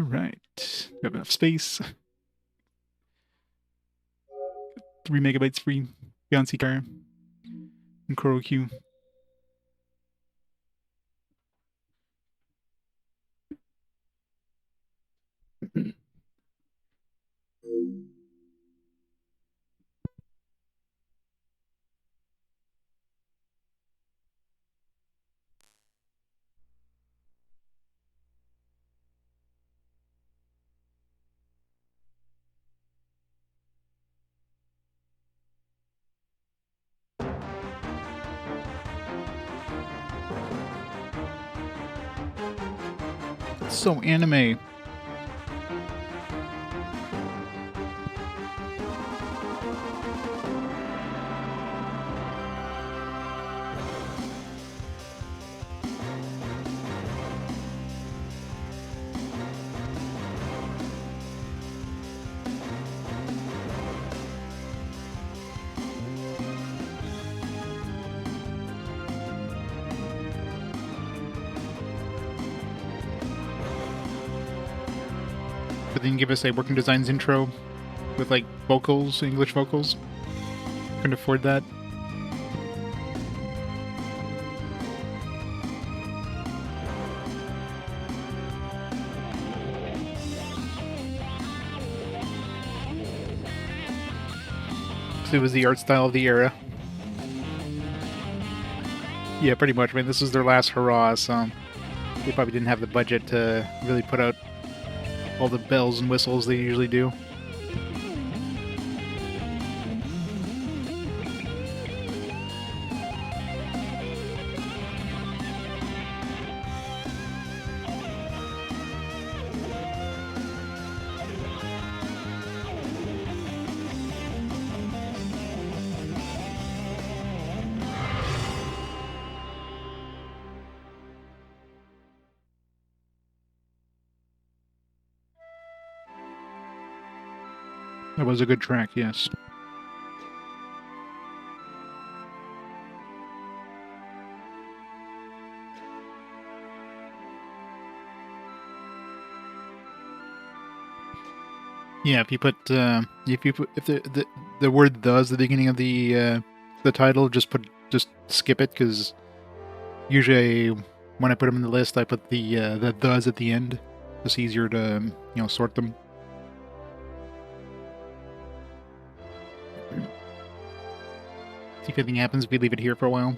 Alright. We have enough space. 3 megabytes free. Beyonce car. And Koro Q. It's so anime. But then give us a Working Designs intro with like vocals, English vocals. Couldn't afford that. So it was the art style of the era. Yeah, pretty much. I mean, this was their last hurrah, so they probably didn't have the budget to really put out all the bells and whistles they usually do. That was a good track, yes. Yeah, if the word "the's" at the beginning of the title, just skip it, because usually when I put them in the list, I put the "the's" at the end. It's easier to sort them. See if anything happens if we leave it here for a while.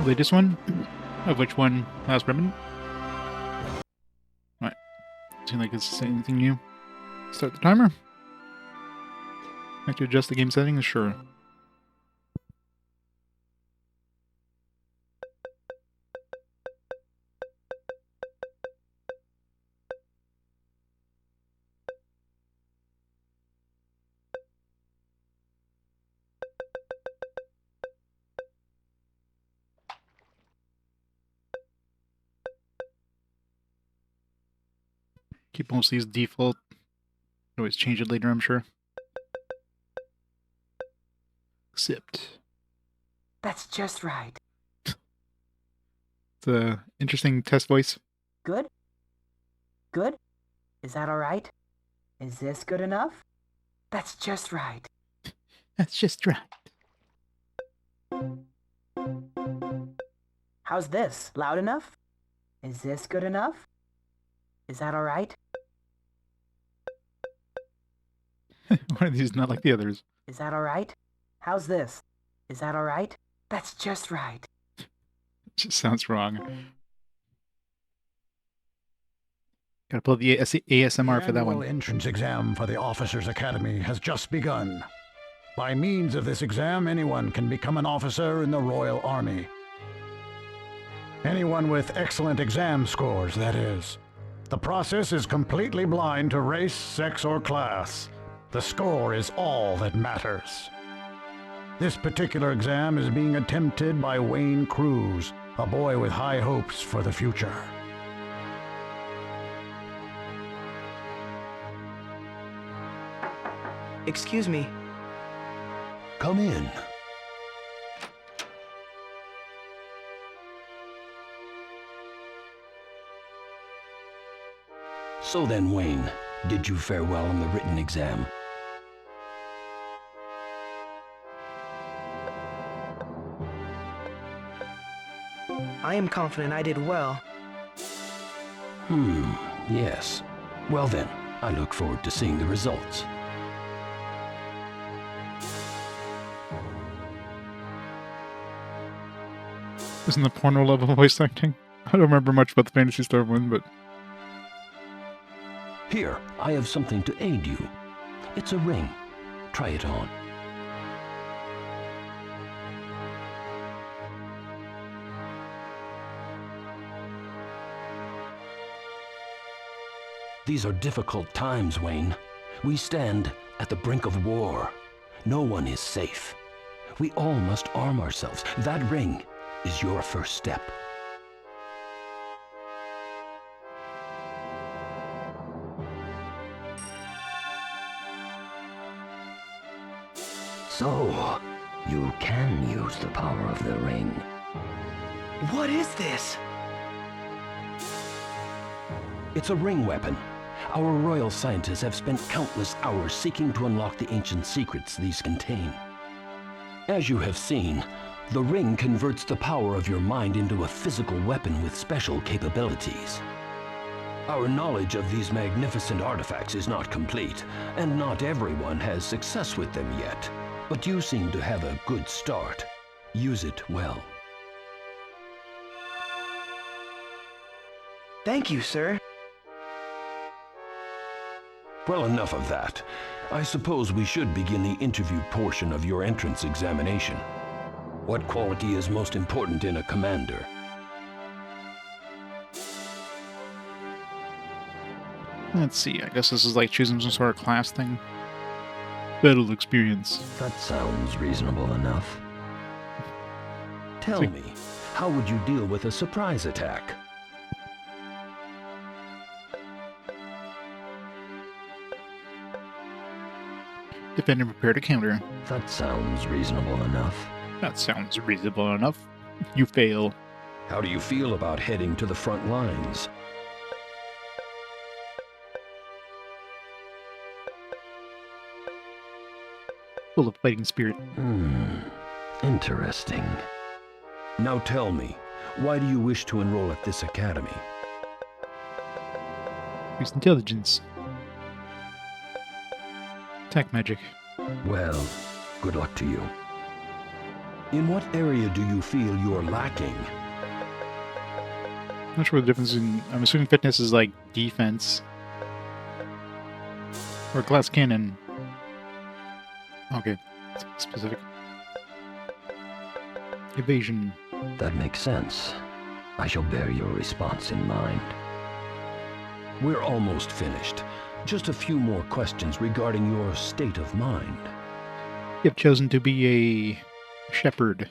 Latest one? Of which one? Last Remnant? Alright. Seems like it's anything new. Start the timer. Have to adjust the game settings? Sure. Keep most of these default. Always change it later, I'm sure. Except. That's just right. It's a interesting test voice. Good? Good? Is that all right? Is this good enough? That's just right. That's just right. How's this? Loud enough? Is this good enough? Is that all right? One of these is not like the others. Is that all right? How's this? Is that all right? That's just right. It just sounds wrong. Gotta pull the ASMR The for that annual one. entrance exam for the Officers Academy has just begun. By means of this exam, anyone can become an officer in the Royal Army. Anyone with excellent exam scores, that is. The process is completely blind to race, sex, or class. The score is all that matters. This particular exam is being attempted by Wein Cruz, a boy with high hopes for the future. Excuse me. Come in. So then, Wayne, did you fare well on the written exam? I am confident I did well. Yes. Well then, I look forward to seeing the results. Isn't the porno level voice acting? I don't remember much about the Phantasy Star one, but... Here, I have something to aid you. It's a ring. Try it on. These are difficult times, Wayne. We stand at the brink of war. No one is safe. We all must arm ourselves. That ring is your first step. So, you can use the power of the ring. What is this? It's a ring weapon. Our royal scientists have spent countless hours seeking to unlock the ancient secrets these contain. As you have seen, the ring converts the power of your mind into a physical weapon with special capabilities. Our knowledge of these magnificent artifacts is not complete, and not everyone has success with them yet. But you seem to have a good start. Use it well. Thank you, sir. Well, enough of that. I suppose we should begin the interview portion of your entrance examination. What quality is most important in a commander? Let's see, I guess this is like choosing some sort of class thing. Battle experience. That sounds reasonable enough. Tell me, how would you deal with a surprise attack? Defend and prepare to counter. That sounds reasonable enough. That sounds reasonable enough. You fail. How do you feel about heading to the front lines? Full of fighting spirit. Interesting. Now tell me, why do you wish to enroll at this academy? Use intelligence. Attack magic. Well, good luck to you. In what area do you feel you're lacking? Not sure what the difference in... I'm assuming fitness is like defense. Or glass cannon. Okay. Specific. Evasion. That makes sense. I shall bear your response in mind. We're almost finished. Just a few more questions regarding your state of mind. You have chosen to be a shepherd.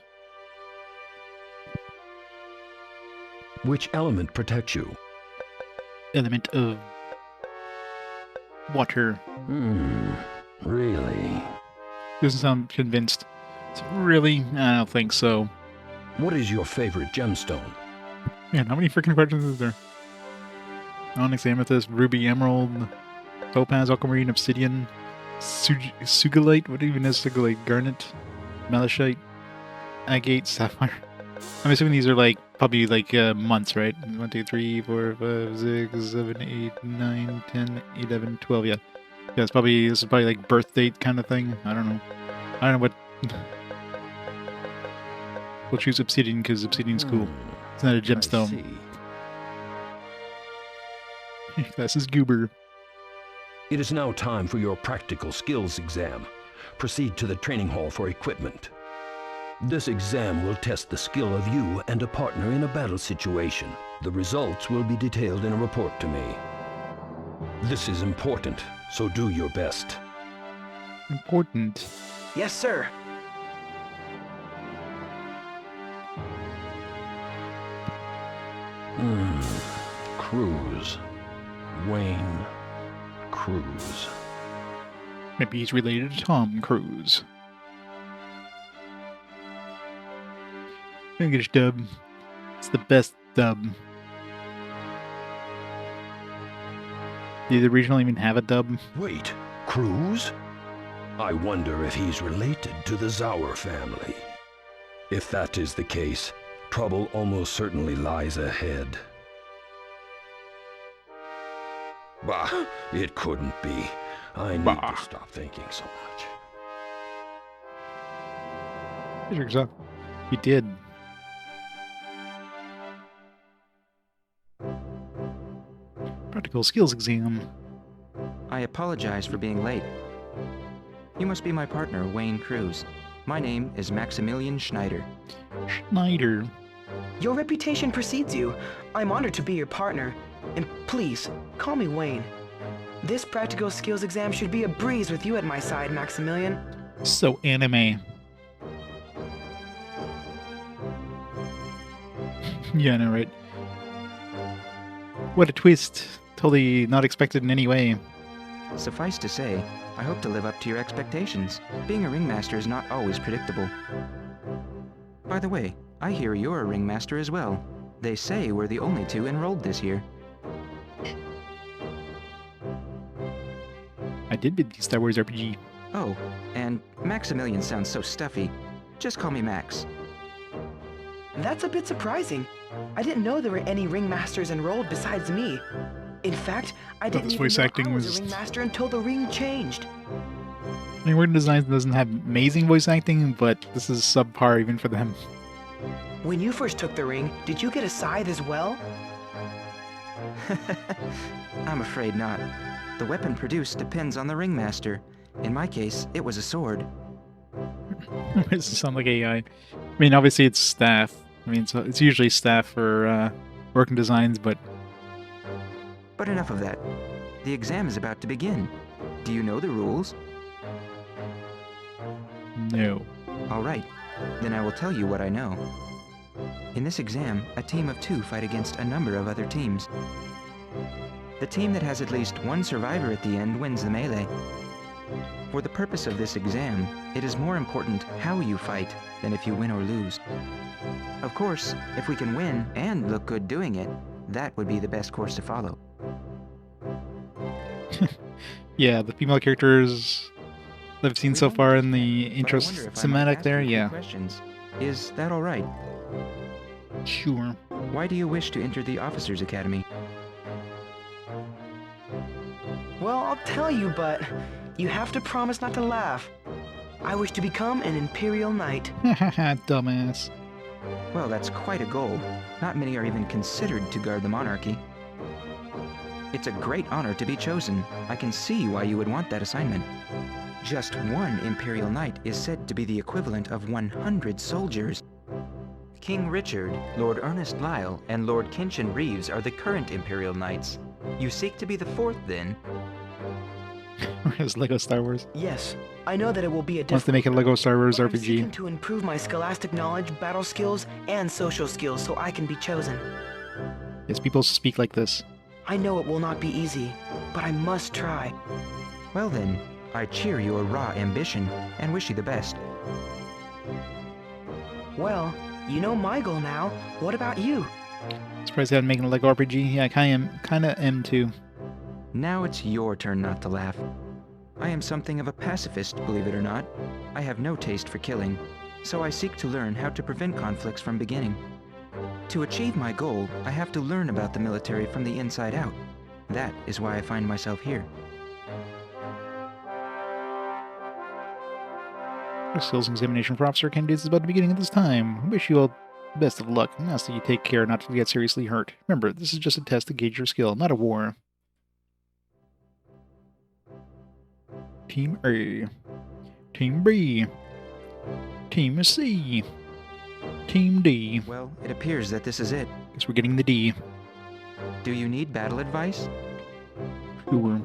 Which element protects you? Element of water. Really? Doesn't sound convinced. So really? I don't think so. What is your favorite gemstone? Man, how many freaking questions is there? Onyx, amethyst, ruby, emerald, topaz, aquamarine, obsidian, sugilite. What even is sugilite? Garnet, malachite, agate, sapphire. I'm assuming these are like probably like months, right? 1, 2, 3, 4, 5, 6, 7, 8, 9, 10, 11, 12. Yeah, yeah. This is probably like birth date kind of thing. I don't know. I don't know what. We'll choose obsidian because obsidian's cool. It's not a I gemstone. see. Class is Goober. It is now time for your practical skills exam. Proceed to the training hall for equipment. This exam will test the skill of you and a partner in a battle situation. The results will be detailed in a report to me. This is important, so do your best. Important. Yes, sir. Cruz. Wein Cruz. Maybe he's related to Tom Cruise. English dub. It's the best dub. Did the original even have a dub? Wait, Cruz? I wonder if he's related to the Zauer family. If that is the case, trouble almost certainly lies ahead. Bah, it couldn't be. I need to stop thinking so much. Sure, so you did. Practical skills exam. I apologize for being late. You must be my partner, Wein Cruz. My name is Maximilian Schneider. Schneider. Your reputation precedes you. I'm honored to be your partner. And please, call me Wayne. This practical skills exam should be a breeze with you at my side, Maximilian. So anime. Yeah, I know, right? What a twist. Totally not expected in any way. Suffice to say, I hope to live up to your expectations. Being a ringmaster is not always predictable. By the way, I hear you're a ringmaster as well. They say we're the only two enrolled this year. I did beat the Star Wars RPG. Oh, and Maximilian sounds so stuffy. Just call me Max. That's a bit surprising. I didn't know there were any ringmasters enrolled besides me. In fact, I didn't this even voice know acting I was was- a ringmaster until the ring changed. I mean, Word Design doesn't have amazing voice acting, but this is subpar even for them. When you first took the ring, did you get a scythe as well? I'm afraid not. The weapon produced depends on the ringmaster. In my case, it was a sword. Does it sound like AI? I mean, obviously it's staff. I mean, it's usually staff for working designs, but But enough of that. The exam is about to begin. Do you know the rules? no. All right. Then I will tell you what I know. In this exam, a team of 2 fight against a number of other teams. The team that has at least one survivor at the end wins the melee. For the purpose of this exam, it is more important how you fight than if you win or lose. Of course, if we can win and look good doing it, that would be the best course to follow. Yeah, the female characters I've seen so far in the But I intro wonder if I might cinematic ask there, you a few yeah. questions. Is that all right? Sure. Why do you wish to enter the Officers Academy? Well, I'll tell you, but you have to promise not to laugh. I wish to become an Imperial Knight. Hahaha, dumbass. Well, that's quite a goal. Not many are even considered to guard the monarchy. It's a great honor to be chosen. I can see why you would want that assignment. Just one Imperial Knight is said to be the equivalent of 100 soldiers. King Richard, Lord Ernest Lyle, and Lord Kinchin Reeves are the current Imperial Knights. You seek to be the 4th, then? Where's Lego Star Wars? Yes, I know that it will be a Wants to make a Lego Star Wars but I'm RPG. seeking to improve my scholastic knowledge, battle skills, and social skills so I can be chosen. Yes, people speak like this. I know it will not be easy, but I must try. Well then, I cheer your raw ambition and wish you the best. Well, you know my goal now. What about you? Surprised they haven't making a Lego RPG. Yeah, I kinda am too. Now it's your turn not to laugh. I am something of a pacifist, believe it or not. I have no taste for killing, so I seek to learn how to prevent conflicts from beginning. To achieve my goal, I have to learn about the military from the inside out. That is why I find myself here. The skills examination for officer candidates is about the beginning of this time. Wish you all the best of luck, and ask that you take care not to get seriously hurt. Remember, this is just a test to gauge your skill, not a war. Team A. Team B. Team C. Team D. Well, it appears that this is it. Guess we're getting the D. Do you need battle advice? Sure.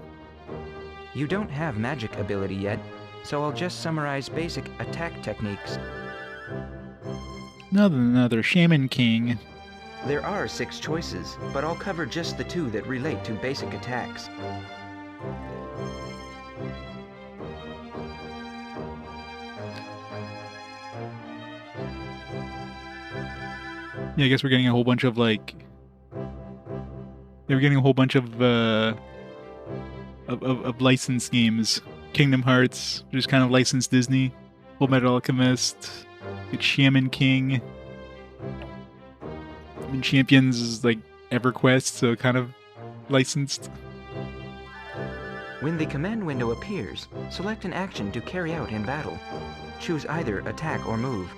You don't have magic ability yet, so I'll just summarize basic attack techniques. Another Shaman King. There are 6 choices, but I'll cover just the 2 that relate to basic attacks. Yeah, I guess we're getting a whole bunch of like. Yeah, we're getting a whole bunch of licensed games. Kingdom Hearts, which is kind of licensed Disney. Full Metal Alchemist. Like Shaman King. And Champions is like EverQuest, so kind of licensed. When the command window appears, select an action to carry out in battle. Choose either attack or move.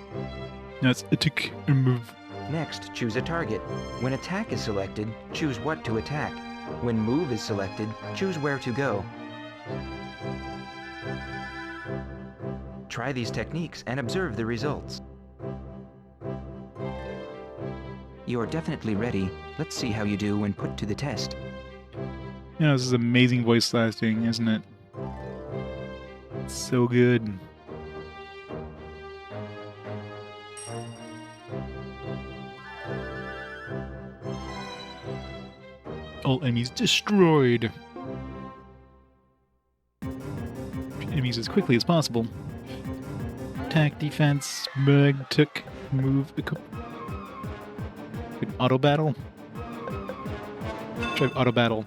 No, it's attack or move. Next, choose a target. When attack is selected, choose what to attack. When move is selected, choose where to go. Try these techniques and observe the results. You're definitely ready. Let's see how you do when put to the test. You know, this is amazing voice acting, isn't it? It's so good. All enemies destroyed. Enemies as quickly as possible. Attack, defense, bug, took, move, equip. Good auto battle. Try auto battle.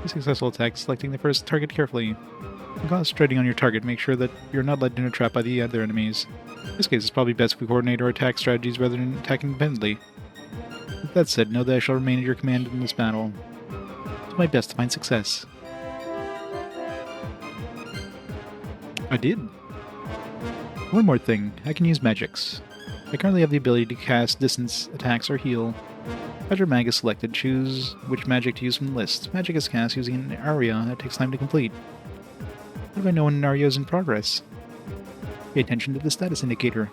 A successful attack, selecting the first target carefully. Concentrating on your target, make sure that you're not led into a trap by the other enemies. In this case, it's probably best if we coordinate our attack strategies rather than attacking independently. With that said, know that I shall remain at your command in this battle. I'll do my best to find success. I did. One more thing, I can use magics. I currently have the ability to cast distance attacks or heal. After mag is selected, choose which magic to use from the list. Magic is cast using an area that takes time to complete. How do I know when an area is in progress? Pay attention to the status indicator.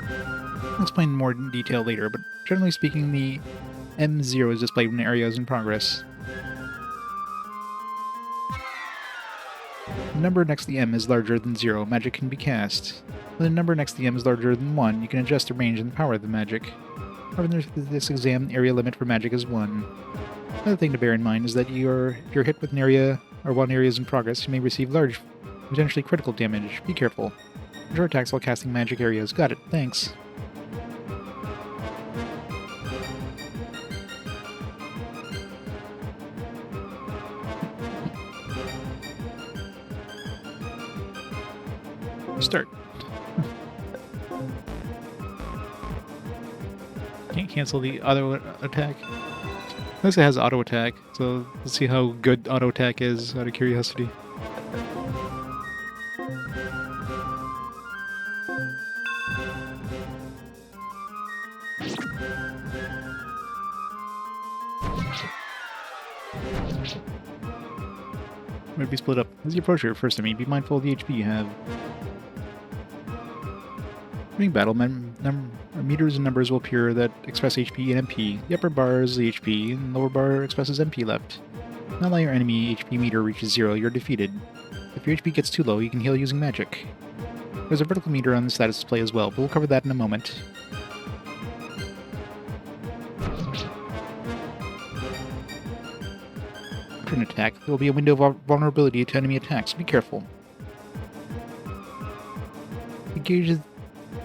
I'll explain more in detail later, but generally speaking, the M0 is displayed when an area is in progress. The number next to the M is larger than 0, magic can be cast. When the number next to the M is larger than 1, you can adjust the range and the power of the magic. However, in this exam, the area limit for magic is 1. Another thing to bear in mind is that if you're hit with an area, or one area is in progress, you may receive large, potentially critical damage. Be careful. Draw attacks while casting magic areas. Got it, thanks. Start. Can't cancel the auto attack. Unless it has auto attack, so let's see how good auto attack is out of curiosity. Might be split up. As you approach your first enemy, be mindful of the HP you have. During battle, meters and numbers will appear that express HP and MP. The upper bar is the HP, and the lower bar expresses MP left. Not while your enemy HP meter reaches 0, you're defeated. If your HP gets too low, you can heal using magic. There's a vertical meter on the status display as well, but we'll cover that in a moment. After an attack, there will be a window of vulnerability to enemy attacks. Be careful. The gauge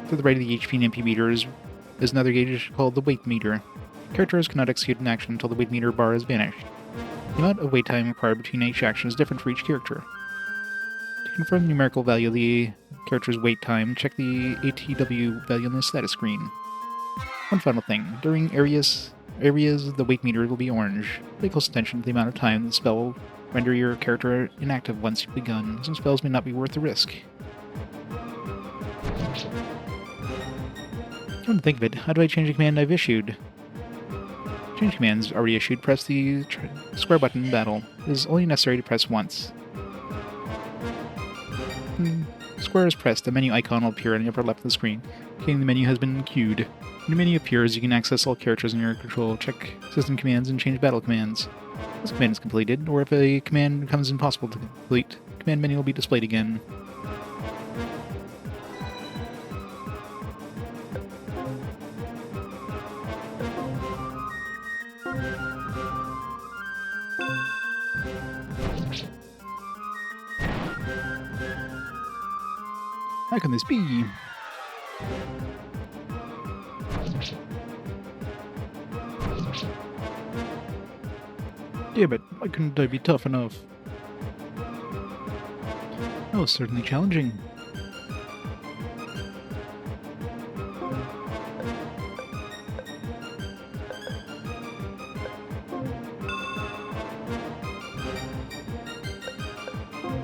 to the right of the HP and MP meter is another gauge called the weight meter. Characters cannot execute an action until the weight meter bar has vanished. The amount of wait time required between each action is different for each character. To confirm the numerical value of the character's wait time, check the ATW value on the status screen. One final thing, during areas the weight meter will be orange. Pay close attention to the amount of time the spell will render your character inactive once you've begun. Some spells may not be worth the risk. Come to think of it, how do I change a command I've issued? Change commands already issued. Press the square button in battle. It is only necessary to press once. Square is pressed. A menu icon will appear on the upper left of the screen, indicating the menu has been queued. When the menu appears, you can access all characters in your control, check system commands, and change battle commands. Once a command is completed, or if a command becomes impossible to complete, the command menu will be displayed again. How can this be? Damn it, why couldn't I be tough enough? That was certainly challenging.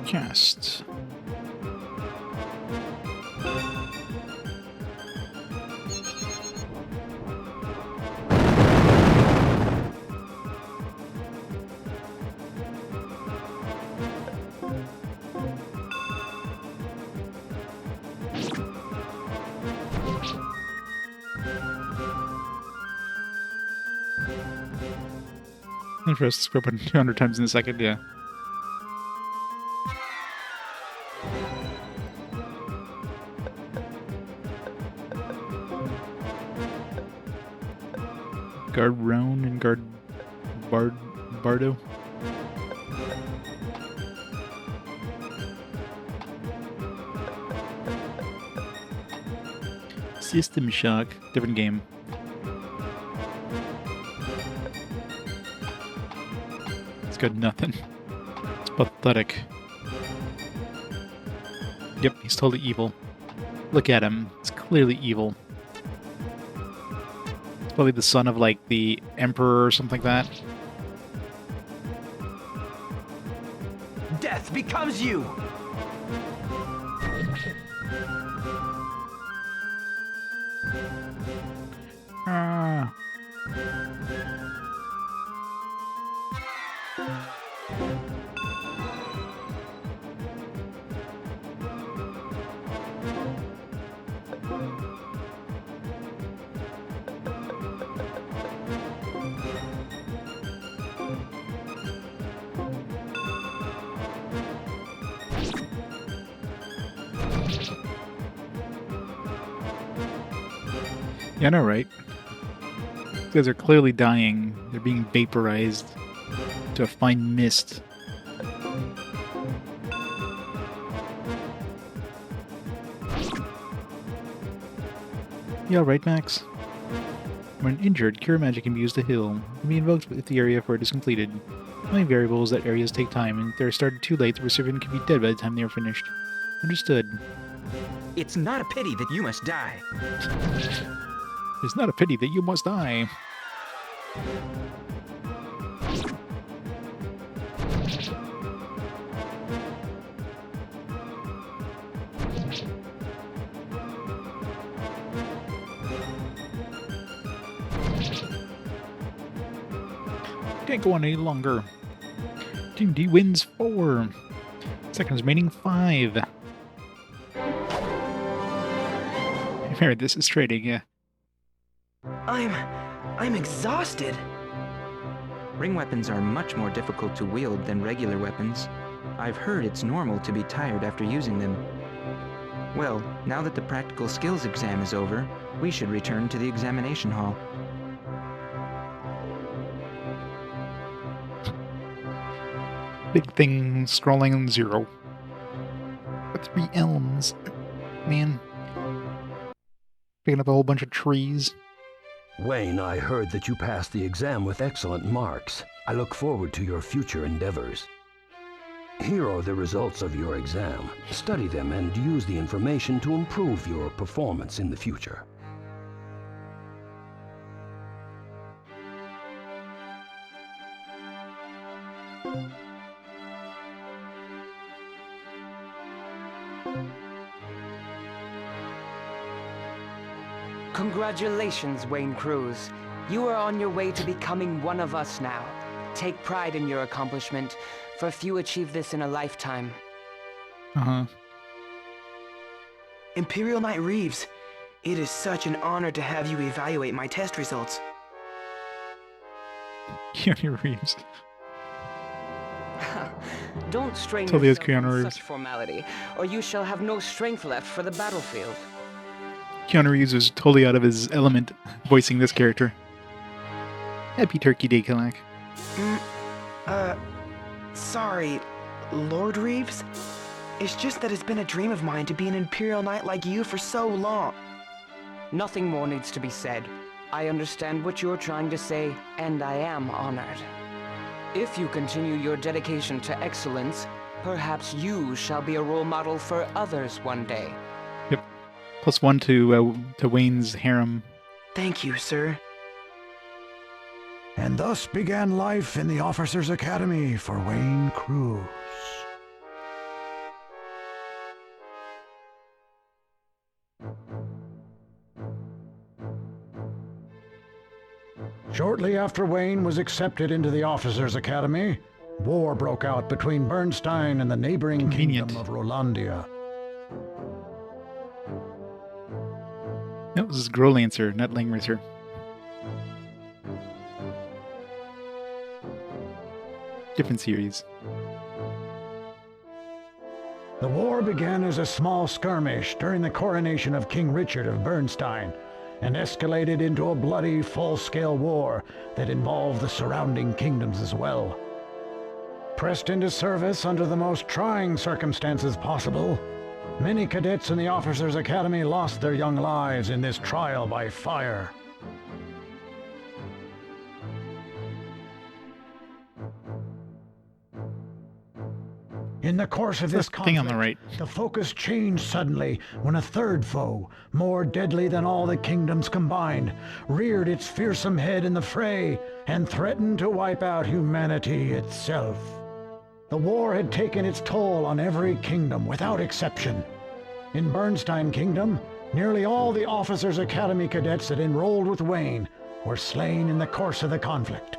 Cast. And press the square button 200 times in a second, yeah. Guard Roan and Guard Bardo. System Shock, different game. It's got nothing. It's pathetic. Yep, he's totally evil. Look at him. It's clearly evil. It's probably the son of, like, the Emperor or something like that. Death becomes you! Ah. Yeah, I know, right? These guys are clearly dying. They're being vaporized to a fine mist. You alright, Max? When injured, Cure Magic can be used to heal. It can be invoked if the area for it is completed. The only variable is that areas take time, and if they're started too late, the recipient can be dead by the time they are finished. Understood. It's not a pity that you must die. It's not a pity that you must die. Can't go on any longer. Team D wins 4. Seconds remaining 5. Mary, this is trading, yeah. I'm exhausted. Ring weapons are much more difficult to wield than regular weapons. I've heard it's normal to be tired after using them. Well, now that the practical skills exam is over, we should return to the examination hall. Big thing scrolling on 0. Got 3 elms. Man. Picking up a whole bunch of trees. Wayne, I heard that you passed the exam with excellent marks. I look forward to your future endeavors. Here are the results of your exam. Study them and use the information to improve your performance in the future. Congratulations, Wein Cruz. You are on your way to becoming one of us now. Take pride in your accomplishment, for few achieve this in a lifetime. Uh-huh. Imperial Knight Reeves, it is such an honor to have you evaluate my test results. Keanu Reeves. Don't strain Totally is yourself Keanu on Reeves. such formality, or you shall have no strength left for the battlefield. Keanu Reeves was totally out of his element voicing this character. Happy Turkey Day, Kalak. Sorry, Lord Reeves? It's just that it's been a dream of mine to be an Imperial Knight like you for so long. Nothing more needs to be said. I understand what you're trying to say, and I am honored. If you continue your dedication to excellence, perhaps you shall be a role model for others one day. Yep. +1 to Wayne's harem. Thank you, sir. And thus began life in the Officers' Academy for Wein Cruz. Shortly after Wein was accepted into the Officers' Academy, war broke out between Bernstein and the neighboring Convenient. kingdom of Rolandia. No, this is Growlanser, not Langrisser. Different series. The war began as a small skirmish during the coronation of King Richard of Bernstein, and escalated into a bloody, full-scale war that involved the surrounding kingdoms as well. Pressed into service under the most trying circumstances possible, many cadets in the Officers' Academy lost their young lives in this trial by fire. In the course of this Thing on conflict, the right. the focus changed suddenly when a third foe, more deadly than all the kingdoms combined, reared its fearsome head in the fray and threatened to wipe out humanity itself. The war had taken its toll on every kingdom without exception. In Bernstein Kingdom, nearly all the Officers' Academy cadets that enrolled with Wein were slain in the course of the conflict.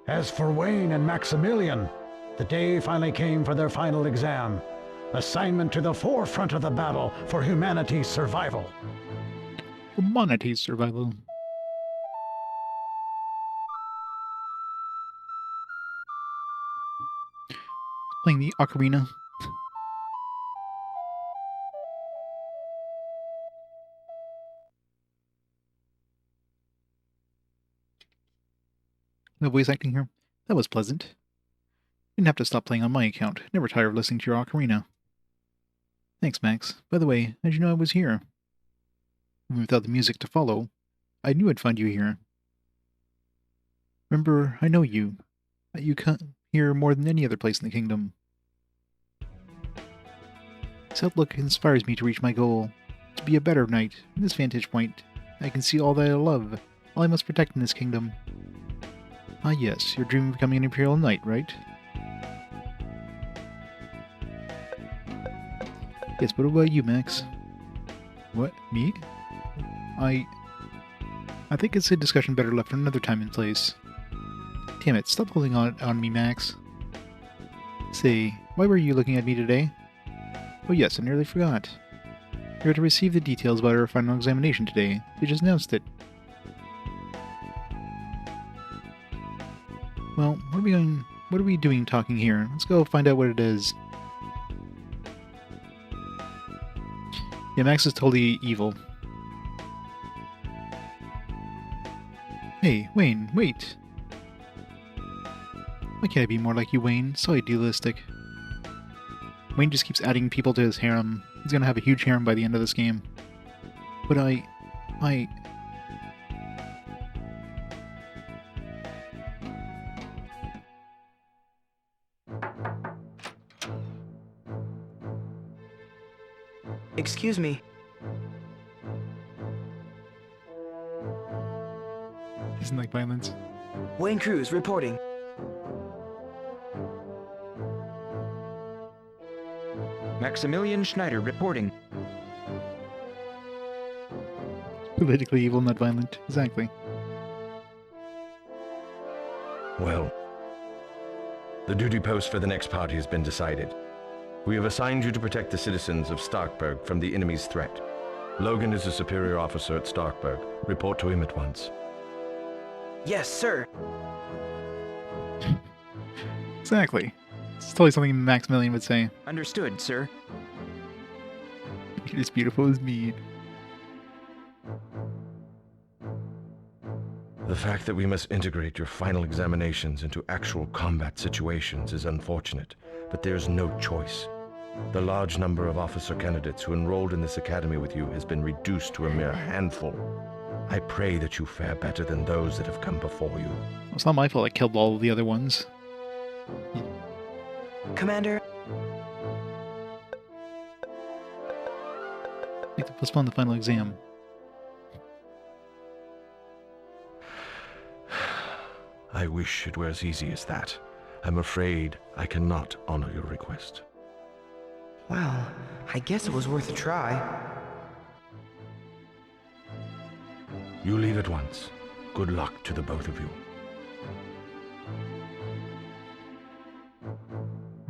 As for Wein and Maximilian, the day finally came for their final exam. Assignment to the forefront of the battle for humanity's survival. Humanity's survival. Playing the ocarina. The voice acting here. That was pleasant. Didn't have to stop playing on my account. Never tire of listening to your ocarina. Thanks, Max. By the way, how'd you know I was here? Even without the music to follow, I knew I'd find you here. Remember, I know you. You come here more than any other place in the kingdom. This outlook inspires me to reach my goal, to be a better knight. From this vantage point, I can see all that I love, all I must protect in this kingdom. Ah yes, your dream of becoming an Imperial Knight, right? Yes, but what about you, Max? What? Me? I think it's a discussion better left for another time and place. Damn it, stop holding on me, Max. Say, why were you looking at me today? Oh yes, I nearly forgot. You're to receive the details about our final examination today. They just announced it. Well, what are we doing talking here? Let's go find out what it is. Yeah, Max is totally evil. Hey, Wayne, wait! Why can't I be more like you, Wayne? So idealistic. Wayne just keeps adding people to his harem. He's gonna have a huge harem by the end of this game. But Excuse me. Isn't like violence. Wein Cruz reporting. Maximilian Schneider reporting. Politically evil, not violent. Exactly. Well, the duty post for the next party has been decided. We have assigned you to protect the citizens of Starkburg from the enemy's threat. Logan is a superior officer at Starkburg. Report to him at once. Yes, sir. Exactly. It's totally something Maximilian would say. Understood, sir. You're as beautiful as me. The fact that we must integrate your final examinations into actual combat situations is unfortunate, but there's no choice. The large number of officer candidates who enrolled in this academy with you has been reduced to a mere handful. I pray that you fare better than those that have come before you. Well, it's not my fault I killed all of the other ones. Commander, I'd like to postpone the final exam. I wish it were as easy as that. I'm afraid I cannot honor your request. well, I guess it was worth a try. You leave at once. Good luck to the both of you.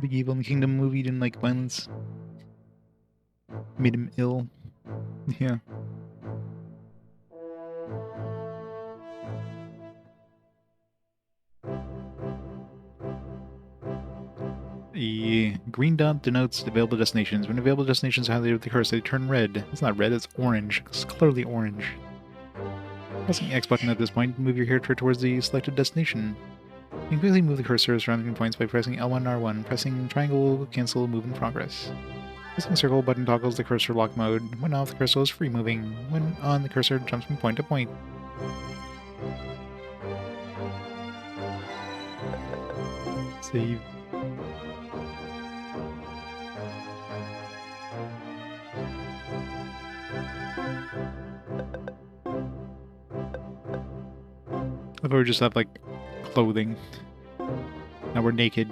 Big Evil in the Kingdom movie didn't like violence. Made him ill. Yeah. The green dot denotes available destinations. When available destinations are highlighted with the cursor, they turn red. It's not red, it's orange. It's clearly orange. Pressing the X button at this point, move your character towards the selected destination. You can quickly move the cursor surrounding points by pressing L1 and R1. Pressing triangle will cancel move in progress. Pressing circle button toggles the cursor lock mode. When off, the cursor is free moving. When on, the cursor jumps from point to point. Save. I thought we just have like clothing. Now we're naked.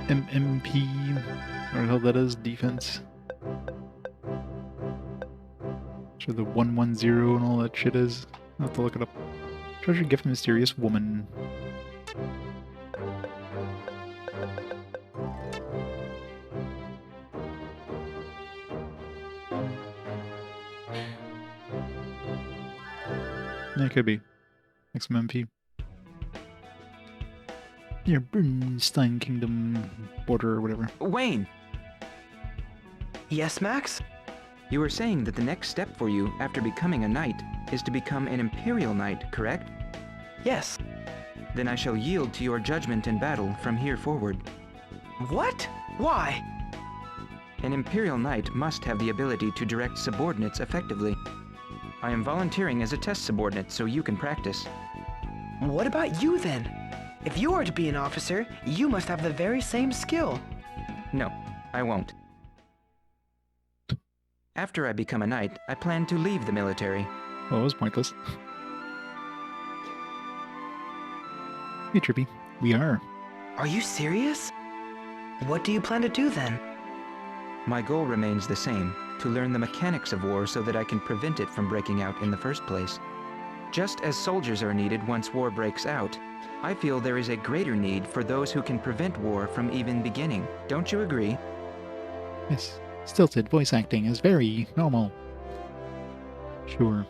MP, or how that is, defense. Sure, the 110 and all that shit is. I'll have to look it up. Treasure gift mysterious woman. Yeah, it could be. Maximum MP. Your Bernstein Kingdom border or whatever. Wayne, Yes, Max? you were saying that the next step for you after becoming a knight is to become an Imperial Knight, correct? Yes. Then I shall yield to your judgment in battle from here forward. What? Why? An Imperial Knight must have the ability to direct subordinates effectively. I am volunteering as a test subordinate so you can practice. What about you then? If you are to be an officer, you must have the very same skill. No, I won't. After I become a knight, I plan to leave the military. Well, it was pointless. Hey, Trippy. We are. Are you serious? What do you plan to do then? My goal remains the same, to learn the mechanics of war so that I can prevent it from breaking out in the first place. Just as soldiers are needed once war breaks out, I feel there is a greater need for those who can prevent war from even beginning. Don't you agree? Yes. Stilted voice acting is very normal. Sure.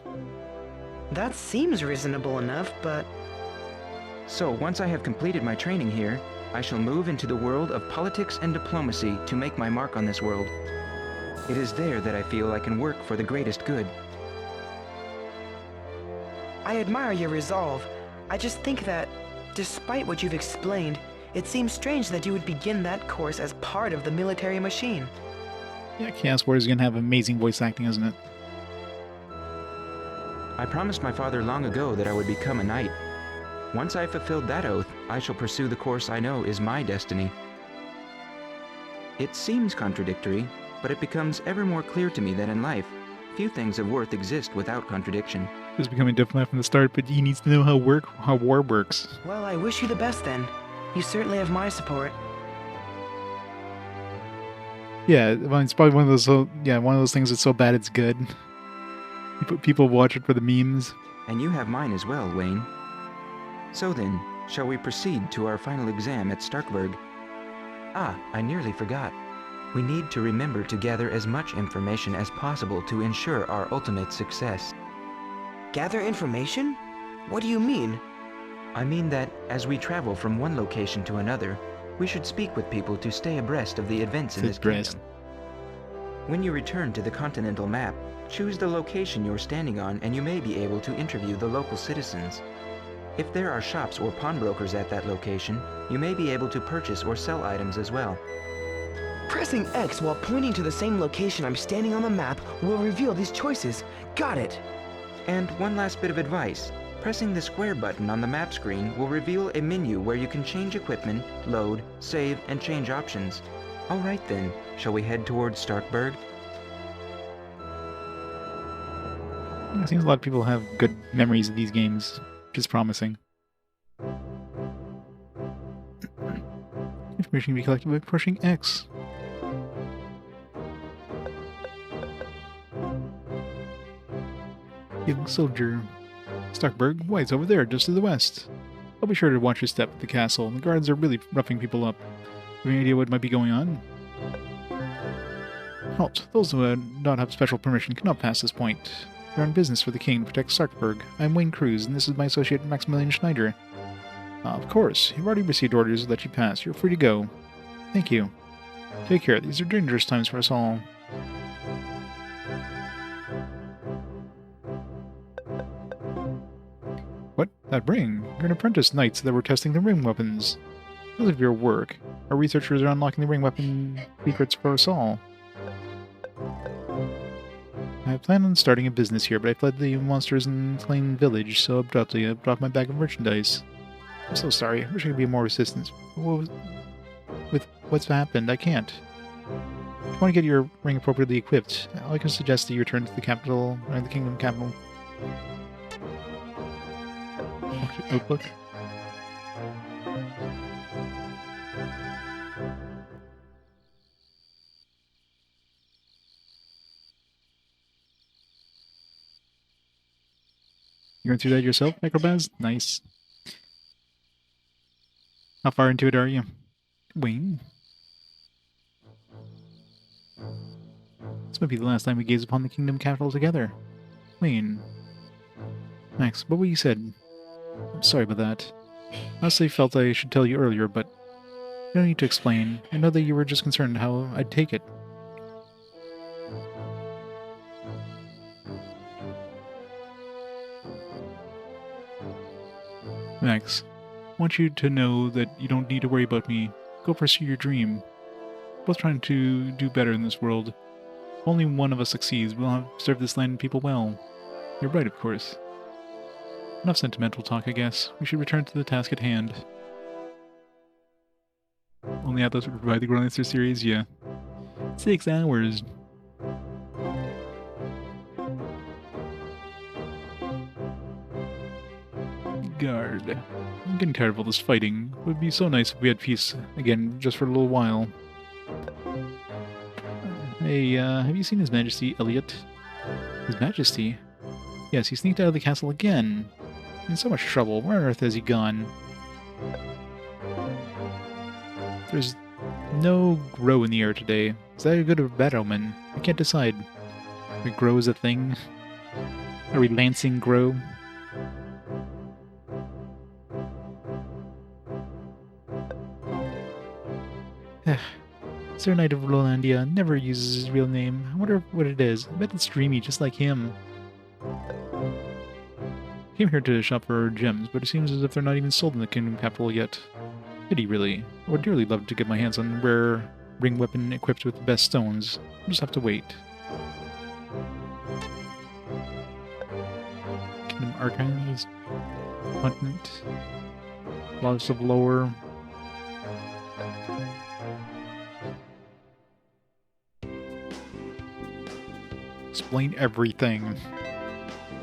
That seems reasonable enough, but So, once I have completed my training here, I shall move into the world of politics and diplomacy to make my mark on this world. It is there that I feel I can work for the greatest good. I admire your resolve. I just think that, despite what you've explained, it seems strange that you would begin that course as part of the military machine. Yeah, Chaos Warrior is going to have amazing voice acting, isn't it? I promised my father long ago that I would become a knight. Once I fulfilled that oath, I shall pursue the course I know is my destiny. It seems contradictory, but it becomes ever more clear to me that in life, few things of worth exist without contradiction. He was becoming a diplomat from the start, but he needs to know how war works. Well, I wish you the best then. You certainly have my support. Yeah, well, it's probably one of those. One of those things that's so bad it's good. People watch it for the memes. And you have mine as well, Wayne. So then, shall we proceed to our final exam at Starkburg? Ah, I nearly forgot. We need to remember to gather as much information as possible to ensure our ultimate success. Gather information? What do you mean? I mean that, as we travel from one location to another, we should speak with people to stay abreast of the events in this kingdom. When you return to the continental map, choose the location you're standing on and you may be able to interview the local citizens. If there are shops or pawnbrokers at that location, you may be able to purchase or sell items as well. Pressing X while pointing to the same location I'm standing on the map will reveal these choices. Got it! And one last bit of advice. Pressing the square button on the map screen will reveal a menu where you can change equipment, load, save, and change options. Alright then, shall we head towards Starkburg? It seems a lot of people have good memories of these games, which is promising. Information can be collected by pushing X. Young soldier. Starkburg? Why, it's over there, just to the west. I'll be sure to watch your step at the castle. The guards are really roughing people up. Have any idea what might be going on? Halt. Those who do not have special permission cannot pass this point. We're on business for the king to protect Starkburg. I'm Wein Cruz, and this is my associate Maximilian Schneider. Of course. You've already received orders to let you pass. You're free to go. Thank you. Take care. These are dangerous times for us all. What? That ring? You're an apprentice knight, so that we're testing the ring weapons. Because of your work, our researchers are unlocking the ring weapon secrets for us all. I planned on starting a business here, but I fled the monsters in Slain Village so abruptly I dropped my bag of merchandise. I'm so sorry. I wish I could be more assistance. With what's happened, I can't. If you want to get your ring appropriately equipped, I can suggest that you return to the capital, or the kingdom capital. Outlook. You went through that yourself, Microbaz? Nice. How far into it are you? Wayne? This might be the last time we gaze upon the kingdom capital together. Wayne. Max, what you said? I'm sorry about that. I honestly felt I should tell you earlier, but you don't need to explain. I know that you were just concerned how I'd take it. Max, I want you to know that you don't need to worry about me. Go pursue your dream. We're both trying to do better in this world. If only one of us succeeds, we'll have served this land and people well. You're right, of course. Enough sentimental talk, I guess. We should return to the task at hand. Only Atlas would provide the Growlanser series? Yeah. 6 hours. Guard. I'm getting tired of all this fighting. It would be so nice if we had peace again, just for a little while. Hey, have you seen His Majesty Elliot? His Majesty? Yes, he sneaked out of the castle again. In so much trouble. Where on earth has he gone? There's no grow in the air today. Is that a good or bad omen? I can't decide. The grow is a thing? Are we lancing grow? Sir Knight of Rolandia never uses his real name. I wonder what it is. I bet it's dreamy, just like him. Came here to shop for gems, but it seems as if they're not even sold in the kingdom capital yet. Pity, really. I would dearly love to get my hands on a rare ring weapon equipped with the best stones. I'll just have to wait. archives. Content. Lots of lore. Explain everything.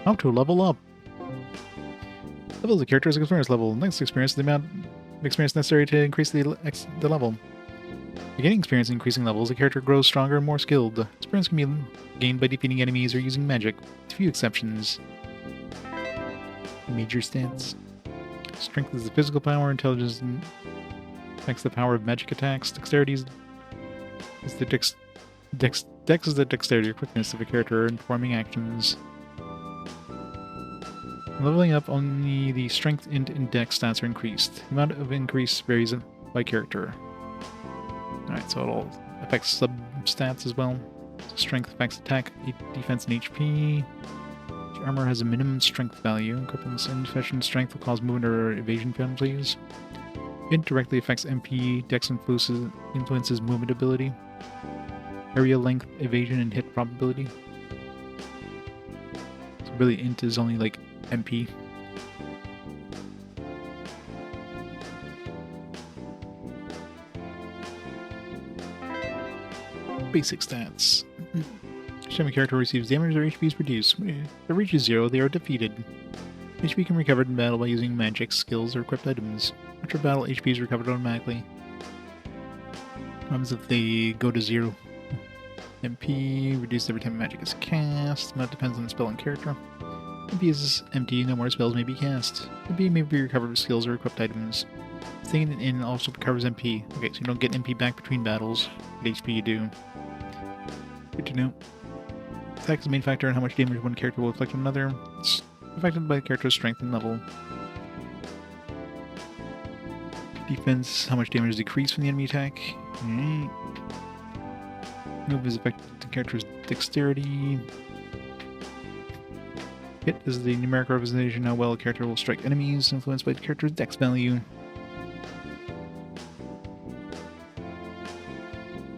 How to level up. Level of the character's experience level. Next experience is the amount of experience necessary to increase the level. Beginning experience increasing levels, the character grows stronger and more skilled. Experience can be gained by defeating enemies or using magic, with few exceptions. Major stats. Strength is the physical power, intelligence affects the power of magic attacks, dexterity is the dex is the dexterity or quickness of a character in performing actions. Leveling up, only the strength and dex stats are increased. The amount of increase varies by character. Alright, so it all affects sub-stats as well. So strength affects attack, defense, and HP. Each armor has a minimum strength value. Equipping insufficient strength will cause movement or evasion penalties. It directly affects MP, dex influences movement ability. Area length, evasion, and hit probability. So really int is only like MP. Basic stats. Each time a character receives damage, their HP is reduced. If it reaches 0, they are defeated. HP can be recovered in battle by using magic, skills, or equipped items. After battle, HP is recovered automatically. What happens if they go to 0? MP, reduced every time magic is cast. That depends on the spell and character. MP is empty, no more spells may be cast. MP may be recovered with skills or equipped items. Staying in also recovers MP. Okay, so you don't get MP back between battles. What HP you do. Good to know. Attack is the main factor in how much damage one character will inflict on another. It's affected by the character's strength and level. Defense, how much damage is decreased from the enemy attack. Alright. Move is affected by the character's dexterity. Hit is the numerical representation how well a character will strike enemies, influenced by the character's dex value.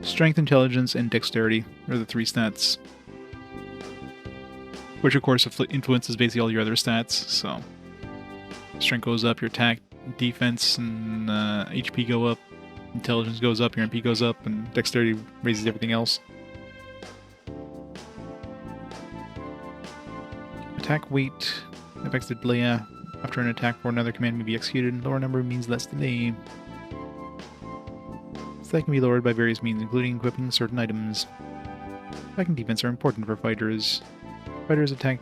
Strength, intelligence, and dexterity are the 3 stats. Which of course influences basically all your other stats, so... Strength goes up, your attack, defense, and HP go up. Intelligence goes up, your MP goes up, and dexterity raises everything else. Attack weight affects the delay after an attack or another command may be executed. Lower number means less delay. That can be lowered by various means, including equipping certain items. Attack and defense are important for fighters. Fighters' attack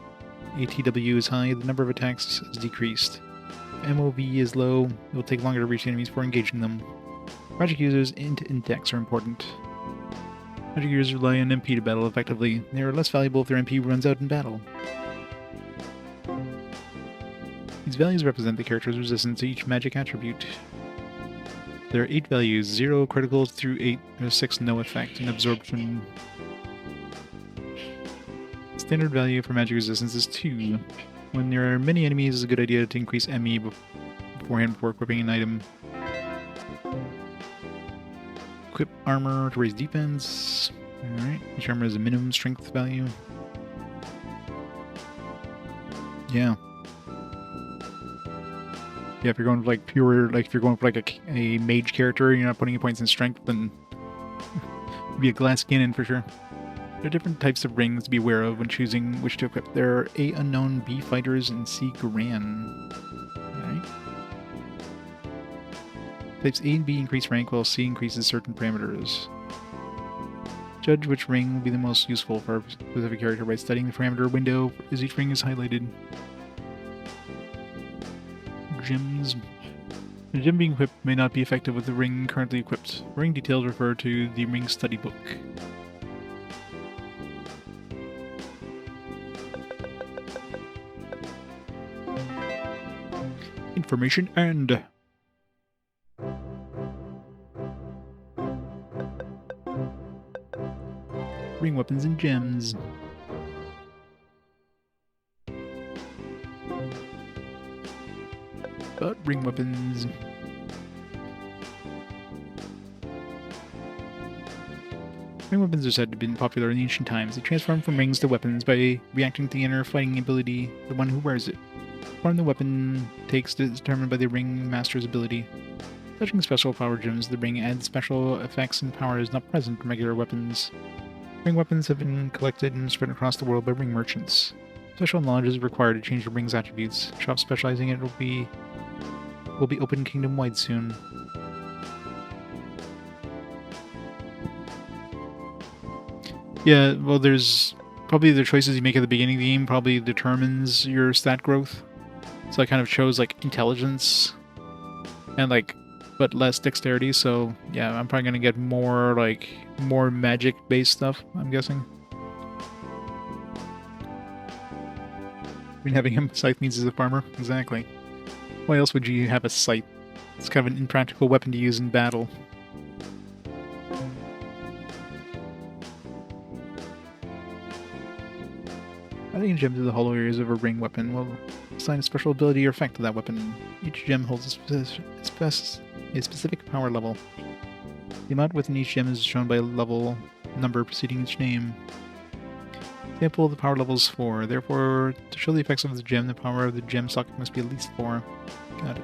ATW is high, the number of attacks is decreased. If MOV is low, it will take longer to reach enemies before engaging them. Magic users' int and dex are important. Magic users rely on MP to battle effectively. They are less valuable if their MP runs out in battle. These values represent the character's resistance to each magic attribute. There are 8 values, 0 critical through 8, or 6 no effect, and absorption. Standard value for magic resistance is 2. When there are many enemies, it's a good idea to increase ME beforehand before equipping an item. Equip armor to raise defense. Alright, each armor has a minimum strength value. Yeah. Yeah, if you're going for like pure, like if you're going for like a mage character, you're not putting any points in strength, then be a glass cannon for sure. There are different types of rings to be aware of when choosing which to equip. There are A unknown, B fighters, and C gran. Alright. Types A and B increase rank while C increases certain parameters. Judge which ring will be the most useful for a specific character by studying the parameter window as each ring is highlighted. Gems. The gem being equipped may not be effective with the ring currently equipped. Ring details refer to the ring study book. Information and... ring weapons and gems. But ring weapons. Ring weapons are said to have been popular in ancient times. They transform from rings to weapons by reacting to the inner fighting ability of the one who wears it. Form the weapon takes is determined by the ring master's ability. Touching special power gems, the ring adds special effects and powers not present in regular weapons. Ring weapons have been collected and spread across the world by ring merchants. Special knowledge is required to change the ring's attributes. Shops specializing in it will be open kingdom-wide soon. Yeah, well, there's probably the choices you make at the beginning of the game probably determines your stat growth. So I kind of chose like intelligence and like, but less dexterity. So yeah, I'm probably gonna get more magic-based stuff, I'm guessing. I mean, having him scythe means he's a farmer. Exactly. Why else would you have a scythe? It's kind of an impractical weapon to use in battle. Adding a gem to the hollow areas of a ring weapon will assign a special ability or effect to that weapon. Each gem holds a specific power level. The amount within each gem is shown by a level number preceding each name. Example, the power level is 4. Therefore, to show the effects of the gem, the power of the gem socket must be at least 4. Got it.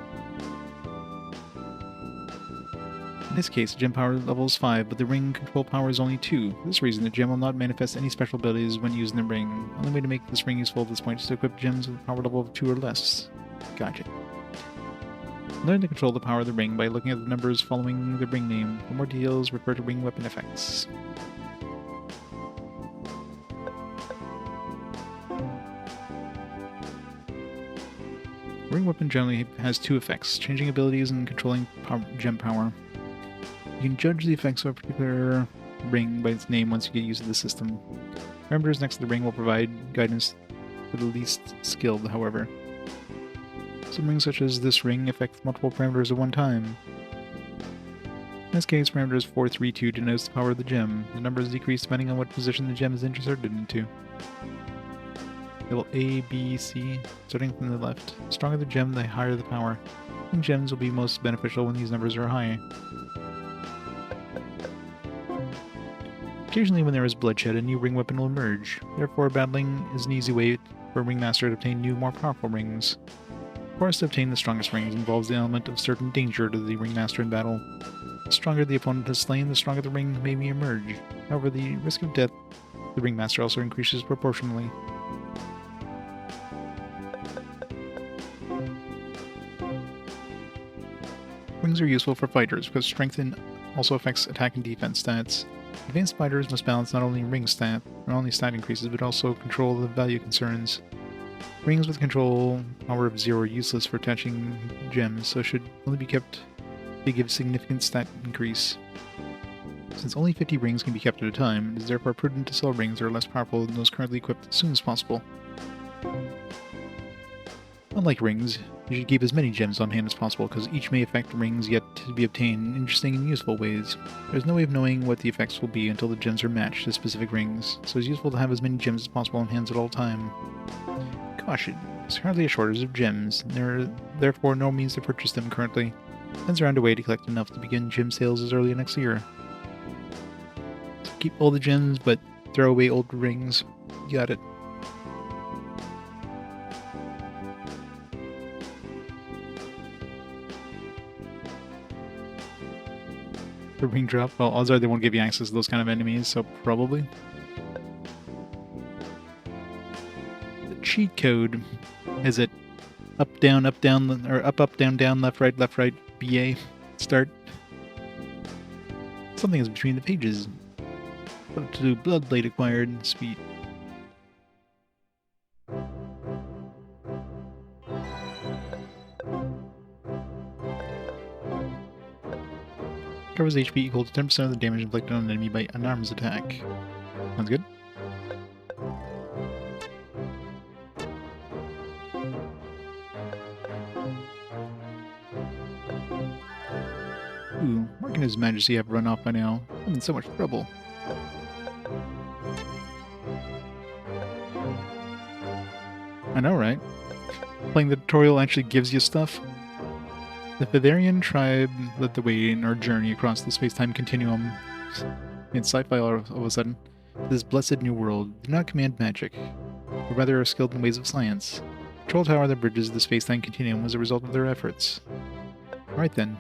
In this case, the gem power level is 5, but the ring control power is only 2. For this reason, the gem will not manifest any special abilities when using the ring. The only way to make this ring useful at this point is to equip gems with a power level of 2 or less. Gotcha. Learn to control the power of the ring by looking at the numbers following the ring name. For more details, refer to ring weapon effects. Ring weapon generally has 2 effects, changing abilities and controlling gem power. You can judge the effects of a particular ring by its name once you get used to the system. Parameters next to the ring will provide guidance for the least skilled, however. Some rings such as this ring affect multiple parameters at one time. In this case, parameters 432 denotes the power of the gem. The number is decreased depending on what position the gem is inserted into. Level A, B, C, starting from the left. The stronger the gem, the higher the power. And gems will be most beneficial when these numbers are high. Occasionally when there is bloodshed, a new ring weapon will emerge. Therefore, battling is an easy way for a ringmaster to obtain new, more powerful rings. Of course, to obtain the strongest rings involves the element of certain danger to the ringmaster in battle. The stronger the opponent has slain, the stronger the ring may emerge. However, the risk of death the ringmaster also increases proportionally. Rings are useful for fighters because strength also affects attack and defense stats. Advanced fighters must balance not only stat increases, but also control the value concerns. Rings with control power of 0 are useless for attaching gems, so should only be kept to give significant stat increase. Since only 50 rings can be kept at a time, it is therefore prudent to sell rings that are less powerful than those currently equipped as soon as possible. Unlike rings, you should keep as many gems on hand as possible, because each may affect rings yet to be obtained in interesting and useful ways. There's no way of knowing what the effects will be until the gems are matched to specific rings, so it's useful to have as many gems as possible on hand at all time. Caution, there's currently a shortage of gems, and there are therefore no means to purchase them currently. Plans are underway to collect enough to begin gem sales as early as next year. So keep all the gems, but throw away old rings. Got it. The ring drop? Well, odds are they won't give you access to those kind of enemies, so probably. The cheat code. Is it up, down, or up, down, left, right, BA, start? Something is between the pages. Up to Bloodblade acquired, speed. Covers HP equal to 10% of the damage inflicted on an enemy by an arms attack. Sounds good. Ooh, Mark and His Majesty have run off by now. I'm in so much trouble. I know, right? Playing the tutorial actually gives you stuff. The Fetherian tribe led the way in our journey across the space-time continuum. In sci-fi all of a sudden. This blessed new world do not command magic, but rather are skilled in ways of science. Control tower that bridges the space-time continuum was a result of their efforts. Right then.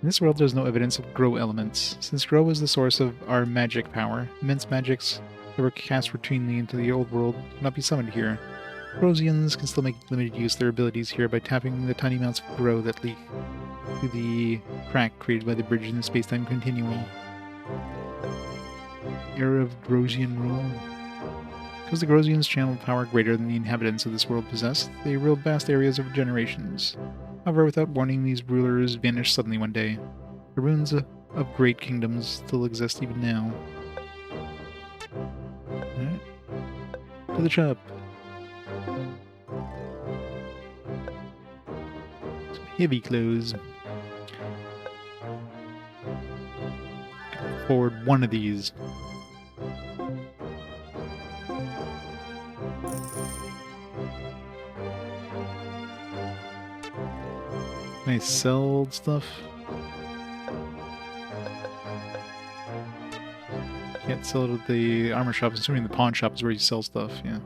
In this world, there's no evidence of grow elements. Since grow is the source of our magic power, immense magics that were cast routinely into the old world cannot be summoned here. Grosians can still make limited use of their abilities here by tapping the tiny amounts of grow that leak through the crack created by the bridge in the space-time continuum. Era of Grosian rule. Because the Grosians channeled power greater than the inhabitants of this world possessed, they ruled vast areas over generations. However, without warning, these rulers vanished suddenly one day. The ruins of great kingdoms still exist even now. Alright. To the shop. Some heavy clothes. Afford one of these. Can I sell stuff? Can't sell it at the armor shop. Assuming the pawn shop is where you sell stuff, yeah.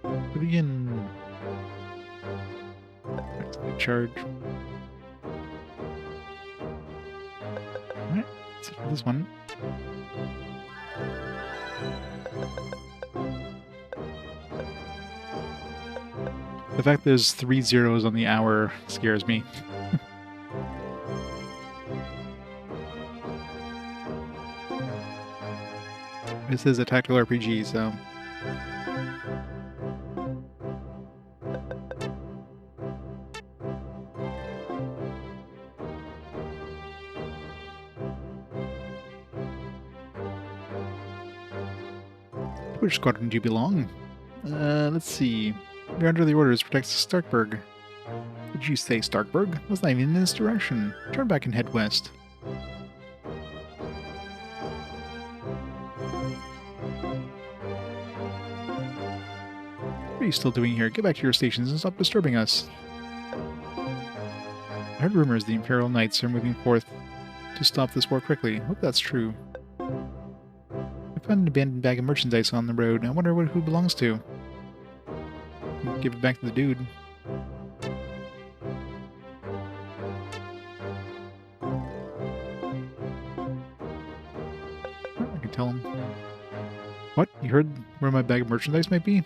To begin. Back to the charge. Alright, let's see this one. The fact there's 3 zeros on the hour scares me. This is a tactical RPG, so... Which squadron do you belong? Let's see. You're under the orders to protect Starkburg. Did you say Starkburg? That's not even in this direction. Turn back and head west. What are you still doing here? Get back to your stations and stop disturbing us. I heard rumors the Imperial Knights are moving forth to stop this war quickly. Hope that's true. I found an abandoned bag of merchandise on the road. I wonder who it belongs to. Give it back to the dude. I can tell him. What? You heard where my bag of merchandise might be?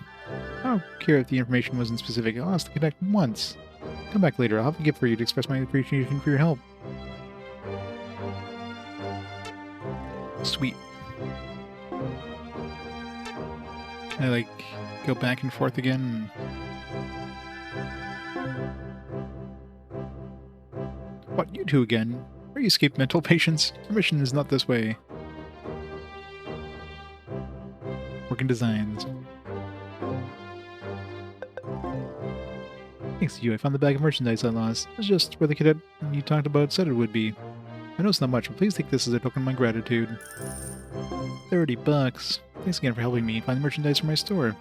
I don't care if the information wasn't specific. I'll ask to get back once. Come back later. I'll have a gift for you to express my appreciation for your help. Sweet. Can I, like, go back and forth again? What, you two again? Are you escaped mental patients? Your mission is not this way. Working designs. Thanks to you, I found the bag of merchandise I lost. It's just where the cadet you talked about said it would be. I know it's not much, but please take this as a token of my gratitude. $30. Thanks again for helping me find the merchandise for my store.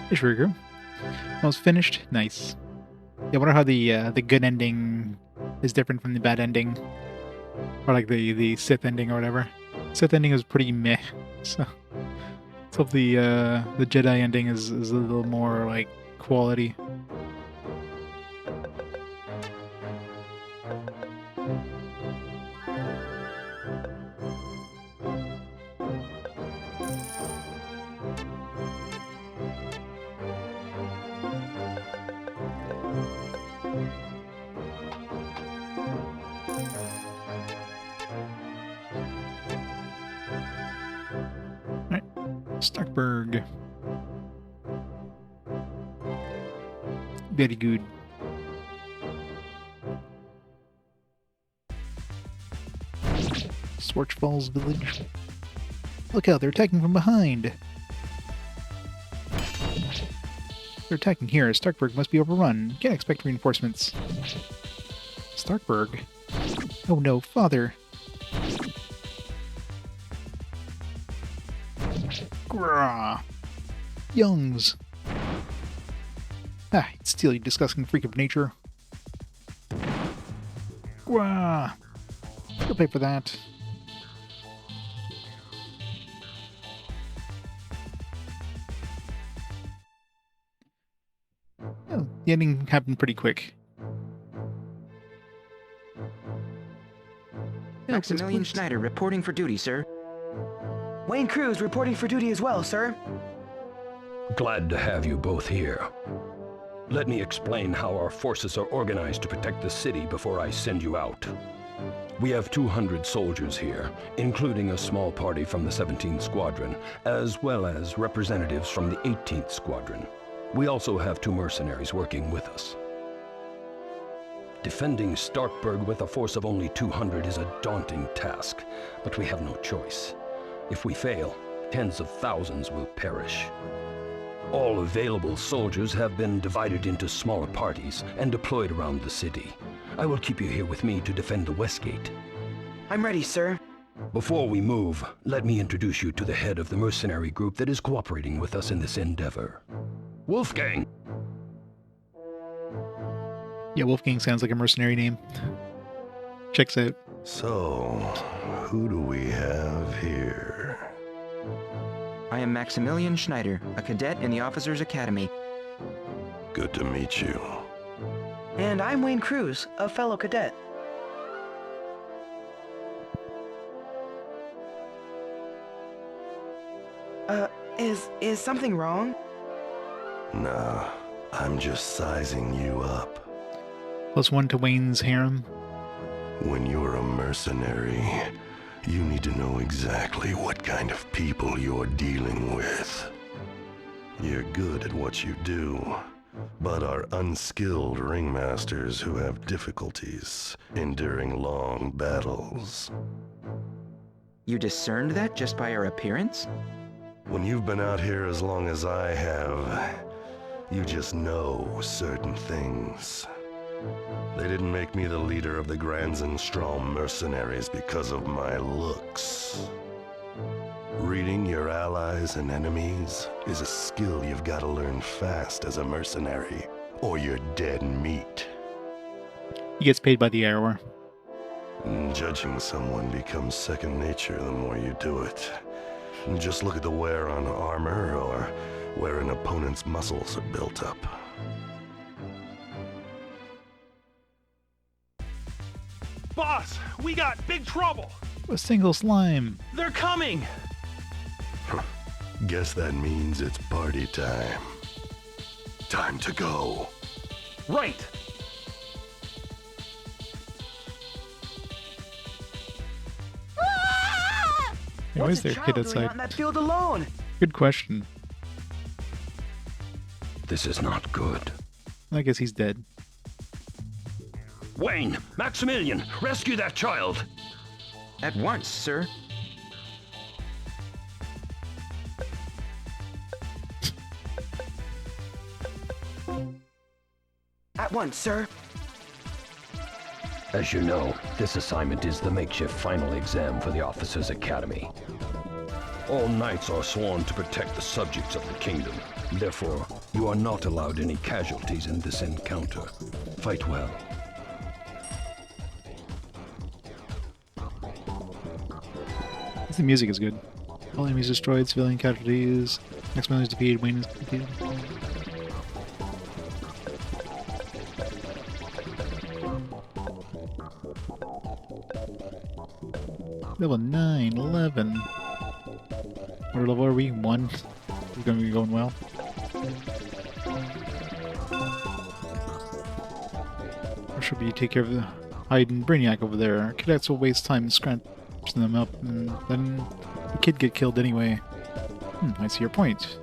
Fish burger. Almost finished. Nice. Yeah, I wonder how the good ending is different from the bad ending, or like the Sith ending or whatever. Sith ending was pretty meh. So let's hope the Jedi ending is a little more like quality. Starkburg. Very good. Swarch Falls Village. Look out, they're attacking from behind. They're attacking here. Starkburg must be overrun. Can't expect reinforcements. Starkburg? Oh no, father. Grah. Youngs. Ah, it's still, you disgusting freak of nature. Grah. You'll pay for that. Oh, the ending happened pretty quick. Yeah, Maximilian please. Schneider reporting for duty, sir. Wein Cruz reporting for duty as well, sir. Glad to have you both here. Let me explain how our forces are organized to protect the city before I send you out. We have 200 soldiers here, including a small party from the 17th Squadron, as well as representatives from the 18th Squadron. We also have 2 mercenaries working with us. Defending Starkburg with a force of only 200 is a daunting task, but we have no choice. If we fail, tens of thousands will perish. All available soldiers have been divided into smaller parties and deployed around the city. I will keep you here with me to defend the West Gate. I'm ready, sir. Before we move, let me introduce you to the head of the mercenary group that is cooperating with us in this endeavor. Wolfgang! Yeah, Wolfgang sounds like a mercenary name. Checks out. So, who do we have here? I am Maximilian Schneider, a cadet in the Officers' Academy. Good to meet you. And I'm Wein Cruz, a fellow cadet. Is something wrong? Nah, I'm just sizing you up. +1 to Wayne's harem. When you're a mercenary, you need to know exactly what kind of people you're dealing with. You're good at what you do, but are unskilled ringmasters who have difficulties enduring long battles. You discerned that just by our appearance? When you've been out here as long as I have, you just know certain things. They didn't make me the leader of the Grandzenstrom mercenaries because of my looks. Reading your allies and enemies is a skill you've got to learn fast as a mercenary, or you're dead meat. He gets paid by the hour. Judging someone becomes second nature the more you do it. Just look at the wear on armor or where an opponent's muscles are built up. Boss, we got big trouble. A single slime. They're coming. Guess that means it's party time. Time to go. Right. Why is there a kid doing outside? out in that field alone? Good question. This is not good. I guess he's dead. Wayne! Maximilian! Rescue that child! At once, sir. At once, sir. As you know, this assignment is the makeshift final exam for the Officers' Academy. All knights are sworn to protect the subjects of the kingdom. Therefore, you are not allowed any casualties in this encounter. Fight well. The music is good. All enemies destroyed, civilian casualties. Maximilian is defeated, Wayne is defeated. Level 9, 11. What level are we? 1? We're gonna be going well. Or should we take care of the Hyde and Brainiac over there? Cadets will waste time scratching them up, and then the kid get killed anyway. I see your point.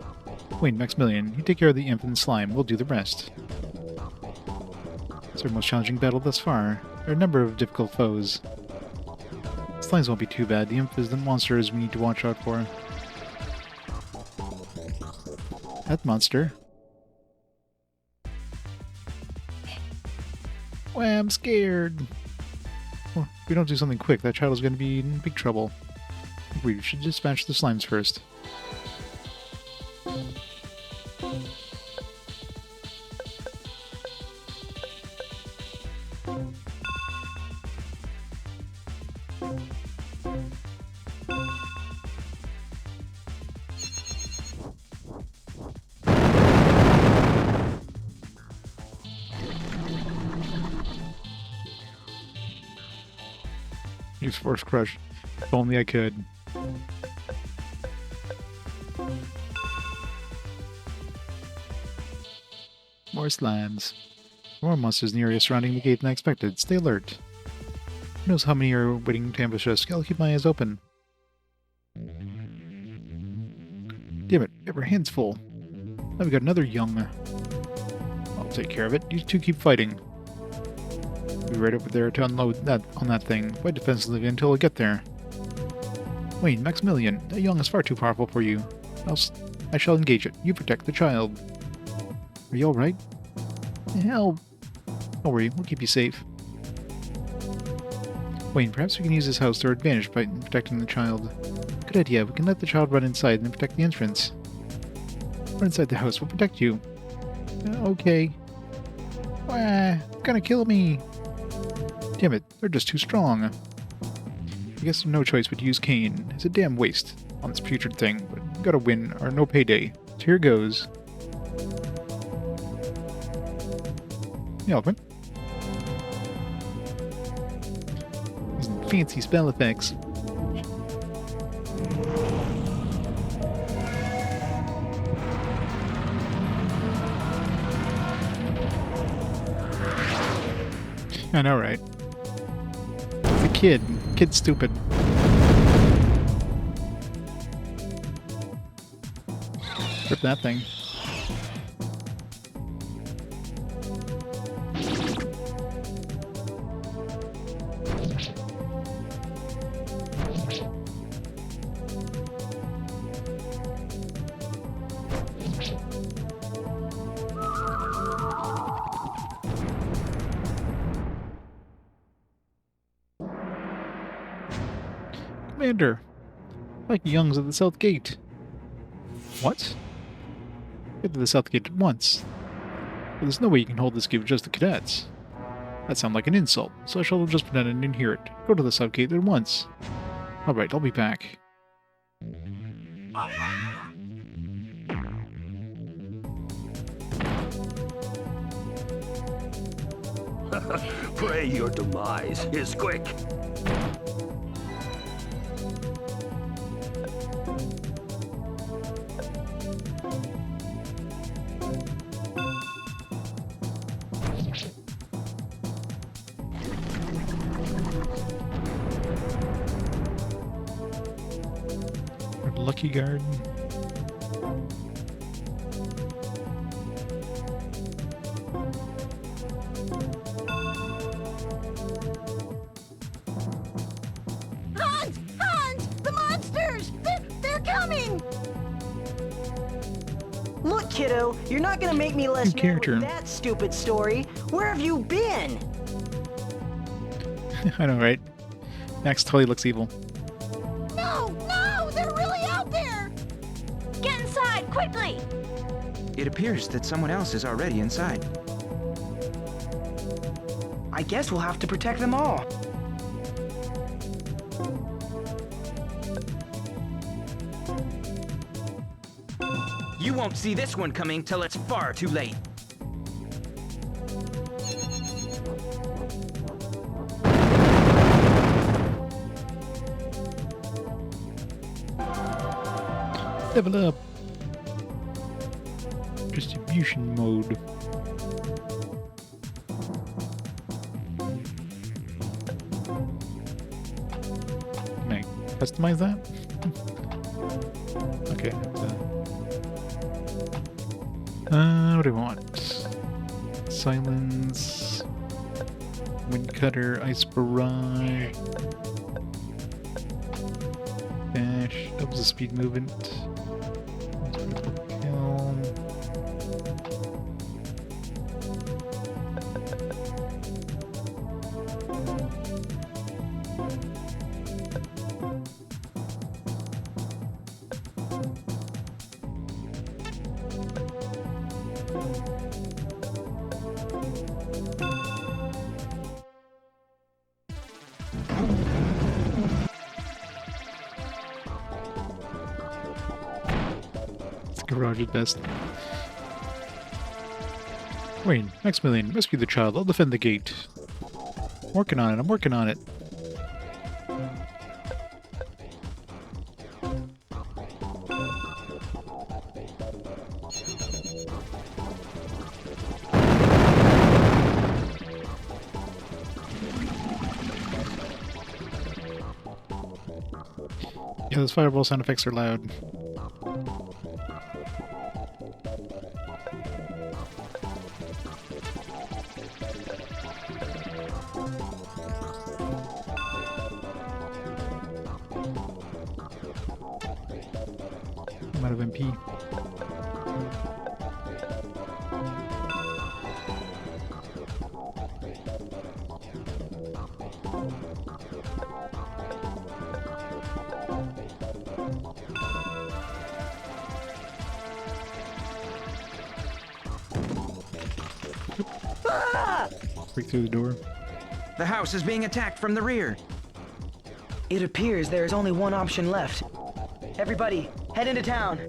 Wayne, Maximilian, you take care of the imp and slime. We'll do the rest. It's our most challenging battle thus far. There are a number of difficult foes. Slimes won't be too bad. The imp is the monsters we need to watch out for. That monster. Wah, I'm scared. Well, if we don't do something quick, that child is going to be in big trouble. We should dispatch the slimes first. Use Force Crush. If only I could. More slams. More monsters in the area surrounding the gate than I expected. Stay alert. Who knows how many are waiting to ambush us? I'll keep my eyes open. Damn it, we have our hands full. Now we got another young. I'll take care of it. You two keep fighting. I'll be right over there to unload that on that thing. Fight defensively until I get there. Wayne, Maximilian, that young is far too powerful for you. I shall engage it. You protect the child. Are you alright? Hell. Don't worry, we'll keep you safe. Wayne, perhaps we can use this house to our advantage by protecting the child. Good idea. We can let the child run inside and then protect the entrance. Run inside the house. We'll protect you. Okay. Gonna kill me. Damn it. They're just too strong. I guess there's no choice but to use Kane. It's a damn waste on this putrid thing, but we gotta win or no payday. So here goes. The elephant. Using fancy spell effects. I know, right? It's a kid. Kid's stupid. Rip that thing. Commander! Like Young's at the South Gate. What? Get to the South Gate at once. But there's no way you can hold this gate with just the cadets. That sounds like an insult, so I shall just pretend I didn't hear it. Go to the South Gate at once. Alright, I'll be back. Pray your demise is quick. Lucky Garden. Hans! Hans! The monsters! They're coming! Look, kiddo, you're not gonna make me less New character. mad with that stupid story. Where have you been? I know, right? Max totally looks evil. No! No! They're really out there! Get inside, quickly! It appears that someone else is already inside. I guess we'll have to protect them all. You won't see this one coming till it's far too late. Level up. Distribution mode. Can I customize that? Okay. What do I want? Silence. Wind cutter. Ice barrage. Dash. Doubles the speed movement. Kill. Garage at best. Wayne, Maximilian, rescue the child. I'll defend the gate. I'm working on it. I'm working on it. Yeah, those fireball sound effects are loud. I'm out of MP. Break through the door. The house is being attacked from the rear. It appears there is only one option left. Everybody, head into town.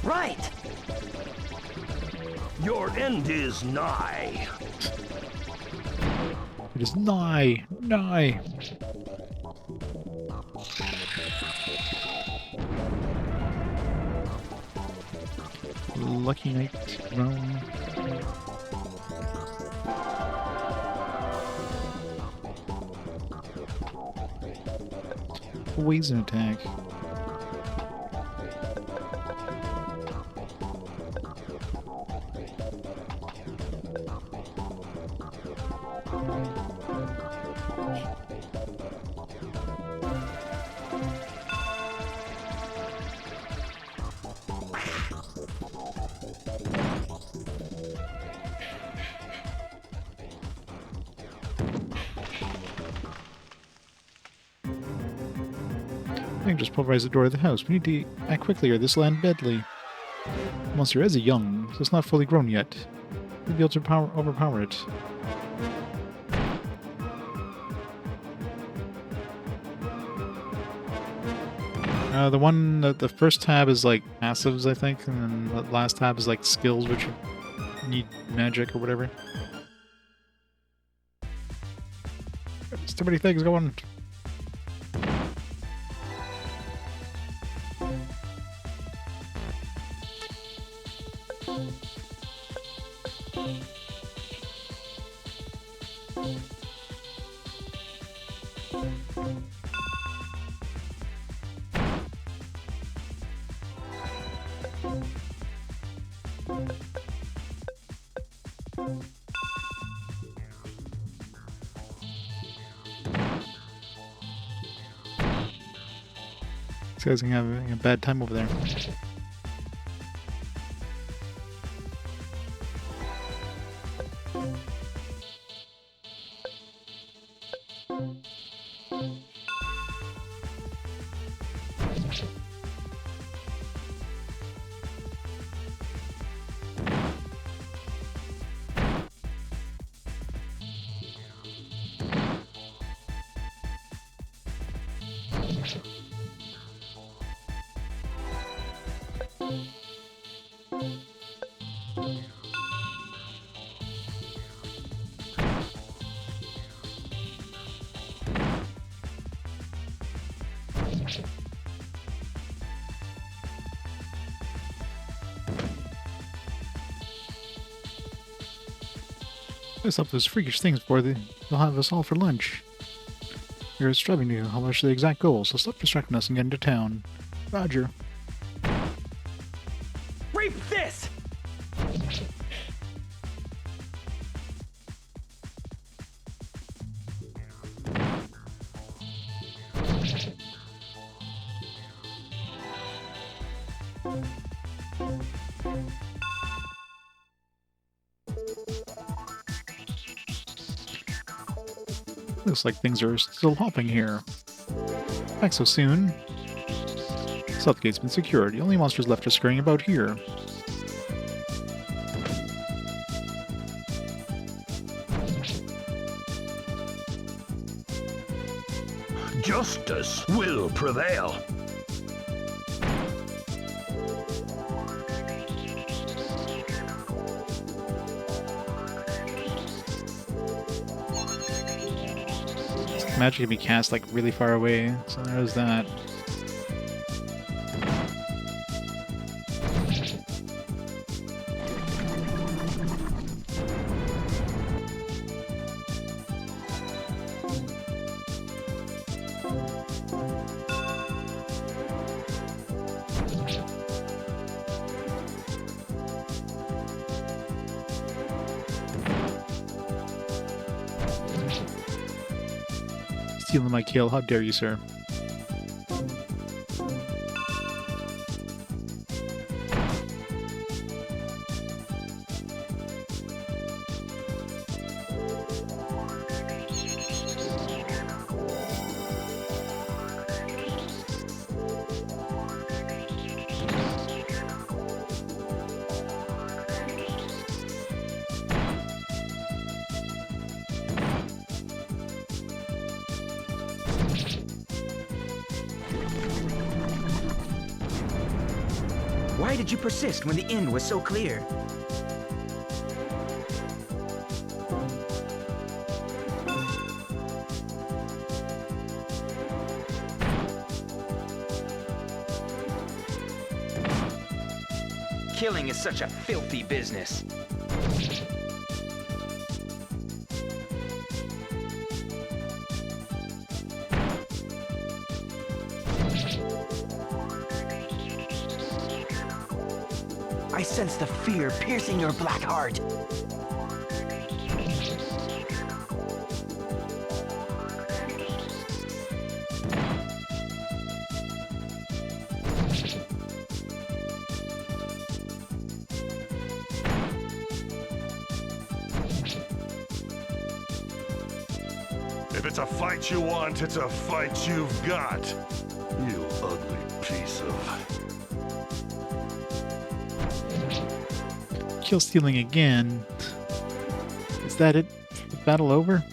Right! Your end is nigh. It is nigh. Nigh. Lucky Knight, Rome. Always an attack. I can just pulverize the door of the house. We need to act quickly or this land deadly. The monster is young, so it's not fully grown yet. We'll be able to overpower it. The first tab is like passives, I think, and then the last tab is like skills, which you need magic or whatever. There's too many things going. These guys are having a bad time over there. Let's stop those freakish things before they'll have us all for lunch. You're striving to accomplish the exact goal, so stop distracting us and get into town. Roger. Reap this! Looks like things are still hopping here. Back so soon. South gate's been secured. The only monsters left are scurrying about here. Justice will prevail. magic can be cast like really far away, so there's that. Stealing my kill, how dare you, sir? Why did you persist when the end was so clear? Killing is such a filthy business. I sense the fear piercing your black heart. If it's a fight you want, it's a fight you've got. You ugly piece of... Kill stealing again. Is that it? Is the battle over?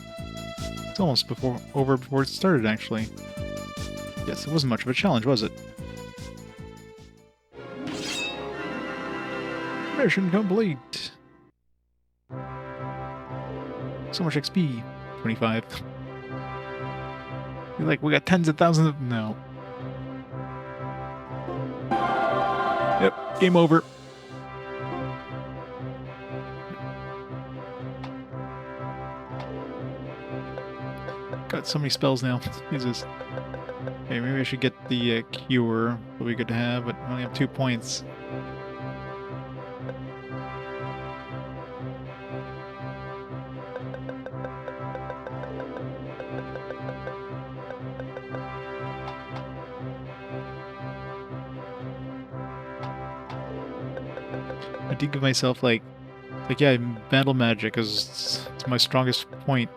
It's almost over before it started, actually. Yes, it wasn't much of a challenge, was it? Mission complete! So much XP. 25. You're like, we got tens of thousands of... No. Yep, game over. Got so many spells now. Jesus. Okay, maybe I should get the cure. Would be good to have, but I only have 2 points. I did give myself like yeah, battle magic is it's my strongest point.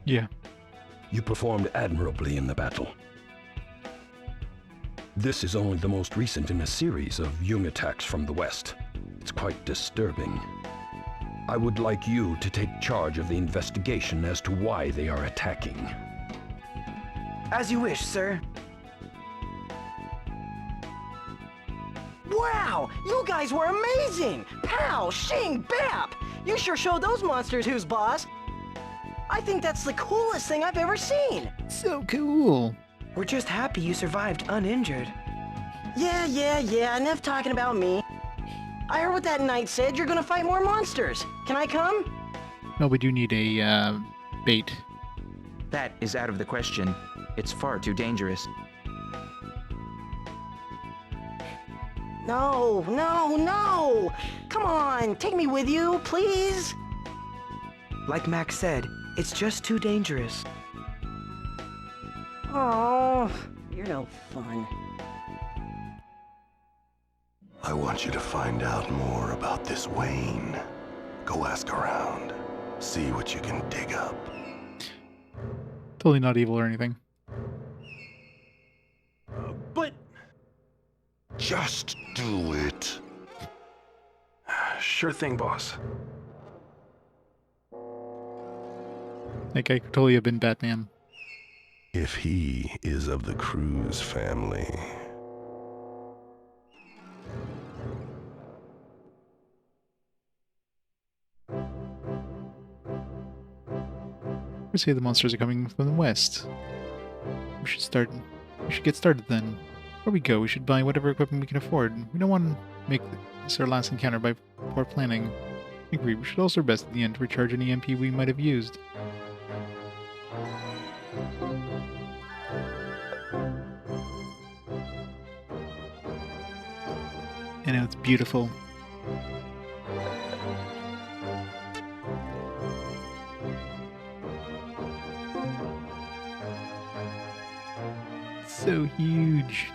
Yeah. You performed admirably in the battle. This is only the most recent in a series of Jung attacks from the west. It's quite disturbing. I would like you to take charge of the investigation as to why they are attacking. As you wish, sir. Wow! You guys were amazing! Pow! Shing! Bap! You sure showed those monsters who's boss! I think that's the coolest thing I've ever seen! So cool! We're just happy you survived uninjured. Yeah, enough talking about me. I heard what that knight said, you're gonna fight more monsters. Can I come? No, we do need a bait. That is out of the question. It's far too dangerous. No! Come on, take me with you, please! Like Max said, it's just too dangerous. Oh, you're no fun. I want you to find out more about this Wayne. Go ask around. See what you can dig up. Totally not evil or anything. But Just do it. sure thing, boss. That guy could totally have been Batman. If he is of the Cruz family. We say the monsters are coming from the west. We should get started then. Before we go, we should buy whatever equipment we can afford. We don't want to make this our last encounter by poor planning. I agree, we should also our best at the end to recharge any MP we might have used. I know, it's beautiful. So huge.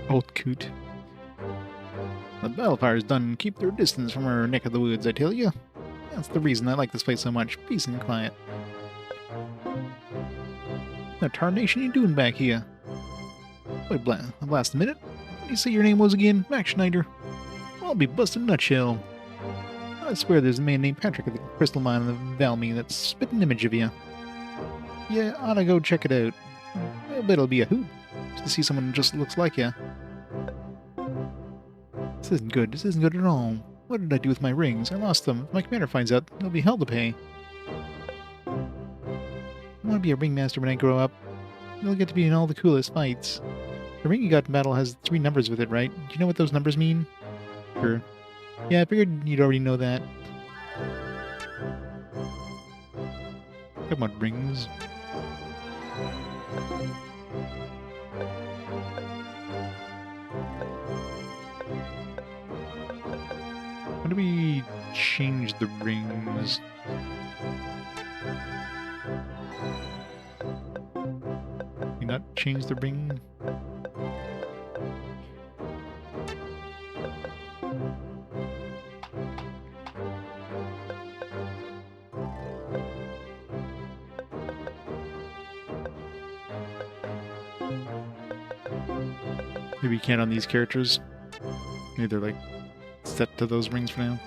Old coot. The Bellfire's done keep their distance from our neck of the woods, I tell you. That's the reason I like this place so much. Peace and quiet. What tarnation you doing back here? Wait, last minute? What do you say your name was again? Max Schneider? I'll be busted nutshell. I swear there's a man named Patrick at the crystal mine in the Valmy that's spit an image of you. Yeah, ought to go check it out. I bet it'll be a hoot to see someone who just looks like you. This isn't good. This isn't good at all. What did I do with my rings? I lost them. If my commander finds out, there'll be hell to pay. I want to be a ringmaster when I grow up. You'll get to be in all the coolest fights. The ring you got in battle has 3 numbers with it, right? Do you know what those numbers mean? Sure. Yeah, I figured you'd already know that. Talk about rings. How do we change the rings? Can we not change the ring? Maybe you can't on these characters. Maybe they're like set to those rings for now.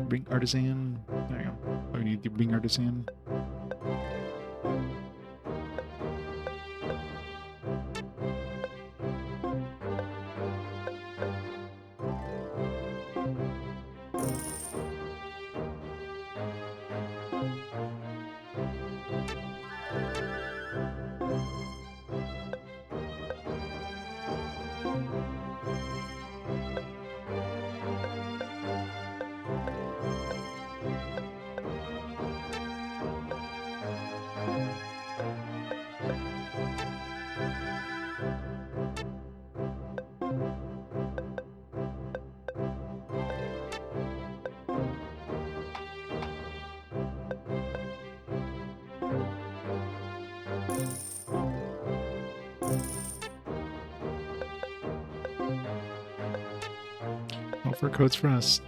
Ring artisan. There you go. Oh, we need the ring artisan. No fur coats for us.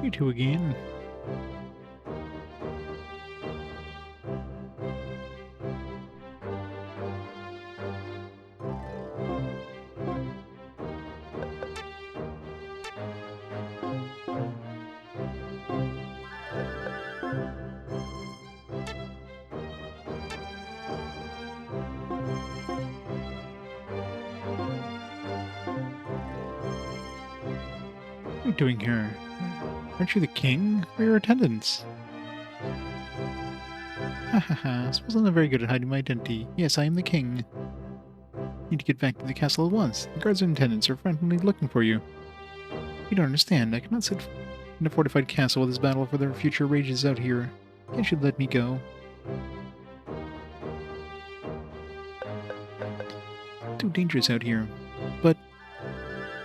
You two again. What are you doing here? Aren't you the king? Or your attendants? Ha ha ha, suppose I'm not very good at hiding my identity. Yes, I am the king. Need to get back to the castle at once. The guards and attendants are frantically looking for you. You don't understand. I cannot sit in a fortified castle while this battle for their future rages out here. Can't you let me go? Too dangerous out here. But,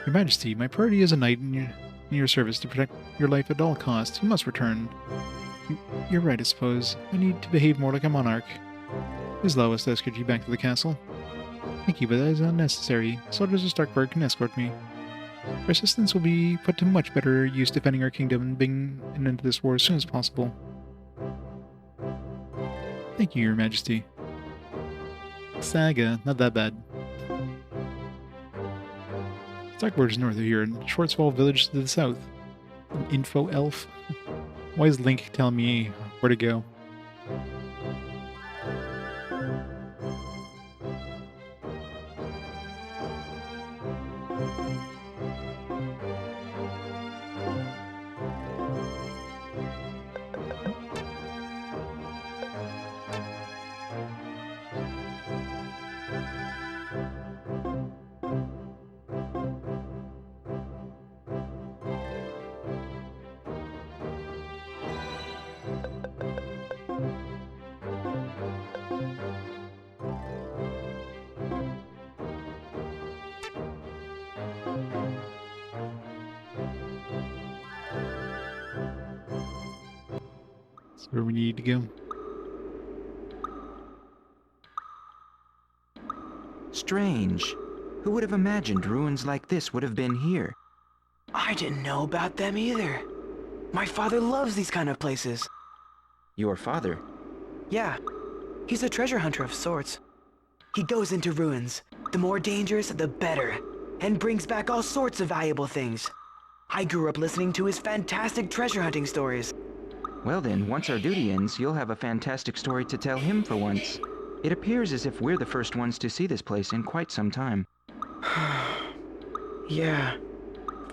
Your Majesty, my priority as a knight in your service to protect your life at all costs. You must return. You're right, I suppose. I need to behave more like a monarch. Please allow us to escort you back to the castle. Thank you, but that is unnecessary. Soldiers of Starkburg can escort me. Our assistance will be put to much better use defending our kingdom and bringing an end to this war as soon as possible. Thank you, Your Majesty. Saga, not that bad. Starkburg is north of here, and Schwarzwald village to the south. An info elf? Why is Link telling me where to go? That's where we need to go. Strange. Who would have imagined ruins like this would have been here? I didn't know about them either. My father loves these kind of places. Your father? Yeah, he's a treasure hunter of sorts. He goes into ruins. The more dangerous, the better. And brings back all sorts of valuable things. I grew up listening to his fantastic treasure hunting stories. Well then, once our duty ends, you'll have a fantastic story to tell him for once. It appears as if we're the first ones to see this place in quite some time. Yeah,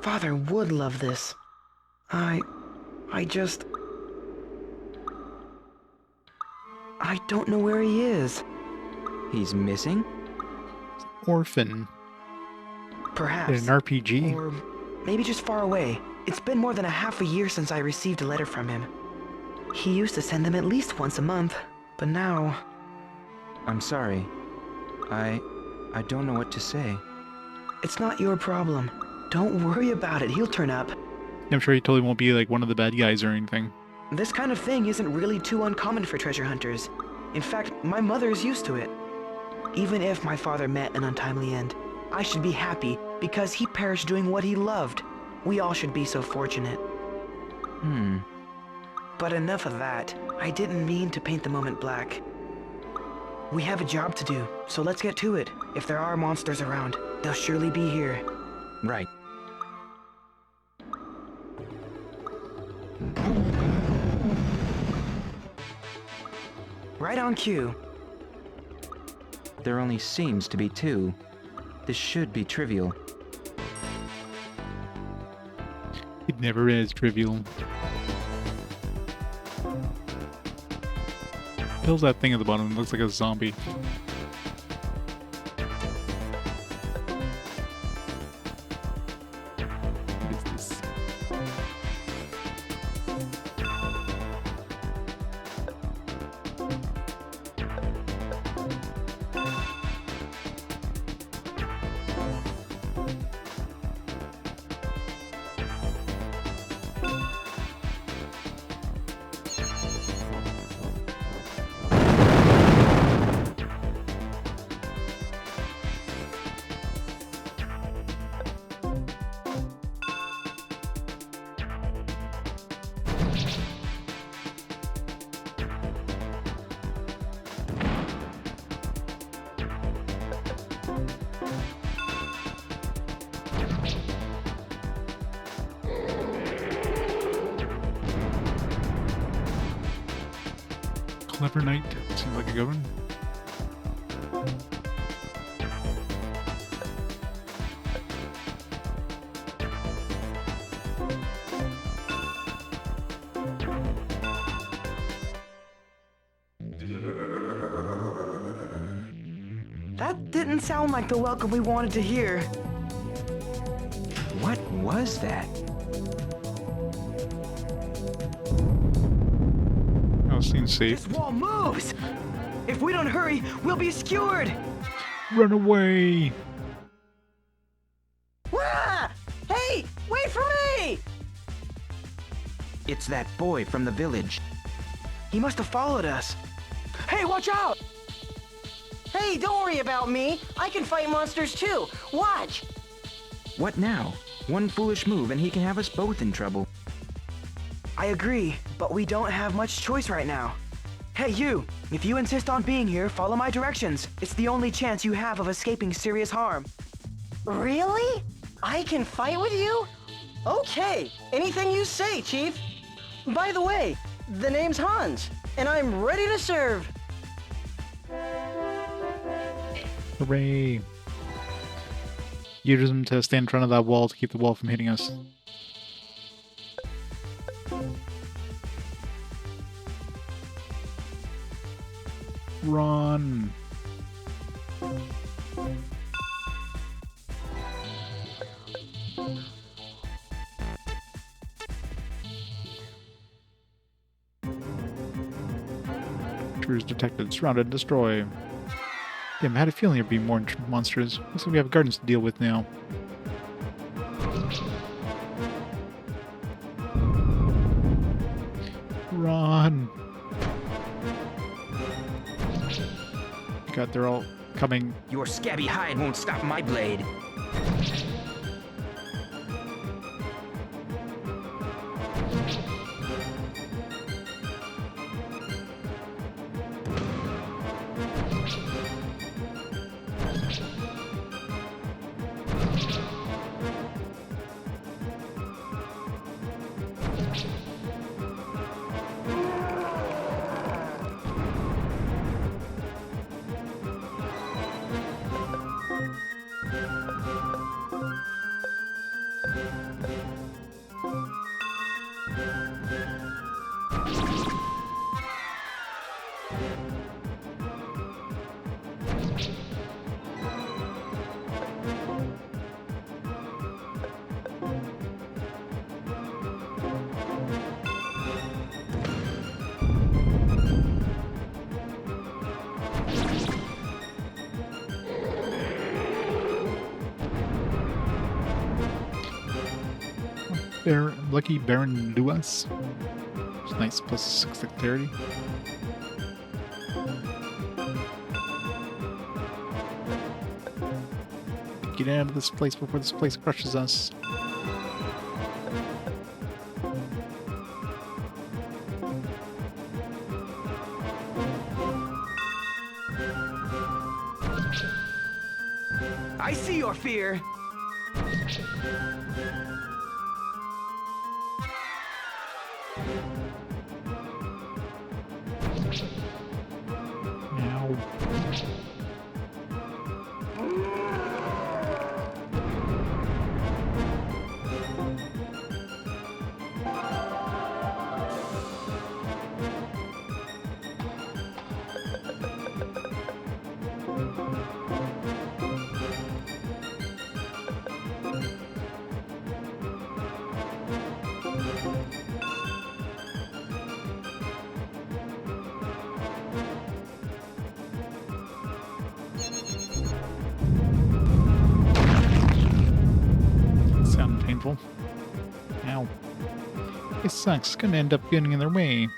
Father would love this. I don't know where he is. He's missing? Orphan. Perhaps. In an RPG? Or maybe just far away. It's been more than a half a year since I received a letter from him. He used to send them at least once a month, but now... I'm sorry. I don't know what to say. It's not your problem. Don't worry about it, he'll turn up. I'm sure he totally won't be like one of the bad guys or anything. This kind of thing isn't really too uncommon for treasure hunters. In fact, my mother is used to it. Even if my father met an untimely end, I should be happy because he perished doing what he loved. We all should be so fortunate. But enough of that. I didn't mean to paint the moment black. We have a job to do, so let's get to it. If there are monsters around, they'll surely be here. Right. Right on cue. There only seems to be two. This should be trivial. It never is trivial. Kills that thing at the bottom. It looks like a zombie. What is this? Clever Knight. Seems like a good one. didn't sound like the welcome we wanted to hear. What was that? Oh, seems safe. This wall moves! If we don't hurry, we'll be skewered! Run away! Ah! Hey, wait for me! It's that boy from the village. He must have followed us. Hey, watch out! Hey, don't worry about me. I can fight monsters too. Watch! What now? One foolish move and he can have us both in trouble. I agree, but we don't have much choice right now. Hey, you! If you insist on being here, follow my directions. It's the only chance you have of escaping serious harm. Really? I can fight with you? Okay, anything you say, Chief. By the way, the name's Hans, and I'm ready to serve. Hooray! Use them to stand in front of that wall to keep the wall from hitting us. Run! Crews detected, surrounded, destroy. Damn, I had a feeling there'd be more monsters. Looks like we have gardens to deal with now. Run! God, they're all coming. Your scabby hide won't stop my blade. Lucky Baron Luas. It's nice, plus 6 dexterity. Get out of this place before this place crushes us. I see your fear! Ow. Sound painful. Ow. This sucks. Gonna end up getting in their way.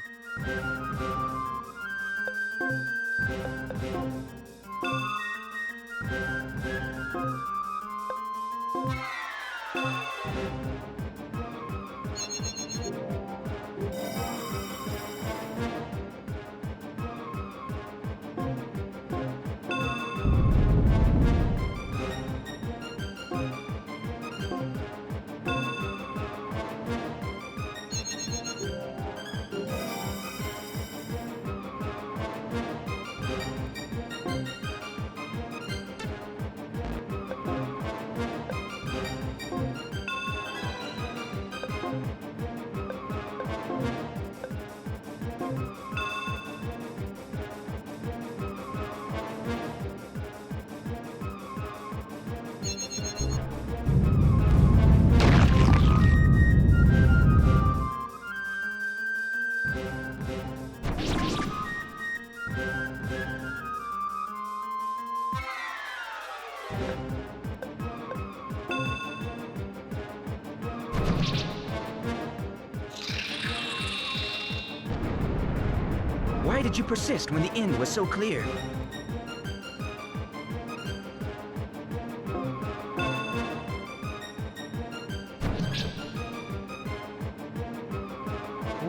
Why did you persist when the end was so clear?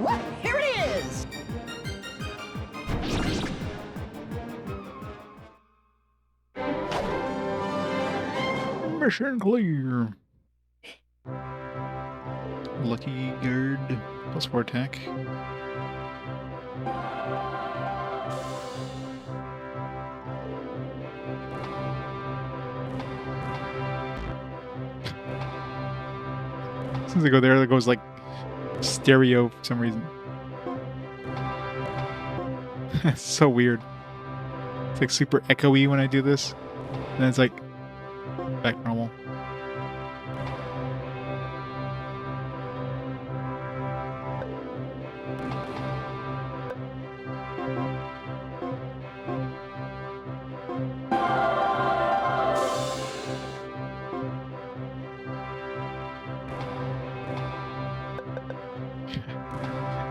What? Here it is! Mission clear. Lucky guard +4 attack. As soon as I go there, it goes like stereo for some reason. It's so weird. It's like super echoey when I do this. And then it's like back normal.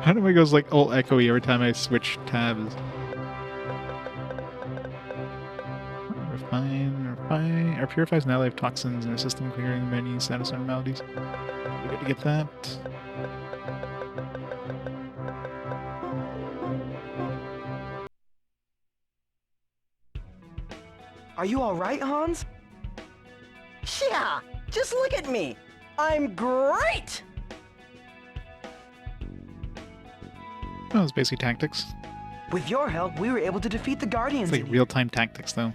How do it goes like all echoey every time I switch tabs? Refine. Our purifies now have toxins in our system, clearing many status abnormalities. We got to get that. Are you alright, Hans? Yeah, just look at me. I'm great! Well, it's basically tactics. With your help, we were able to defeat the Guardians. It's like real-time tactics, though.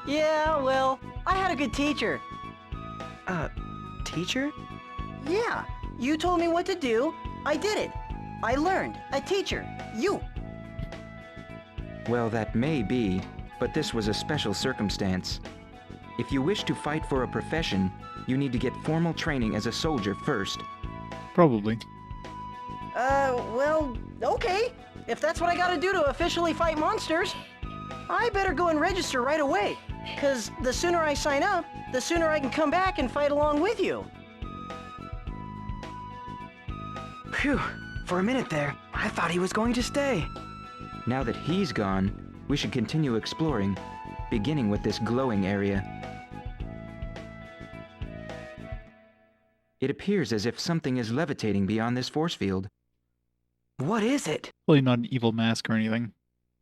Yeah, well, I had a good teacher. Teacher? Yeah, you told me what to do. I did it. I learned. A teacher. You. Well, that may be, but this was a special circumstance. If you wish to fight for a profession, you need to get formal training as a soldier first. Probably. Well, okay. If that's what I gotta do to officially fight monsters, I better go and register right away. 'Cause the sooner I sign up, the sooner I can come back and fight along with you. Phew. For a minute there, I thought he was going to stay. Now that he's gone, we should continue exploring, beginning with this glowing area. It appears as if something is levitating beyond this force field. What is it? Probably not an evil mask or anything.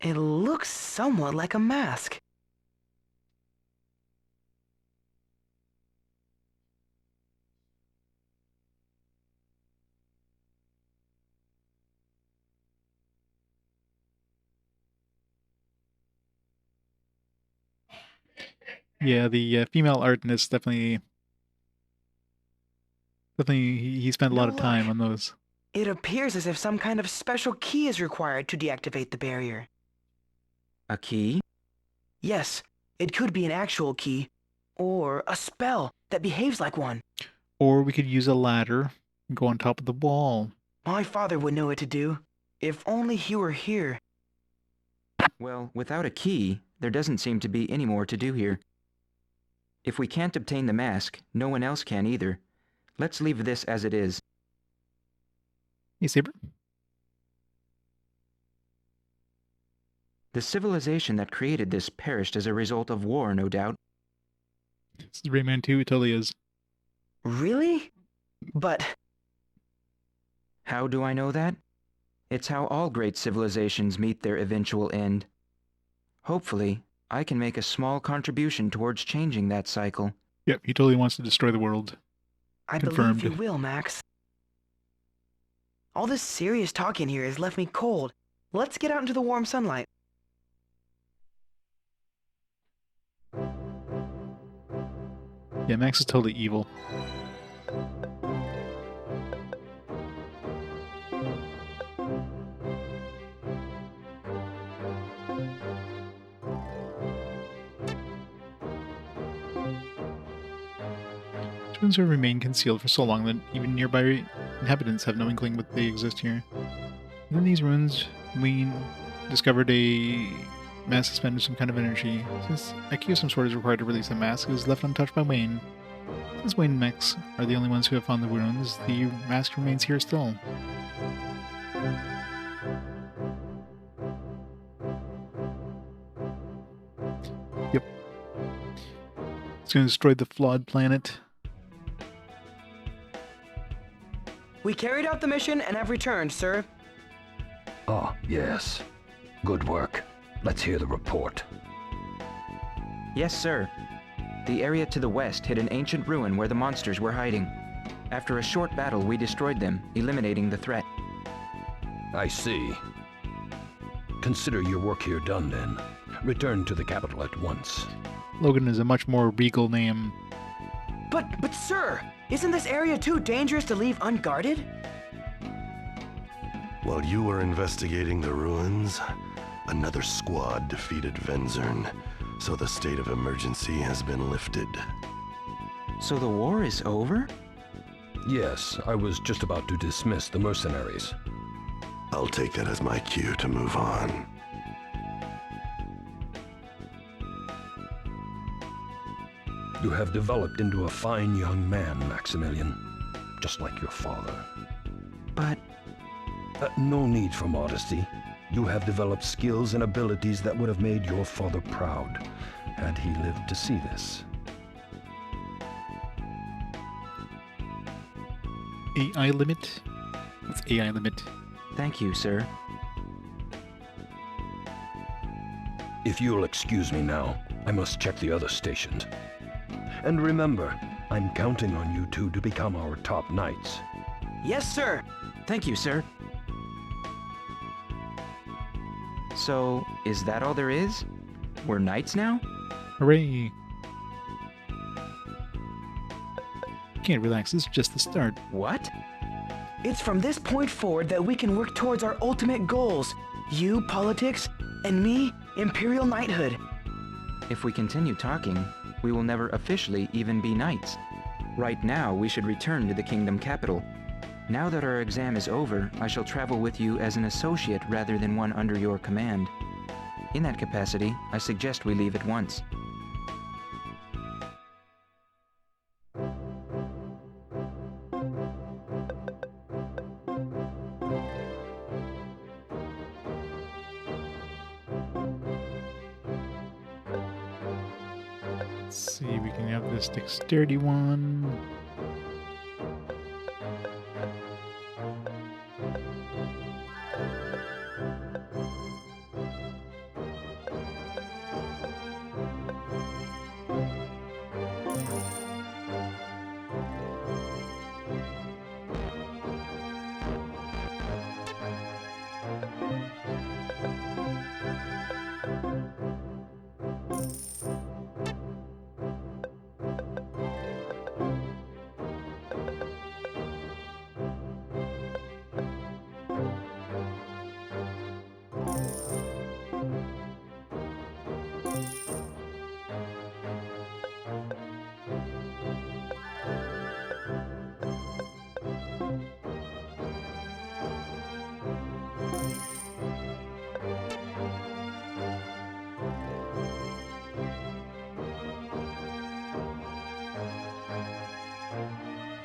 It looks somewhat like a mask. Yeah, the female artist definitely he spent a lot of time on those. It appears as if some kind of special key is required to deactivate the barrier. A key? Yes, it could be an actual key, or a spell that behaves like one. Or we could use a ladder and go on top of the wall. My father would know what to do. If only he were here. Well, without a key, there doesn't seem to be any more to do here. If we can't obtain the mask, no one else can either. Let's leave this as it is. Hey, Saber. The civilization that created this perished as a result of war, no doubt. This is Rayman 2, it totally is. Really? But... How do I know that? It's how all great civilizations meet their eventual end. Hopefully, I can make a small contribution towards changing that cycle. Yep, he totally wants to destroy the world. I Confirmed. believe you will, Max. All this serious talking here has left me cold. Let's get out into the warm sunlight. Yeah, Max is totally evil. Twins have remained concealed for so long that even nearby inhabitants have no inkling that they exist here. Within these ruins, we discovered a mask suspended some kind of energy. Since a key of some sort is required to release the mask, it is left untouched by Wayne. Since Wayne mechs are the only ones who have found the ruins, the mask remains here still. Yep. It's going to destroy the flawed planet. We carried out the mission and have returned, sir. Ah, yes. Good work. Let's hear the report. Yes, sir. The area to the west hid an ancient ruin where the monsters were hiding. After a short battle, we destroyed them, eliminating the threat. I see. Consider your work here done, then. Return to the capital at once. Logan is a much more regal name. But sir, isn't this area too dangerous to leave unguarded? While you were investigating the ruins, another squad defeated Venzern, so the state of emergency has been lifted. So the war is over? Yes, I was just about to dismiss the mercenaries. I'll take that as my cue to move on. You have developed into a fine young man, Maximilian. Just like your father. But... no need for modesty. You have developed skills and abilities that would have made your father proud, had he lived to see this. AI limit? What's AI limit? Thank you, sir. If you'll excuse me now, I must check the other stations. And remember, I'm counting on you two to become our top knights. Yes, sir. Thank you, sir. So, is that all there is? We're knights now? Hooray! Can't relax, this is just the start. What? It's from this point forward that we can work towards our ultimate goals. You, politics, and me, Imperial Knighthood. If we continue talking, we will never officially even be knights. Right now, we should return to the kingdom capital. Now that our exam is over, I shall travel with you as an associate rather than one under your command. In that capacity, I suggest we leave at once. Let's see, we can have this dexterity one.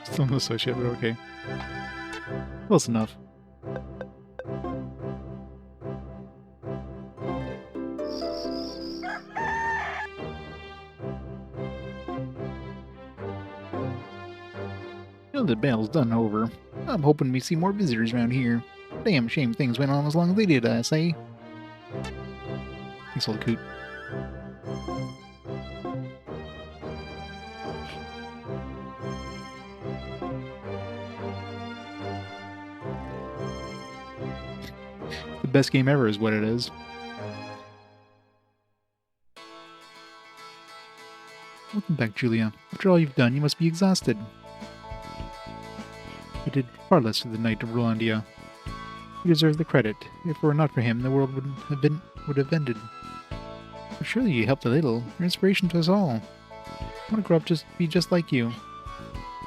Still no associate, but okay. Close enough. Now the battle's done over. I'm hoping we see more visitors around here. Damn shame things went on as long as they did, I say. Thanks, old coot. The best game ever is what it is. Welcome back, Julia. After all you've done, you must be exhausted. He did far less for the Knight of Rolandia. He deserves the credit. If it were not for him, the world would have ended. But surely you helped a little. You're inspiration to us all. I want to grow up be just like you.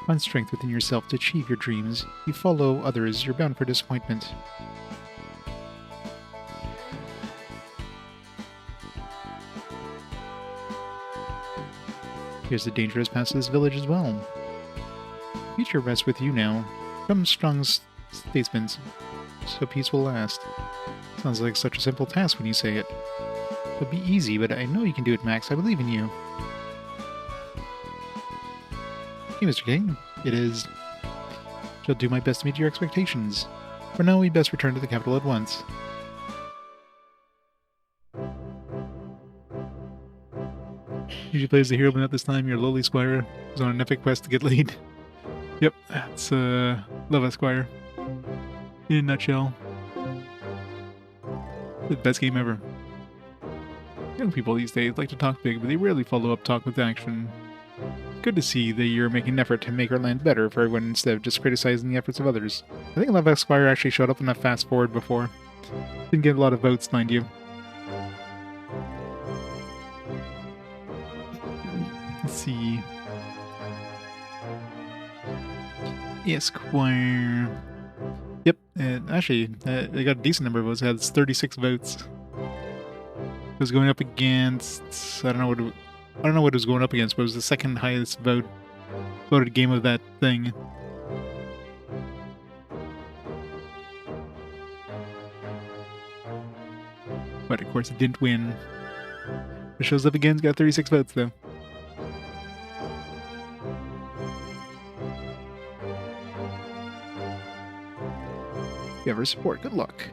Find strength within yourself to achieve your dreams. If you follow others, you're bound for disappointment. Here's the dangerous pass to this village as well. Future rests with you now. Come strong statesmen, so peace will last. Sounds like such a simple task when you say it. It'll be easy, but I know you can do it, Max. I believe in you. Hey, Mr. King. It is. Shall do my best to meet your expectations. For now, we best return to the capital at once. Usually plays the hero, but not this time. Your lowly squire is on an epic quest to get laid. Yep, that's love Esquire. In a nutshell. The best game ever. Young people these days like to talk big, but they rarely follow up talk with action. Good to see that you're making an effort to make our land better for everyone instead of just criticizing the efforts of others. I think Love Esquire actually showed up in that fast forward before. Didn't get a lot of votes, mind you. Let's see. Esquire. Yep, actually, they got a decent number of votes. It has 36 votes. It was going up against. I don't know what it was going up against, but it was the second highest voted game of that thing. But of course, it didn't win. It shows up again. It's got 36 votes though. If you ever support, good luck.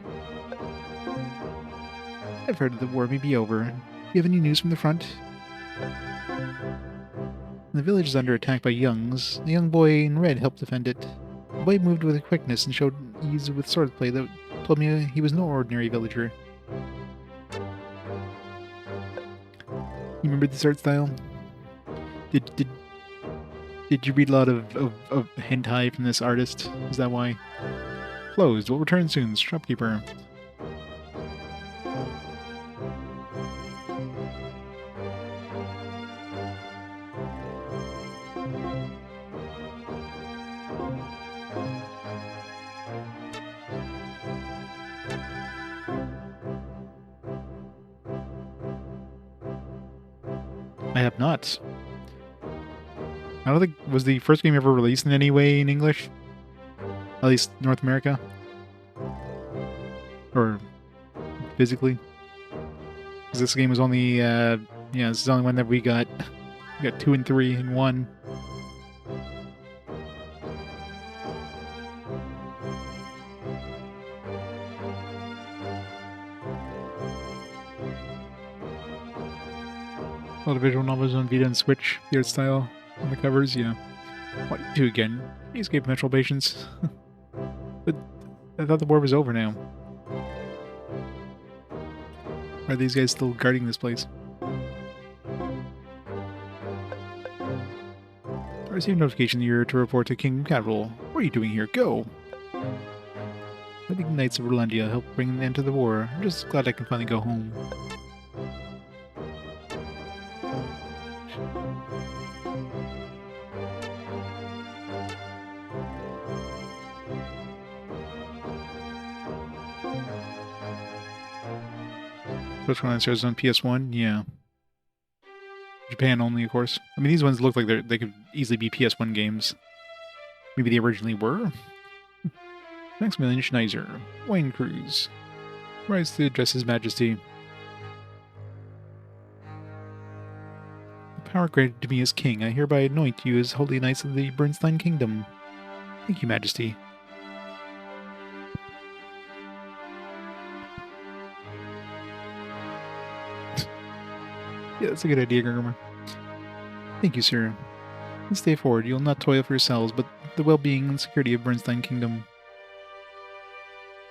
I've heard that the war may be over. Do you have any news from the front? The village is under attack by Youngs. The young boy in red helped defend it. The boy moved with quickness and showed ease with swordplay that told me he was no ordinary villager. You remember this art style? Did you read a lot of hentai from this artist? Is that why? Closed. Will return soon. Shopkeeper. I have not. I don't think was the first game ever released in any way in English. At least North America. Or physically. Because this game was only yeah, this is the only one that we got 2 and 3 in 1. A lot of visual novels on Vita and Switch, the art style on the covers, yeah. What do you do again? You escape mental patients. But I thought the war was over now. Are these guys still guarding this place? I received notification that you're to report to King Capital. What are you doing here? Go! I think the Knights of Rolandia helped bring an end to the war. I'm just glad I can finally go home. Growlanser is on PS1, yeah. Japan only, of course. I mean, these ones look like they could easily be PS1 games. Maybe they originally were. Maximilian Schneiser, Wein Cruz. Rise to address His Majesty. The power granted to me as king, I hereby anoint you as holy knights of the Bernstein Kingdom. Thank you, Majesty. Yeah, that's a good idea, Gurgmer. Thank you, sir. This day forward, you'll not toil for yourselves, but the well-being and security of Bernstein Kingdom.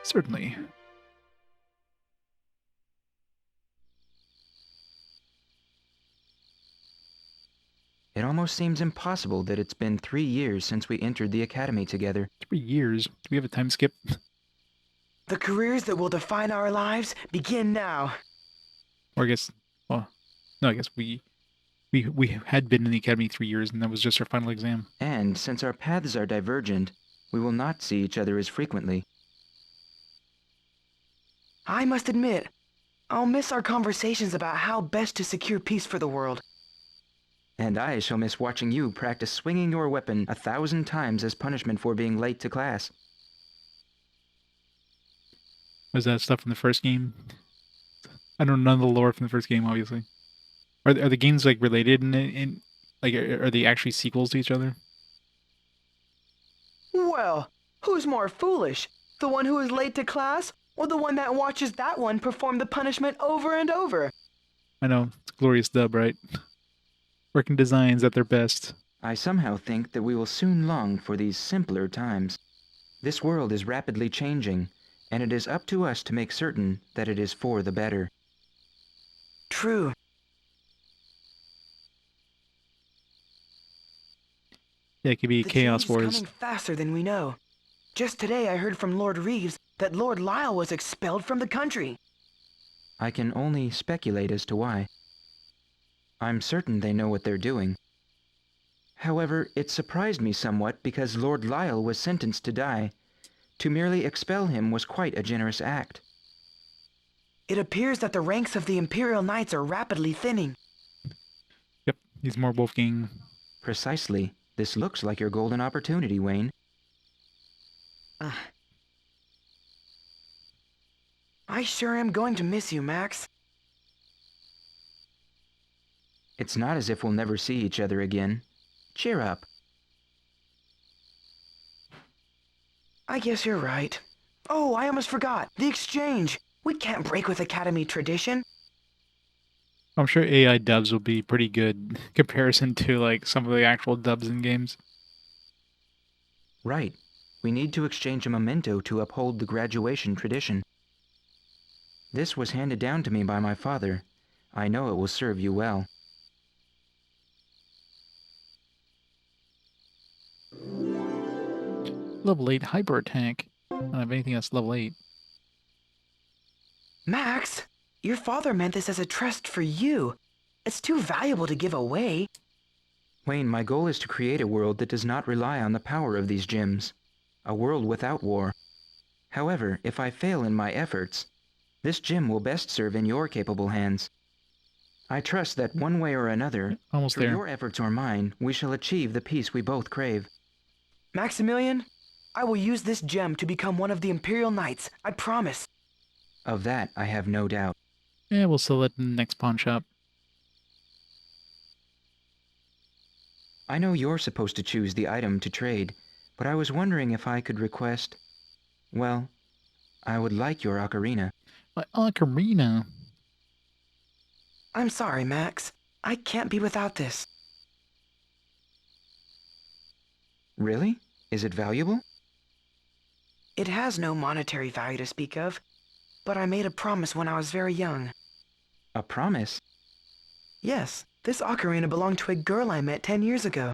Certainly. It almost seems impossible that it's been 3 years since we entered the academy together. 3 years? Do we have a time skip? The careers that will define our lives begin now. Or I guess, well, no, I guess we had been in the academy 3 years, and that was just our final exam. And since our paths are divergent, we will not see each other as frequently. I must admit, I'll miss our conversations about how best to secure peace for the world. And I shall miss watching you practice swinging your weapon 1,000 times as punishment for being late to class. Was that stuff from the first game? I don't know none of the lore from the first game, obviously. Are the games like related in like are they actually sequels to each other? Well, who's more foolish? The one who is late to class, or the one that watches that one perform the punishment over and over? I know, it's a glorious dub, right? Working designs at their best. I somehow think that we will soon long for these simpler times. This world is rapidly changing, and it is up to us to make certain that it is for the better. True. Yeah, it could be The Chaos change is Wars. coming faster than we know. Just today I heard from Lord Reeves that Lord Lyle was expelled from the country. I can only speculate as to why. I'm certain they know what they're doing. However, it surprised me somewhat because Lord Lyle was sentenced to die. To merely expel him was quite a generous act. It appears that the ranks of the Imperial Knights are rapidly thinning. Yep, he's more Wolfgang. Precisely. This looks like your golden opportunity, Wayne. I sure am going to miss you, Max. It's not as if we'll never see each other again. Cheer up. I guess you're right. Oh, I almost forgot. The exchange. We can't break with Academy tradition. I'm sure AI dubs will be pretty good in comparison to like some of the actual dubs in games. Right. We need to exchange a memento to uphold the graduation tradition. This was handed down to me by my father. I know it will serve you well. Level 8 hyper attack. I don't have anything that's level 8. Max, your father meant this as a trust for you. It's too valuable to give away. Wayne, my goal is to create a world that does not rely on the power of these gems. A world without war. However, if I fail in my efforts, this gem will best serve in your capable hands. I trust that one way or another, Almost through there. your efforts or mine, we shall achieve the peace we both crave. Maximilian, I will use this gem to become one of the Imperial Knights. I promise. Of that, I have no doubt. Yeah, we'll sell it in the next pawn shop. I know you're supposed to choose the item to trade, but I was wondering if I could request... Well, I would like your ocarina. My ocarina? I'm sorry, Max. I can't be without this. Really? Is it valuable? It has no monetary value to speak of, but I made a promise when I was very young. A promise? Yes, this ocarina belonged to a girl I met 10 years ago.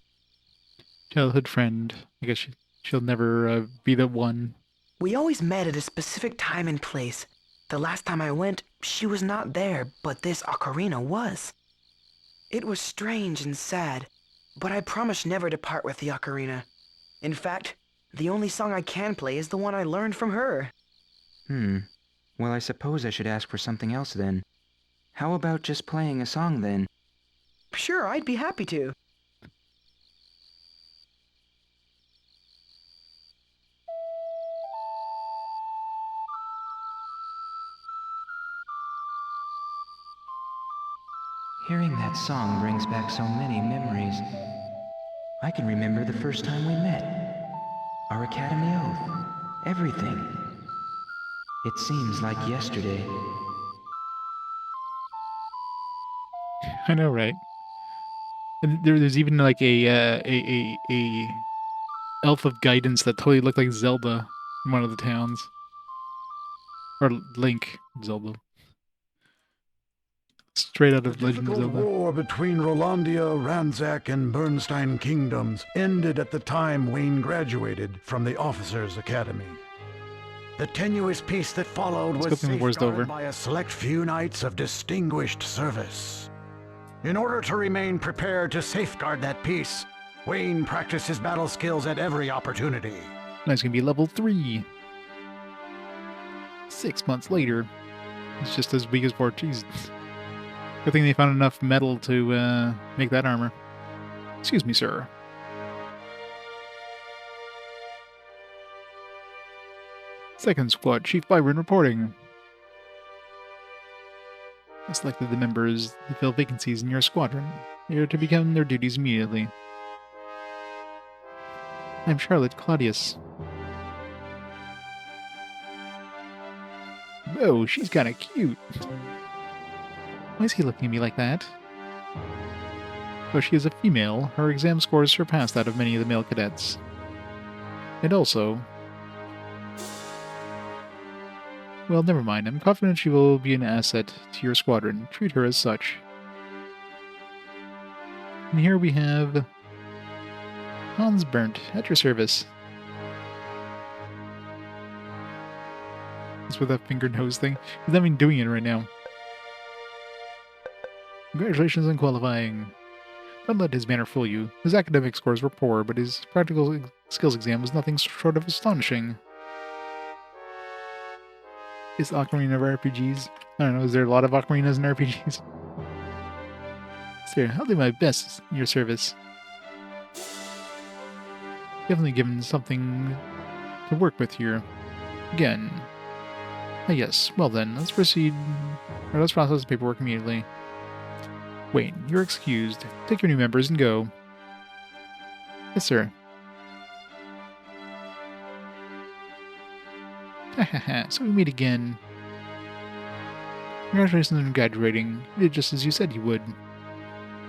Childhood friend. I guess she'll never be the one. We always met at a specific time and place. The last time I went, she was not there, but this ocarina was. It was strange and sad, but I promised never to part with the ocarina. In fact, the only song I can play is the one I learned from her. Well, I suppose I should ask for something else then. How about just playing a song then? Sure, I'd be happy to. Hearing that song brings back so many memories. I can remember the first time we met. Our academy oath. Everything. It seems like yesterday. I know, right? And there's even like a elf of guidance that totally looked like Zelda in one of the towns. Or Link, Zelda. Straight out of Legend of The Zelda. war between Rolandia, Ranzak, and Bernstein kingdoms ended at the time Wayne graduated from the Officers' Academy. The tenuous peace that followed was good thing the war's over. safeguarded by a select few knights of distinguished service. In order to remain prepared to safeguard that peace, Wayne practiced his battle skills at every opportunity. Now he's gonna be level 3. 6 months later. It's just as weak as 4. Jeez. Good thing they found enough metal to make that armor. Excuse me, sir. Second Squad, Chief Byron reporting. I selected the members to fill vacancies in your squadron. They are to begin their duties immediately. I'm Charlotte Claudius. Whoa, she's kinda cute. Why is he looking at me like that? Though she is a female, her exam scores surpass that of many of the male cadets. And also... Well, never mind. I'm confident she will be an asset to your squadron. Treat her as such. And here we have... Hans Burnt, at your service. That's with that finger nose thing. He's not even doing it right now. Congratulations on qualifying. Don't let his manner fool you. His academic scores were poor, but his practical skills exam was nothing short of astonishing. Is Ocarina of RPGs? I don't know, is there a lot of Ocarinas in RPGs? Sir, I'll do my best in your service. Definitely given something to work with here. Again. Ah yes, well then, let's proceed. Or let's process the paperwork immediately. Wait, you're excused. Take your new members and go. Yes, sir. Hahaha, so we meet again. Congratulations on graduating. You did just as you said you would.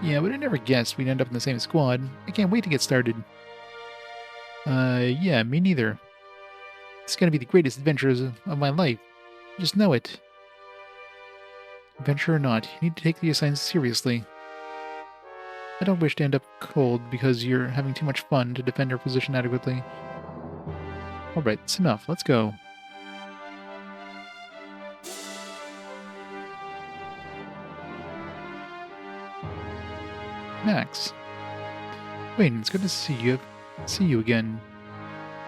Yeah, but I never guessed we'd end up in the same squad. I can't wait to get started. Yeah, me neither. It's gonna be the greatest adventures of my life. Just know it. Adventure or not, you need to take the assignments seriously. I don't wish to end up cold because you're having too much fun to defend your position adequately. Alright, that's enough. Let's go. Max. Wayne, it's good to see you again.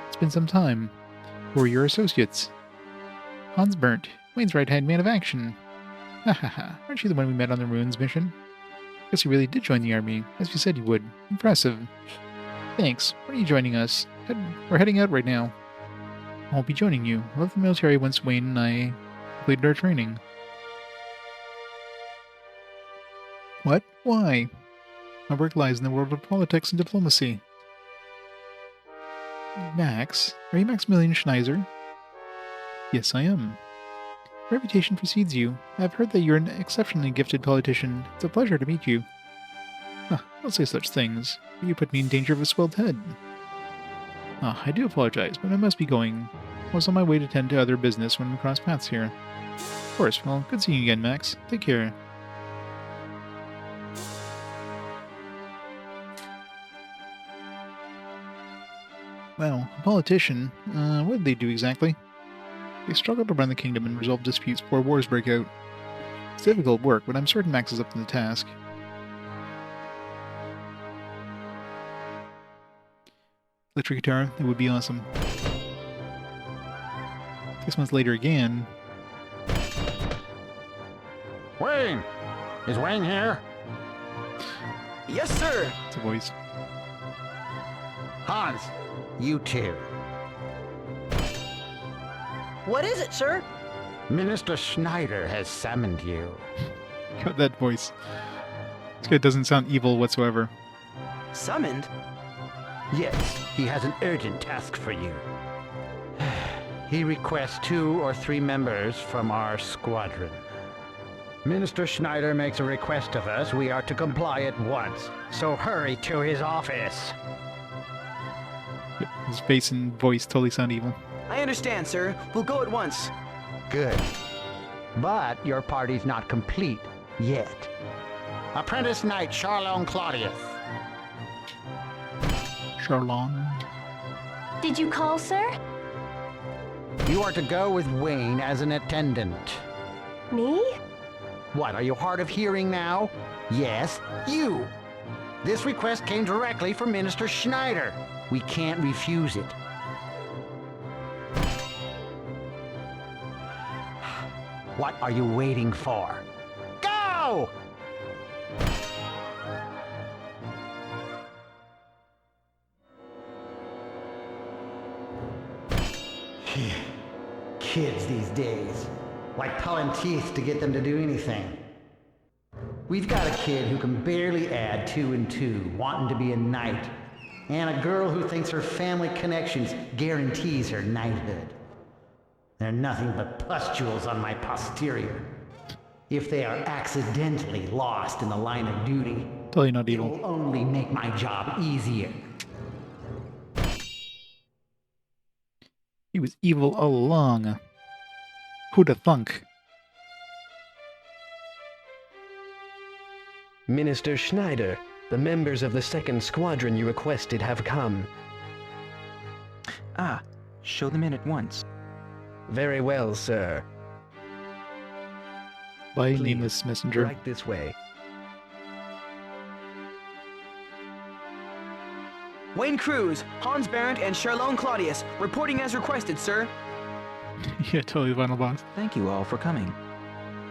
It's been some time. Who are your associates? Hans Burnt, Wayne's right-hand man of action. Hahaha, aren't you the one we met on the ruins mission? Guess you really did join the army, as you said you would. Impressive. Thanks. When are you joining us? We're heading out right now. I won't be joining you. I left the military once Wayne and I completed our training. What? Why? My work lies in the world of politics and diplomacy. Max? Are you Maximilian Schneiser? Yes, I am. Reputation precedes you. I've heard that you're an exceptionally gifted politician. It's a pleasure to meet you. Don't say such things. You put me in danger of a swelled head. I do apologize, but I must be going. I was on my way to tend to other business when we crossed paths here. Of course, well, good seeing you again, Max. Take care. Well, a politician, what did they do exactly? They struggle to run the kingdom and resolve disputes before wars break out. It's difficult work, but I'm certain Max is up to the task. Electric guitar, that would be awesome. 6 months later again. Wayne! Is Wayne here? Yes, sir! It's a voice. Hans, you too. What is it, sir? Minister Schneider has summoned you. Got that voice. This guy doesn't sound evil whatsoever. Summoned? Yes, he has an urgent task for you. He requests 2 or 3 members from our squadron. Minister Schneider makes a request of us. We are to comply at once. So hurry to his office. Yep, his face and voice totally sound evil. I understand, sir. We'll go at once. Good. But your party's not complete yet. Apprentice Knight Charlon Claudius. Charlon. Did you call, sir? You are to go with Wayne as an attendant. Me? What, are you hard of hearing now? Yes, you. This request came directly from Minister Schneider. We can't refuse it. What are you waiting for? Go! Kids these days. Like pulling teeth to get them to do anything. We've got a kid who can barely add 2 and 2, wanting to be a knight. And a girl who thinks her family connections guarantees her knighthood. They're nothing but pustules on my posterior. If they are accidentally lost in the line of duty, Totally not it evil. will only make my job easier. He was evil all along. Who'da thunk? Minister Schneider, the members of the 2nd Squadron you requested have come. Ah, show them in at once. Very well, sir. By Please, nameless messenger. Right this way. Wein Cruz, Hans Berendt, and Charlone Claudius, reporting as requested, sir. Yeah, totally final boss. Thank you all for coming.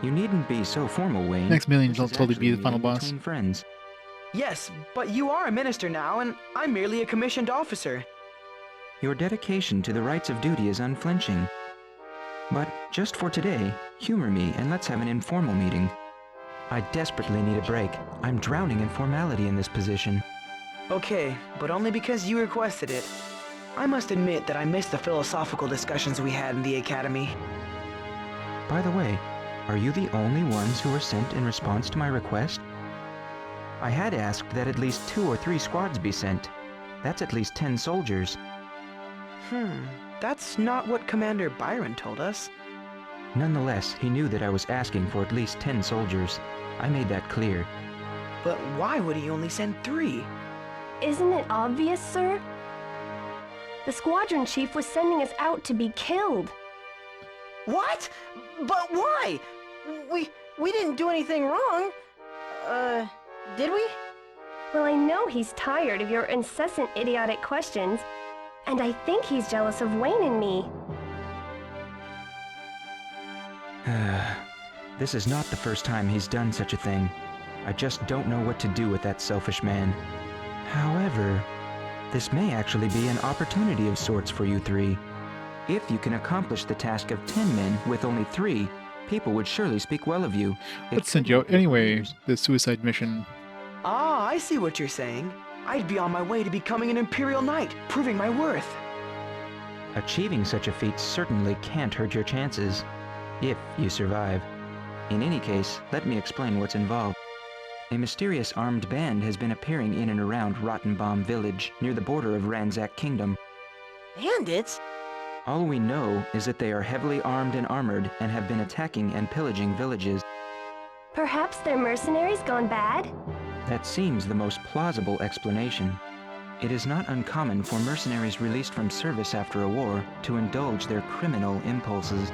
You needn't be so formal, Wayne. Next million This will is totally be actually the final meeting boss. between friends. Yes, but you are a minister now, and I'm merely a commissioned officer. Your dedication to the rights of duty is unflinching. But just for today, humor me and let's have an informal meeting. I desperately need a break. I'm drowning in formality in this position. Okay, but only because you requested it. I must admit that I missed the philosophical discussions we had in the Academy. By the way, are you the only ones who were sent in response to my request? I had asked that at least 2 or 3 squads be sent. That's at least 10 soldiers. That's not what Commander Byron told us. Nonetheless, he knew that I was asking for at least 10 soldiers. I made that clear. But why would he only send 3? Isn't it obvious, sir? The squadron chief was sending us out to be killed. What? But why? We didn't do anything wrong. Did we? Well, I know he's tired of your incessant idiotic questions, and I think he's jealous of Wayne and me. This is not the first time he's done such a thing. I just don't know what to do with that selfish man. However, this may actually be an opportunity of sorts for you 3. If you can accomplish the task of 10 men with only 3, people would surely speak well of you. Let's send you out anyway, the suicide mission. Ah, I see what you're saying. I'd be on my way to becoming an Imperial Knight, proving my worth. Achieving such a feat certainly can't hurt your chances, if you survive. In any case, let me explain what's involved. A mysterious armed band has been appearing in and around Rottenbaum village, near the border of Ranzak Kingdom. Bandits? All we know is that they are heavily armed and armored and have been attacking and pillaging villages. Perhaps they're mercenaries gone bad? That seems the most plausible explanation. It is not uncommon for mercenaries released from service after a war to indulge their criminal impulses.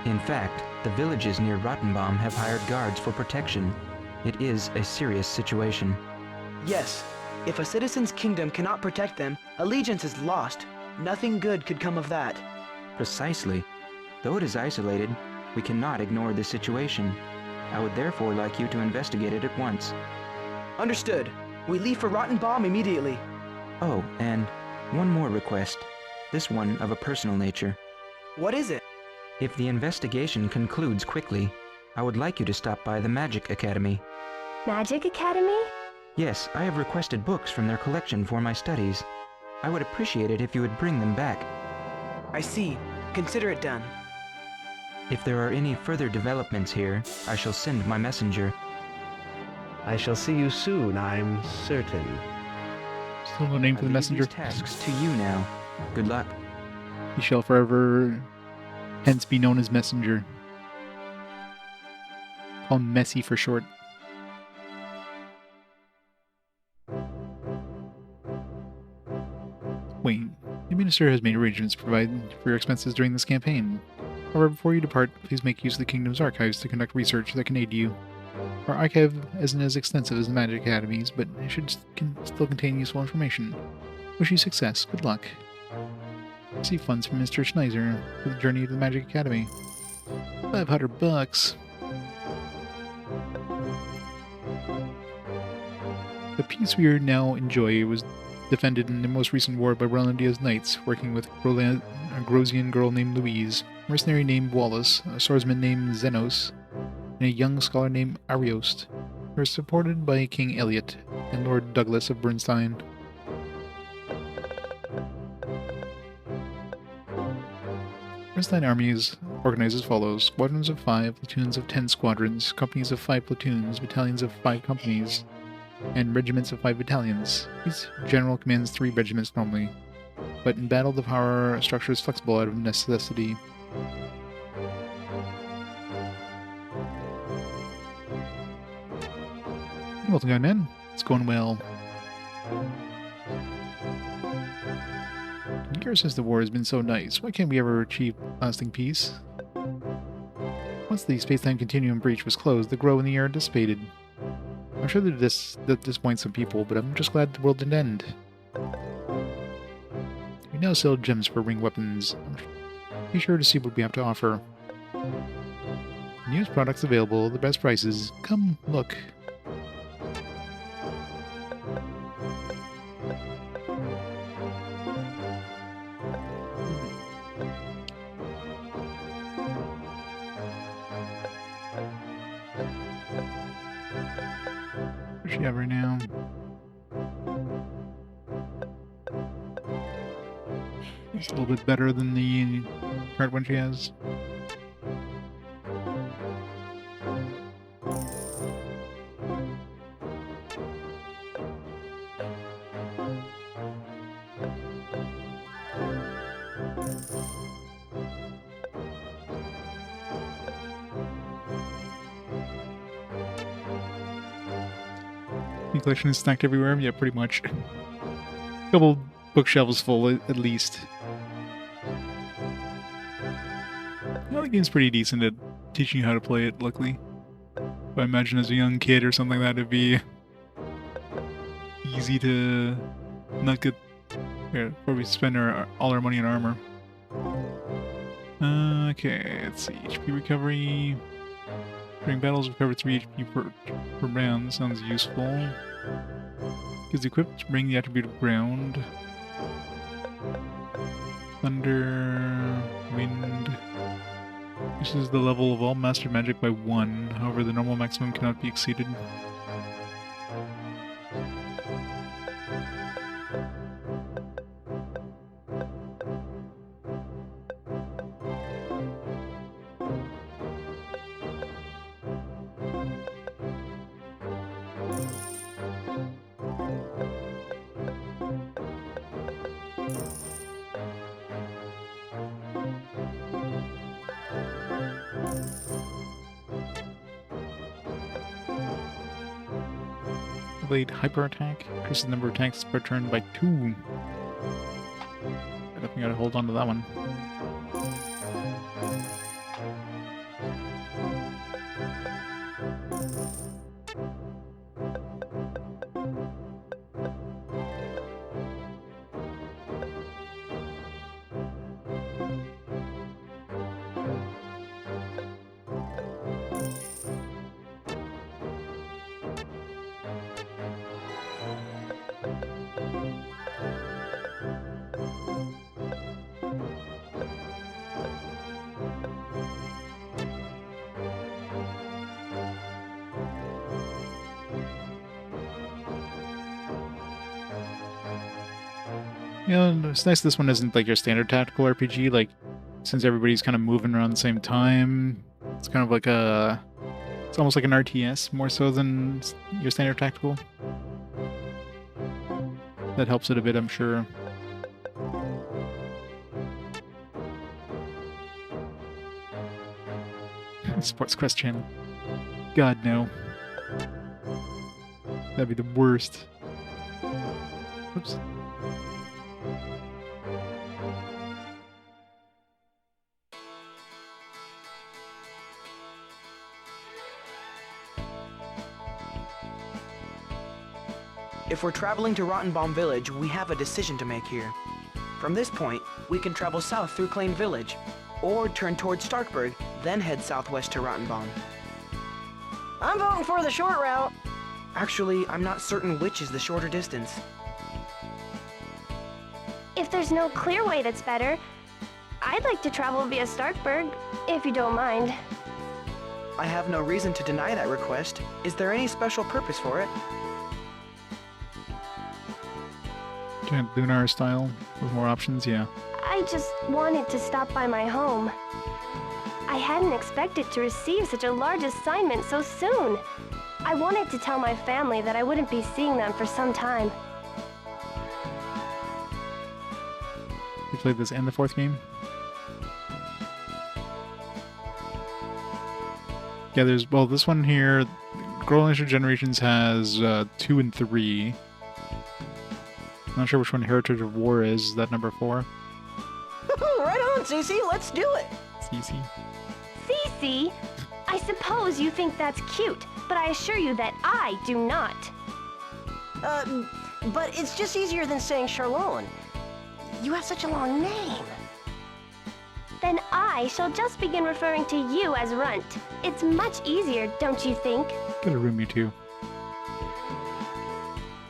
In fact, the villages near Rottenbaum have hired guards for protection. It is a serious situation. Yes, if a citizen's kingdom cannot protect them, allegiance is lost. Nothing good could come of that. Precisely. Though it is isolated, we cannot ignore this situation. I would therefore like you to investigate it at once. Understood. We leave for Rottenbaum immediately. Oh, and one more request. This one of a personal nature. What is it? If the investigation concludes quickly, I would like you to stop by the Magic Academy. Magic Academy? Yes, I have requested books from their collection for my studies. I would appreciate it if you would bring them back. I see. Consider it done. If there are any further developments here, I shall send my messenger. I shall see you soon, I'm certain. Still no name for the messenger. These tasks to you now. Good luck. He shall forever hence be known as messenger. Call him Messy for short. Wayne, the minister has made arrangements to provide for your expenses during this campaign. However, before you depart, please make use of the kingdom's archives to conduct research that can aid you. Our archive isn't as extensive as the Magic Academies, but it should still contain useful information. Wish you success. Good luck. Receive funds from Mr. Schneider for the journey to the Magic Academy. $500. The peace we now enjoy was defended in the most recent war by Rolandia's knights, working with a Grosian girl named Louise, a mercenary named Wallace, a swordsman named Zenos, and a young scholar named Ariost. They were supported by King Eliot and Lord Douglas of Bernstein. Bernstein army is organized as follows: squadrons of 5, platoons of 10 squadrons, companies of 5 platoons, battalions of 5 companies, and regiments of 5 battalions. Each general commands 3 regiments normally, but in battle the power structure is flexible out of necessity. Welcome, guy men. It's going well. In years since the war has been so nice, why can't we ever achieve lasting peace? Once the space-time continuum breach was closed, the glow in the air dissipated. I'm sure that that disappoints some people, but I'm just glad the world didn't end. We now sell gems for ring weapons. Be sure to see what we have to offer. Newest products available, the best prices. Come look. What does she have right now? It's a little bit better than the current one she has. The collection is stacked everywhere? Yeah, pretty much. Couple bookshelves full, at least. Well, the game's pretty decent at teaching you how to play it, luckily. But I imagine as a young kid or something like that, it'd be easy to not get... Yeah, where we spend all our money on armor. Okay, let's see. HP recovery... During battles, recover 3 HP per round. Sounds useful. Gives equipped, bring the attribute of ground. Thunder, wind. This is the level of all master magic by 1. However, the normal maximum cannot be exceeded. Hyper attack increases the number of attacks per turn by 2. I definitely gotta hold on to that one. You know, it's nice this one isn't like your standard tactical RPG, like, since everybody's kind of moving around the same time, it's kind of like a... It's almost like an RTS, more so than your standard tactical. That helps it a bit, I'm sure. Sports Quest channel. God, no. That'd be the worst. Oops. If we're traveling to Rottenbaum Village, we have a decision to make here. From this point, we can travel south through Klein Village, or turn towards Starkburg, then head southwest to Rottenbaum. I'm voting for the short route. Actually, I'm not certain which is the shorter distance. If there's no clear way that's better, I'd like to travel via Starkburg, if you don't mind. I have no reason to deny that request. Is there any special purpose for it? Giant lunar style with more options, yeah. I just wanted to stop by my home. I hadn't expected to receive such a large assignment so soon. I wanted to tell my family that I wouldn't be seeing them for some time. You played this and the fourth game? Yeah, there's, well, this one here, Growlanser Generations has 2 and 3. I'm not sure which one Heritage of War is. Is that number 4? Right on, Cece, let's do it! CC. Cece? I suppose you think that's cute, but I assure you that I do not. But it's just easier than saying Charlone. You have such a long name. Then I shall just begin referring to you as Runt. It's much easier, don't you think? Get a room, you two.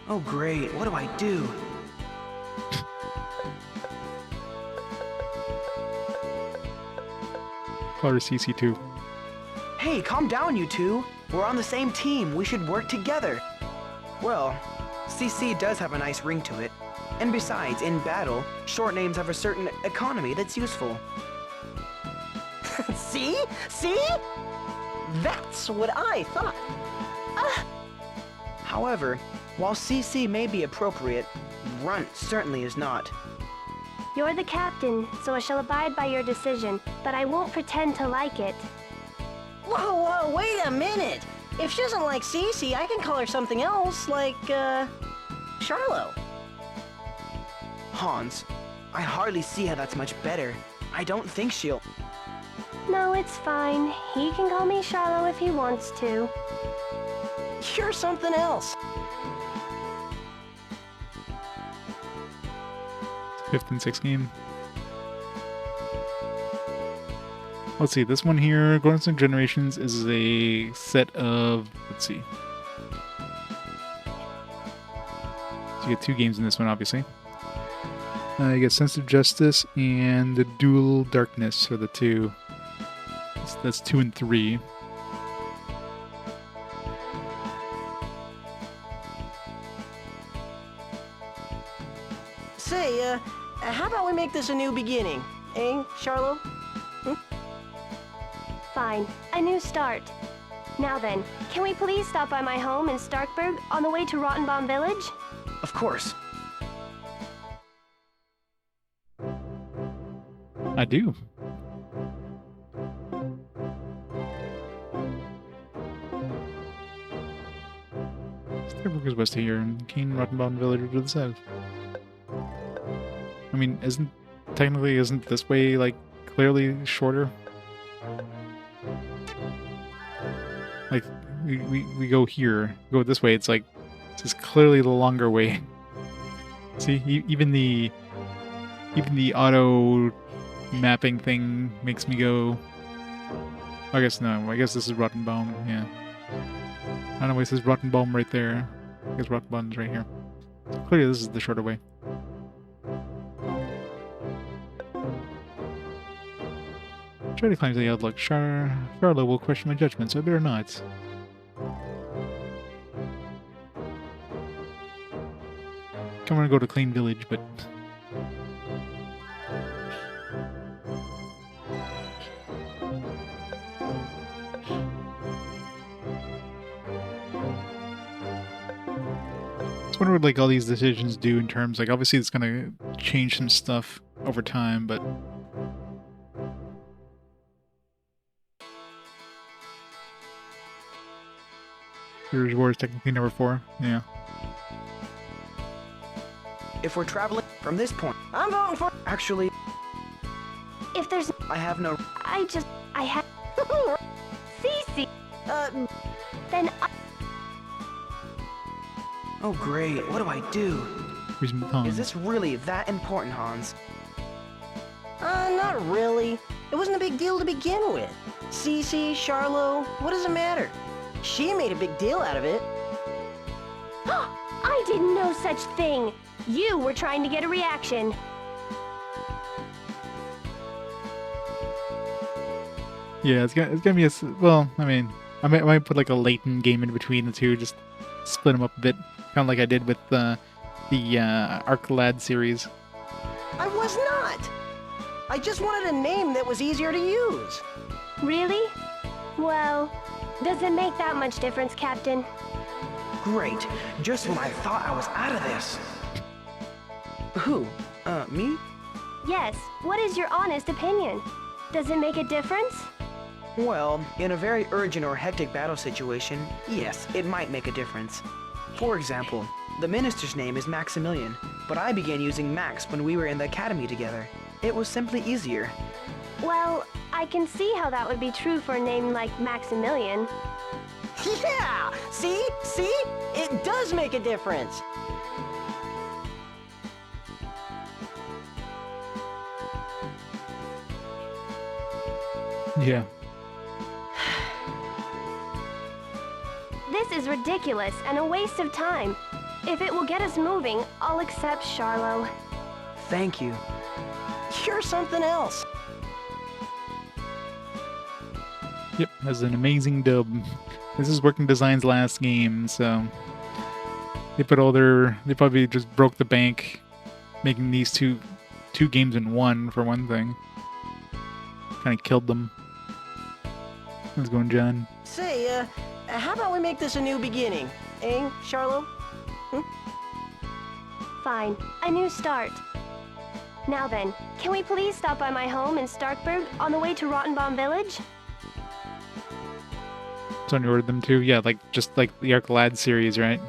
Oh great, what do I do? Call her CC2. Hey, calm down, you two. We're on the same team. We should work together. Well, CC does have a nice ring to it. And besides, in battle, short names have a certain economy that's useful. See? See? That's what I thought. However, while CC may be appropriate, Runt certainly is not. You're the captain, so I shall abide by your decision, but I won't pretend to like it. Whoa, wait a minute! If she doesn't like Cece, I can call her something else, like, Charlo. Hans, I hardly see how that's much better. I don't think she'll... No, it's fine. He can call me Charlo if he wants to. You're something else. 5th and 6th game. Let's see, this one here, Growlanser Generations, is a set of, let's see. So you get 2 games in this one, obviously. You get Sensitive Justice and the Dual Darkness are the 2. That's 2 and 3. Say, how about we make this a new beginning? Eh, Charlo? Fine. A new start. Now then, can we please stop by my home in Starkburg on the way to Rottenbaum Village? Of course. I do. Starkburg is west of here, and Keen Rottenbaum Village are to the south. I mean, isn't this way, like, clearly shorter? Like, we go here, go this way, it's like, this is clearly the longer way. See, even the auto mapping thing makes me go, I guess this is Rottenbaum, yeah. I don't know why it says Rottenbaum right there. I guess Rottenbaum's right here. So clearly this is the shorter way. Try to climb to the outlook. Charlo will question my judgment, so I better not. I want to go to Clean Village, but... I wonder what, like, all these decisions do in terms, like, obviously it's gonna change some stuff over time, but... Heritage of War is technically number 4, yeah. If we're traveling from this point, I'm voting for... Actually... If there's... I have no... I have... Cece! Then I... Oh great, what do I do? Is this really that important, Hans? Not really. It wasn't a big deal to begin with. Cece, Charlo, what does it matter? She made a big deal out of it. I did no such thing! You were trying to get a reaction. Yeah, it's gonna be well, I mean, I might put like a latent game in between the two, just split them up a bit, kind of like I did with the Arclad series. I was not! I just wanted a name that was easier to use. Really? Well, does it make that much difference, Captain? Great. Just when I thought I was out of this. Who? Me? Yes, what is your honest opinion? Does it make a difference? Well, in a very urgent or hectic battle situation, yes, it might make a difference. For example, the minister's name is Maximilian, but I began using Max when we were in the academy together. It was simply easier. Well, I can see how that would be true for a name like Maximilian. Yeah! See? See? It does make a difference! Yeah. This is ridiculous and a waste of time. If it will get us moving, I'll accept Charlo. Thank you. You're something else. Yep, that's an amazing dub. This is Working Design's last game, so they probably just broke the bank making these two games in one, for one thing. Kind of killed them. How's it going, John? Say, how about we make this a new beginning? Eh, Charlo? Fine, a new start. Now then, can we please stop by my home in Starkburg on the way to Rottenbaum Village? So you ordered them too? Yeah, just like the Arclad series, right?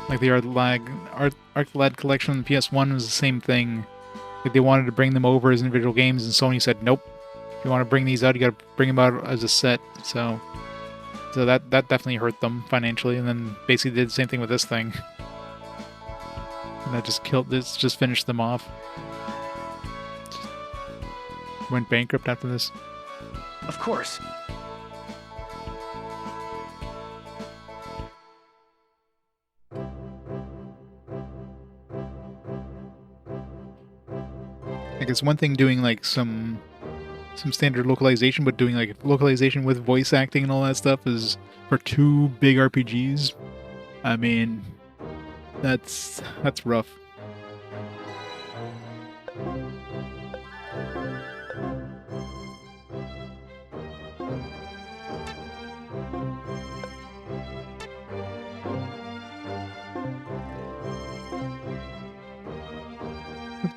Like the Arclad collection on the PS1 was the same thing. Like they wanted to bring them over as individual games, and Sony said, nope. If you want to bring these out, you gotta bring them out as a set. So that definitely hurt them financially, and then basically did the same thing with this thing. And that just finished them off. Went bankrupt after this. Of course. Like it's one thing doing like some standard localization, but doing like localization with voice acting and all that stuff is for two big RPGs. I mean, that's rough.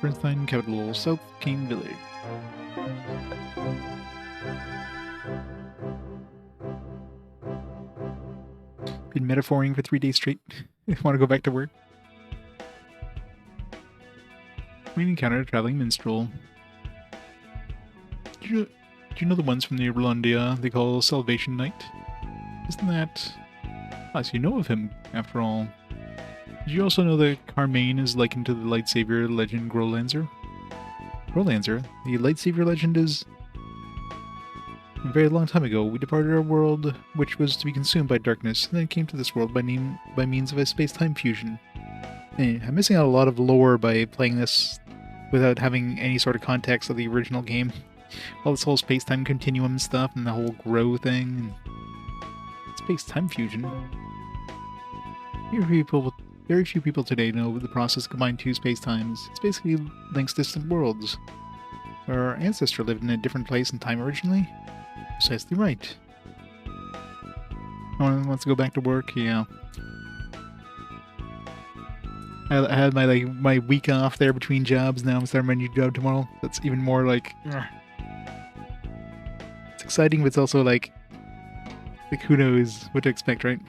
Bernstein capital, South King Village. Been metaphoring for 3 days straight. Want to go back to work? We encountered a traveling minstrel. Do you know the ones from the Irlandia they call Salvation Knight? Isn't that... Ah, so you know of him, after all. Did you also know that Carmaine is likened to the lightsaber legend Growlanser? Growlanser? The lightsaber legend is... A very long time ago, we departed our world, which was to be consumed by darkness, and then came to this world by means of a space-time fusion. I'm missing out a lot of lore by playing this without having any sort of context of the original game. All this whole space-time continuum stuff, and the whole grow thing, and space-time fusion. Very few people today know the process of combining two space-times. It's basically links distant worlds. Our ancestor lived in a different place and time originally? Precisely right. No one wants to go back to work? Yeah. I had my week off there between jobs. Now I'm starting my new job tomorrow. That's even more like... It's exciting, but it's also like who knows what to expect, right?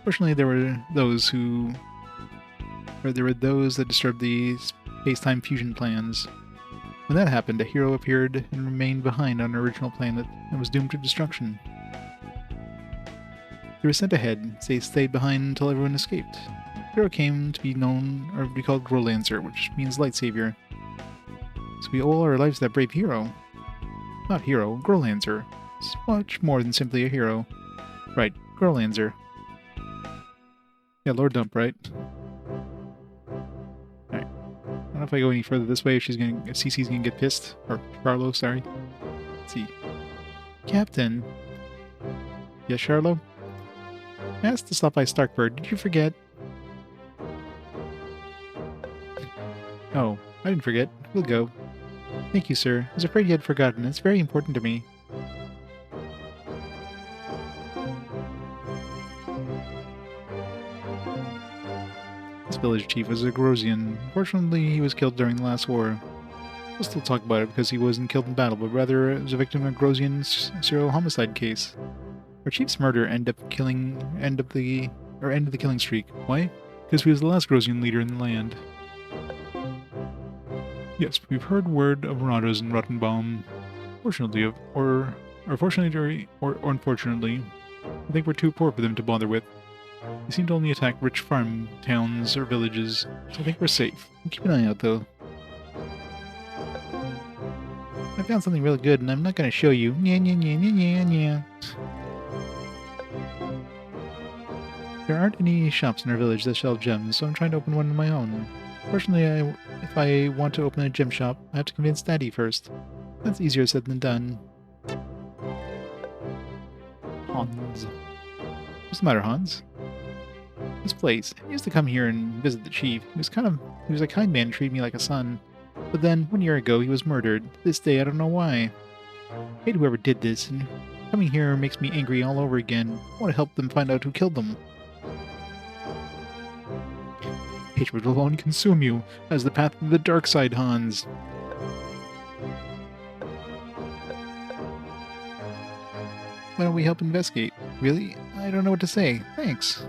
Fortunately, there were those that disturbed the space-time fusion plans. When that happened, a hero appeared and remained behind on an original planet and was doomed to destruction. They were sent ahead, they stayed behind until everyone escaped. The hero came to be known, or to be called Growlanser, which means light savior. So we owe our lives to that brave hero. Not hero, Growlanser. It's much more than simply a hero. Right, Growlanser. Yeah, Lord Dump, right? Alright. I don't know if I go any further this way if Cece's gonna get pissed. Or Charlo, sorry. Let's see. Captain. Yes, Charlo? I asked to stop by Starkburg. Did you forget? Oh, I didn't forget. We'll go. Thank you, sir. I was afraid you had forgotten. It's very important to me. This village chief was a Grosian. Unfortunately, he was killed during the last war. We'll still talk about it because he wasn't killed in battle, but rather as a victim of a Grosian serial homicide case. Our chief's murder ended the killing streak. Why? Because he was the last Grosian leader in the land. Yes, we've heard word of marauders in Rottenbaum. Fortunately, or unfortunately, I think we're too poor for them to bother with. They seem to only attack rich farm towns or villages, so I think we're safe. We'll keep an eye out, though. I found something really good, and I'm not going to show you. Nya, nya, nya, nya, nya, nya. There aren't any shops in our village that sell gems, so I'm trying to open one of my own. Fortunately, if I want to open a gem shop, I have to convince Daddy first. That's easier said than done. Hans. What's the matter, Hans? This place. I used to come here and visit the chief. He was a kind man and treated me like a son. But then, 1 year ago, he was murdered. This day, I don't know why. I hate whoever did this, and coming here makes me angry all over again. I want to help them find out who killed them. Hatred will only consume you, as the path to the dark side, Hans. Why don't we help investigate? Really? I don't know what to say. Thanks.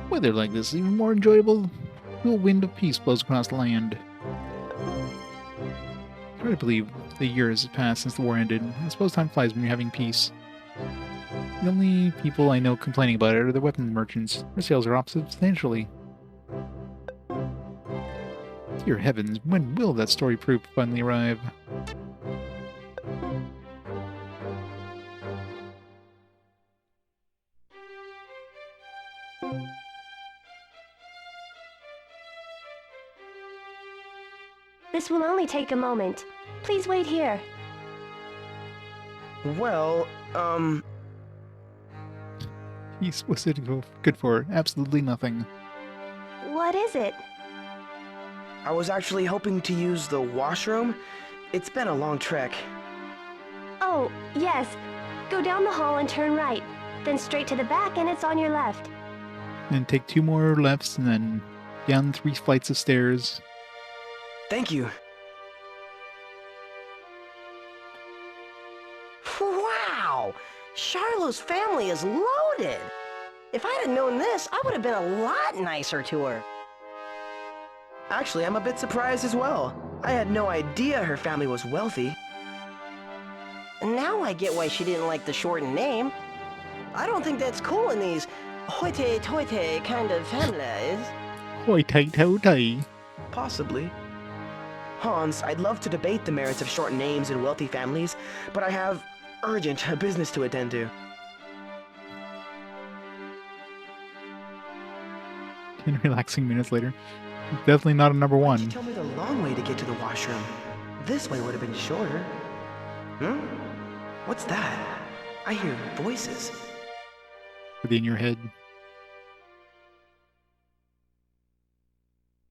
Weather like this is even more enjoyable. Cool wind of peace blows across the land. It's hard to believe the years have passed since the war ended. I suppose time flies when you're having peace. The only people I know complaining about it are the weapon merchants. Their sales are up substantially. Dear heavens, when will that story proof finally arrive? This will only take a moment. Please wait here. Well, Peace was it good for? Absolutely nothing. What is it? I was actually hoping to use the washroom. It's been a long trek. Oh, yes. Go down the hall and turn right. Then straight to the back and it's on your left. And take 2 more lefts and then down 3 flights of stairs. Thank you. Wow! Charlot's family is loaded! If I'd have known this, I would have been a lot nicer to her. Actually, I'm a bit surprised as well. I had no idea her family was wealthy. Now I get why she didn't like the shortened name. I don't think that's cool in these hoity-toity kind of families. Hoity-toity. Possibly. Hans, I'd love to debate the merits of short names in wealthy families, but I have urgent business to attend to. 10 relaxing minutes later. Definitely not a number 1. She told me the long way to get to the washroom. This way would have been shorter. What's that? I hear voices. Are they in your head?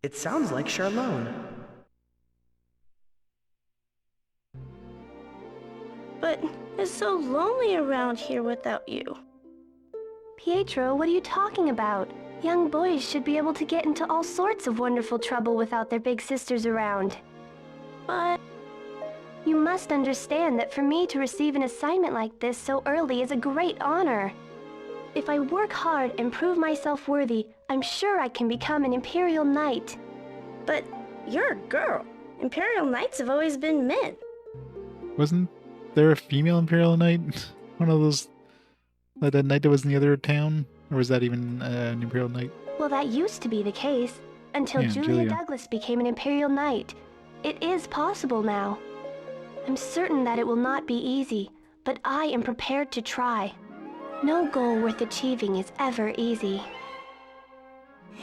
It sounds like Charlone. But it's so lonely around here without you. Pietro, what are you talking about? Young boys should be able to get into all sorts of wonderful trouble without their big sisters around. But you must understand that for me to receive an assignment like this so early is a great honor. If I work hard and prove myself worthy, I'm sure I can become an Imperial Knight. But you're a girl. Imperial Knights have always been men. Wasn't there a female Imperial Knight? One of those... that knight that was in the other town? Or was that even an Imperial Knight? Well, that used to be the case, until Yeah, Julia Julia. Douglas became an Imperial Knight. It is possible now. I'm certain that it will not be easy, but I am prepared to try. No goal worth achieving is ever easy.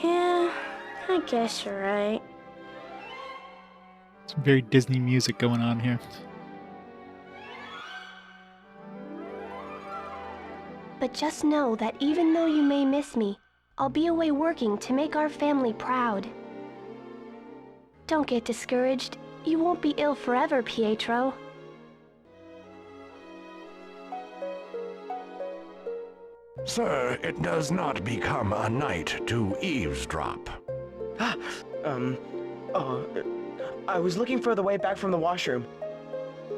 Yeah, I guess you're right. Some very Disney music going on here. But just know that even though you may miss me, I'll be away working to make our family proud. Don't get discouraged. You won't be ill forever, Pietro. Sir, it does not become a knight to eavesdrop. I was looking for the way back from the washroom.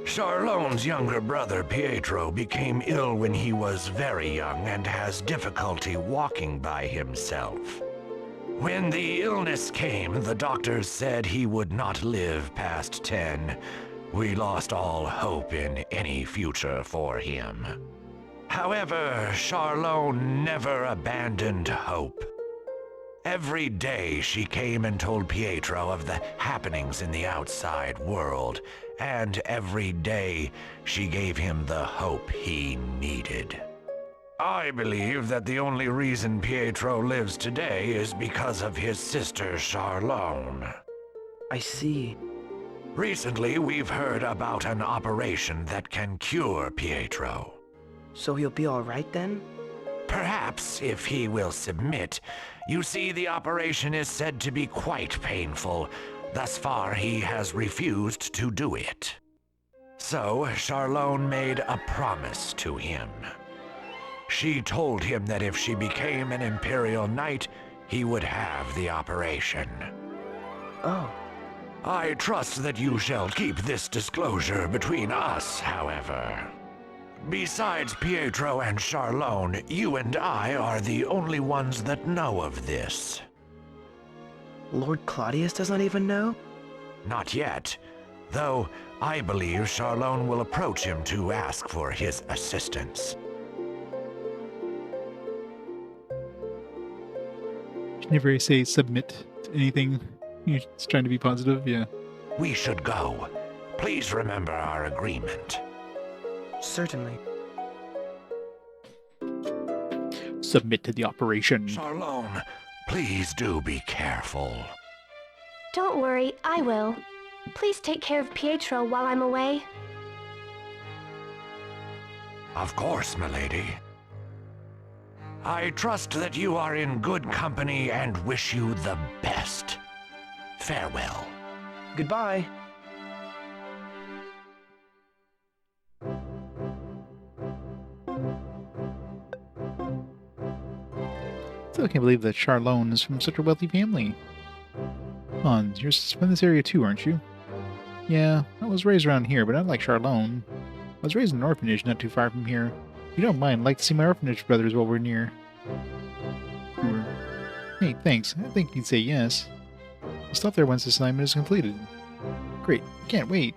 Charlone's younger brother, Pietro, became ill when he was very young and has difficulty walking by himself. When the illness came, the doctors said he would not live past 10. We lost all hope in any future for him. However, Charlone never abandoned hope. Every day she came and told Pietro of the happenings in the outside world, and every day she gave him the hope he needed. I believe that the only reason Pietro lives today is because of his sister Charlone. I see. Recently, we've heard about an operation that can cure Pietro. So he'll be all right then? Perhaps, if he will submit. You see, the operation is said to be quite painful. Thus far, he has refused to do it. So, Charlone made a promise to him. She told him that if she became an Imperial Knight, he would have the operation. Oh. I trust that you shall keep this disclosure between us, however. Besides Pietro and Charlone, you and I are the only ones that know of this. Lord Claudius does not even know? Not yet, though I believe Charlone will approach him to ask for his assistance. You never say submit to anything. You're just trying to be positive, yeah. We should go. Please remember our agreement. Certainly. Submit to the operation. Charlone, please do be careful. Don't worry, I will. Please take care of Pietro while I'm away. Of course, milady. I trust that you are in good company and wish you the best. Farewell. Goodbye. Still can't believe that Charlone is from such a wealthy family. Hans, you're from this area too, aren't you? Yeah, I was raised around here, but not like Charlone. I was raised in an orphanage not too far from here. If you don't mind, I'd like to see my orphanage brothers while we're near. Sure. Hey, thanks. I think you'd say yes. I'll stop there once this assignment is completed. Great. Can't wait.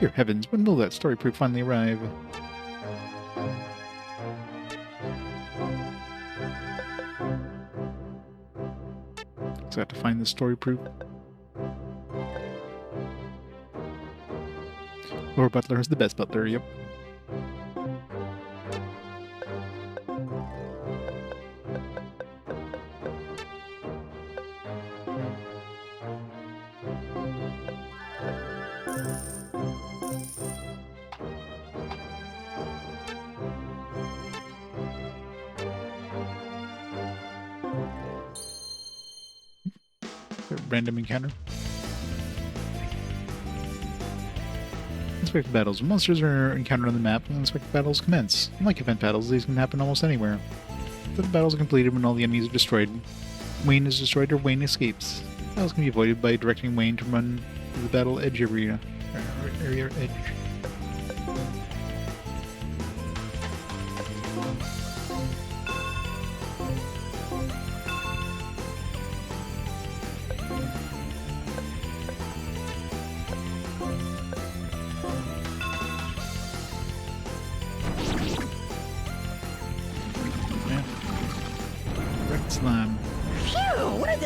Dear heavens, when will that story proof finally arrive? So I have to find the story proof. Lord Butler is the best butler, yep. Random encounter. Unexpected battles. When monsters are encountered on the map, unexpected battles commence. Unlike event battles, these can happen almost anywhere. The battles are completed when all the enemies are destroyed. Wayne is destroyed or Wayne escapes. Battles can be avoided by directing Wayne to run to the battle edge area. Area edge.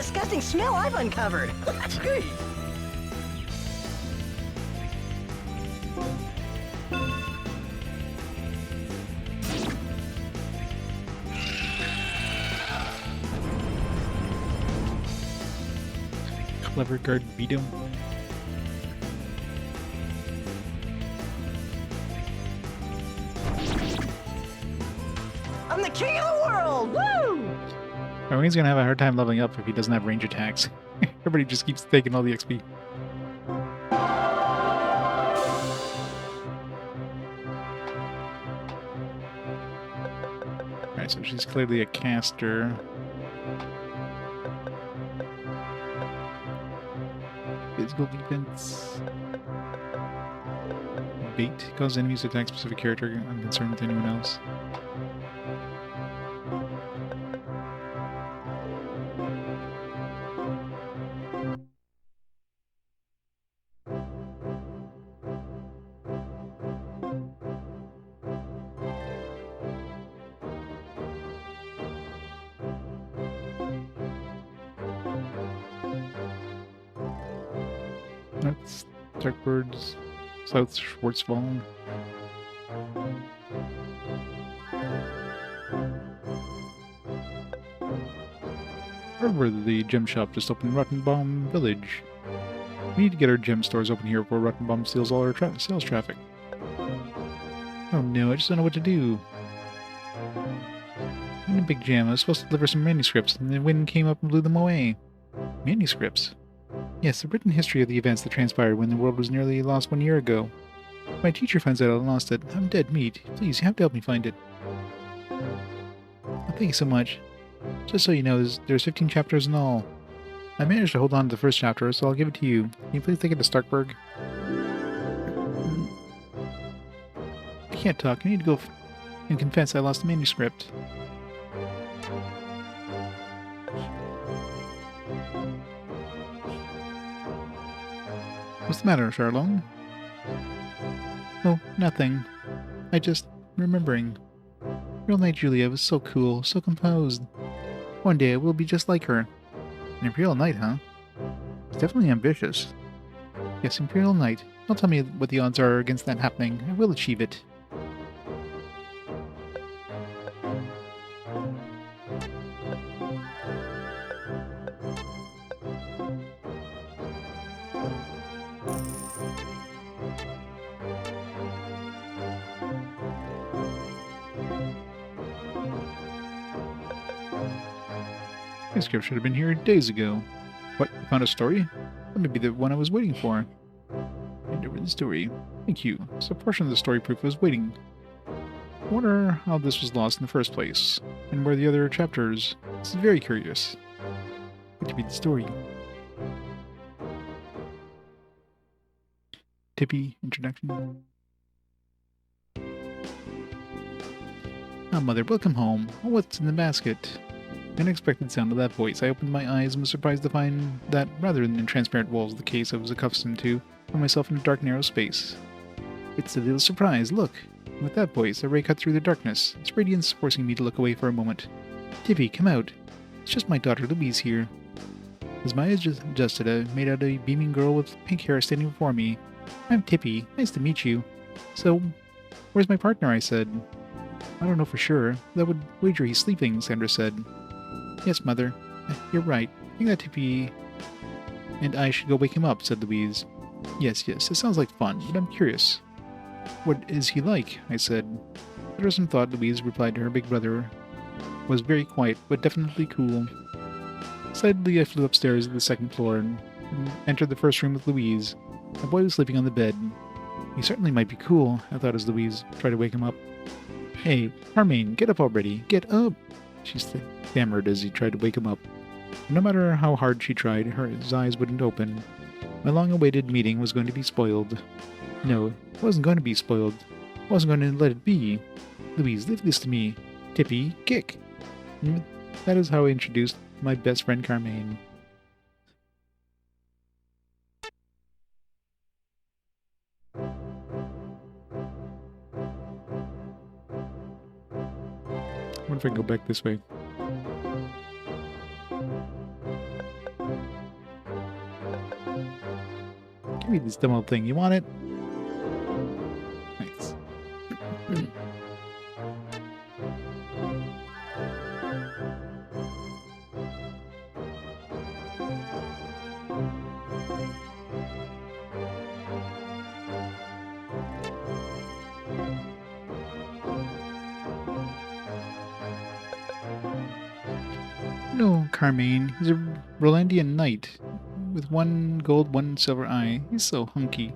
disgusting smell I've uncovered. Gee. Clever guard beat him. I'm the king of the world! Woo! I mean, he's gonna have a hard time leveling up if he doesn't have range attacks. Everybody just keeps taking all the XP. Alright, so she's clearly a caster. Physical defense. Bait. Cause enemies to attack specific character. I'm concerned with anyone else. That's Starkburg, South Schwarzwald. Remember the gem shop just opened in Rottenbaum Village. We need to get our gem stores open here before Rottenbaum steals all our sales traffic. Oh no, I just don't know what to do. I'm in a big jam. I was supposed to deliver some manuscripts, and the wind came up and blew them away. Manuscripts? Yes, the written history of the events that transpired when the world was nearly lost 1 year ago. If my teacher finds out I lost it, I'm dead meat. Please, you have to help me find it. Oh, thank you so much. Just so you know, there's 15 chapters in all. I managed to hold on to the first chapter, so I'll give it to you. Can you please take it to Starkburg? I can't talk. I need to go and confess I lost the manuscript. What's the matter, Charlone? Oh, nothing. I just... remembering. Imperial Knight Julia was so cool, so composed. One day I will be just like her. An Imperial Knight, huh? It's definitely ambitious. Yes, Imperial Knight. Don't tell me what the odds are against that happening. I will achieve it. Manuscript should have been here days ago. What? You found a story? That may be the one I was waiting for. Hand over the story. Thank you. So a portion of the story proof I was waiting. I wonder how this was lost in the first place, and where the other chapters. This is very curious. Good to read the story. Tippy introduction. Ah, Mother, welcome home. Oh, what's in the basket? The unexpected sound of that voice. I opened my eyes and was surprised to find that, rather than the transparent walls of the case I was accustomed to, I found myself in a dark, narrow space. It's a little surprise, look! With that voice, a ray cut through the darkness, its radiance forcing me to look away for a moment. Tippy, come out! It's just my daughter Louise here. As my eyes adjusted, I made out a beaming girl with pink hair standing before me. I'm Tippy. Nice to meet you. So, where's my partner? I said. I don't know for sure. That would wager he's sleeping, Sandra said. Yes, Mother. You're right. I think that Tippy and I should go wake him up, said Louise. Yes, it sounds like fun, but I'm curious. What is he like? I said. After some thought, Louise replied to her big brother was very quiet, but definitely cool. Excitedly, I flew upstairs to the second floor and entered the first room with Louise. The boy was sleeping on the bed. He certainly might be cool, I thought as Louise tried to wake him up. Hey, Carmine, get up already. Get up! She stammered as he tried to wake him up. No matter how hard she tried, his eyes wouldn't open. My long-awaited meeting was going to be spoiled. No, it wasn't going to be spoiled. I wasn't going to let it be. Louise, leave this to me. Tippy, kick! And that is how I introduced my best friend Carmine. I wonder if I can go back this way. Give me this dumb old thing. You want it? Nice. No, Carmine. He's a Rolandian knight with 1 gold, 1 silver eye. He's so hunky.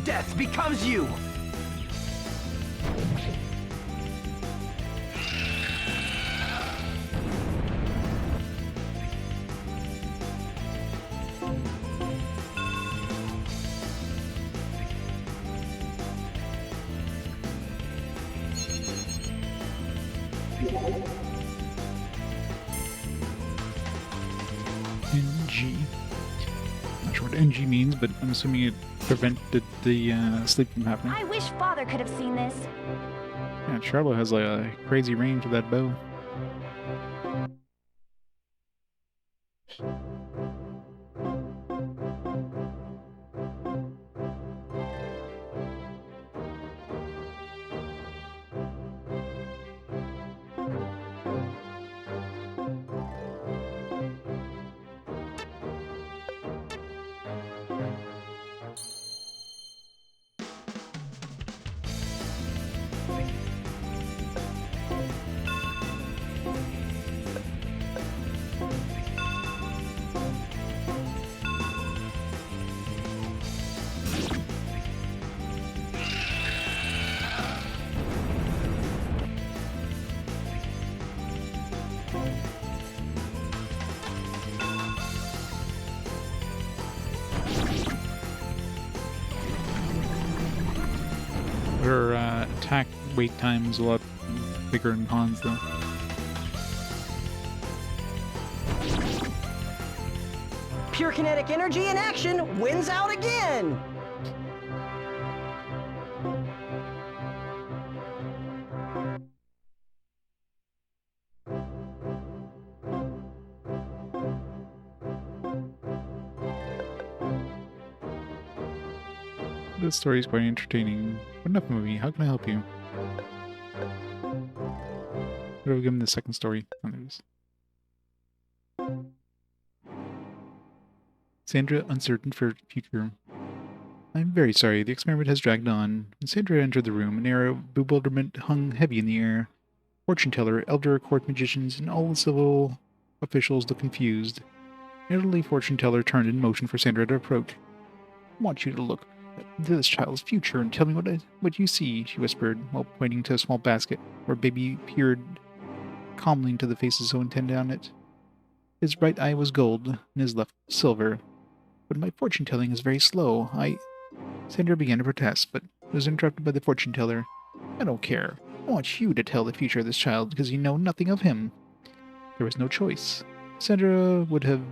Death becomes you! NG. Not sure what NG means, but I'm assuming it prevented the sleep from happening. I wish Father could have seen this. Yeah, Charlotte has like a crazy range with that bow. Her attack wait time is a lot bigger than Han's, though. Pure kinetic energy in action wins out again! This story is quite entertaining. But enough movie. How can I help you? What do we give him the second story? Oh, there it is. Sandra, uncertain for future. I'm very sorry. The experiment has dragged on. When Sandra entered the room, an air of bewilderment hung heavy in the air. Fortune teller, elder court magicians, and all the civil officials looked confused. An elderly fortune teller turned in motion for Sandra to approach. I want you to look into this child's future and tell me what you see, she whispered, while pointing to a small basket where baby peered calmly into the faces so intent on it. His right eye was gold, and his left silver. But my fortune-telling is very slow. Sandra began to protest, but was interrupted by the fortune-teller. I don't care. I want you to tell the future of this child, because you know nothing of him. There was no choice. Sandra would have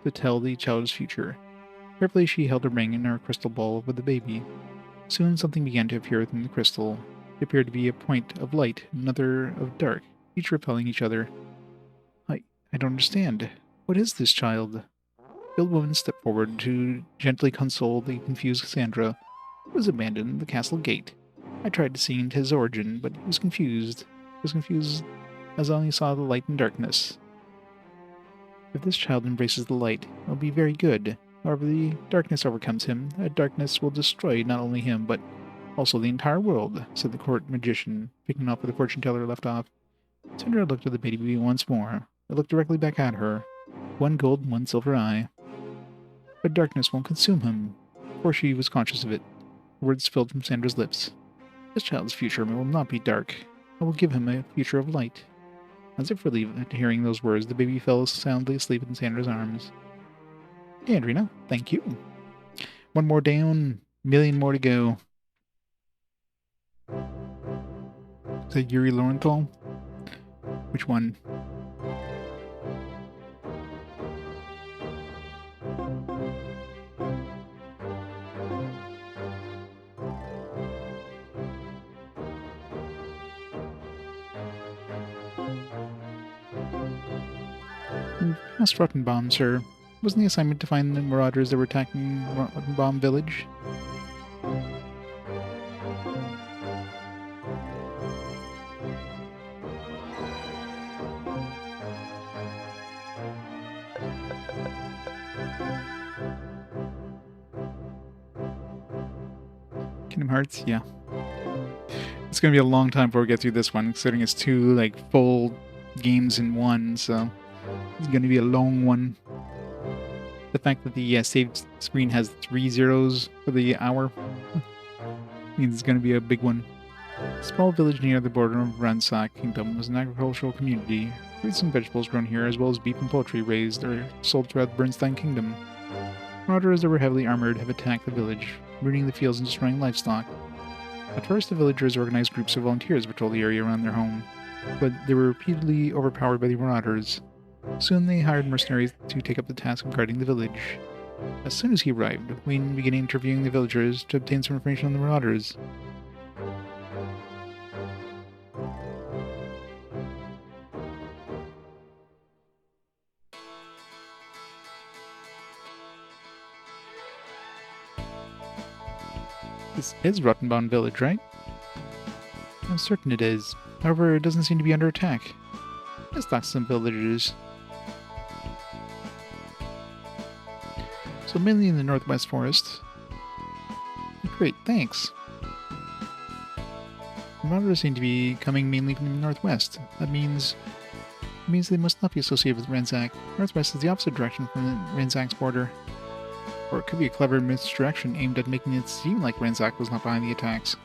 to tell the child's future. Carefully, she held a ring in her crystal ball over the baby. Soon something began to appear within the crystal. It appeared to be a point of light and another of dark, each repelling each other. I don't understand. What is this child? The old woman stepped forward to gently console the confused Sandra. He was abandoned at the castle gate. I tried to see into his origin, but he was confused. As I only saw the light and darkness. If this child embraces the light, it will be very good. However, the darkness overcomes him. That darkness will destroy not only him, but Also the entire world, said the court magician, picking up where the fortune teller left off. Sandra looked at the baby once more. It looked directly back at her. One gold and one silver eye. But darkness won't consume him, before she was conscious of it. Words spilled from Sandra's lips. This child's future will not be dark. I will give him a future of light. As if relieved at hearing those words, the baby fell soundly asleep in Sandra's arms. Hey, Andrina, thank you. One more down, million more to go. Is that Yuri Lowenthal? Which one? Ask Rottenbaum, sir. Wasn't the assignment to find the marauders that were attacking Rottenbaum village? Kingdom Hearts? Yeah. It's gonna be a long time before we get through this one, considering it's two, like, full games in one, so it's gonna be a long one. The fact that the save screen has 3 zeros for the hour means it's gonna be a big one. A small village near the border of Ransack Kingdom was an agricultural community. Fruits and vegetables grown here, as well as beef and poultry raised or sold throughout the Bernstein Kingdom. Marauders that were heavily armored have attacked the village, ruining the fields and destroying livestock. At first, the villagers organized groups of volunteers to patrol the area around their home, but they were repeatedly overpowered by the marauders. Soon they hired mercenaries to take up the task of guarding the village. As soon as he arrived, Wayne began interviewing the villagers to obtain some information on the marauders. This is Rottenbaum Village, right? I'm certain it is. However, it doesn't seem to be under attack. Let's talk to some villagers. So mainly in the northwest forest. Great, thanks. The marauders seem to be coming mainly from the northwest. That means they must not be associated with Ransack. Northwest is the opposite direction from the Ransack's border. Or it could be a clever misdirection aimed at making it seem like Ransack was not behind the attacks.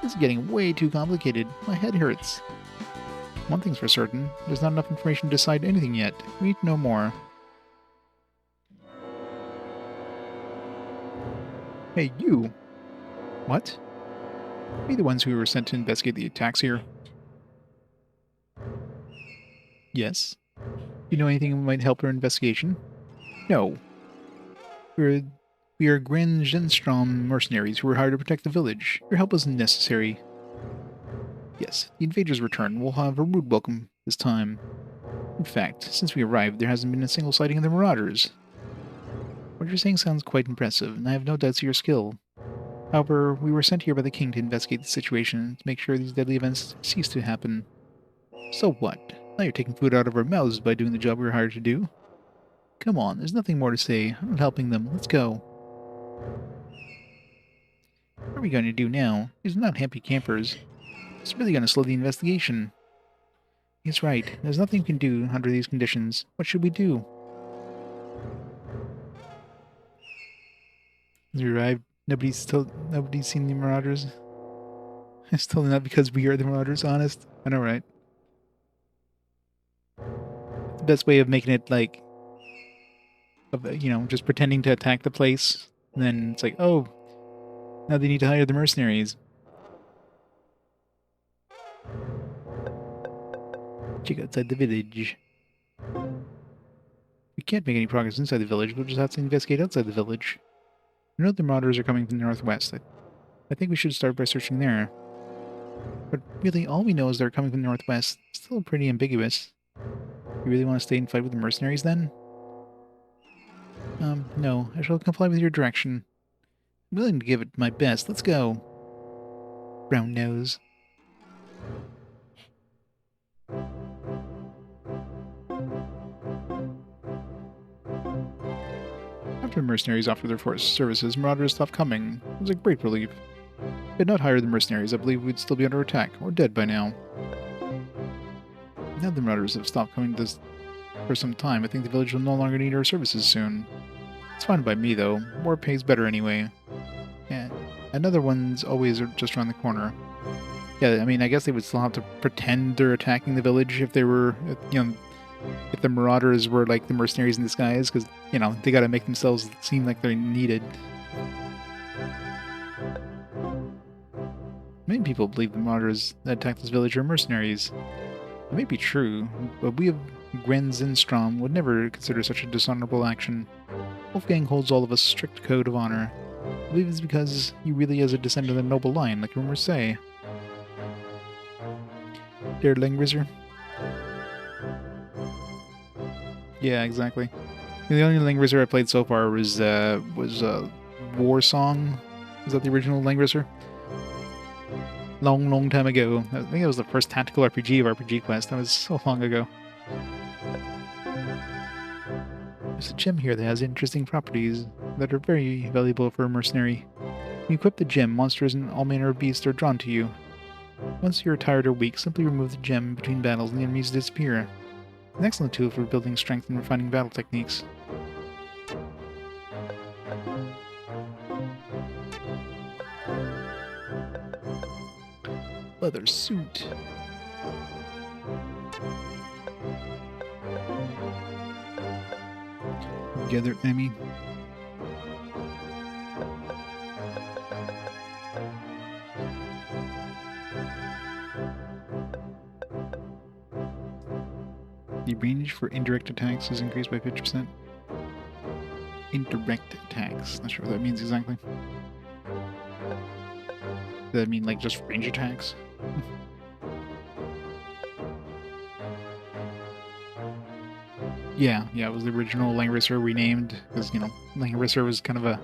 This is getting way too complicated. My head hurts. One thing's for certain, there's not enough information to decide anything yet. We need to know more. Hey, you! What? Are you the ones who were sent to investigate the attacks here? Yes. Do you know anything that might help our investigation? No. We are Grangenstrom mercenaries who were hired to protect the village. Your help isn't necessary. Yes, the invaders return. We'll have a rude welcome this time. In fact, since we arrived, there hasn't been a single sighting of the marauders. What you're saying sounds quite impressive, and I have no doubts of your skill. However, we were sent here by the king to investigate the situation, to make sure these deadly events cease to happen. So what? Now you're taking food out of our mouths by doing the job we were hired to do? Come on, there's nothing more to say. I'm not helping them. Let's go. What are we going to do now? These are not happy campers. It's really going to slow the investigation. He's right. There's nothing we can do under these conditions. What should we do? We arrived. Nobody's seen the marauders. It's totally not because we are the marauders, honest. I know, right? The best way of making it, like, you know, just pretending to attack the place. And then it's like, oh, now they need to hire the mercenaries. Check outside the village. We can't make any progress inside the village. We'll just have to investigate outside the village. We know the marauders are coming from the northwest. I think we should start by searching there. But really, all we know is they're coming from the northwest. It's still pretty ambiguous. You really want to stay and fight with the mercenaries then? No. I shall comply with your direction. I'm willing to give it my best. Let's go. Brown nose. After the mercenaries offered their forced services, marauders stopped coming. It was a great relief. If not hire the mercenaries, I believe we'd still be under attack, or dead by now. Now the marauders have stopped coming to this for some time, I think the village will no longer need our services soon. It's fine by me, though. More pays better anyway. Yeah, another one's always just around the corner. Yeah, I mean, I guess they would still have to pretend they're attacking the village if they were, you know, if the marauders were like the mercenaries in disguise, because, you know, they gotta make themselves seem like they're needed. Many people believe the marauders that attacked this village are mercenaries. It may be true, but we of Growlanser would never consider such a dishonorable action. Wolfgang holds all of us strict code of honor. I believe it's because he really is a descendant of the noble line, like rumors say. Der Langrisser? Yeah, exactly. The only Langrisser I played so far was War Song. Is that the original Langrisser? Long time ago. I think it was the first tactical RPG of RPG Quest. That was so long ago. There's a gem here that has interesting properties that are very valuable for a mercenary. When you equip the gem, monsters and all manner of beasts are drawn to you. Once you're tired or weak, simply remove the gem between battles and the enemies disappear. An excellent tool for building strength and refining battle techniques. Leather suit. Gather enemy. The range for indirect attacks is increased by 50%. Indirect attacks. Not sure what that means exactly. Does that mean like just range attacks? Yeah, it was the original Langrisser renamed, because, you know, Langrisser was kind of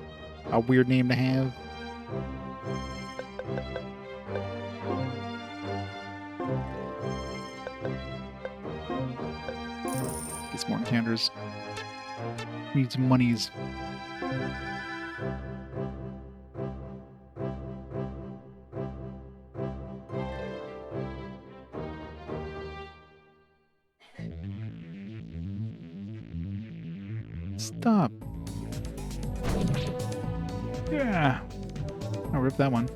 a weird name to have. Get some more encounters. Need some monies. Stop. Yeah. I'll rip that one.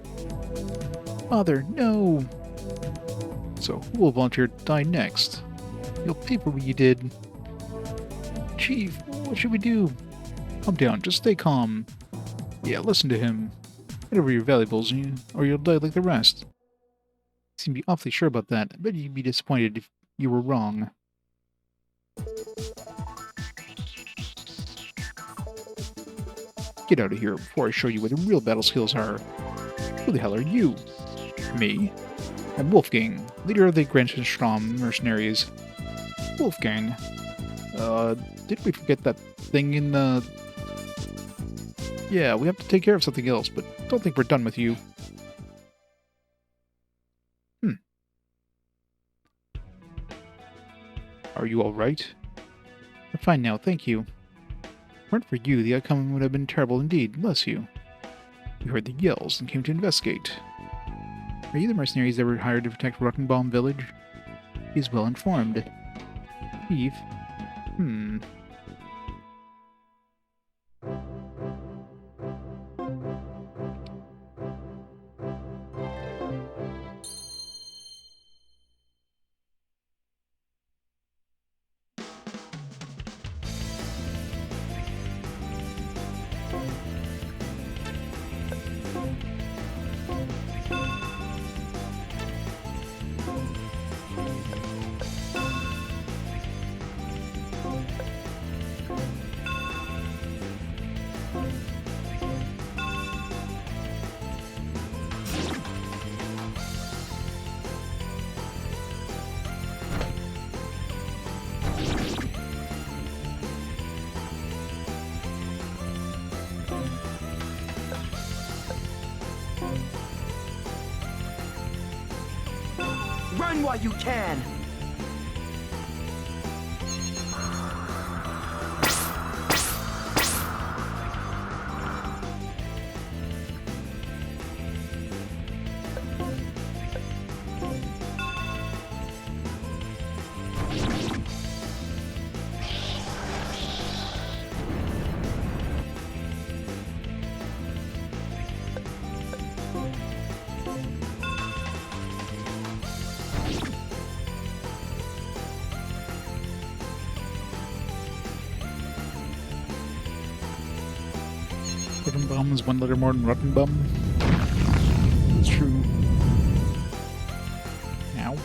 Father, no. So, who will volunteer to die next? You'll pay for what you did. Chief, what should we do? Calm down, just stay calm. Yeah, listen to him. Get over your valuables, or you'll die like the rest. You seem to be awfully sure about that. I bet you'd be disappointed if you were wrong. Get out of here before I show you what the real battle skills are. Who the hell are you? Me? I'm Wolfgang, leader of the Growlanser mercenaries. Wolfgang. Did we forget that thing in the... Yeah, we have to take care of something else, but don't think we're done with you. Are you alright? We're fine now, thank you. If it weren't for you, the outcome would have been terrible indeed, bless you. We heard the yells and came to investigate. Are you the mercenaries that were hired to protect Rottenbaum village? He's well informed. Chief? Run while you can! Rottenbaum is one letter more than Rottenbum. It's true. Ow.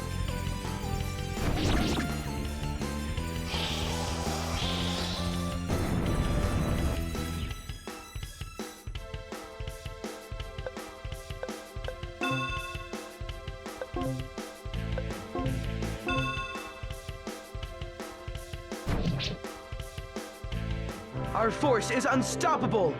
Our force is unstoppable!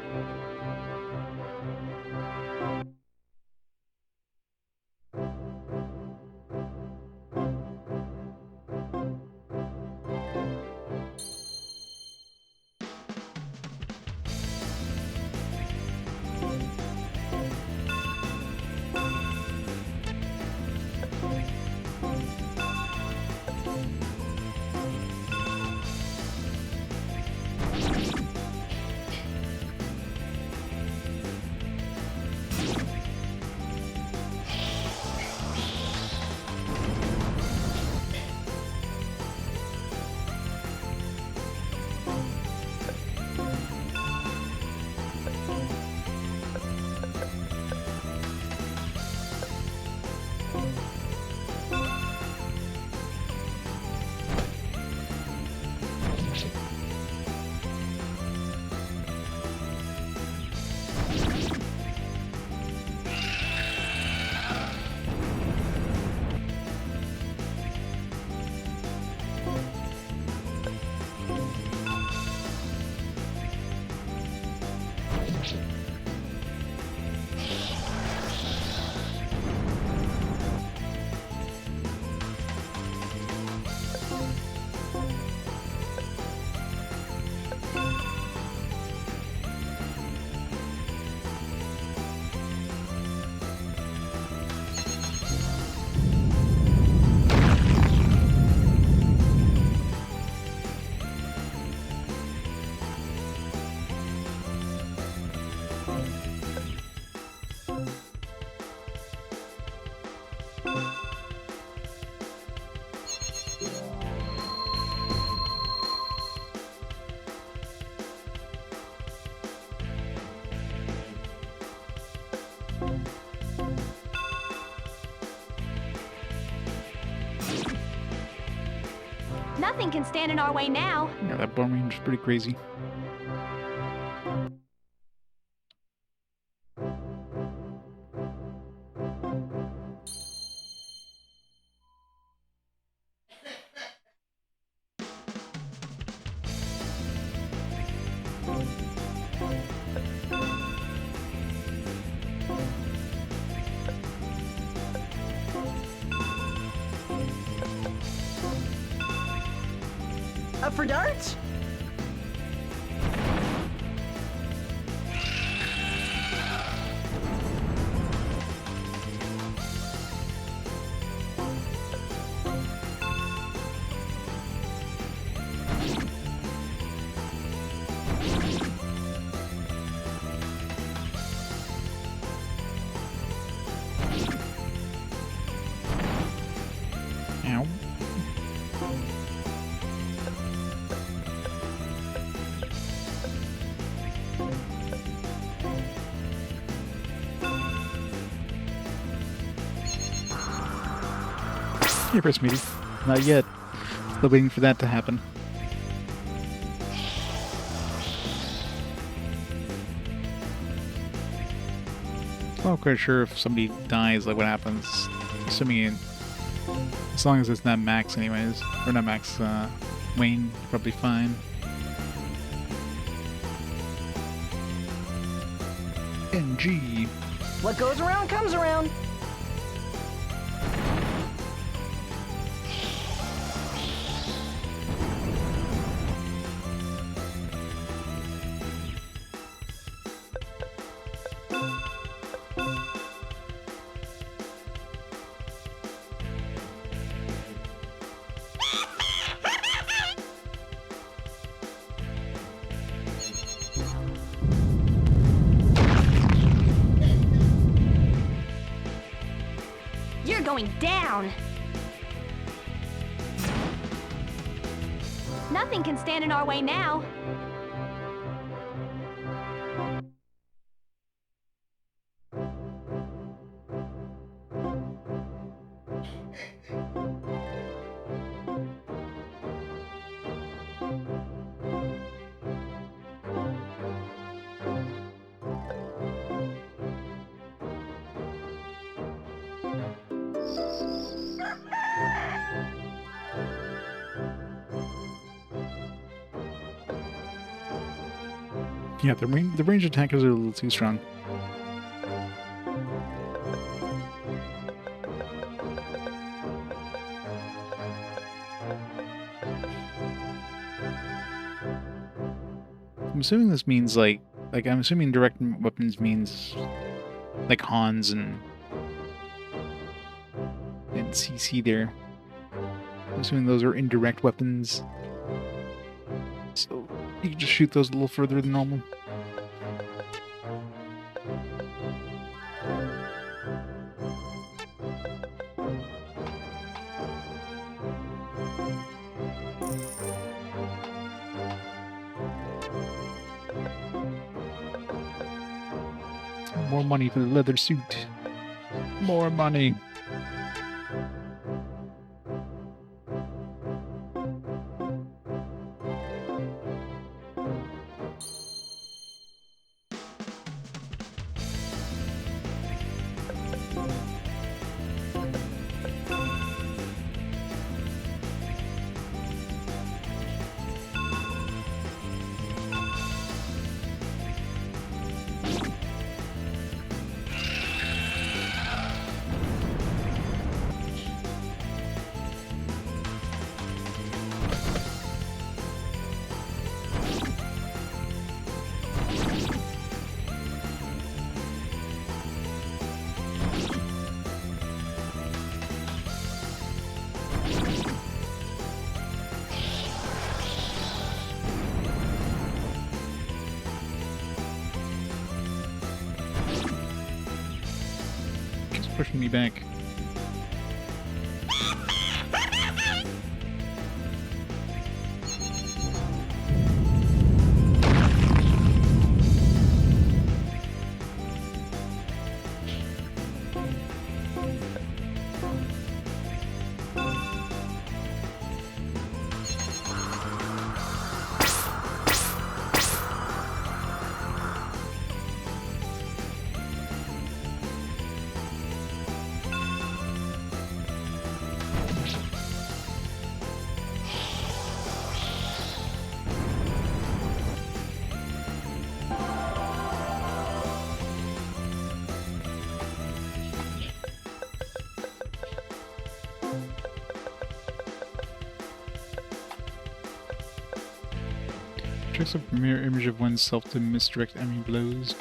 Nothing can stand in our way now. Yeah, that bone range is pretty crazy. Up for darts? Ow. Hey, first meeting. Not yet. Still waiting for that to happen. I'm not quite sure if somebody dies, like what happens. Assuming as long as it's not Max anyways. Or not Max, Wayne, probably fine. NG. What goes around comes around. You're going down! Nothing can stand in our way now. Yeah, the range attackers are a little too strong. I'm assuming this means like I'm assuming direct weapons means like Hans and CC there. I'm assuming those are indirect weapons. So you can just shoot those a little further than normal. More money for the leather suit. More money. Pushing me back. Tricks a mirror image of oneself to misdirect enemy blows.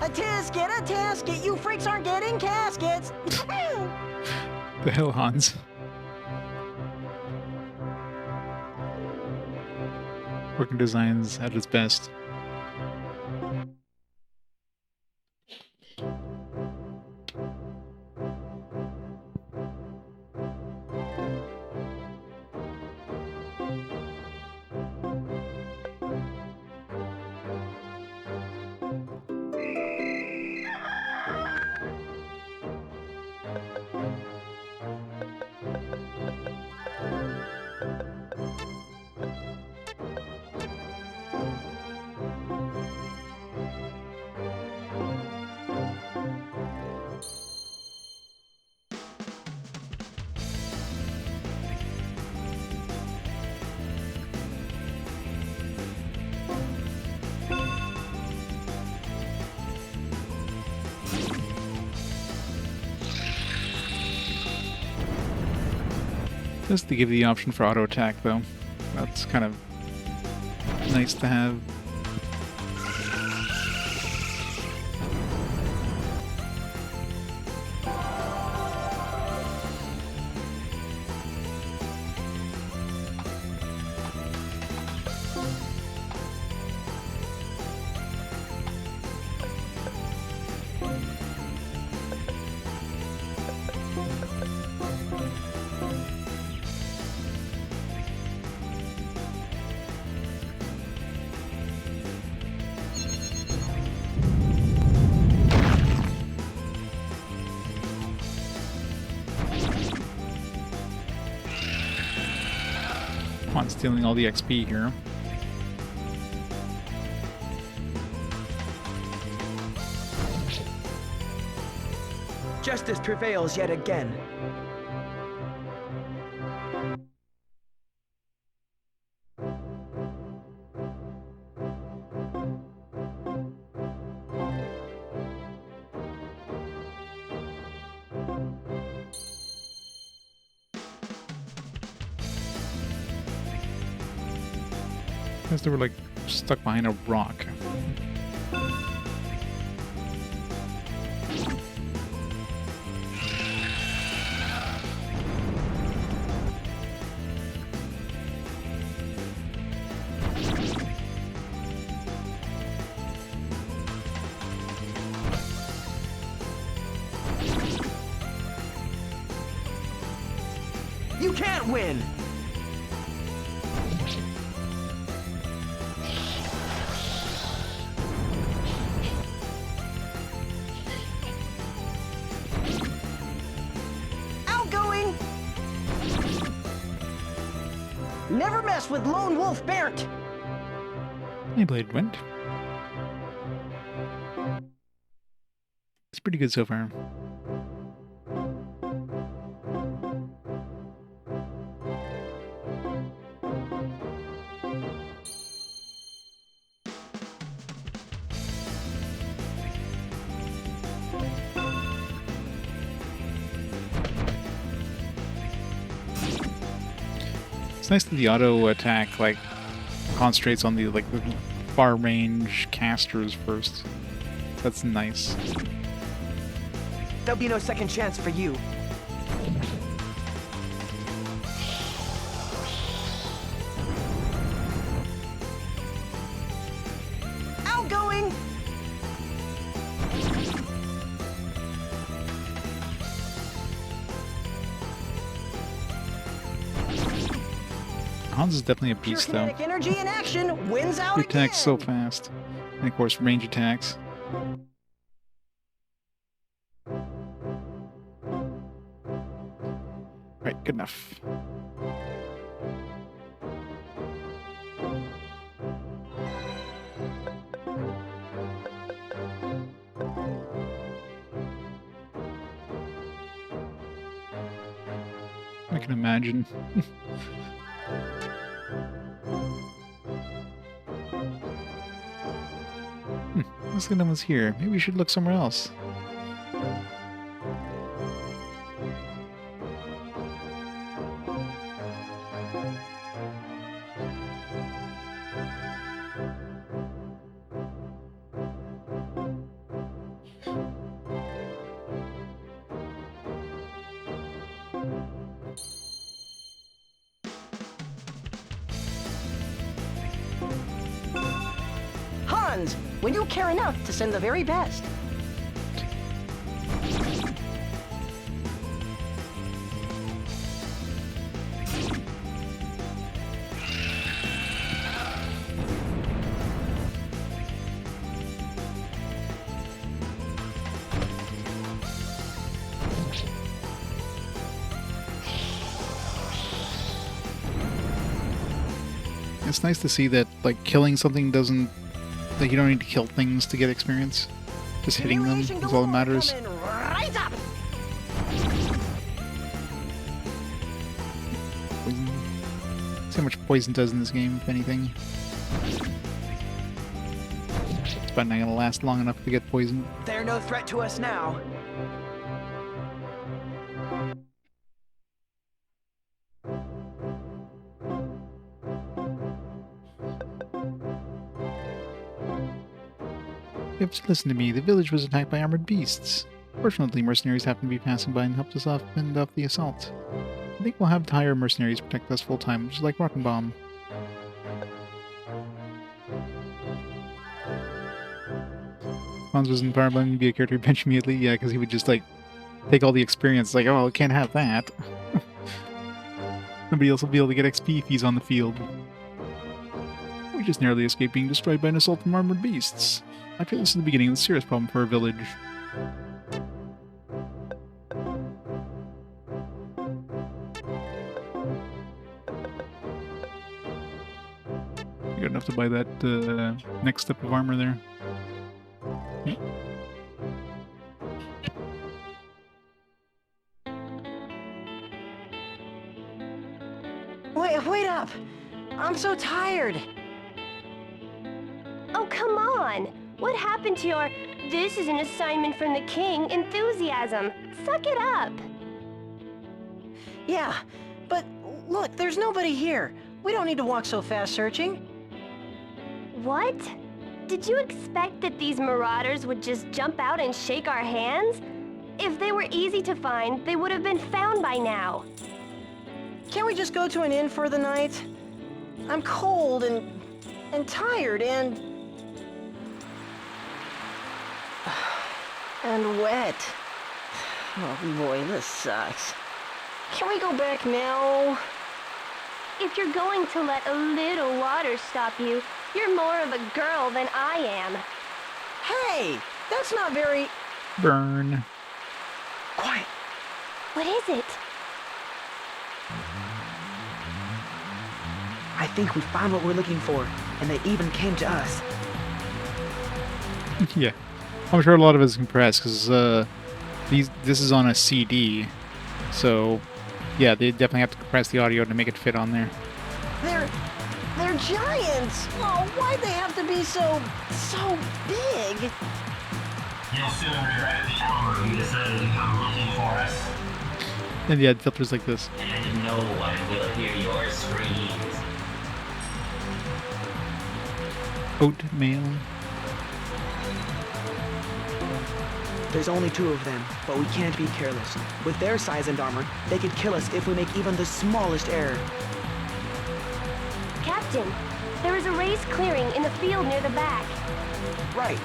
A tasket! You freaks aren't getting caskets! The hell, Hans? Working designs at its best. Just to give the option for auto attack, though. That's kind of nice to have. Stealing all the XP here. Justice prevails yet again. Because they were like stuck behind a rock. You can't win! Outgoing! Never mess with Lone Wolf Barrett! Hey, Blade went. It's pretty good so far. It's nice that the auto attack like concentrates on the far range casters first. That's nice. There'll be no second chance for you. Outgoing! Hans is definitely a beast, though. Kinetic energy in action wins out He attacks so again. fast. And of course, range attacks. Right, good enough. I can imagine. This guy was here. Maybe we should look somewhere else. Hans, when you care enough to send the very best. It's nice to see that, like, killing something doesn't... Like, you don't need to kill things to get experience. Just hitting them is all that matters. Right up. Poison. See how much poison does in this game, if anything. It's probably not gonna last long enough to get poisoned. They're no threat to us now. You have to listen to me. The village was attacked by armored beasts. Fortunately, mercenaries happened to be passing by and helped us fend off the assault. I think we'll have to hire mercenaries to protect us full time, just like Rockenbaum. Hans was in Fire Emblem to be a character bench immediately, yeah, because he would just like take all the experience, like, oh, I can't have that. Nobody else will be able to get XP if he's on the field. We just narrowly escaped being destroyed by an assault from armored beasts. I feel this is the beginning of a serious problem for our village. enough to buy that next step of armor there. Yeah. Wait up! I'm so tired! Oh, come on! What happened to your "this is an assignment from the king" enthusiasm? Suck it up! Yeah, but look, there's nobody here. We don't need to walk so fast searching. What? Did you expect that these marauders would just jump out and shake our hands? If they were easy to find, they would have been found by now. Can't we just go to an inn for the night? I'm cold and tired and wet. Oh boy, this sucks. Can we go back now? If you're going to let a little water stop you, you're more of a girl than I am. Hey, that's not very... Burn. Quiet. What is it? I think we found what we're looking for, and they even came to us. Yeah. I'm sure a lot of it is compressed, because this is on a CD, so yeah, they definitely have to compress the audio to make it fit on there. They're giants! Oh, why'd they have to be so big? You'll soon regret the hour you decided to come looking for us. And yeah, filters like this. And no one will hear your screams. Oatmeal. There's only 2 of them, but we can't be careless. With their size and armor, they could kill us if we make even the smallest error. Captain, there is a raised clearing in the field near the back. Right.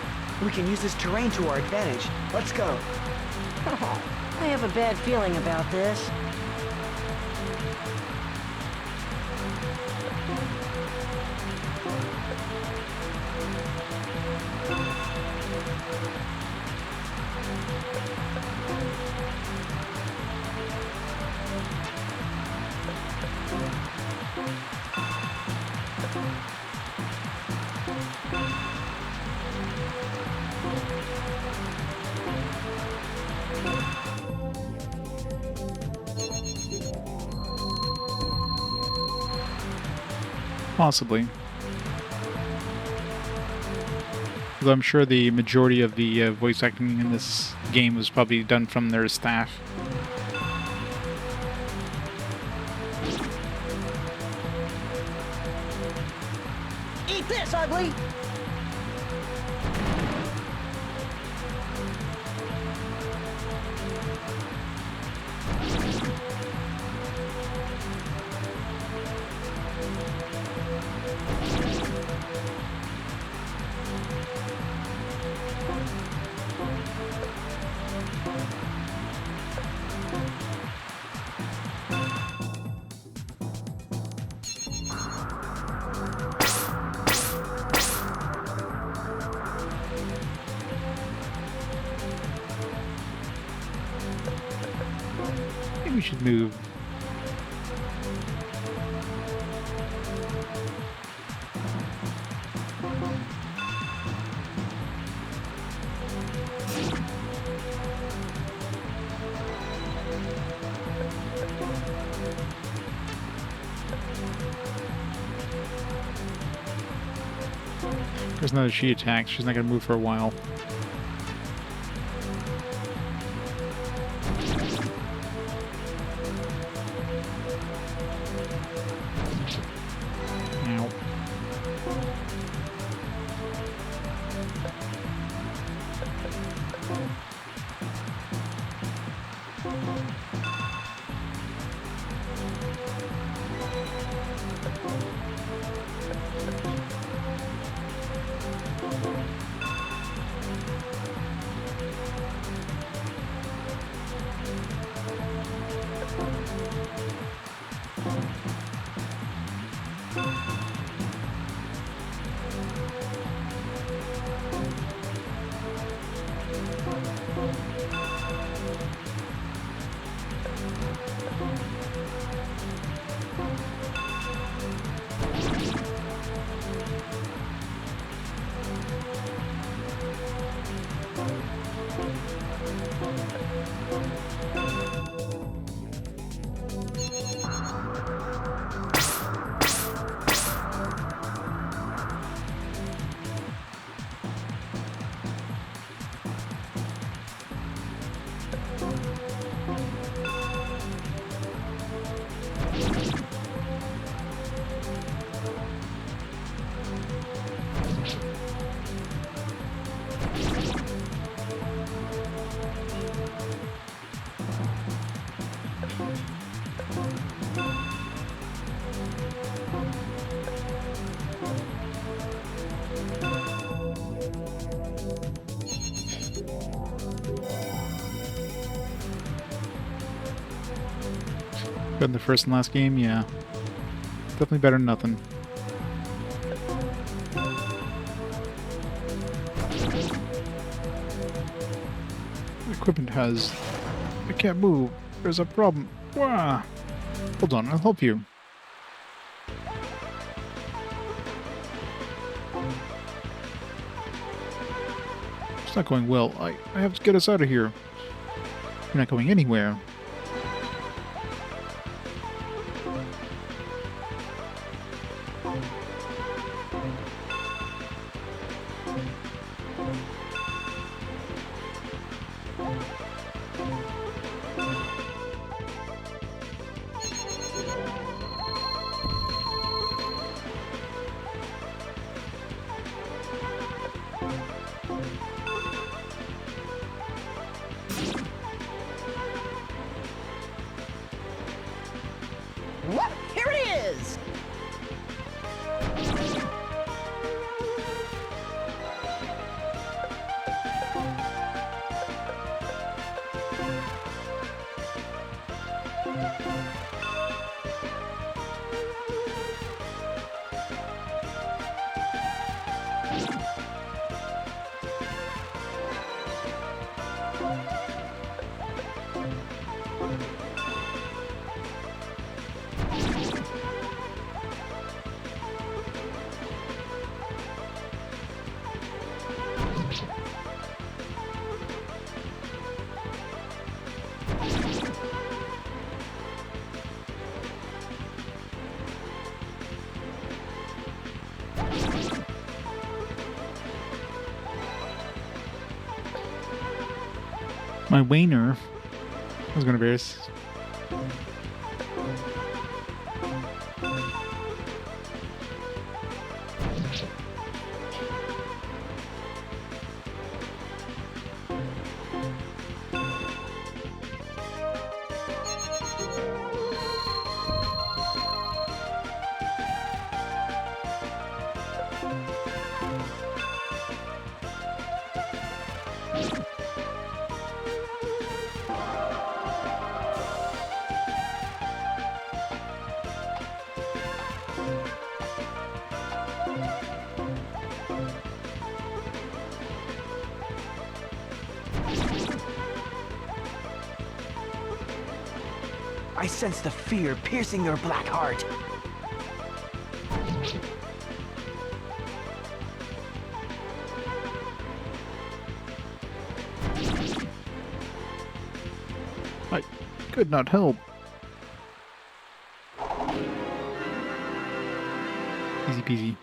We can use this terrain to our advantage. Let's go. I have a bad feeling about this. Possibly. Although I'm sure the majority of the voice acting in this game was probably done from their staff. Eat this, ugly! We should move. There's another she attacks. She's not going to move for a while. Better than the first and last game, yeah. Definitely better than nothing. The equipment has... I can't move. There's a problem. Wah! Hold on, I'll help you. It's not going well. I have to get us out of here. You're not going anywhere. Whoop! Here it is! My Wainer. I was gonna embarrass. I sense the fear piercing your black heart. I could not help. Easy peasy.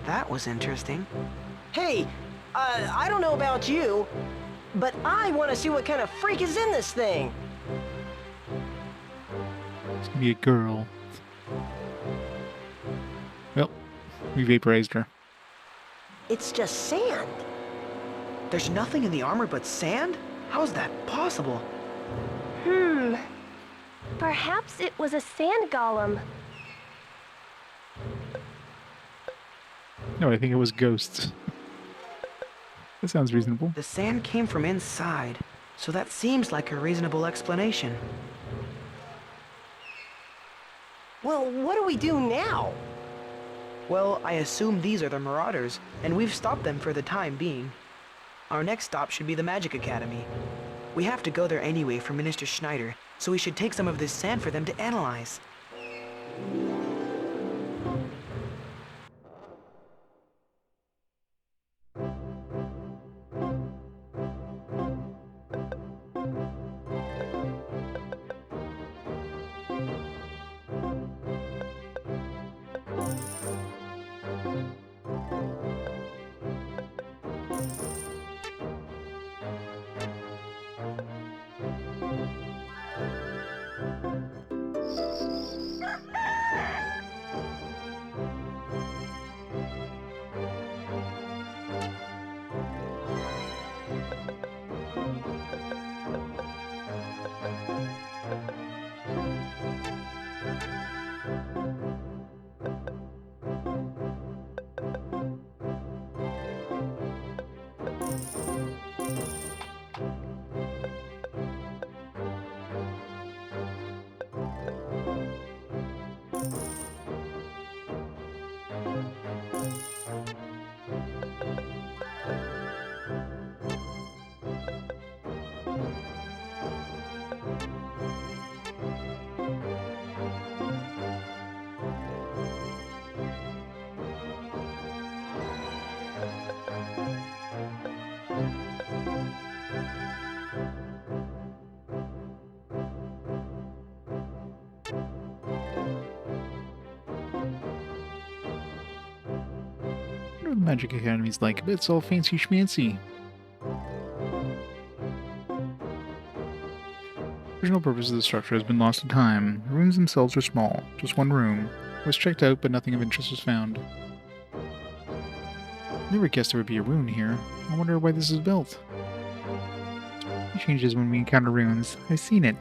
That was interesting. Hey, I don't know about you, but I want to see what kind of freak is in this thing. It's gonna be a girl. Well, we vaporized her. It's just sand. There's nothing in the armor but sand? How is that possible? Perhaps it was a sand golem. No, I think it was ghosts. That sounds reasonable. The sand came from inside. So that seems like a reasonable explanation. Well, what do we do now? Well, I assume these are the Marauders, and we've stopped them for the time being. Our next stop should be the Magic Academy. We have to go there anyway for Minister Schneider, so we should take some of this sand for them to analyze. What are the Magic Academies like? It's all fancy schmancy. The original purpose of the structure has been lost to time. The rooms themselves are small, just one room. It was checked out, but nothing of interest was found. I never guessed there would be a rune here. I wonder why this is built. It changes when we encounter runes. I've seen it.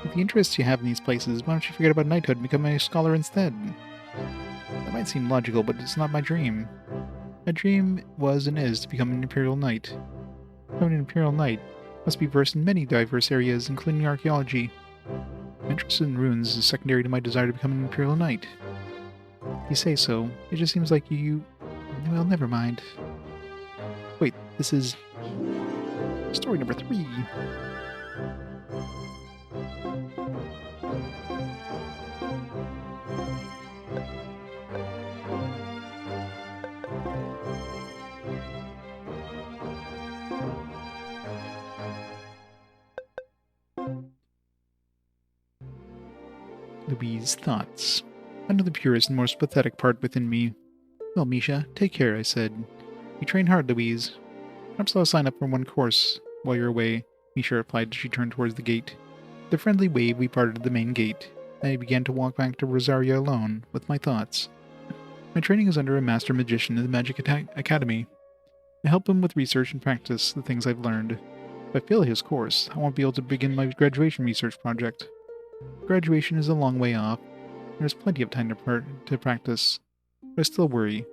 With the interests you have in these places, why don't you forget about knighthood and become a scholar instead? That might seem logical, but it's not my dream. My dream was and is to become an Imperial Knight. Becoming an Imperial Knight must be versed in many diverse areas, including archaeology. My interest in runes is secondary to my desire to become an Imperial Knight. If you say so, it just seems like you... Well, never mind. Wait, this is... story number 3. Louise's thoughts. I know the purest and most pathetic part within me. Well, Misha, take care, I said. You train hard, Louise. Perhaps I'll sign up for one course while you're away, Misha replied as she turned towards the gate. With a friendly wave, we parted at the main gate. I began to walk back to Rosaria alone, with my thoughts. My training is under a master magician in the Magic Academy. I help him with research and practice the things I've learned. If I fail his course, I won't be able to begin my graduation research project. Graduation is a long way off. There's plenty of time to practice, but I still worry.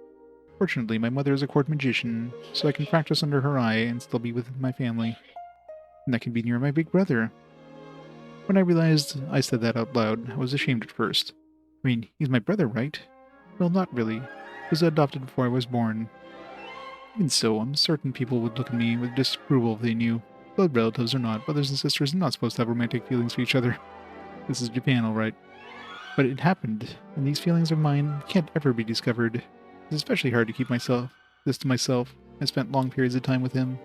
Fortunately, my mother is a court magician, so I can practice under her eye and still be with my family. And I can be near my big brother. When I realized I said that out loud, I was ashamed at first. I mean, he's my brother, right? Well, not really. He was adopted before I was born. Even so, I'm certain people would look at me with disapproval if they knew. Blood relatives or not, brothers and sisters are not supposed to have romantic feelings for each other. This is Japan, alright. But it happened, and these feelings of mine can't ever be discovered. It's especially hard to keep this to myself. I spent long periods of time with him.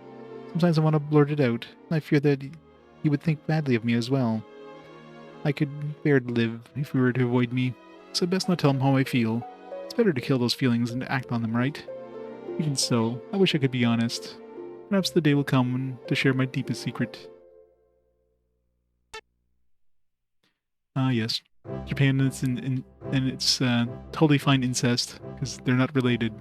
Sometimes I want to blurt it out, and I fear that he would think badly of me as well. I could bear to live if he were to avoid me, so I'd best not tell him how I feel. It's better to kill those feelings than to act on them, right? Even so, I wish I could be honest. Perhaps the day will come to share my deepest secret. Ah, yes. Japan is and it's totally fine incest, because they're not related.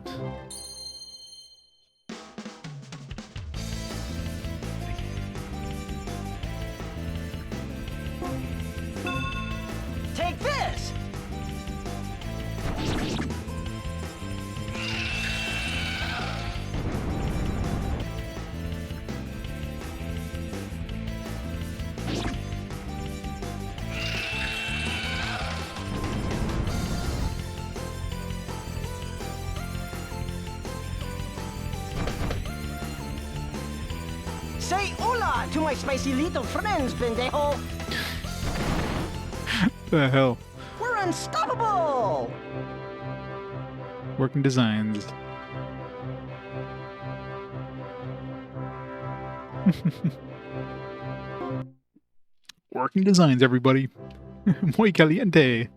Take this! spicy little friends, pendejo. The hell? We're unstoppable! Working designs. Working designs, everybody. Muy caliente.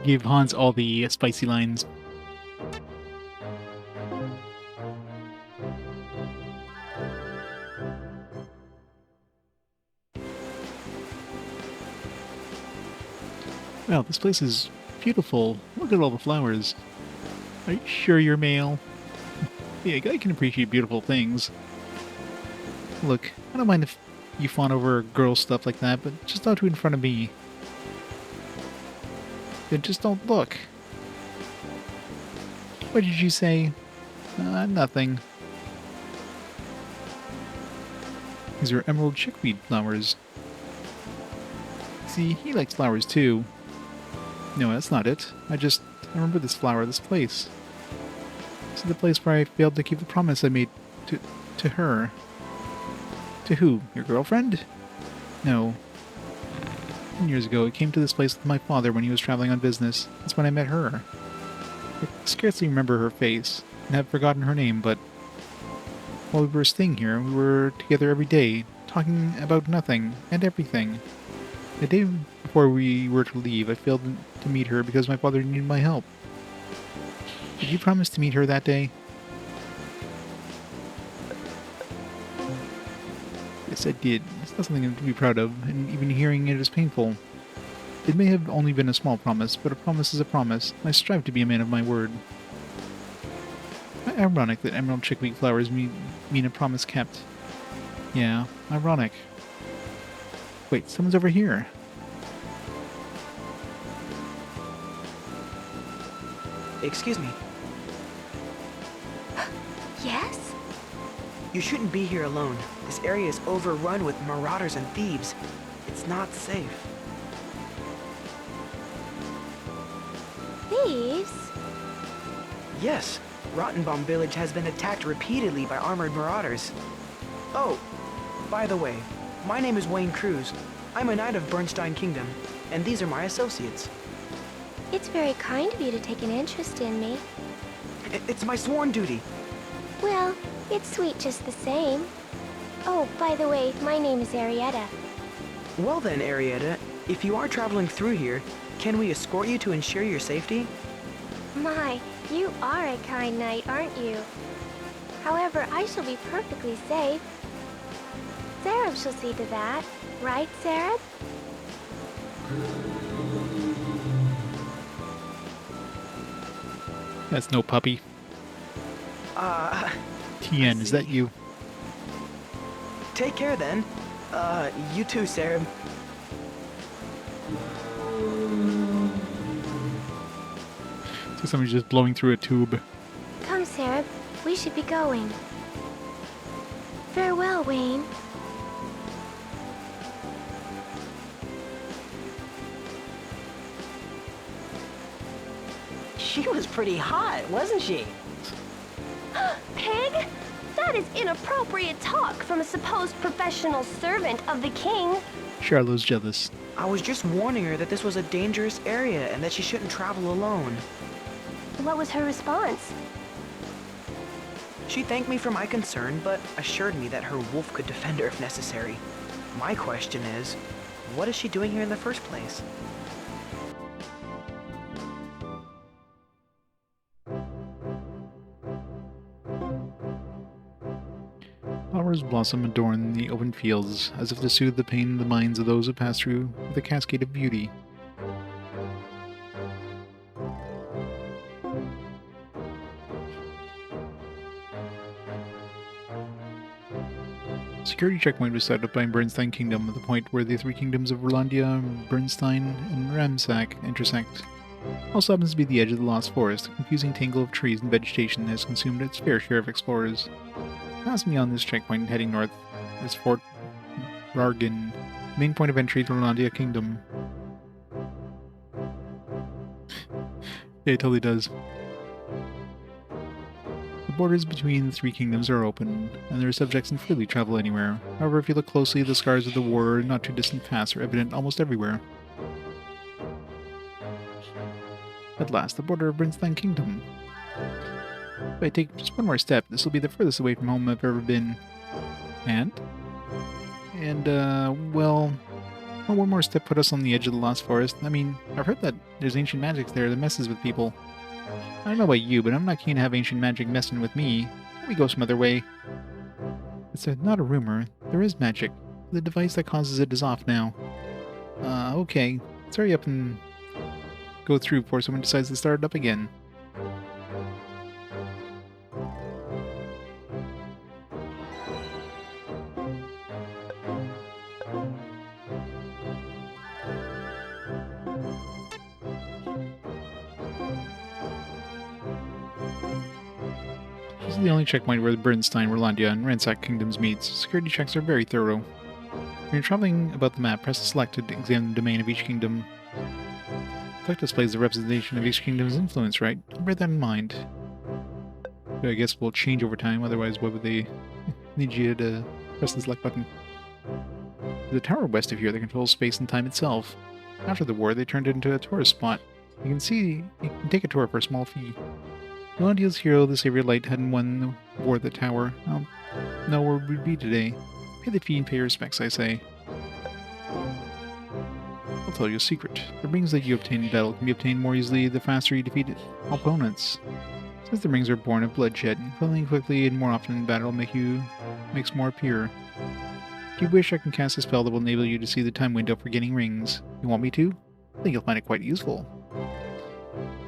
Give Hans all the spicy lines. Wow, this place is beautiful. Look at all the flowers. Are you sure you're male? Yeah, a guy can appreciate beautiful things. Look, I don't mind if you fawn over girl stuff like that, but just don't do it in front of me. Then just don't look. What did you say? Nothing. These are emerald chickweed flowers. See, he likes flowers too. No, that's not it. I remember this flower, this place. This is the place where I failed to keep the promise I made to her. To who? Your girlfriend? No. 10 years ago, I came to this place with my father when he was traveling on business. That's when I met her. I scarcely remember her face, and have forgotten her name, but while we were staying here, we were together every day, talking about nothing and everything. The day before we were to leave, I failed to meet her because my father needed my help. Did you promise to meet her that day? Yes, I did. It's not something to be proud of, and even hearing it is painful. It may have only been a small promise, but a promise is a promise. I strive to be a man of my word. Ironic that emerald chickweed flowers mean a promise kept. Yeah, ironic. Wait, someone's over here. Excuse me. Yes? You shouldn't be here alone. This area is overrun with marauders and thieves. It's not safe. Thieves? Yes, Rottenbaum Village has been attacked repeatedly by armored marauders. Oh, by the way, my name is Wein Cruz. I'm a knight of Bernstein Kingdom, and these are my associates. It's very kind of you to take an interest in me. It's my sworn duty. Well, it's sweet just the same. Oh, by the way, my name is Arietta. Well then, Arietta, if you are traveling through here, can we escort you to ensure your safety? My, you are a kind knight, aren't you? However, I shall be perfectly safe. Sarah shall see to that. Right, Sarah? That's no puppy. Tien, is that you? Take care then. You too, Sarah. So somebody's just blowing through a tube. Come, Sarah. We should be going. Farewell, Wayne. She was pretty hot, wasn't she? Pig? That is inappropriate talk from a supposed professional servant of the king. Charlotte's jealous. I was just warning her that this was a dangerous area and that she shouldn't travel alone. What was her response? She thanked me for my concern, but assured me that her wolf could defend her if necessary. My question is, what is she doing here in the first place? Flowers blossom and adorn the open fields, as if to soothe the pain in the minds of those who pass through with a cascade of beauty. Security checkpoint was set up by Bernstein Kingdom at the point where the three kingdoms of Rolandia, Bernstein, and Ramsack intersect. Also happens to be the edge of the Lost Forest. A confusing tangle of trees and vegetation has consumed its fair share of explorers. Passing beyond this checkpoint and heading north is Fort Rargan, main point of entry to Rolandia Kingdom. Yeah, it totally does. The borders between the three kingdoms are open, and their subjects can freely travel anywhere. However, if you look closely, the scars of the war in not too distant past are evident almost everywhere. At last, the border of Brinstein Kingdom. If I take just one more step, this will be the furthest away from home I've ever been. And, well, one more step put us on the edge of the Lost Forest. I mean, I've heard that there's ancient magic there that messes with people. I don't know about you, but I'm not keen to have ancient magic messing with me. Let me go some other way. It's not a rumor. There is magic. The device that causes it is off now. Okay. Let's hurry up and go through before someone decides to start it up again. This is the only checkpoint where the Bernstein, Rolandia, and Ransack kingdoms meet. Security checks are very thorough. When you're traveling about the map, press select to examine the domain of each kingdom. Select displays the representation of each kingdom's influence, right? Bear that in mind. I guess we'll change over time, otherwise why would they need you to press the select button? The tower west of here that controls space and time itself. After the war, they turned it into a tourist spot. You can take a tour for a small fee. Rolandia's hero, the Savior Light, hadn't won the war at the tower. I'll know where we'd be today. Pay the fee and pay your respects, I say. I'll tell you a secret. The rings that you obtain in battle can be obtained more easily the faster you defeat opponents. Since the rings are born of bloodshed, filling quickly and more often in battle makes more appear. If you wish, I can cast a spell that will enable you to see the time window for getting rings. You want me to? I think you'll find it quite useful.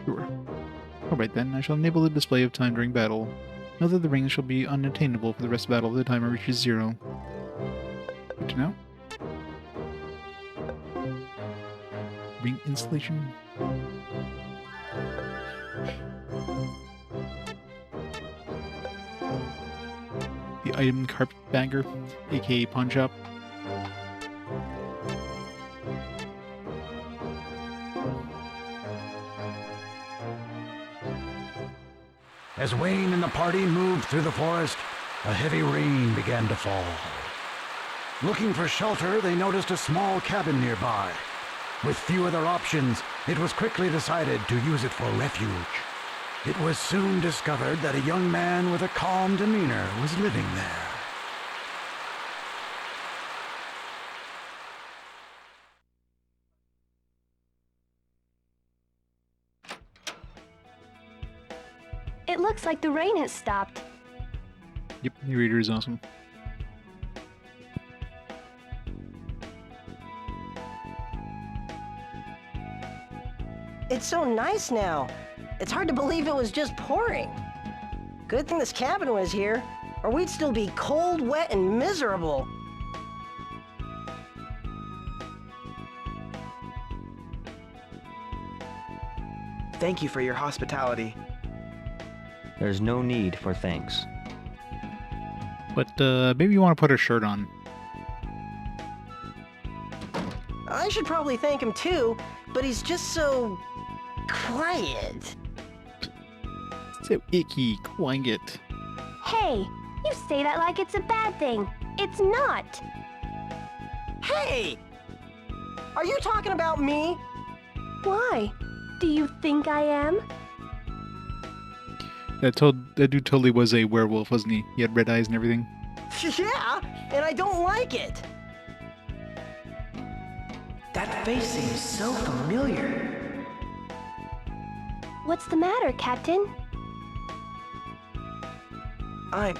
Sure. Alright then, I shall enable the display of time during battle. Know that the rings shall be unattainable for the rest of battle if the timer reaches 0. Good to know. Ring installation. The item carpetbagger, aka pawn shop. As Wayne and the party moved through the forest, a heavy rain began to fall. Looking for shelter, they noticed a small cabin nearby. With few other options, it was quickly decided to use it for refuge. It was soon discovered that a young man with a calm demeanor was living there. It looks like the rain has stopped. Yep, the reader is awesome. It's so nice now. It's hard to believe it was just pouring. Good thing this cabin was here, or we'd still be cold, wet, and miserable. Thank you for your hospitality. There's no need for thanks. But maybe you want to put a shirt on. I should probably thank him too, but he's just so quiet. So icky, quiet. Hey, you say that like it's a bad thing. It's not. Hey! Are you talking about me? Why? Do you think I am? That dude totally was a werewolf, wasn't he? He had red eyes and everything. Yeah, and I don't like it. That face seems so familiar. What's the matter, Captain? I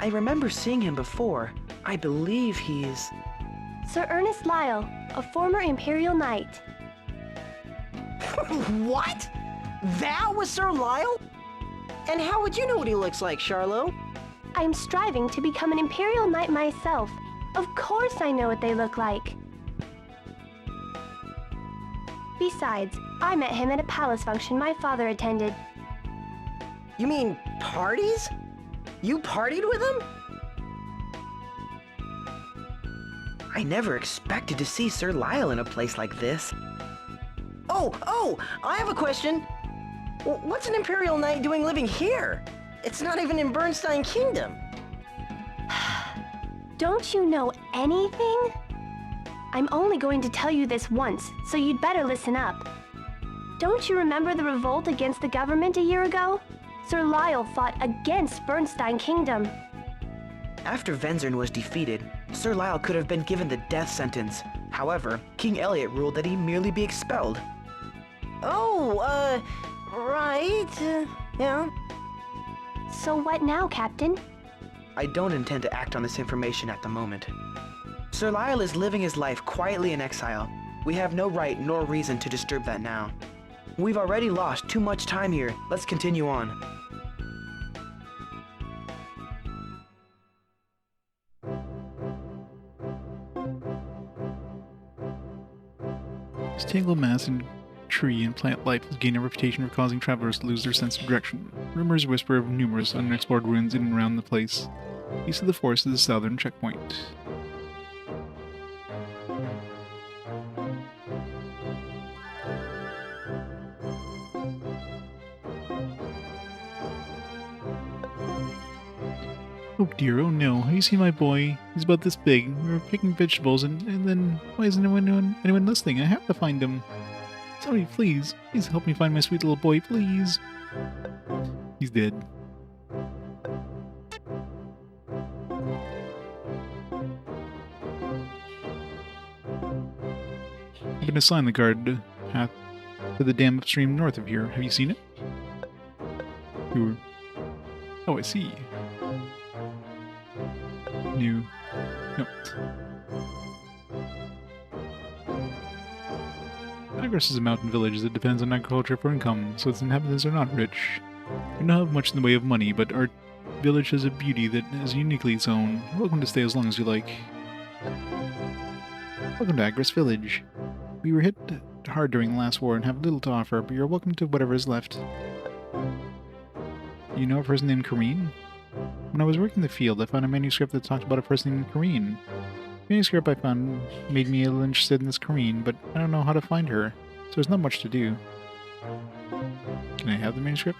remember seeing him before. I believe he's... Sir Ernest Lyle, a former Imperial Knight. What? That was Sir Lyle? And how would you know what he looks like, Charlo? I'm striving to become an Imperial Knight myself. Of course I know what they look like. Besides, I met him at a palace function my father attended. You mean parties? You partied with him? I never expected to see Sir Lyle in a place like this. Oh, I have a question. What's an Imperial Knight doing living here? It's not even in Bernstein Kingdom. Don't you know anything? I'm only going to tell you this once, so you'd better listen up. Don't you remember the revolt against the government a year ago? Sir Lyle fought against Bernstein Kingdom. After Venzern was defeated, Sir Lyle could have been given the death sentence. However, King Elliot ruled that he merely be expelled. Oh, right. Yeah. So what now, Captain? I don't intend to act on this information at the moment. Sir Lyle is living his life quietly in exile. We have no right nor reason to disturb that now. We've already lost too much time here. Let's continue on. This tangled mass in tree and plant life has gained a reputation for causing travelers to lose their sense of direction. Rumors whisper of numerous unexplored ruins in and around the place. East of the forest is the southern checkpoint. Oh dear, oh no, have you seen my boy? He's about this big. We were picking vegetables and then why isn't anyone listening? I have to find him. Somebody, please help me find my sweet little boy, please. He's dead. I've been assigned the guard path to the dam upstream north of here. Have you seen it? Oh, I see. New. Nope. Agris is a mountain village that depends on agriculture for income, so its inhabitants are not rich. We don't have much in the way of money, but our village has a beauty that is uniquely its own. You're welcome to stay as long as you like. Welcome to Agris Village. We were hit hard during the last war and have little to offer, but you're welcome to whatever is left. You know a person named Kareen? When I was working in the field, I found a manuscript that talked about a person named Kareen. The manuscript I found made me a little interested in this Kareen, but I don't know how to find her, so there's not much to do. Can I have the manuscript?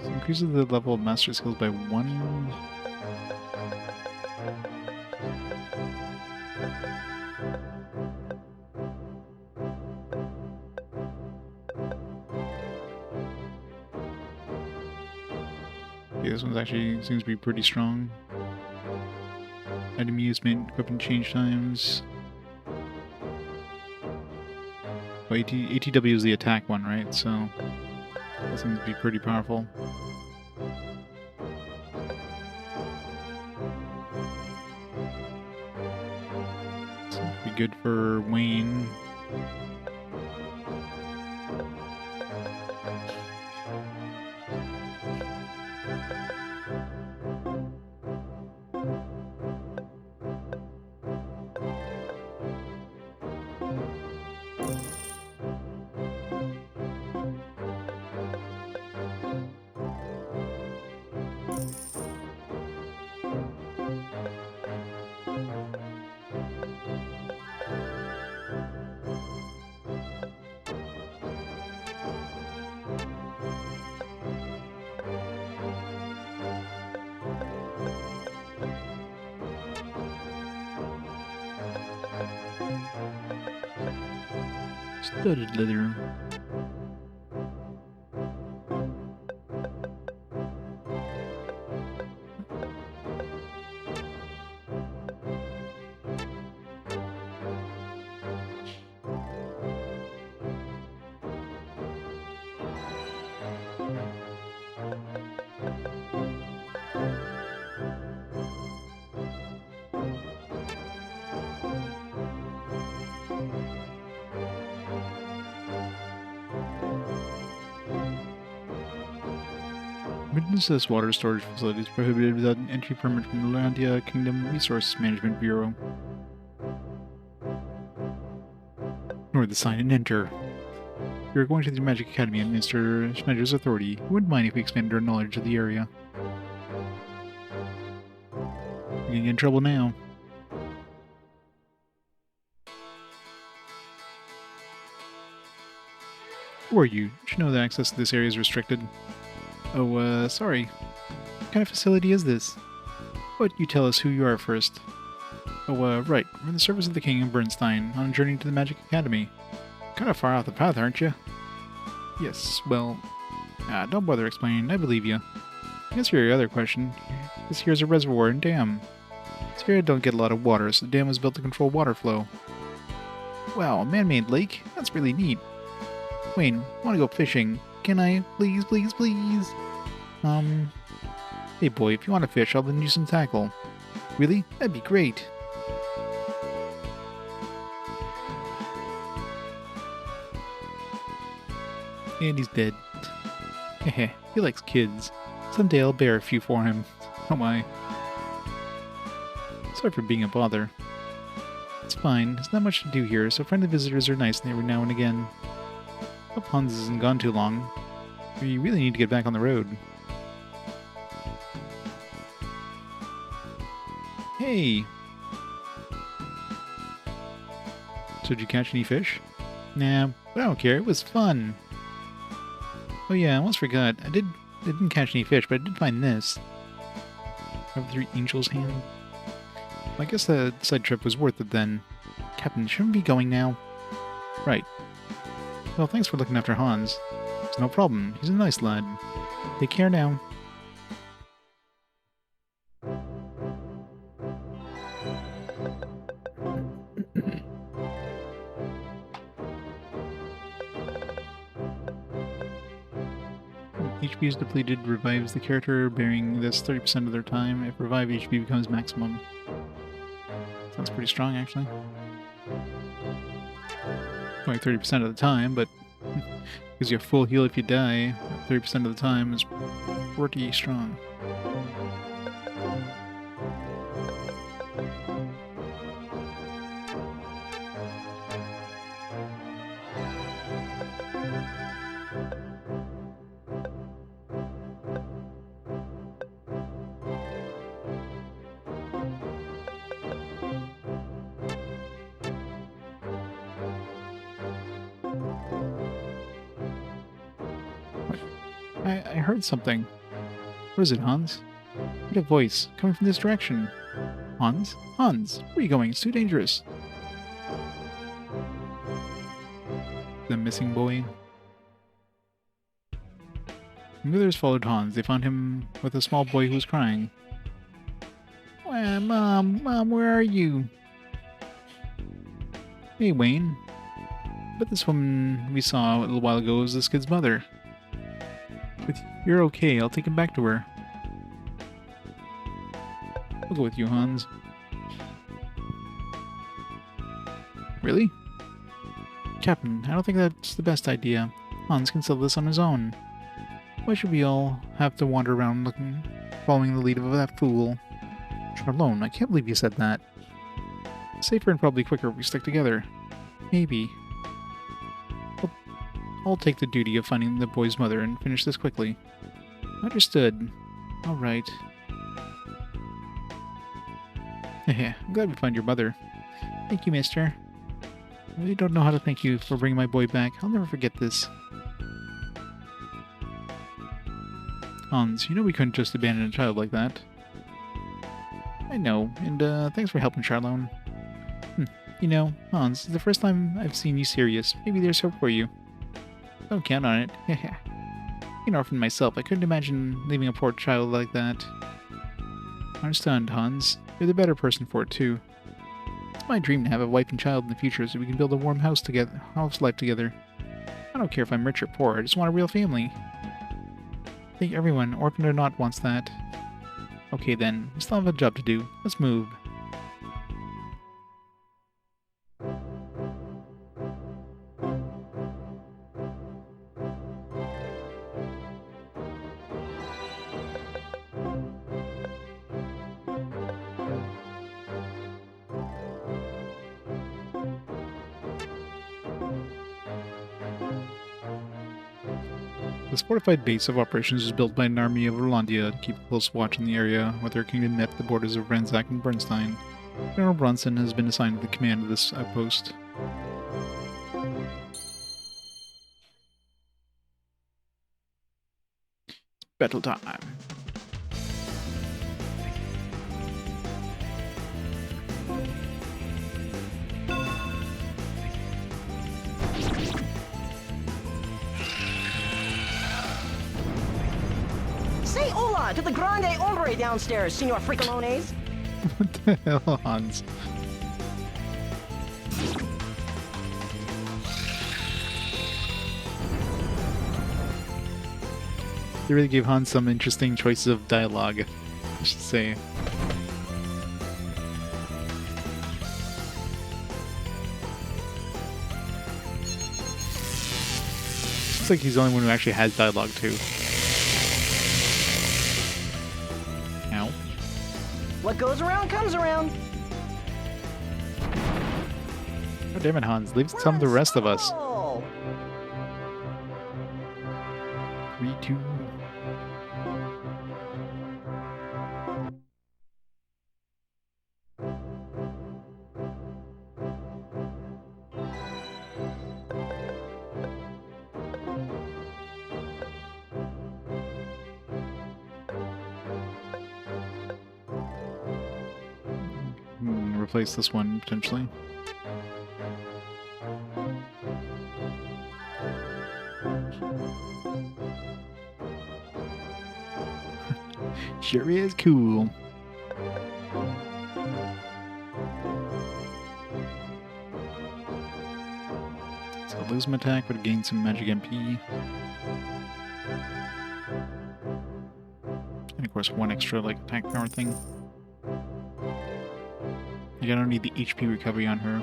Increases the level of master skills by 1. Okay, this one's actually seems to be pretty strong. Item usement, equipment change times. Well, ATW is the attack one, right? So that seems to be pretty powerful. Seems to be good for Wayne. Studded leather. Admittance to this water storage facility is prohibited without an entry permit from the Landia Kingdom Resource Management Bureau. Ignore the sign and enter. We are going to the Magic Academy and Mr. Schneider's authority. We wouldn't mind if we expanded our knowledge of the area. You're gonna get in trouble now. Who are you? You should know that access to this area is restricted. Oh, sorry. What kind of facility is this? But you tell us who you are first. Oh, right. We're in the service of the King of Bernstein, on a journey to the Magic Academy. Kind of far off the path, aren't you? Yes, well... don't bother explaining, I believe you. Answer your other question. This here's a reservoir and dam. This area don't get a lot of water, so the dam was built to control water flow. Wow, a man-made lake? That's really neat. Wayne, wanna go fishing? Can I? Please, please, please? Hey boy, if you want to fish, I'll lend you some tackle. Really? That'd be great. And he's dead. Heh, he likes kids. Someday I'll bear a few for him. Oh my. Sorry for being a bother. It's fine, there's not much to do here, so friendly visitors are nice every now and again. Hope Hans isn't gone too long. We really need to get back on the road. Hey! So did you catch any fish? Nah, but I don't care, it was fun! Oh yeah, I almost forgot. I didn't catch any fish, but I did find this. Of the Angel's Hand. Well, I guess the side trip was worth it then. Captain, shouldn't we be going now? Right. Well, thanks for looking after Hans. It's no problem, he's a nice lad. Take care now. HP is depleted, revives the character, bearing this 30% of their time. If revived, HP becomes maximum. Sounds pretty strong, actually. Only 30% of the time, but gives you a full heal if you die. 30% of the time is pretty strong. I heard something. What is it, Hans? I heard a voice coming from this direction. Hans? Hans, where are you going? It's too dangerous. The missing boy. The others followed Hans. They found him with a small boy who was crying. Mom, where are you? Hey, Wayne. But this woman we saw a little while ago is this kid's mother. If you're okay, I'll take him back to her. I'll go with you, Hans. Really? Captain, I don't think that's the best idea. Hans can settle this on his own. Why should we all have to wander around following the lead of that fool? Charlone, I can't believe you said that. Safer and probably quicker if we stick together. Maybe. I'll take the duty of finding the boy's mother and finish this quickly. Understood. Alright. Heh, I'm glad we found your mother. Thank you, mister. I really don't know how to thank you for bringing my boy back. I'll never forget this. Hans, you know we couldn't just abandon a child like that. I know, and thanks for helping, Charlone. You know, Hans, this is the first time I've seen you serious. Maybe there's hope for you. Don't count on it. An orphan myself, I couldn't imagine leaving a poor child like that. I understand, Hans. You're the better person for it, too. It's my dream to have a wife and child in the future so we can build a warm house life together. I don't care if I'm rich or poor, I just want a real family. I think everyone, orphan or not, wants that. Okay then, we still have a job to do. Let's move. This fortified base of operations was built by an army of Rolandia to keep a close watch on the area where their kingdom met the borders of Ransack and Bernstein. General Bronson has been assigned to the command of this outpost. Battle time. Say hola to the grande hombre downstairs, Senor Fricolones. What the hell, Hans? They really gave Hans some interesting choices of dialogue, I should say. Looks like he's the only one who actually has dialogue too. Ow. What goes around comes around. Oh, damn it, Hans. Leave some to the rest of us. 3, 2. Replace this one potentially. Sure is cool. So lose some attack, but gain some magic MP. And of course, one extra like attack power thing. I don't need the HP recovery on her.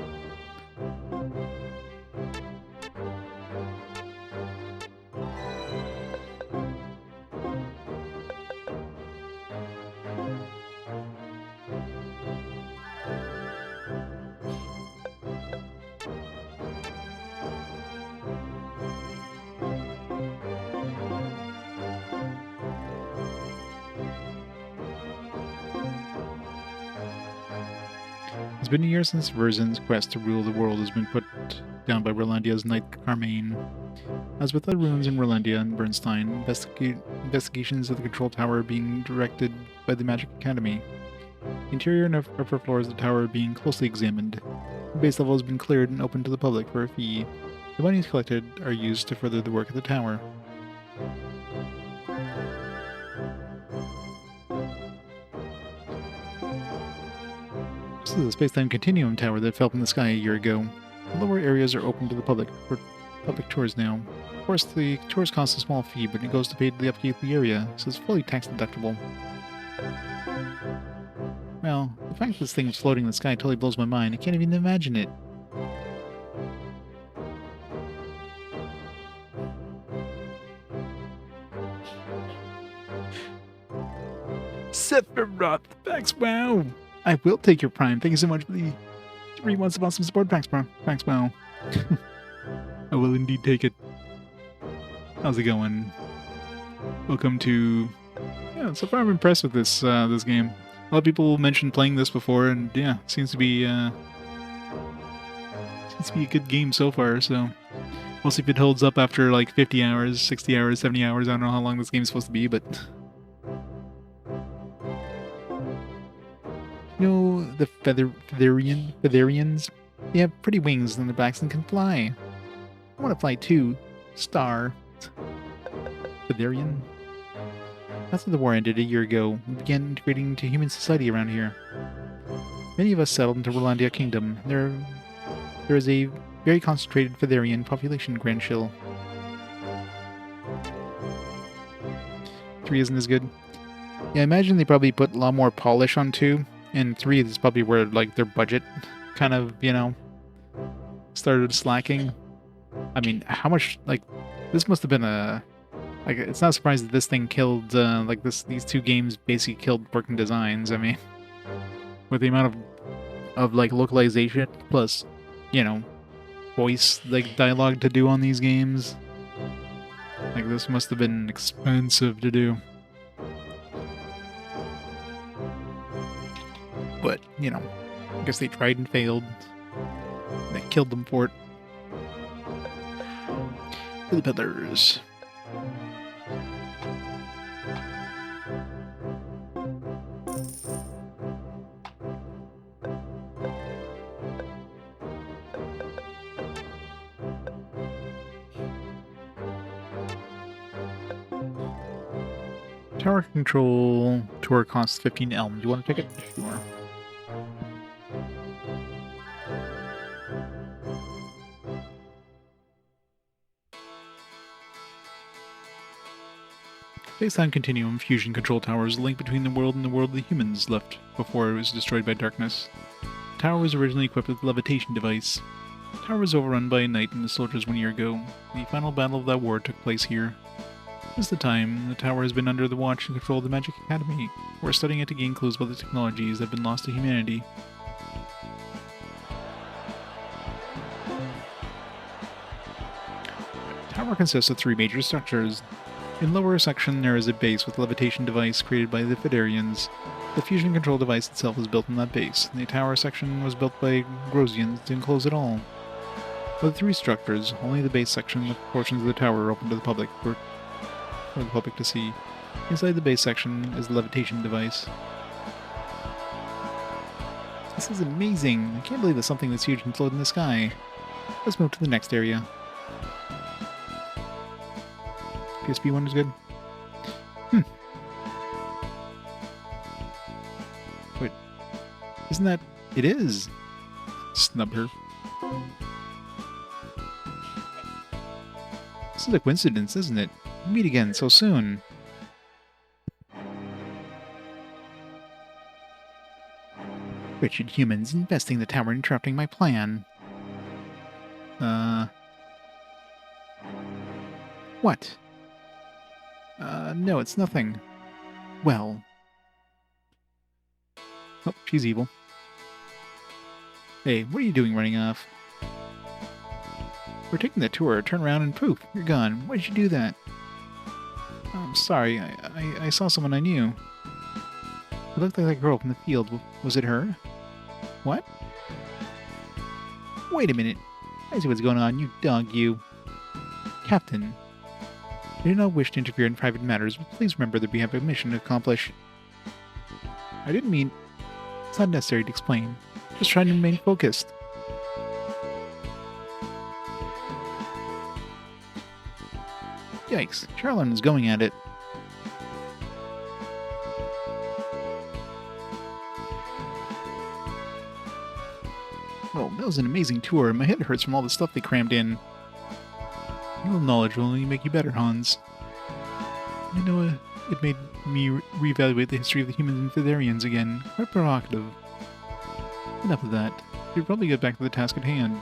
It's been a year since Verzin's quest to rule the world has been put down by Rolandia's Knight Carmaine. As with other ruins in Rolandia and Bernstein, investigations of the control tower are being directed by the Magic Academy. The interior and upper floors of the tower are being closely examined. The base level has been cleared and open to the public for a fee. The monies collected are used to further the work of the tower. This is a space-time continuum tower that fell from the sky a year ago. The lower areas are open to the public for public tours now. Of course, the tours cost a small fee, but it goes to pay the upkeep of the area, so it's fully tax-deductible. Well, the fact that this thing is floating in the sky totally blows my mind. I can't even imagine it. Sephiroth, thanks, wow! I will take your prime. Thank you so much for the 3 months of awesome support, thanks, wow. I will indeed take it. How's it going? Welcome to... Yeah, so far I'm impressed with this this game. A lot of people mentioned playing this before, and yeah, seems to be a good game so far, so... We'll see if it holds up after like 50 hours, 60 hours, 70 hours, I don't know how long this game's supposed to be, but... You know, the Featherians? They have pretty wings on their backs and can fly. I want to fly too. Star. Featherian? After the war ended a year ago, we began integrating into human society around here. Many of us settled into Rolandia Kingdom. There is a very concentrated Featherian population, Grand Shill. 3 isn't as good. Yeah, I imagine they probably put a lot more polish on 2. And 3 is probably where, like, their budget kind of, you know, started slacking. I mean, how much, like, this must have been a... Like, it's not surprising that this thing killed, like, these 2 games basically killed working designs. I mean, with the amount of like, localization, plus, you know, voice, like, dialogue to do on these games. Like, this must have been expensive to do. But, you know, I guess they tried and failed. They killed them for it. For the pillars. Tower control tour costs 15 elm. Do you want to take it? Sure. Space-time continuum fusion control tower is the link between the world and the world the humans left before it was destroyed by darkness. The tower was originally equipped with a levitation device. The tower was overrun by a knight and the soldiers 1 year ago. The final battle of that war took place here. Since the time, the tower has been under the watch and control of the Magic Academy. We're studying it to gain clues about the technologies that have been lost to humanity. The tower consists of 3 major structures. In the lower section, there is a base with a levitation device created by the Fedarians. The fusion control device itself was built on that base. The tower section was built by Grosians to enclose it all. Of the 3 structures, only the base section with portions of the tower are open to the public for the public to see. Inside the base section is the levitation device. This is amazing! I can't believe that something this huge can float in the sky. Let's move to the next area. PSP one is good. Wait. Isn't that... It is! Snub her. This is a coincidence, isn't it? We meet again so soon. Wretched humans infesting the tower and interrupting my plan. What? No, it's nothing. Well. Oh, she's evil. Hey, what are you doing running off? We're taking the tour. Turn around and poof, you're gone. Why did you do that? I'm sorry, I saw someone I knew. It looked like that girl from the field. Was it her? What? Wait a minute. I see what's going on, you dog, you. Captain, I do not wish to interfere in private matters, but please remember that we have a mission to accomplish. I didn't mean... It's not necessary to explain. Just trying to remain focused. Yikes, Charlon is going at it. Well, that was an amazing tour. My head hurts from all the stuff they crammed in. A little knowledge will only make you better, Hans. I know it made me reevaluate the history of the humans and Fedarians again. Quite provocative. Enough of that. We should probably get back to the task at hand.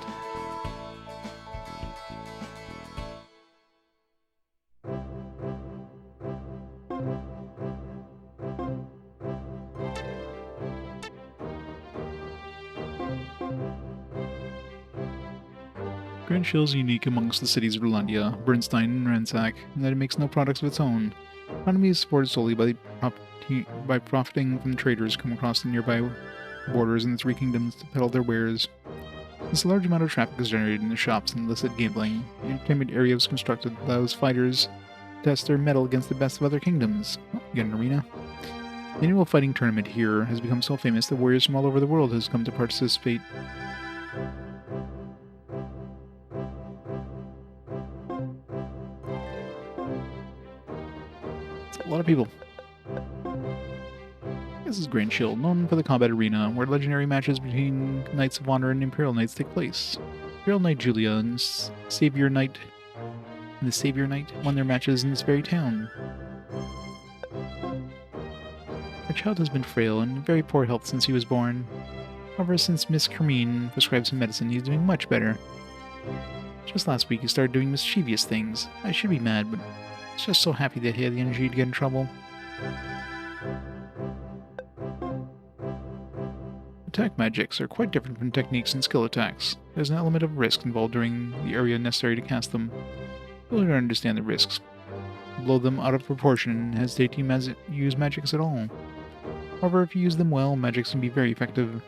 Grand Shield is unique amongst the cities of Rolandia, Bernstein, and Ransack, in that it makes no products of its own. The economy is supported solely by profiting from traders come across the nearby borders in the 3 kingdoms to peddle their wares. Since a large amount of traffic is generated in the shops and illicit gambling, the entertainment area was constructed that allows fighters to test their mettle against the best of other kingdoms. Oh, you got an arena. The annual fighting tournament here has become so famous that warriors from all over the world has come to participate. A lot of people. This is Grand Shield, known for the combat arena, where legendary matches between Knights of Honor and Imperial Knights take place. Imperial Knight Julia and the Savior Knight won their matches in this very town. Our child has been frail and in very poor health since he was born. However, since Miss Carmine prescribed some medicine, he's doing much better. Just last week, he started doing mischievous things. I should be mad, but I was just so happy that he had the energy to get in trouble. Attack magics are quite different from techniques and skill attacks. There's an element of risk involved during the area necessary to cast them. You'll understand the risks. Blow them out of proportion and hesitate to use magics at all. However, if you use them well, magics can be very effective.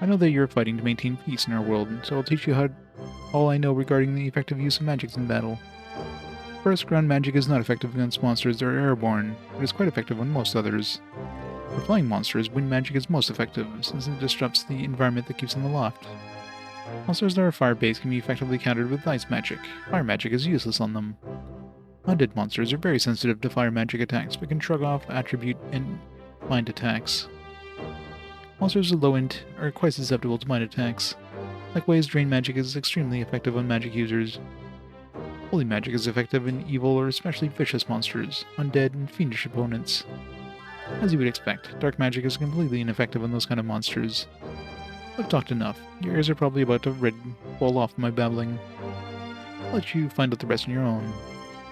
I know that you're fighting to maintain peace in our world, so I'll teach you all I know regarding the effective use of magics in battle. First, ground magic is not effective against monsters that are airborne. It is quite effective on most others. For flying monsters, wind magic is most effective, since it disrupts the environment that keeps them aloft. Monsters that are fire-based can be effectively countered with ice magic. Fire magic is useless on them. Undead monsters are very sensitive to fire magic attacks, but can shrug off attribute and mind attacks. Monsters with low int are quite susceptible to mind attacks. Likewise, drain magic is extremely effective on magic users. Holy magic is effective in evil or especially vicious monsters, undead, and fiendish opponents. As you would expect, dark magic is completely ineffective on those kind of monsters. I've talked enough. Your ears are probably about to fall off my babbling. I'll let you find out the rest on your own.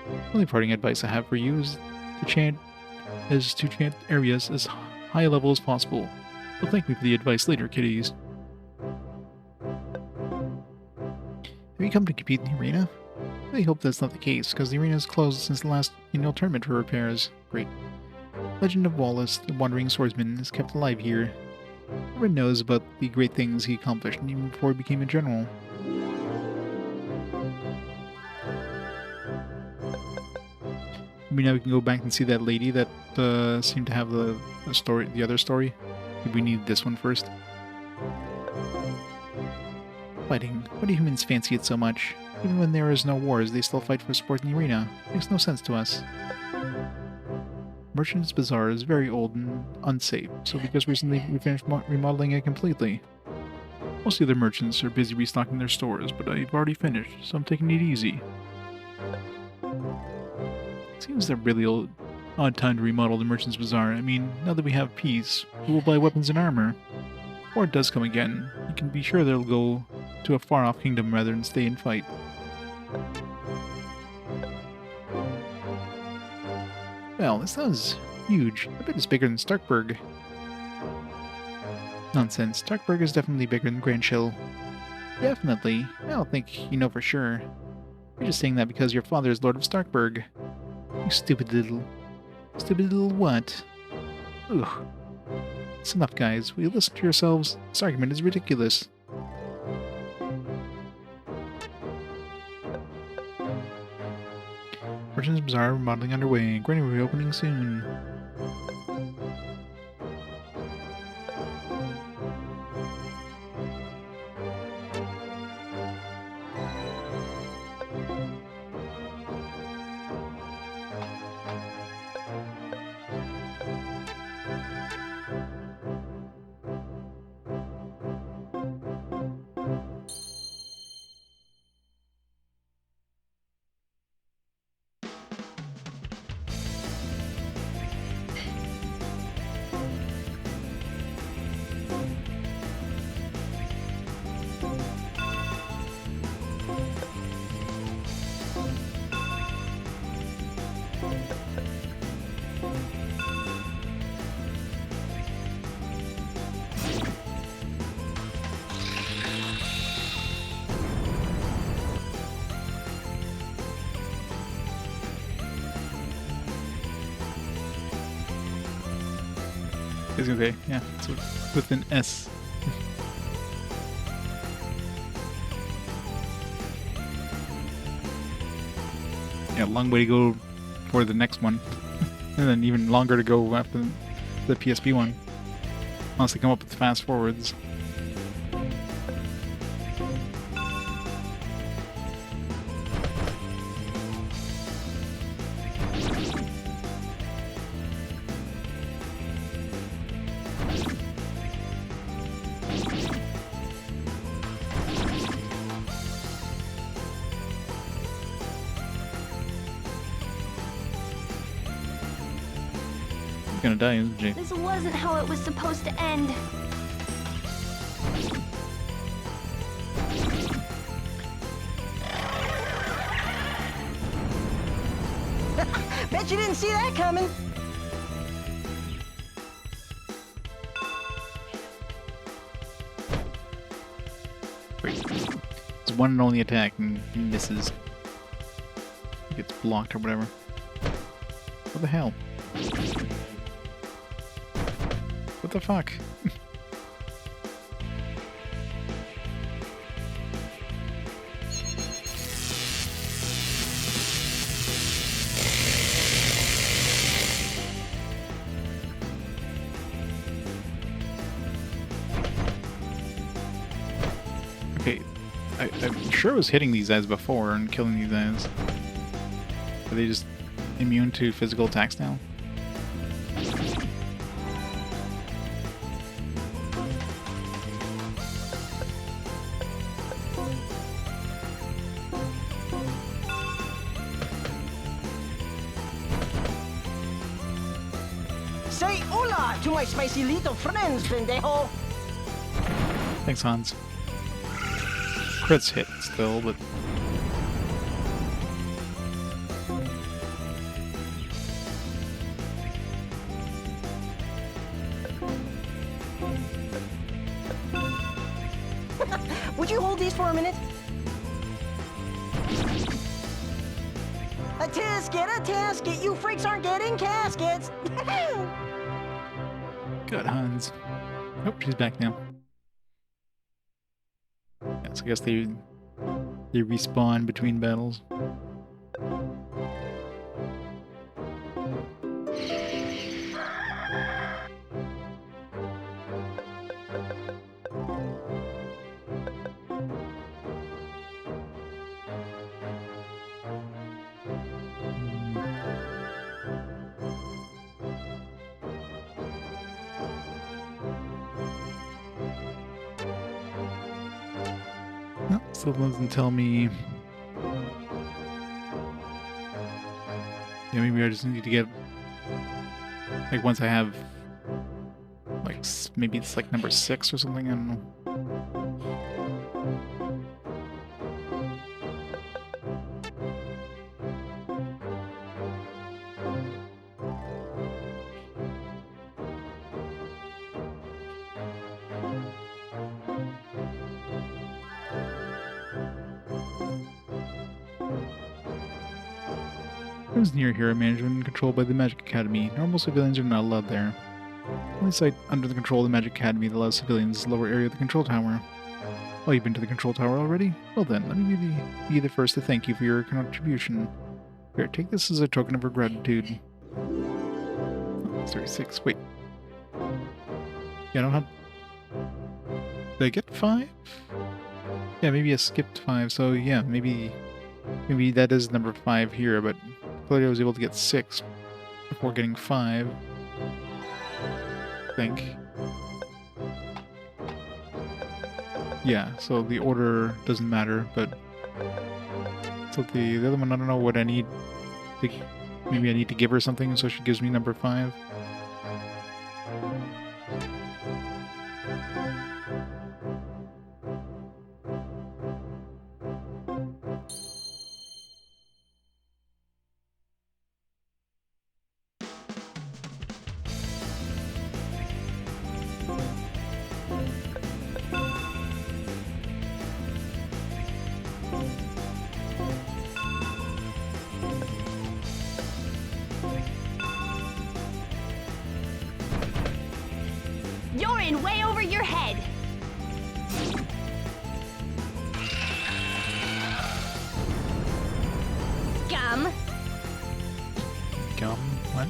The only parting advice I have for you is to chant areas as high a level as possible. You'll thank me for the advice later, kiddies. Have you come to compete in the arena? I really hope that's not the case, because the arena is closed since the last annual tournament for repairs. Great. Legend of Wallace, the Wandering Swordsman, is kept alive here. Everyone knows about the great things he accomplished even before he became a general. Maybe now we can go back and see that lady that seemed to have the other story. Maybe we need this one first. Fighting. Why do humans fancy it so much? Even when there is no wars, they still fight for sport in the arena. Makes no sense to us. Merchant's Bazaar is very old and unsafe, so we just recently finished remodeling it completely. Most of the other merchants are busy restocking their stores, but I've already finished, so I'm taking it easy. Seems a really odd time to remodel the Merchant's Bazaar. I mean, now that we have peace, who will buy weapons and armor? Or it does come again, you can be sure they'll go to a far-off kingdom rather than stay and fight. Well, this sounds huge. I bet it's bigger than Starkburg. Nonsense. Starkburg is definitely bigger than Grand Chill. Definitely. I don't think you know for sure. You're just saying that because your father is Lord of Starkburg. You stupid little what? Ugh. It's enough, guys. Will you listen to yourselves? This argument is ridiculous. Merchant's Bazaar remodeling underway. Granny reopening soon. It's okay, yeah, it's with an S. Yeah, long way to go for the next one. And then even longer to go after the PSP one. Unless they come up with fast forwards. Gonna die, isn't she? This wasn't how it was supposed to end. Bet you didn't see that coming. Great. It's one and only attack and misses. gets blocked or whatever. What the hell? What the fuck? Okay, I'm sure I was hitting these guys before and killing these guys. Are they just immune to physical attacks now? Say hola to my spicy little friends, pendejo! Thanks, Hans. Crits hit still, but... Would you hold these for a minute? A tasket! You freaks aren't getting caskets! Good, Hans. Nope, she's back now. Yeah, so I guess they respawn between battles. No, still doesn't tell me. Yeah, maybe I just need to get, like, once I have, like, maybe it's like number 6 or something, I don't know. Is near Hero Management and controlled by the Magic Academy. Normal civilians are not allowed there. Only site under the control of the Magic Academy that allows civilians is the lower area of the control tower. Oh, you've been to the control tower already? Well then, let me be the first to thank you for your contribution. Here, take this as a token of our gratitude. Oh, 36. Wait. Yeah, I don't have... Did I get 5? Yeah, maybe I skipped 5, so yeah, maybe that is number 5 here, but clearly I was able to get 6 before getting 5. I think. Yeah, so the order doesn't matter, but... So the other one, I don't know what I need. Maybe I need to give her something so she gives me number 5. You're in way over your head! Gum. Gum? What?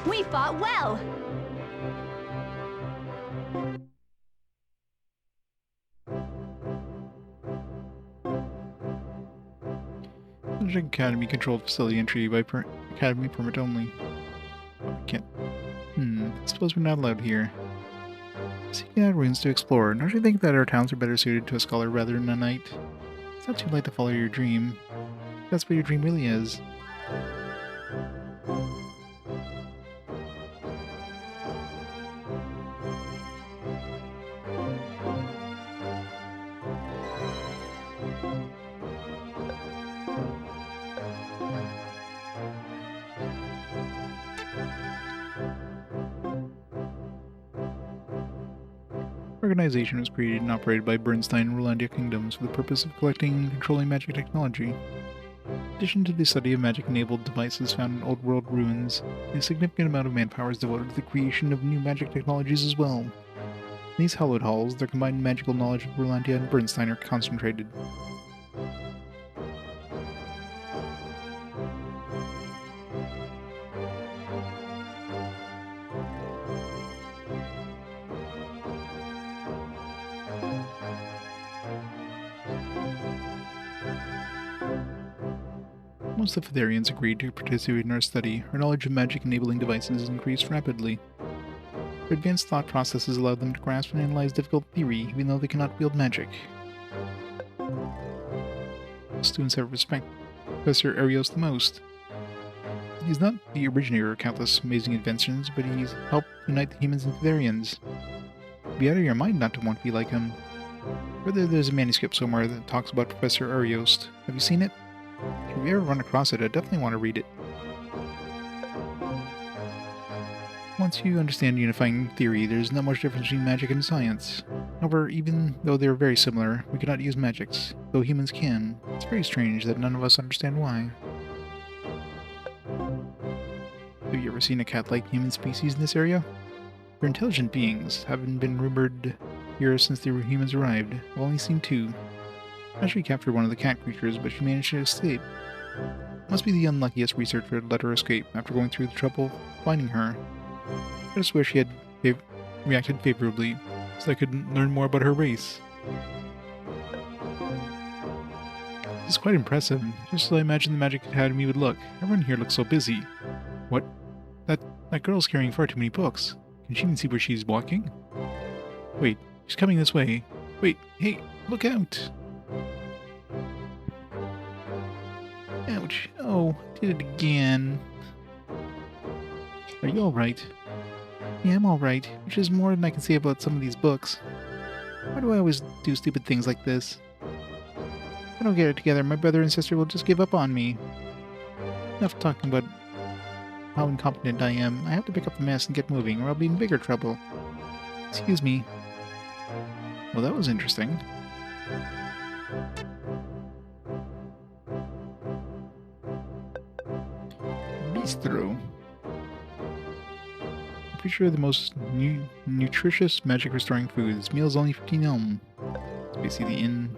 We fought well! Academy controlled facility entry by academy permit only. Can't. I suppose we're not allowed here. Seeking out ruins to explore. Don't you think that our towns are better suited to a scholar rather than a knight? It's not too late to follow your dream. That's what your dream really is. Organization was created and operated by Bernstein and Rolandia Kingdoms for the purpose of collecting and controlling magic technology. In addition to the study of magic-enabled devices found in old world ruins, a significant amount of manpower is devoted to the creation of new magic technologies as well. In these hallowed halls, their combined magical knowledge of Rolandia and Bernstein are concentrated. Once the Fetherians agreed to participate in our study, our knowledge of magic-enabling devices increased rapidly. Their advanced thought processes allowed them to grasp and analyze difficult theory, even though they cannot wield magic. Students have respect Professor Arios the most. He's not the originator of countless amazing inventions, but he's helped unite the humans and Fetherians. You'd be out of your mind not to want to be like him. Further, there's a manuscript somewhere that talks about Professor Ariost. Have you seen it? If you ever run across it, I definitely want to read it. Once you understand unifying theory, there's not much difference between magic and science. However, even though they're very similar, we cannot use magics, though humans can. It's very strange that none of us understand why. Have you ever seen a cat-like human species in this area? They're intelligent beings, having been rumored here since the humans arrived. I've only seen two. I actually captured one of the cat creatures, but she managed to escape. Must be the unluckiest researcher to let her escape after going through the trouble of finding her. I just wish she had reacted favorably, so I could learn more about her race. This is quite impressive, just as I imagine the Magic Academy would look. Everyone here looks so busy. What? That girl's carrying far too many books. Can she even see where she's walking? Wait, she's coming this way. Wait, hey, look out! Ouch. Oh, did it again. Are you alright? Yeah, I'm alright, which is more than I can say about some of these books. Why do I always do stupid things like this? If I don't get it together, my brother and sister will just give up on me. Enough talking about how incompetent I am. I have to pick up the mess and get moving, or I'll be in bigger trouble. Excuse me. Well, that was interesting. Bistro. I'm pretty sure the most nutritious magic restoring foods. Meals only 15 elm. It's basically the inn.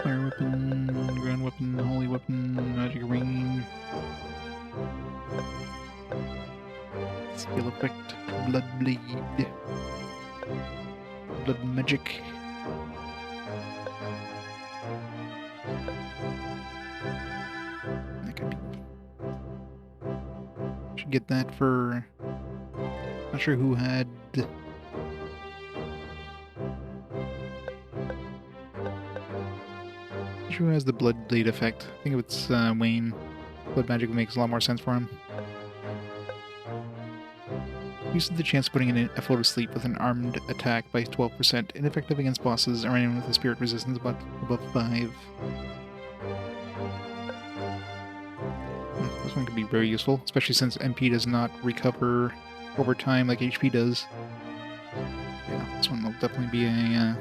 Fire weapon, ground weapon, holy weapon, magic ring. Skill effect, blood bleed. Blood magic. That could be. Should get that for. Not sure who had. Who has the blood bleed effect. I think if it's Wayne, blood magic makes a lot more sense for him. Uses the chance of putting a foe to sleep with an armed attack by 12%, ineffective against bosses or anyone with a spirit resistance above 5. This one could be very useful, especially since MP does not recover over time like HP does. Yeah, this one will definitely be a...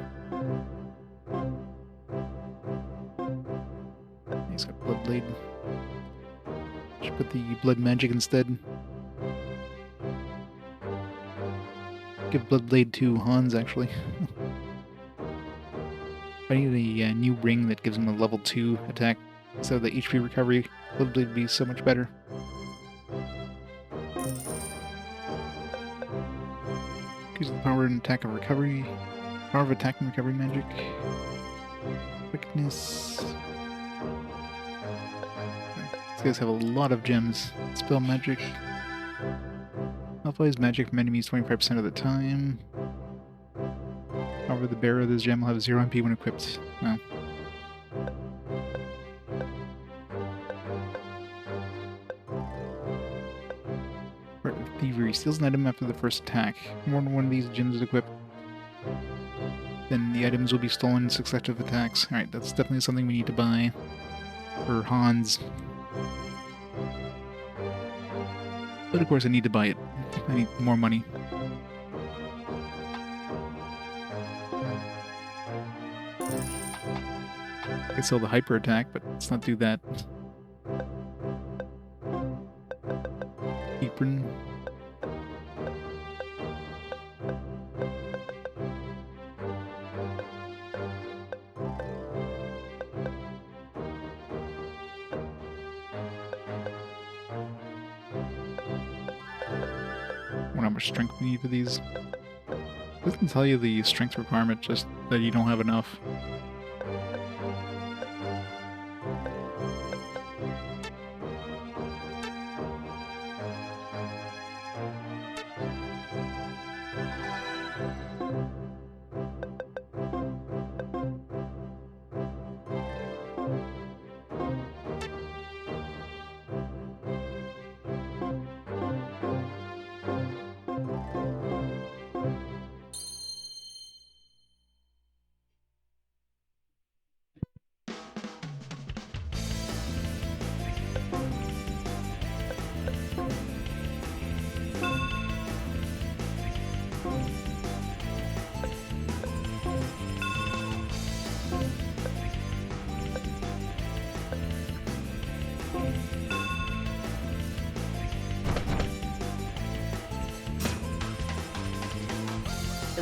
He's got Bloodblade. Should put the Blood Magic instead. Give Bloodblade to Hans, actually. I need a new ring that gives him a level 2 attack instead of the HP recovery. Bloodblade would be so much better. Use the power and attack of recovery. Power of attack and recovery magic. Quickness. These guys have a lot of gems. Spell magic. Applies magic from enemies 25% of the time. However, the bearer of this gem will have 0 MP when equipped. No. Art of Thievery. Steals an item after the first attack. More than one of these gems is equipped, then the items will be stolen in successive attacks. Alright, that's definitely something we need to buy for Hans. But of course I need to buy it. I need more money. I could sell the hyper attack, but let's not do that. Apron. How much strength we need for these. It doesn't tell you the strength requirement, just that you don't have enough.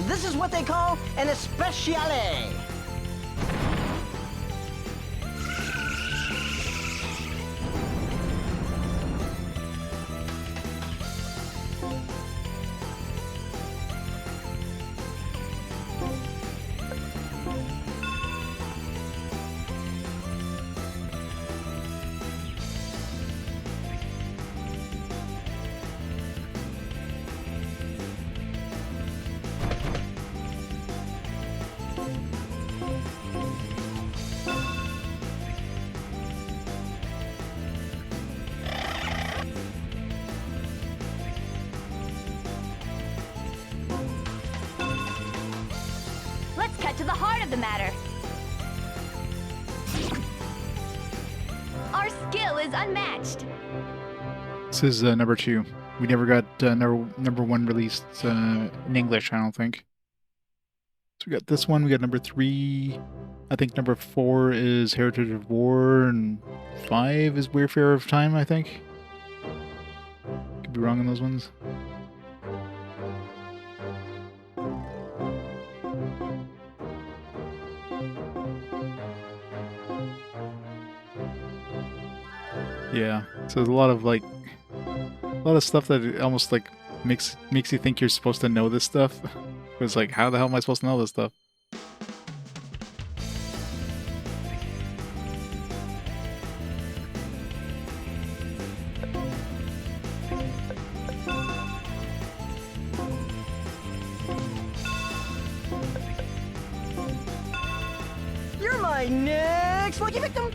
This is what they call an especiale. To the heart of the matter. Our skill is unmatched. This is number 2. We never got number 1 released in English, I don't think. So we got this one, we got number 3. I think number 4 is Heritage of War, and 5 is Wayfarer of Time, I think. Could be wrong on those ones. Yeah, so there's a lot of stuff that almost like makes you think you're supposed to know this stuff. It's like, how the hell am I supposed to know this stuff? You're my next lucky victim.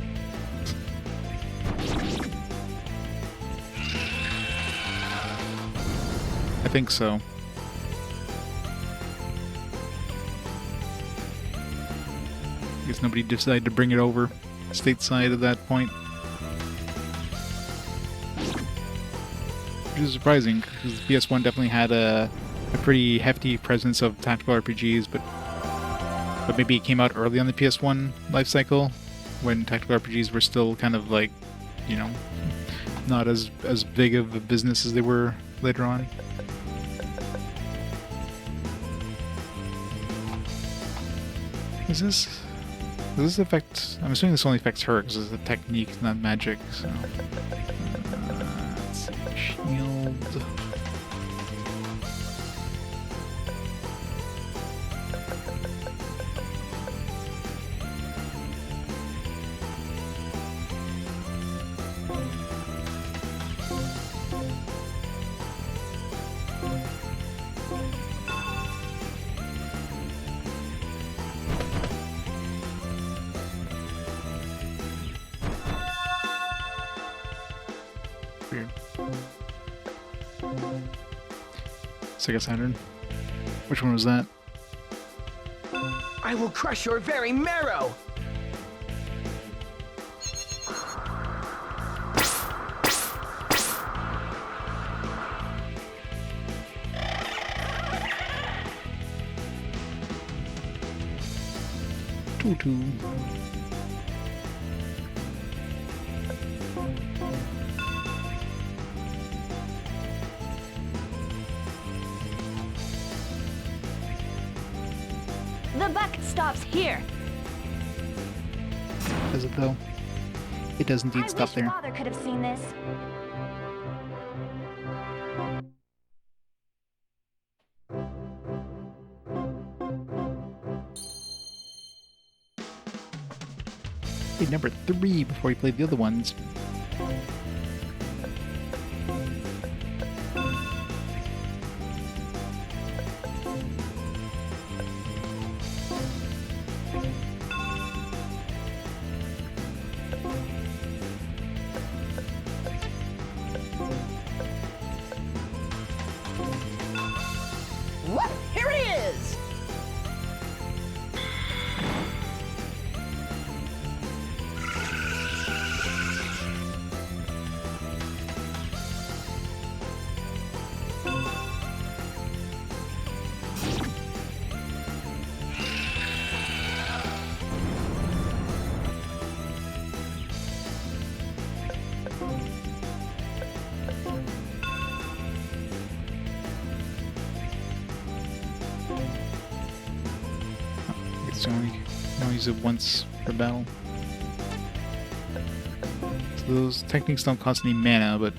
I think so. I guess nobody decided to bring it over stateside at that point. which is surprising because the PS1 definitely had a pretty hefty presence of tactical RPGs, but maybe it came out early on the PS1 life cycle when tactical RPGs were still kind of like, you know, not as big of a business as they were later on. Does this affect... I'm assuming this only affects her because it's a technique, not magic, so... let's see, shield... Weird. Sega Saturn. Which one was that? I will crush your very marrow! Tutu. The buck stops here. Does it though? It does indeed stop there. Father could have seen this. Played number 3 before he played the other ones. What? Here it is! It's only use it once per battle. So those techniques don't cost any mana, but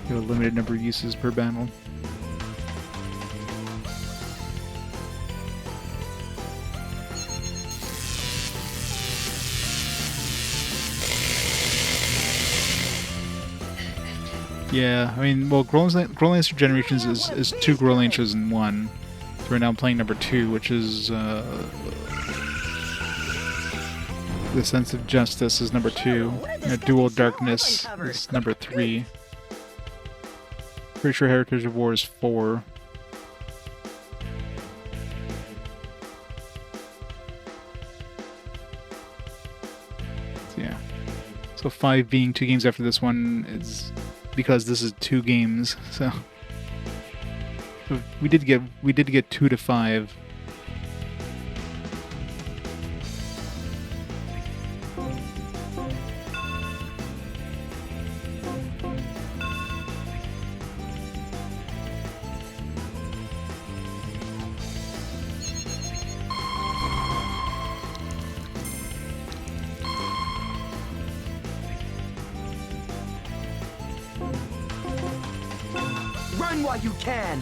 you have a limited number of uses per battle. Yeah, I mean, well, Growlanser Generations is 2 Growlancers in 1. So right now I'm playing number 2, which is The Sense of Justice is number 2. Dual Darkness is number 3. Pretty sure Heritage of War is 4. So yeah. So 5 being 2 games after this one is because this is 2 games, so we did get 2 to 5. Run while you can!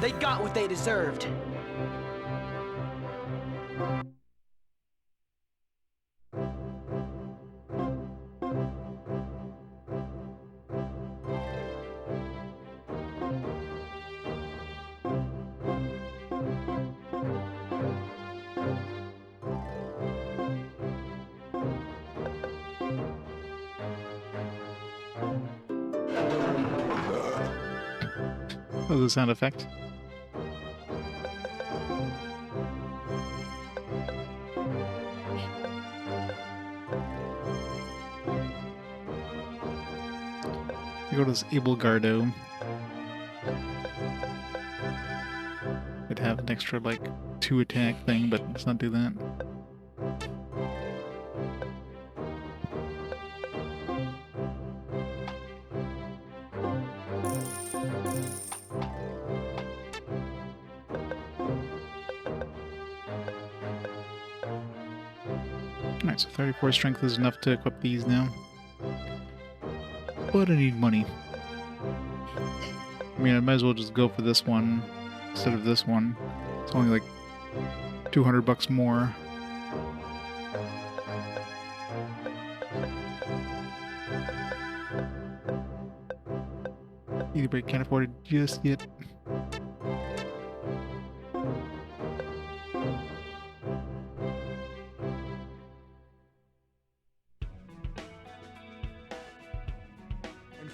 They got what they deserved. That was a sound effect. go to this Abelgardo. It'd have an extra, like, 2 attack thing, but let's not do that. Alright, so 34 strength is enough to equip these now. But I need money. I mean, I might as well just go for this one instead of this one. It's only like $200 more. Anybody can't afford it just yet.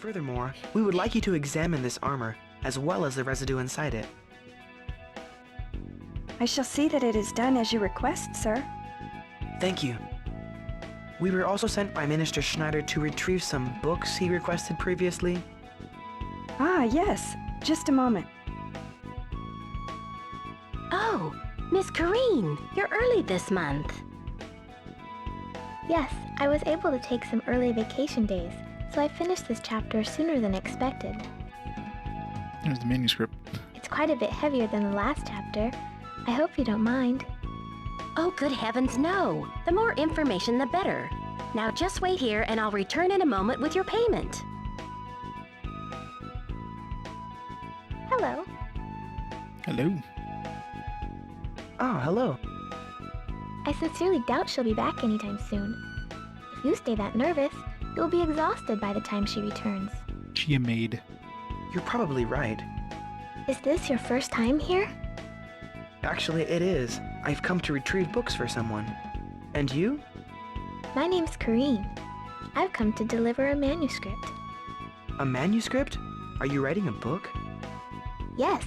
Furthermore, we would like you to examine this armor, as well as the residue inside it. I shall see that it is done as you request, sir. Thank you. We were also sent by Minister Schneider to retrieve some books he requested previously. Ah, yes. Just a moment. Oh, Miss Kareen, you're early this month. Yes, I was able to take some early vacation days, so I finished this chapter sooner than expected. There's the manuscript. It's quite a bit heavier than the last chapter. I hope you don't mind. Oh, good heavens, no. The more information, the better. Now just wait here and I'll return in a moment with your payment. Hello. Hello. Oh, hello. I sincerely doubt she'll be back anytime soon. If you stay that nervous, you'll be exhausted by the time she returns. She a maid. You're probably right. Is this your first time here? Actually, it is. I've come to retrieve books for someone. And you? My name's Kareen. I've come to deliver a manuscript. A manuscript? Are you writing a book? Yes.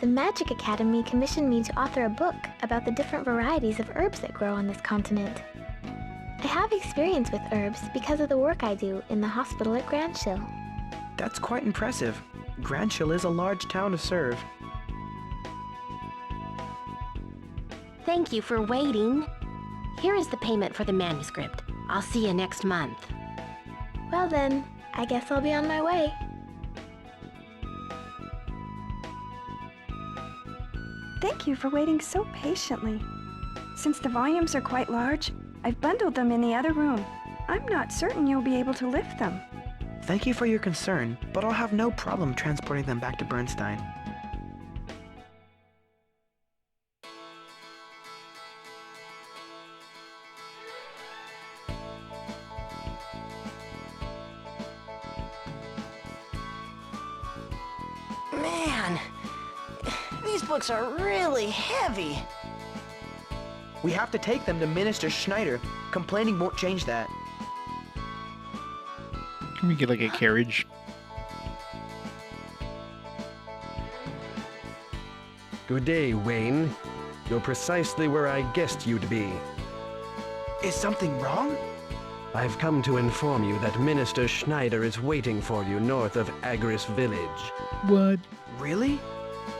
The Magic Academy commissioned me to author a book about the different varieties of herbs that grow on this continent. I have experience with herbs because of the work I do in the hospital at Grandshill. That's quite impressive. Grandshill is a large town to serve. Thank you for waiting. Here is the payment for the manuscript. I'll see you next month. Well then, I guess I'll be on my way. Thank you for waiting so patiently. Since the volumes are quite large, I've bundled them in the other room. I'm not certain you'll be able to lift them. Thank you for your concern, but I'll have no problem transporting them back to Bernstein. Man, these books are really heavy. We have to take them to Minister Schneider. Complaining won't change that. Can we get like a carriage? Good day, Wayne. You're precisely where I guessed you'd be. Is something wrong? I've come to inform you that Minister Schneider is waiting for you north of Agris Village. What? Really?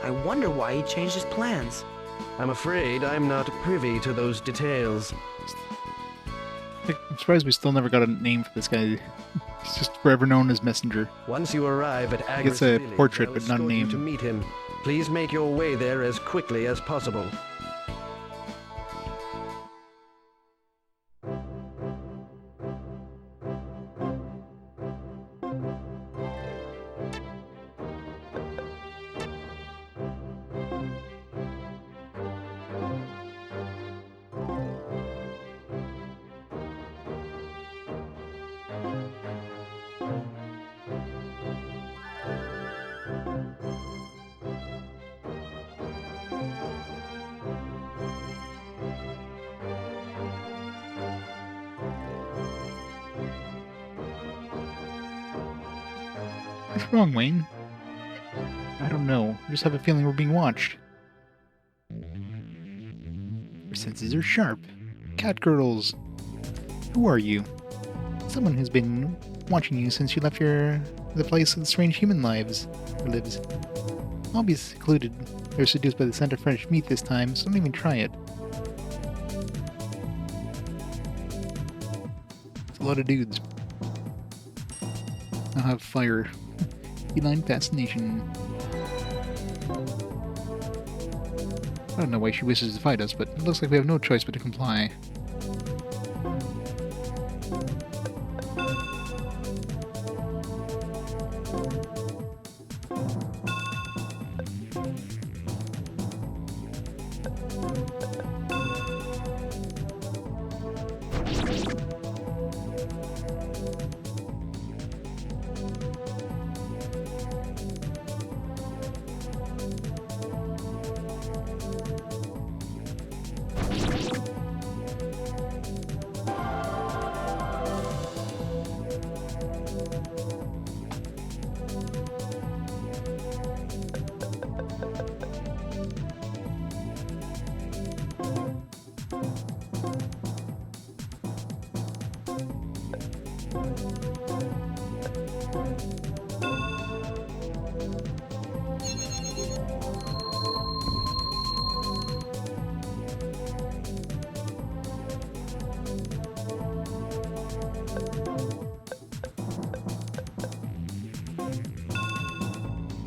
I wonder why he changed his plans. I'm afraid I'm not privy to those details. I'm surprised we still never got a name for this guy. He's just forever known as Messenger. Once you arrive at Agris It's a Village, portrait, I'll but not a escort you name. to meet him. Please make your way there as quickly as possible. What's wrong, Wayne? I don't know. I just have a feeling we're being watched. Your senses are sharp. Cat girdles. Who are you? Someone has been watching you since you left your The place with strange human lives lives. I'll be secluded or seduced by the scent of French meat this time, so don't even try it. It's a lot of dudes. I'll have fire. Feline fascination. I don't know why she wishes to fight us, but it looks like we have no choice but to comply.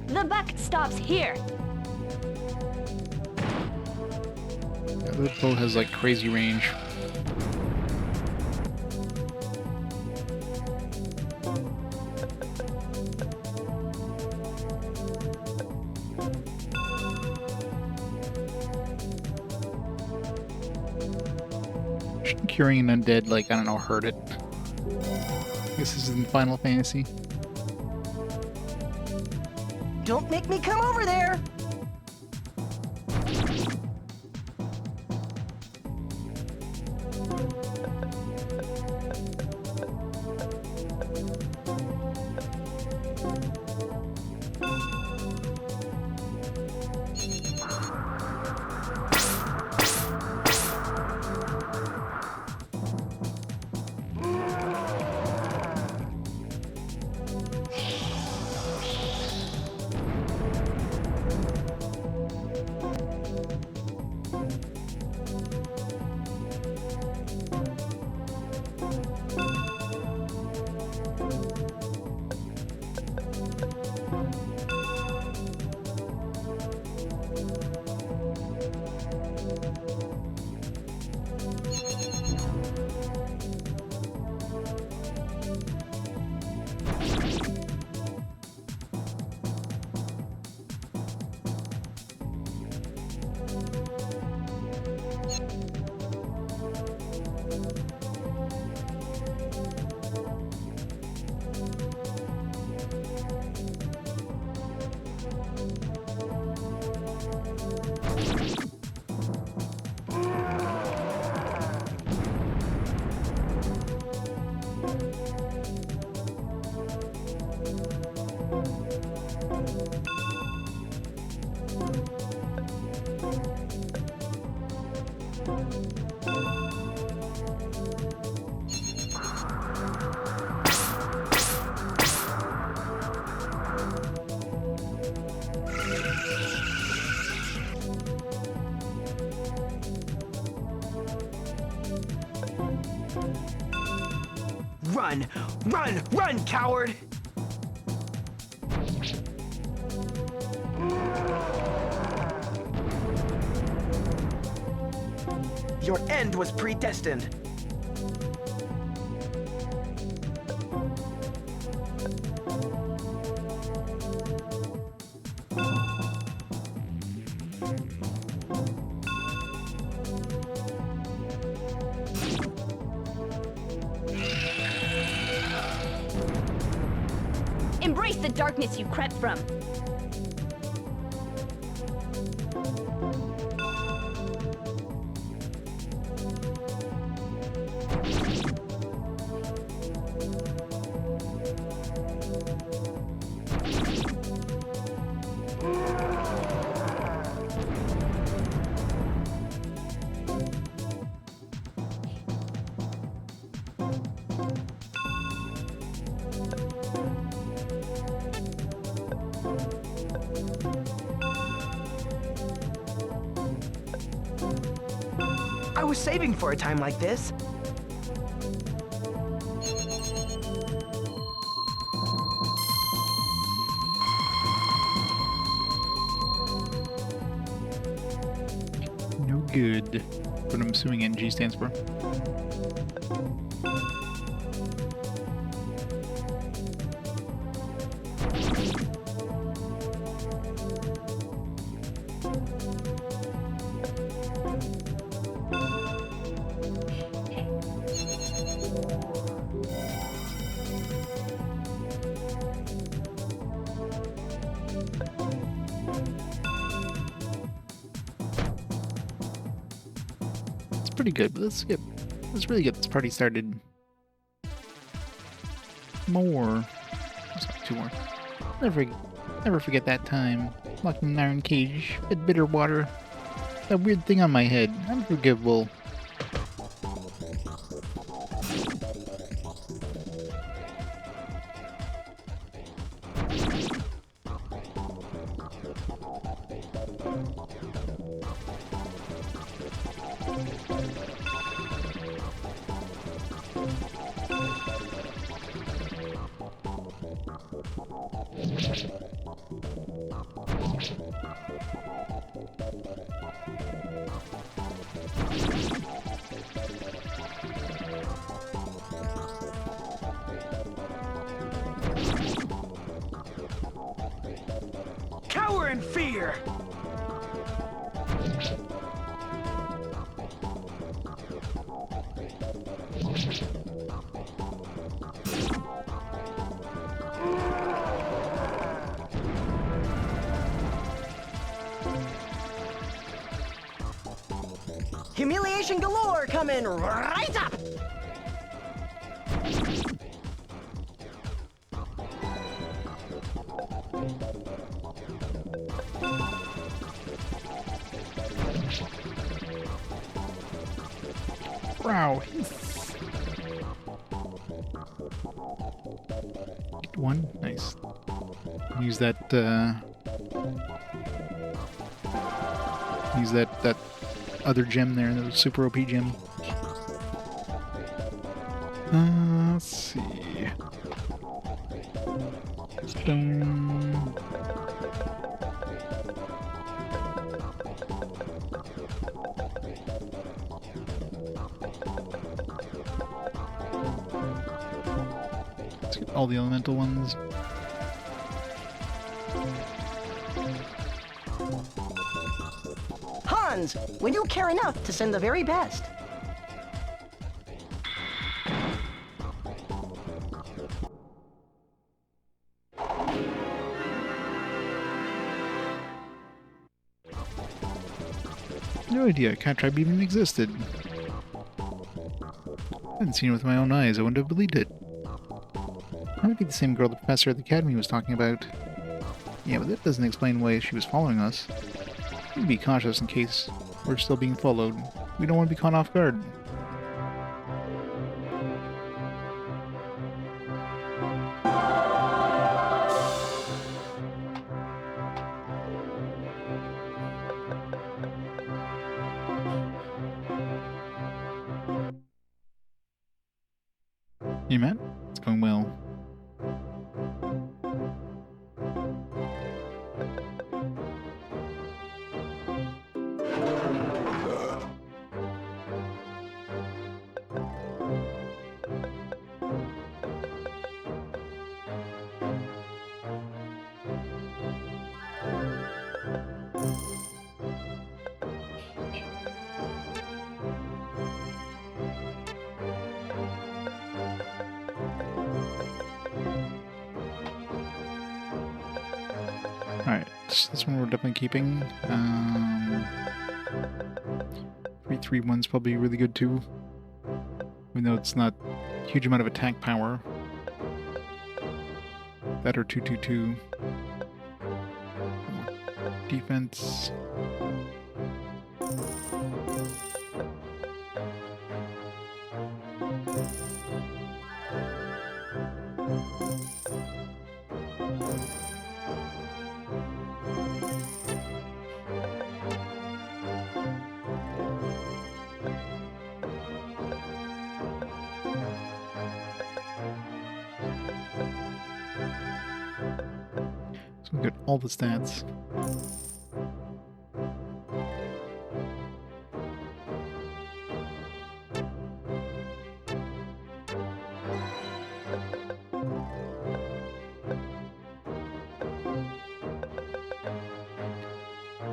The buck stops here. Yeah, the bow has like crazy range. Shouldn't curing an undead, like, I don't know, hurt it? I guess this is in Final Fantasy. Don't make me come over there! Run! Run! Run, coward! Your end was predestined. Embrace the darkness you crept from. I was saving for a time like this. No good. But I'm assuming NG stands for. Pretty good, but let's really get this party started. More. Let's have 2 more. Never forget that time. Locked in an iron cage, with bitter water. That weird thing on my head. Unforgivable. Cower in fear! Humiliation galore coming right up! Wow. Get 1. Nice. Use that, use that other gem there, the super OP gem. Let's see. Stone. Let's get all the elemental ones. Hans, will you care enough to send the very best? No idea Cat Tribe even existed. I hadn't seen it with my own eyes, I wouldn't have believed it. That might be the same girl the professor at the academy was talking about. Yeah, but that doesn't explain why she was following us. We need to be cautious in case we're still being followed. We don't want to be caught off guard. You Matt? It's going well. Alright, this one we're definitely keeping. 331's probably really good too. Even though it's not a huge amount of attack power. That or 222. Defense. Got all the stats.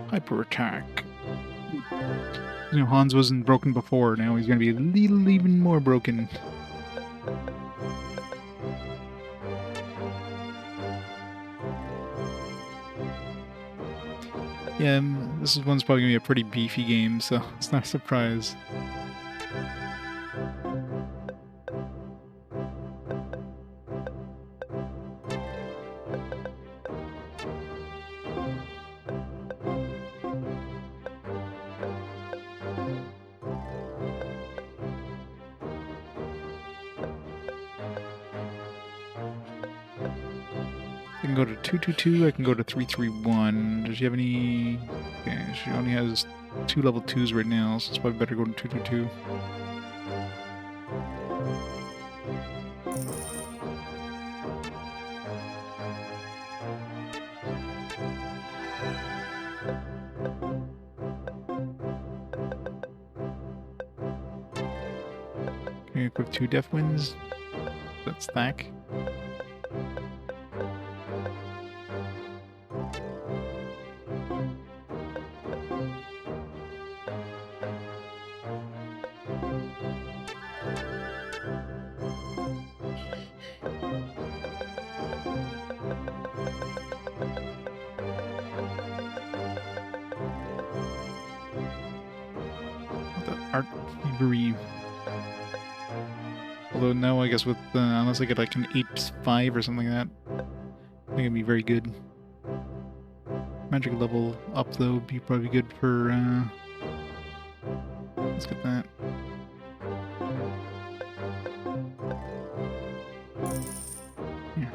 Hyper attack. You know, Hans wasn't broken before, now he's gonna be a little even more broken. Yeah, this one's probably gonna be a pretty beefy game, so it's not a surprise. I can go to 222, I can go to 331. Does she have any... Okay, she only has 2 level 2s right now, so it's probably better go to 222. Okay, equip 2 Death Winds. That's Thack. Art Thievery. Although no, I guess with unless I get like an 8-5 or something like that, I think it'd be very good. Magic level up though would be probably good for. Let's get that. Yeah.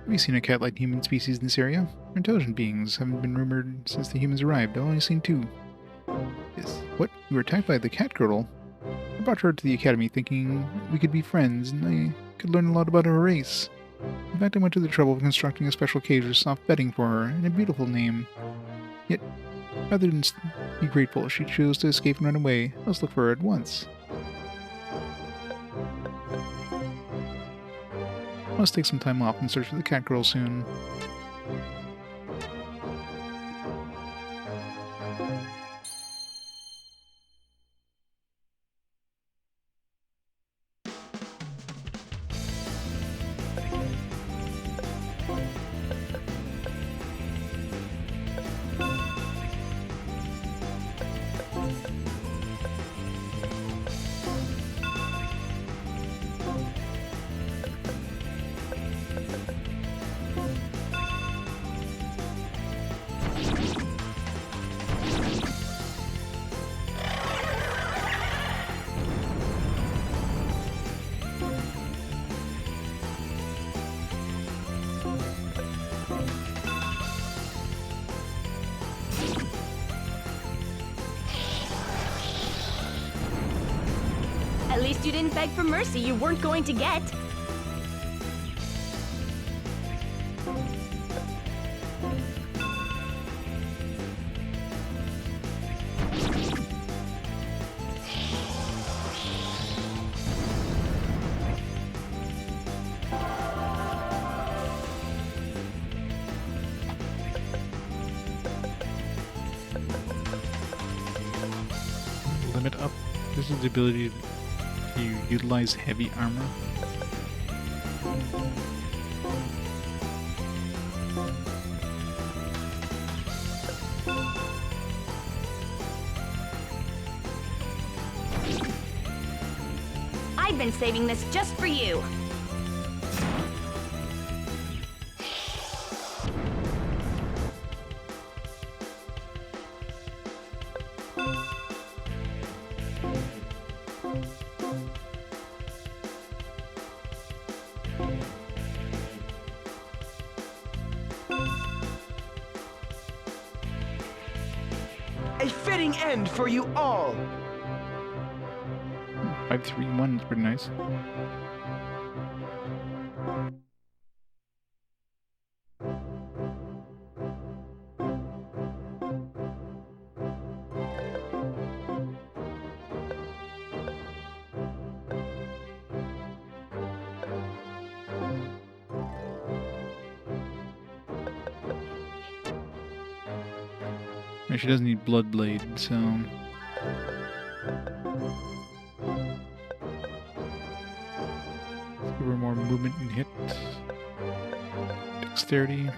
Have you seen a cat-like human species in this area? They're intelligent beings. Haven't been rumored since the humans arrived. I've only seen 2. Yes. What? You were attacked by the cat girl? I brought her to the academy thinking we could be friends and I could learn a lot about her race. In fact, I went to the trouble of constructing a special cage with soft bedding for her and a beautiful name. Yet, rather than be grateful, she chose to escape and run away. Let's look for her at once. Must take some time off and search for the cat girl soon. At least you didn't beg for mercy you weren't going to get. Limit up. This is the ability to utilize heavy armor. I've been saving this just for you. A fitting end for you all. 531 is pretty nice. She doesn't need Blood Blade, so... Let's give her more movement and hit. Dexterity.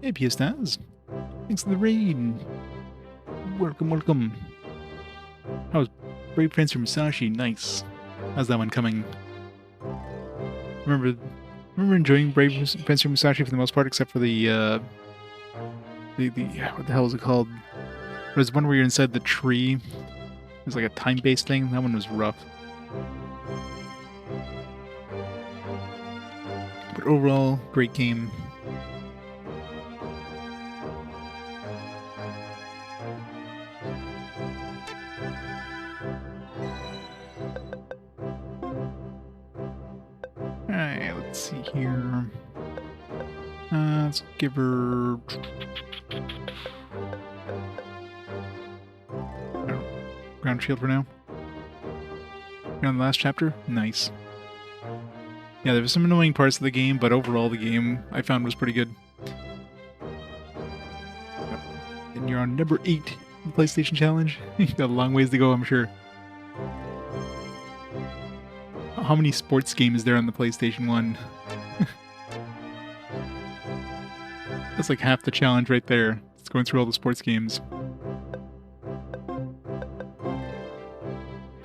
Hey, PS2s. Thanks for the raid. Welcome, welcome. How's Brave Prince from Musashi? Nice. How's that one coming? Remember enjoying Brave Prince from Musashi for the most part, except for the what the hell is it called? There's one where you're inside the tree. It's like a time-based thing. That one was rough. But overall, great game. Alright, let's see here. Let's give her... ground shield for now. You're on the last chapter? Nice. Yeah, there were some annoying parts of the game, but overall the game I found was pretty good. And you're on number 8 in the PlayStation Challenge. You got a long ways to go, I'm sure. How many sports games is there on the PlayStation 1? That's like half the challenge right there. It's going through all the sports games.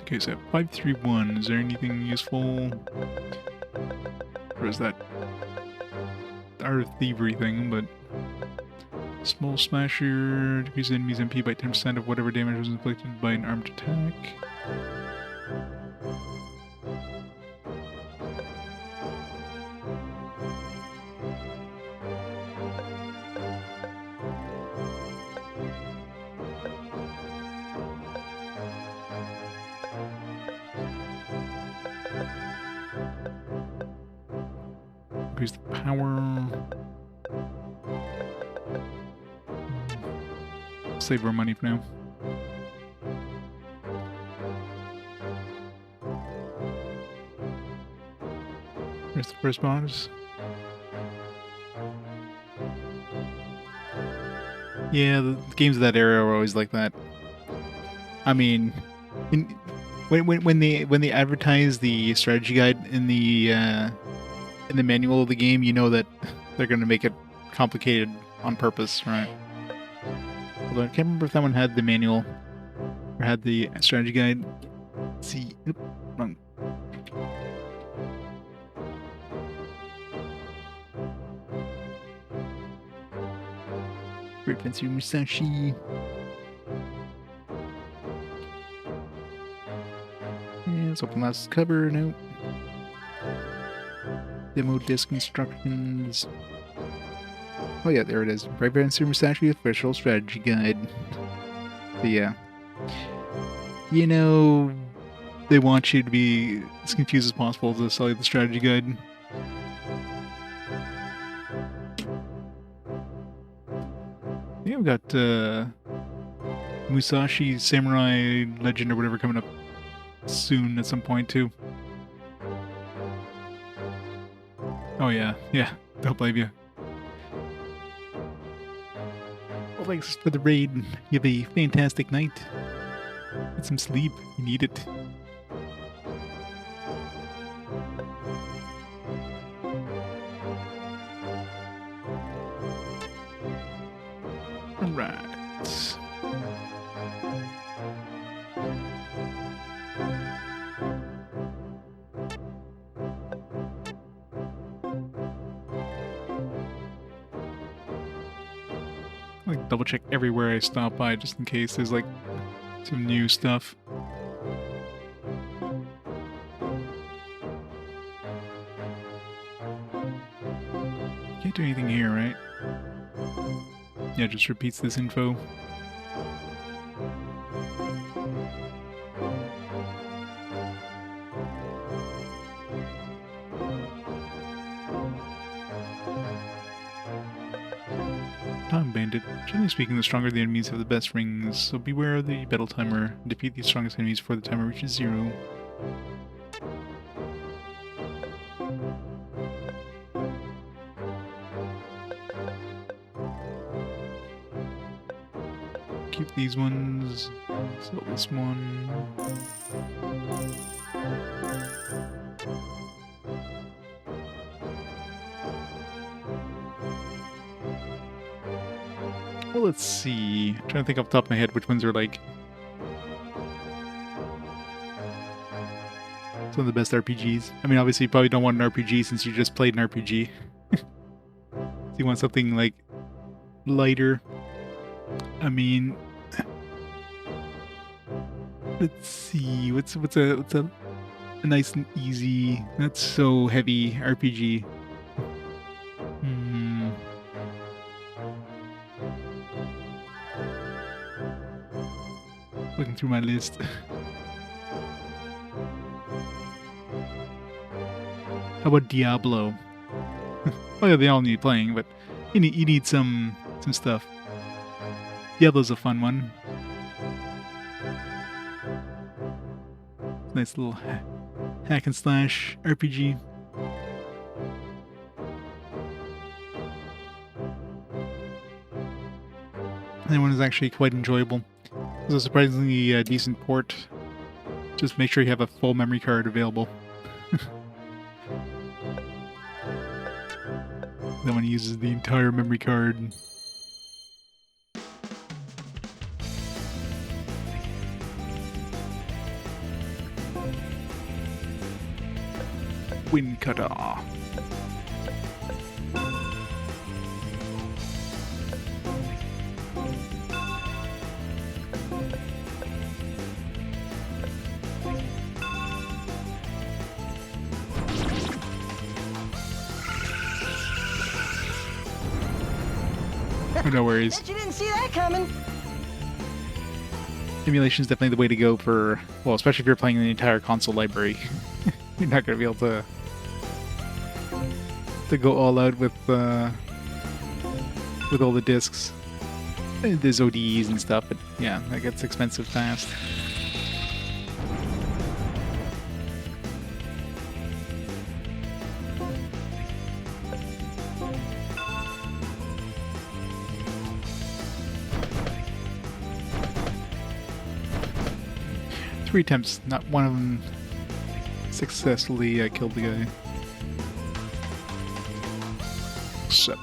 Okay, so 531. Is there anything useful? Or is that Art of Thievery thing? But Small Smasher decreases enemies MP by 10% of whatever damage was inflicted by an armed attack. Increase the power. Save our money for now. Where's the first boss? Yeah, the games of that era were always like that. I mean, when they advertise the strategy guide in the manual of the game, you know that they're going to make it complicated on purpose, right? Although I can't remember if that one had the manual or had the strategy guide. Let's see. Oop, wrong. Great Fancy Musashi. Yeah, let's open last cover. Nope. Demo disc instructions. Oh yeah, there it is. Brave Fancy Musashi official strategy guide. But yeah. You know, they want you to be as confused as possible to sell you the strategy guide. Yeah, we've got Musashi Samurai Legend or whatever coming up soon at some point too. Oh yeah, don't blame you. Well, thanks for the raid. You have a fantastic night. Get some sleep. You need it. Alright. Like double check everywhere I stop by just in case there's like some new stuff. Can't do anything here, right? Yeah, just repeats this info. Time Bandit. Generally speaking, the stronger the enemies have the best rings, so beware of the battle timer. Defeat the strongest enemies before the timer reaches 0. Keep these ones. Sell this one. Well, let's see. I'm trying to think off the top of my head which ones are like some of the best RPGs. I mean, obviously you probably don't want an RPG since you just played an RPG. So you want something like lighter. I mean, let's see. What's a nice and easy, not so heavy RPG? Looking through my list. How about Diablo? Oh yeah, they all need playing, but you need some stuff. Diablo's a fun one. Nice little hack and slash RPG. That one is actually quite enjoyable. It's a surprisingly decent port. Just make sure you have a full memory card available. That one uses the entire memory card. Wind Cutter. No worries. Bet you didn't see that coming. Emulation is definitely the way to go for, well, especially if you're playing the entire console library. You're not going to be able to go all out with all the discs. There's ODEs and stuff, but yeah, that gets expensive fast. Three attempts, not one of them successfully killed the guy. Except...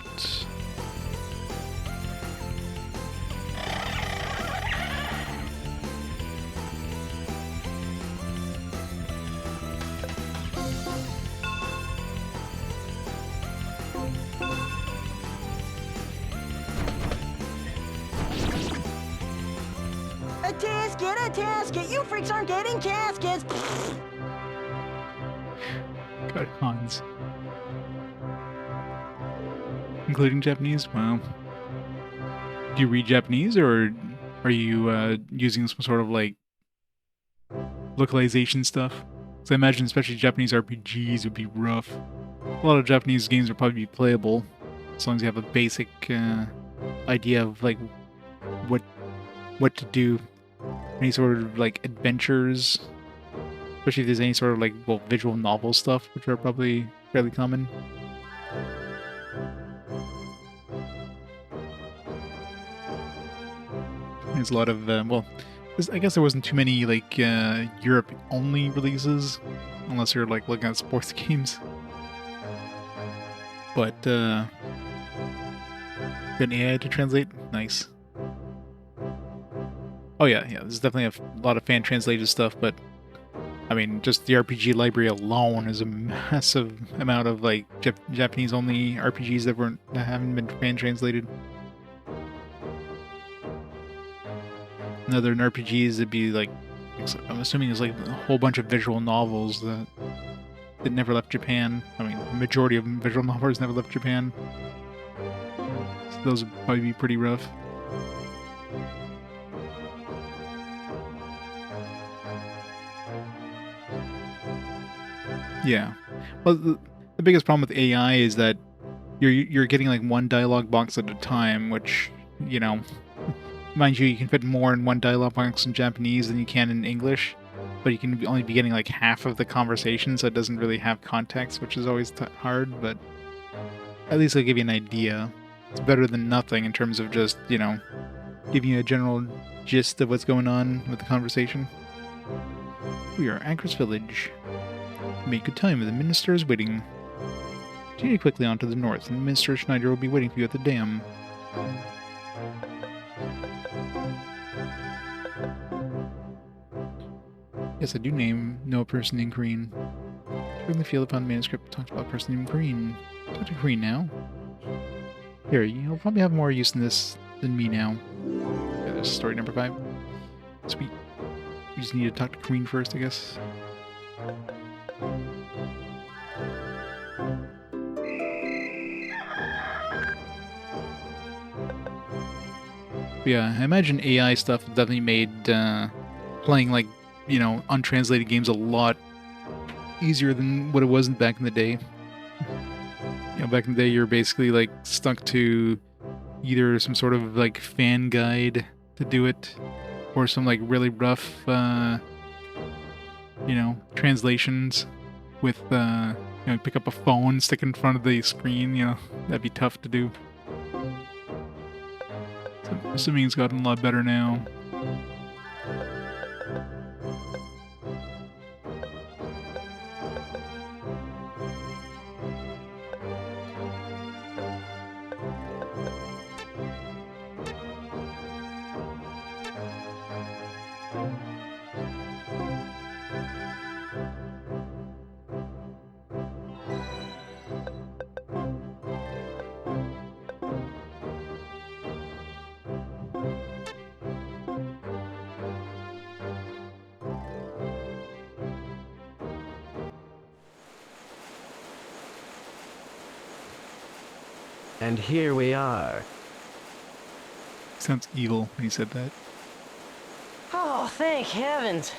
A tasket! You freaks aren't getting caskets! Got Hans. Including Japanese? Wow. Do you read Japanese, or are you using some sort of, like, localization stuff? Because I imagine especially Japanese RPGs would be rough. A lot of Japanese games would probably be playable, as long as you have a basic idea of, like, what to do. Any sort of, like, adventures, especially if there's any sort of, like, well, visual novel stuff, which are probably fairly common. There's a lot of, well, I guess there wasn't too many, like, Europe-only releases, unless you're, like, looking at sports games. But, got an AI to translate? Nice. Oh yeah, there's definitely a lot of fan-translated stuff, but, I mean, just the RPG library alone is a massive amount of, like, Japanese-only RPGs that haven't been fan-translated. Another RPGs, it'd be, like, I'm assuming there's, like, a whole bunch of visual novels that never left Japan. I mean, the majority of visual novels never left Japan. those would probably be pretty rough. Yeah. Well, the biggest problem with AI is that you're getting like one dialogue box at a time, which, you know, mind you can fit more in one dialogue box in Japanese than you can in English, but you can only be getting like half of the conversation, so it doesn't really have context, which is always hard, but at least it'll give you an idea. It's better than nothing in terms of just, you know, giving you a general gist of what's going on with the conversation. We are Anchor's Village. Make good time, the minister is waiting. Continue quickly on to the north, and Minister Schneider will be waiting for you at the dam. Yes, I do know a person named Green. Bring the field upon the manuscript talked about a person named Green. Talk to Green now. Here, you'll probably have more use in this than me now. Okay, there's story number 5. Sweet. We just need to talk to Green first, I guess. Yeah, I imagine AI stuff definitely made playing, like, you know, untranslated games a lot easier than what it was back in the day. You know, back in the day, you're basically, like, stuck to either some sort of, like, fan guide to do it, or some, like, really rough, you know, translations with, you know, pick up a phone, stick it in front of the screen, you know, that'd be tough to do. So, assuming it's gotten a lot better now. And here we are. Sounds evil when you said that. Oh, thank heavens.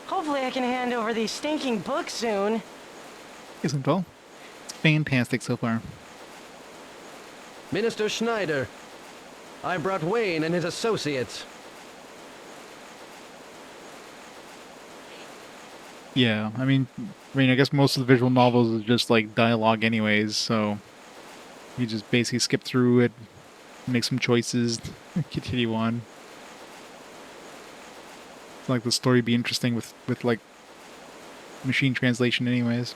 Hopefully I can hand over these stinking books soon. Isn't all? It's fantastic so far. Minister Schneider, I brought Wayne and his associates. Yeah, I mean, I guess most of the visual novels is just like dialogue anyways, so you just basically skip through it, make some choices, continue on. It's like the story be interesting with like machine translation anyways.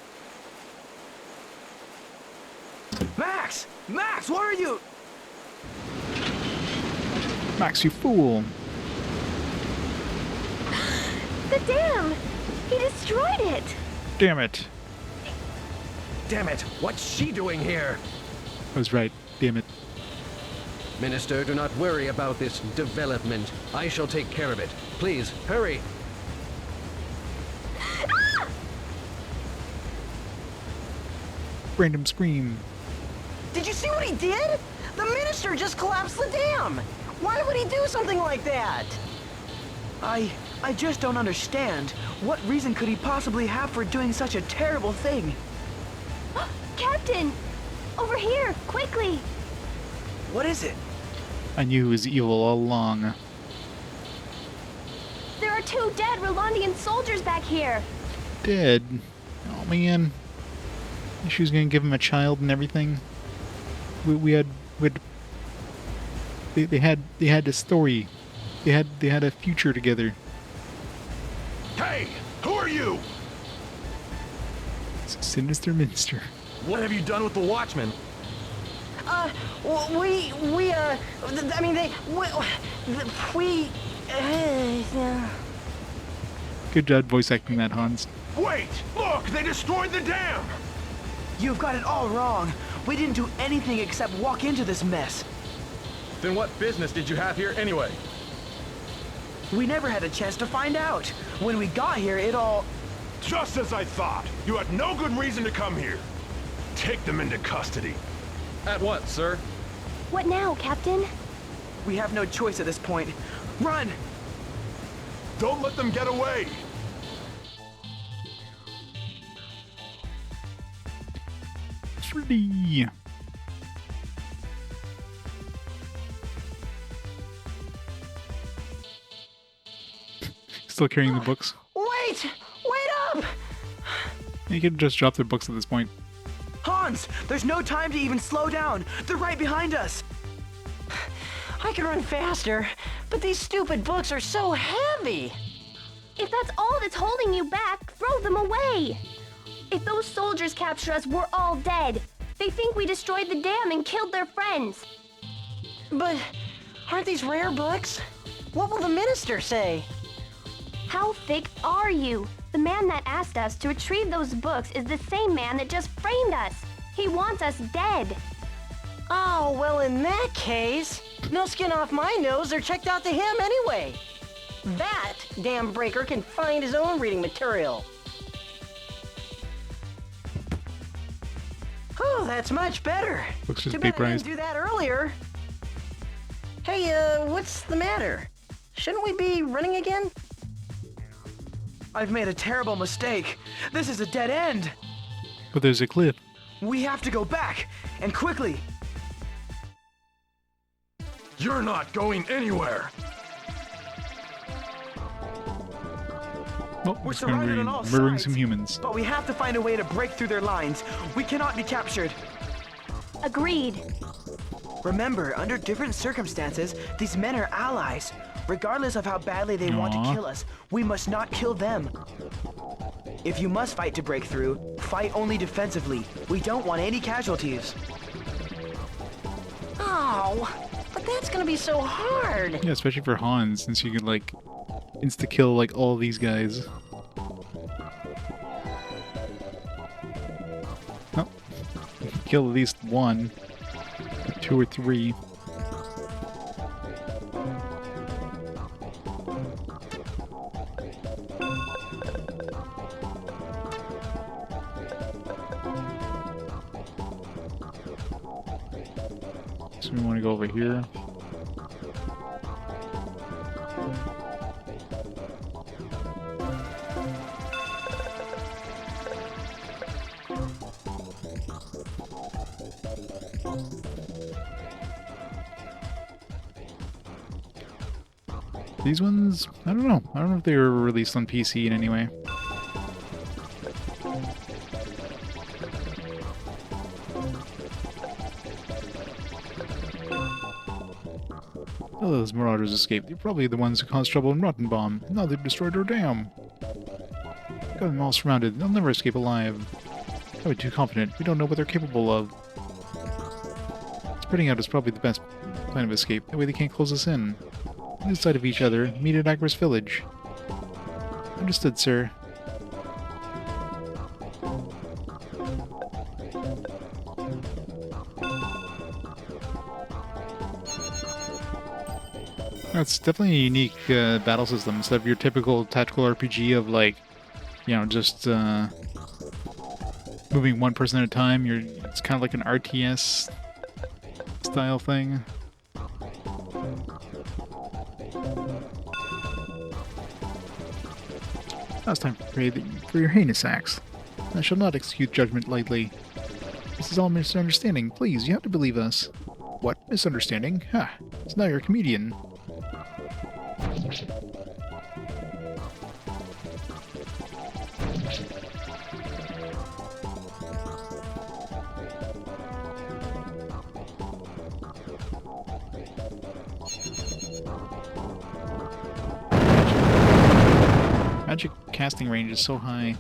Max! Max, what are you? Max, you fool! The dam! He destroyed it! Damn it! Damn it! What's she doing here? I was right. Damn it. Minister, do not worry about this development. I shall take care of it. Please, hurry! Ah! Random scream. Did you see what he did? The minister just collapsed the dam! Why would he do something like that? I just don't understand. What reason could he possibly have for doing such a terrible thing? Captain! Over here, quickly! What is it? I knew he was evil all along. There are 2 dead Rolandian soldiers back here! Dead? Oh man. She was gonna give him a child and everything. They had a story. They had a future together. Hey! Who are you? Sinister Minister. What have you done with the Watchmen? I mean, Good job voice acting that, Hans. Wait! Look! They destroyed the dam! You've got it all wrong. We didn't do anything except walk into this mess. Then what business did you have here anyway? We never had a chance to find out. When we got here, it all... Just as I thought. You had no good reason to come here. Take them into custody. At what, sir? What now, Captain? We have no choice at this point. Run! Don't let them get away! Free. Still carrying the books. Wait! Wait up! You could just drop their books at this point. Hans! There's no time to even slow down! They're right behind us! I can run faster, but these stupid books are so heavy! If that's all that's holding you back, throw them away! If those soldiers capture us, we're all dead. They think we destroyed the dam and killed their friends. But aren't these rare books? What will the minister say? How thick are you? The man that asked us to retrieve those books is the same man that just framed us. He wants us dead. Oh, well, in that case, no skin off my nose or checked out to him anyway. That dam breaker can find his own reading material. Oh, that's much better. Looks just Too bad I vaporized. didn't do that earlier. Hey, what's the matter? Shouldn't we be running again? I've made a terrible mistake. This is a dead end. But there's a cliff. We have to go back, and quickly. You're not going anywhere! Oh, We're it's going to surrounded be on all murdering sides, some humans. but we have to find a way to break through their lines. We cannot be captured. Agreed. Remember, under different circumstances, these men are allies. Regardless of how badly they want to kill us, we must not kill them. If you must fight to break through, fight only defensively. We don't want any casualties. Oh, but that's gonna be so hard. Yeah, especially for Hans, since you can, like, insta-kill, like, all these guys. Oh. Kill at least one. 2 or 3. So we want to go over here. These ones, I don't know. I don't know if they were released on PC in any way. Oh, those marauders escaped. They're probably the ones who caused trouble in Rottenbaum. Now they've destroyed our dam. Got them all surrounded. They'll never escape alive. I'd be too confident. We don't know what they're capable of. Spreading out is probably the best plan of escape. That way they can't close us in. Lose sight of each other. Meet at Agris Village. Understood, sir. It's definitely a unique battle system instead of your typical tactical RPG of, like, you know, just moving one person at a time. It's kind of like an RTS style thing. Now it's time to pray for your heinous acts. I shall not execute judgment lightly. This is all misunderstanding. Please, you have to believe us. What? Misunderstanding? Ha! It's now you're a comedian. Magic casting range is so high.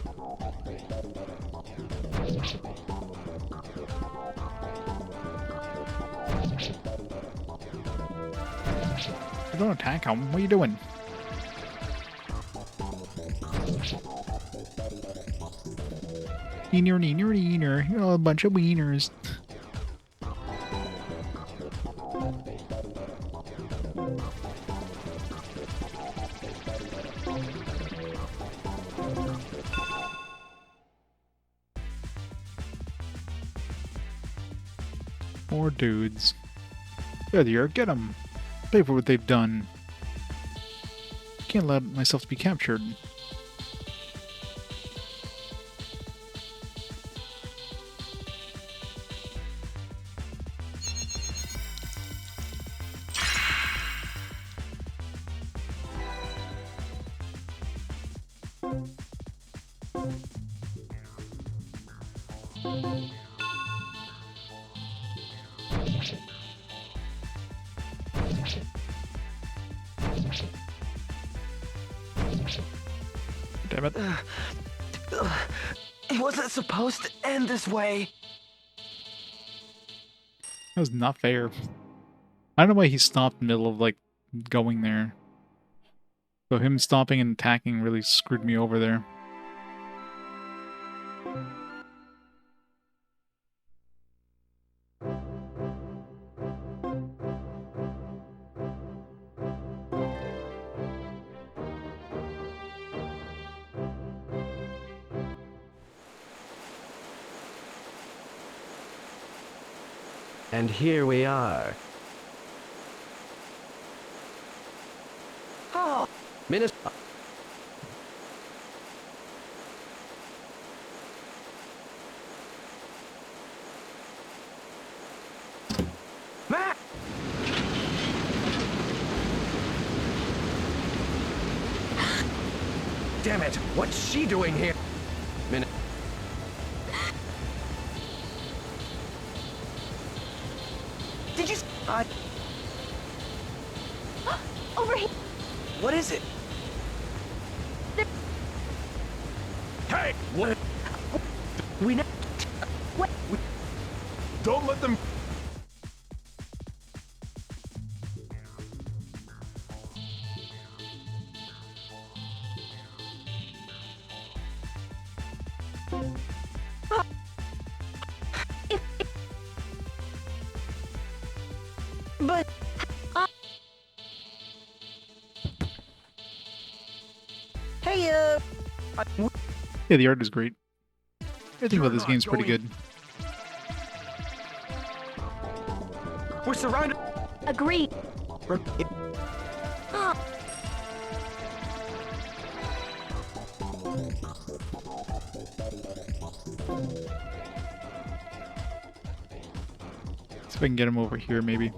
Don't attack him. What are you doing? Wiener, wiener, wiener. You're all a bunch of wieners. More dudes. There they are. Get them. Pay for what they've done. Can't allow myself to be captured. Damn it. It wasn't supposed to end this way. That was not fair. I don't know why he stopped in the middle of, like, going there. So him stopping and attacking really screwed me over there. And here we are. Oh. Minister. Matt! Damn it! What's she doing here? Minute. Did you... Over here. What is it? Hey! What? We know... What? Don't let them... But... Hey, Yeah, the art is great. Everything about this game's pretty good. We're surrounded... Agreed. See if I can get him over here, maybe.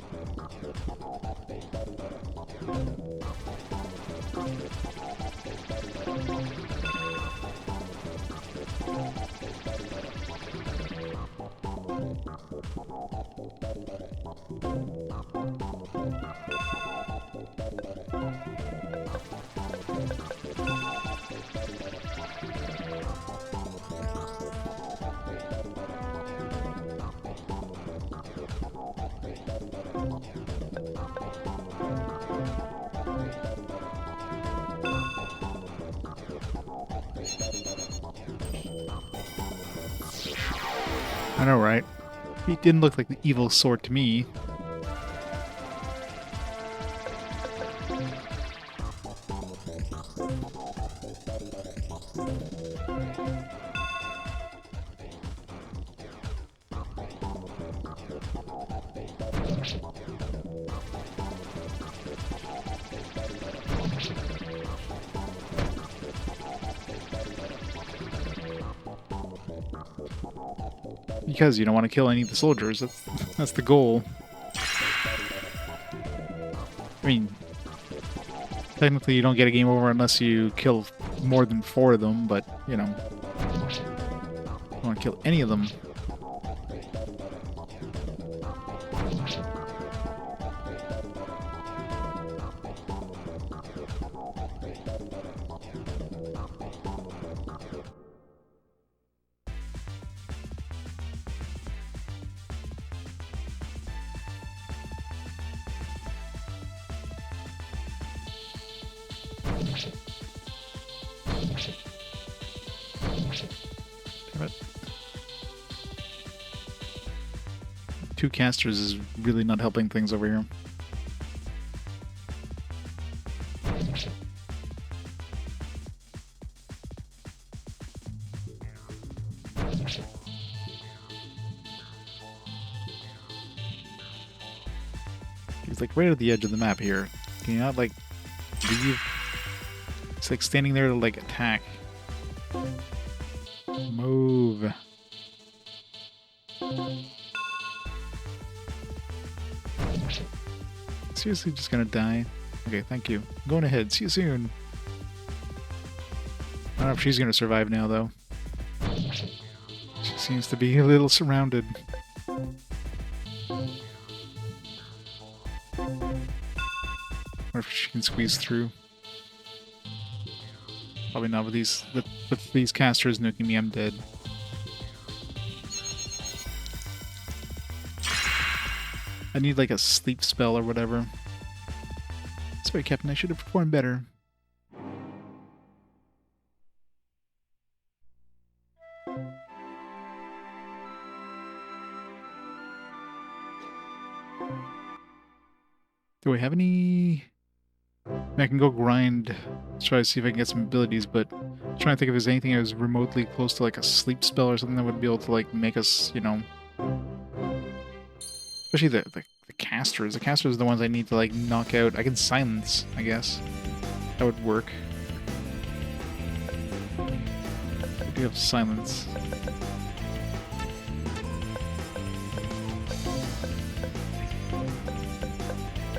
I know, right? He didn't look like the evil sword to me. Because you don't want to kill any of the soldiers. That's the goal. I mean, technically you don't get a game over unless you kill more than 4 of them, but, you know, you don't want to kill any of them. Damn it. 2 casters is really not helping things over here. It's like right at the edge of the map here. Can you not like leave? It's like standing there to like attack. Move. Seriously, just gonna die? Okay, thank you. I'm going ahead. See you soon. I don't know if she's gonna survive now, though. She seems to be a little surrounded. Or if she can squeeze through. Probably not with these casters nuking me. I'm dead. I need like a sleep spell or whatever. Sorry, Captain, I should have performed better. Do I have any... I can go grind, try to see if I can get some abilities, but I'm trying to think if there's anything that was remotely close to like a sleep spell or something that would be able to like make us, you know... Especially the casters. The casters are the ones I need to like knock out. I can silence, I guess. That would work. I do have silence.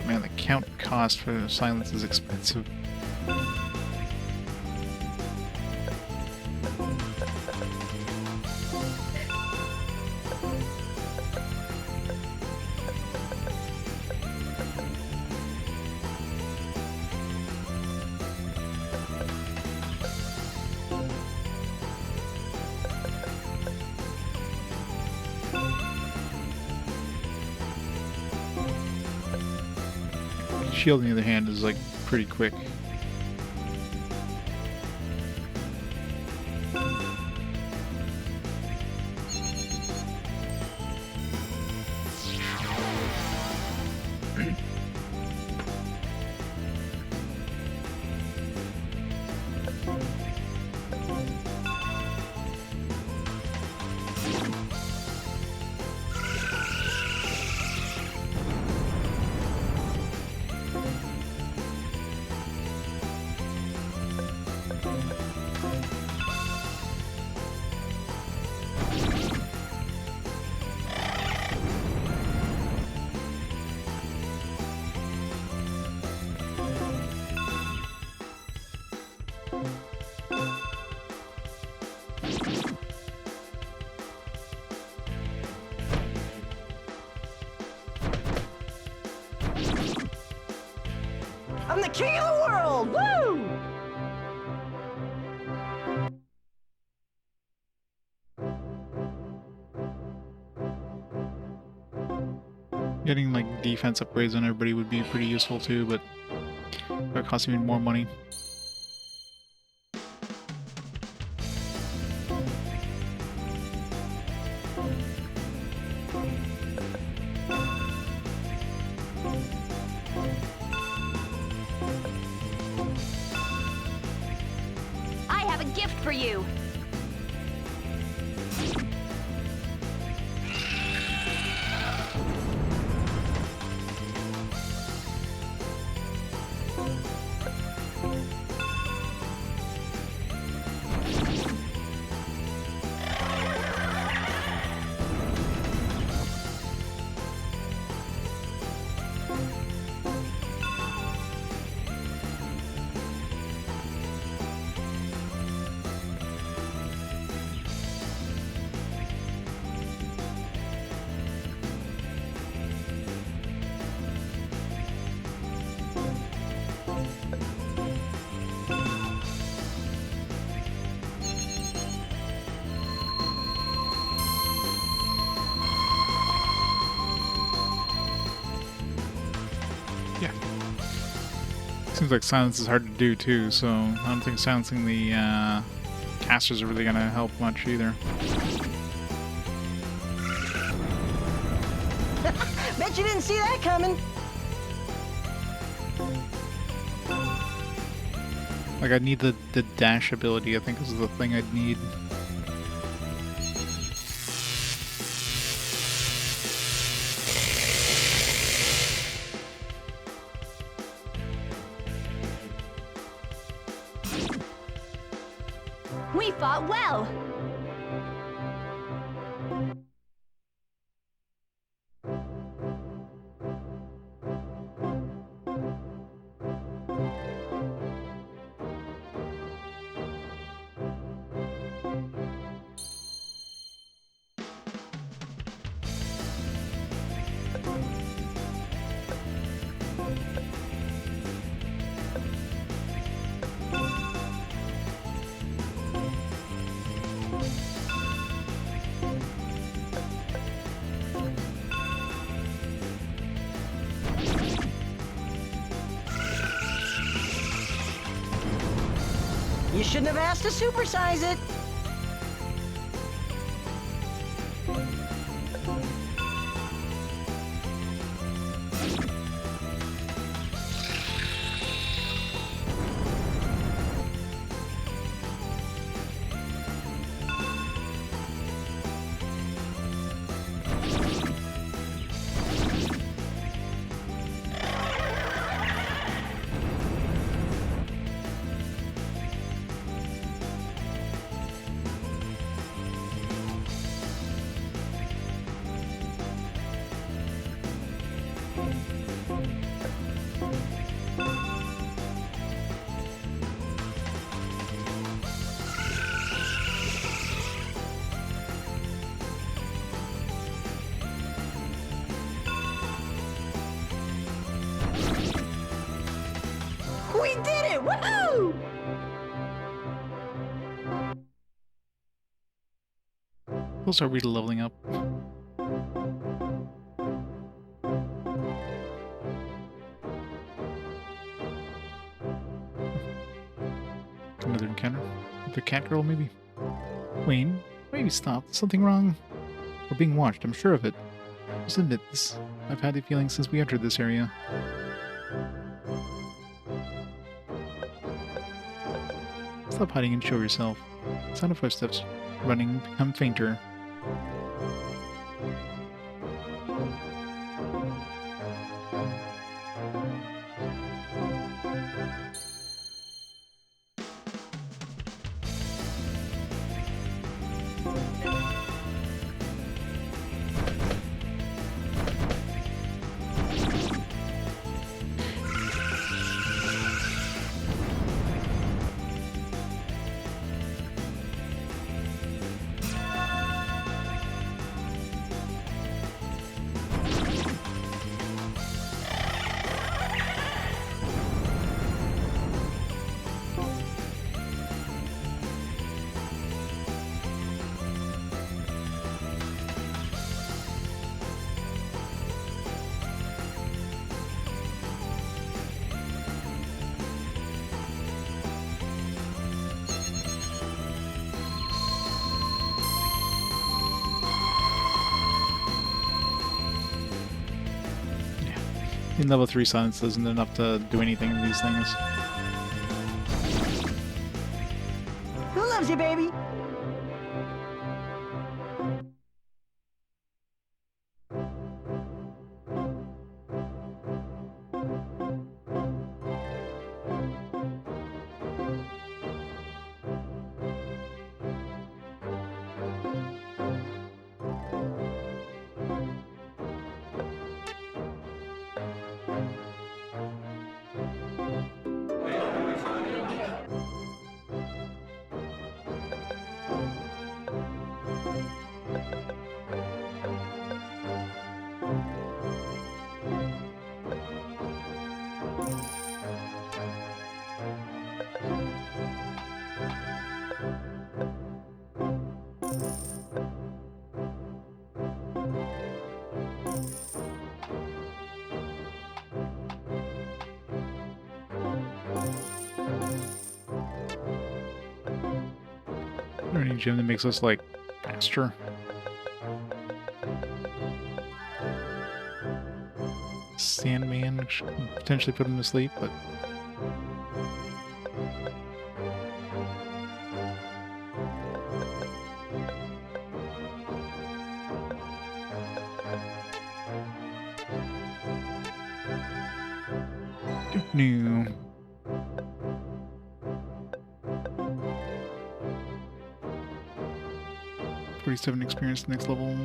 Man, the count cost for silence is expensive. Shield, on the other hand, is like pretty quick. I'm the king of the world! Woo! Getting like defense upgrades on everybody would be pretty useful too, but that would cost even more money. I have a gift for you. Seems like silence is hard to do too, so I don't think silencing the casters are really gonna help much either. Bet you didn't see that coming. Like I need the dash ability, I think is the thing I'd need. We fought well. You shouldn't have asked to supersize it. We did it! Woohoo! We'll start leveling up. Another encounter with the cat girl, maybe? Wayne, maybe stop. There's something wrong. We're being watched, I'm sure of it. Just admit this. I've had the feeling since we entered this area. Stop hiding and show yourself. Sound of footsteps running become fainter. In level 3 silence isn't enough to do anything in these things. Who loves you, baby? Is there any gym that makes us, like, faster? Sandman, which could potentially put him to sleep, but... No. 47 experience next level.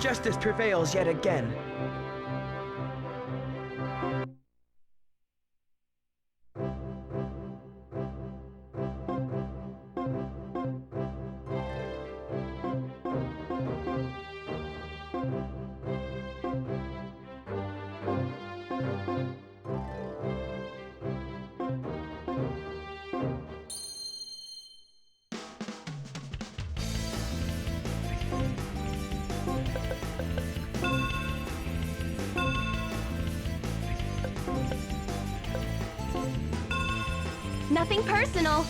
Justice prevails yet again. Nothing personal.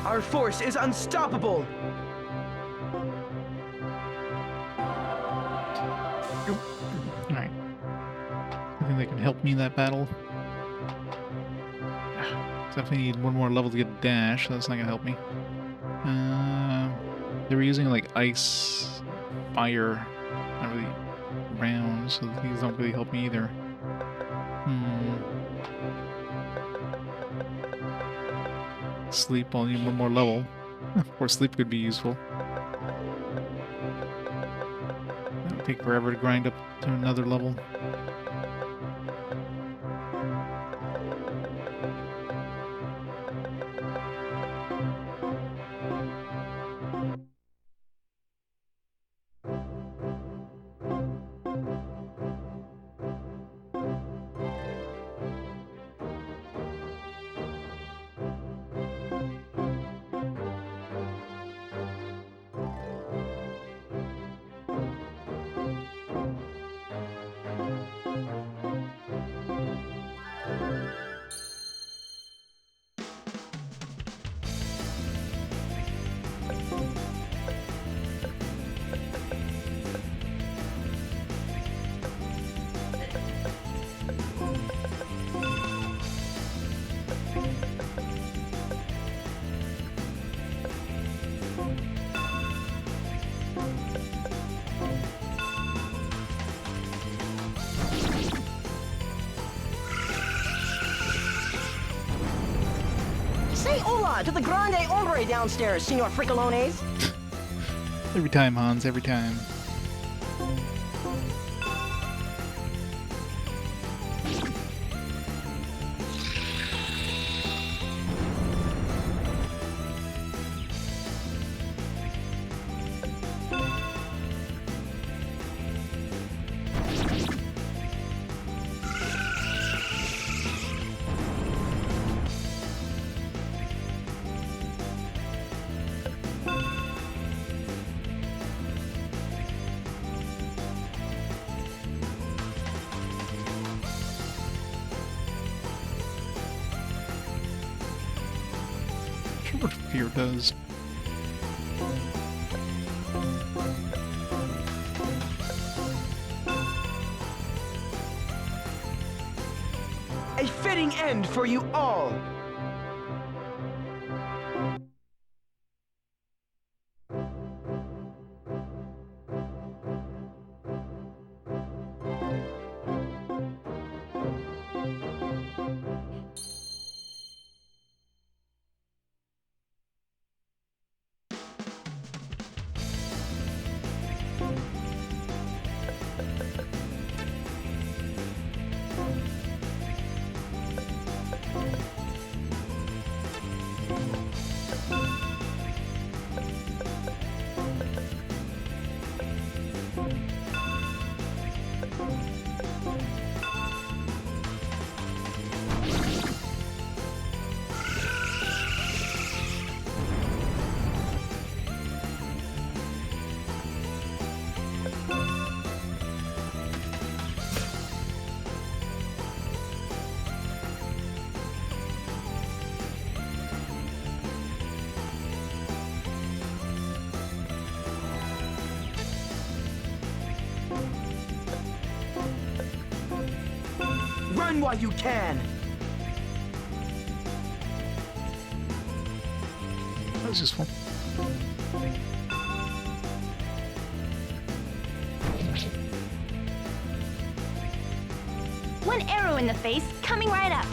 Our force is unstoppable! Alright. I think they can help me in that battle. Definitely need one more level to get a dash, so that's not gonna help me. They were using like ice, fire, not really rounds, so these don't really help me either. Sleep, I'll need one more level. Of course, sleep could be useful. That'll take forever to grind up to another level. Say hola to the grande hombre downstairs, Senor Fricolones. Every time, Hans, every time. what fear does. A fitting end for you all! Run while you can! That was useful. One arrow in the face, coming right up.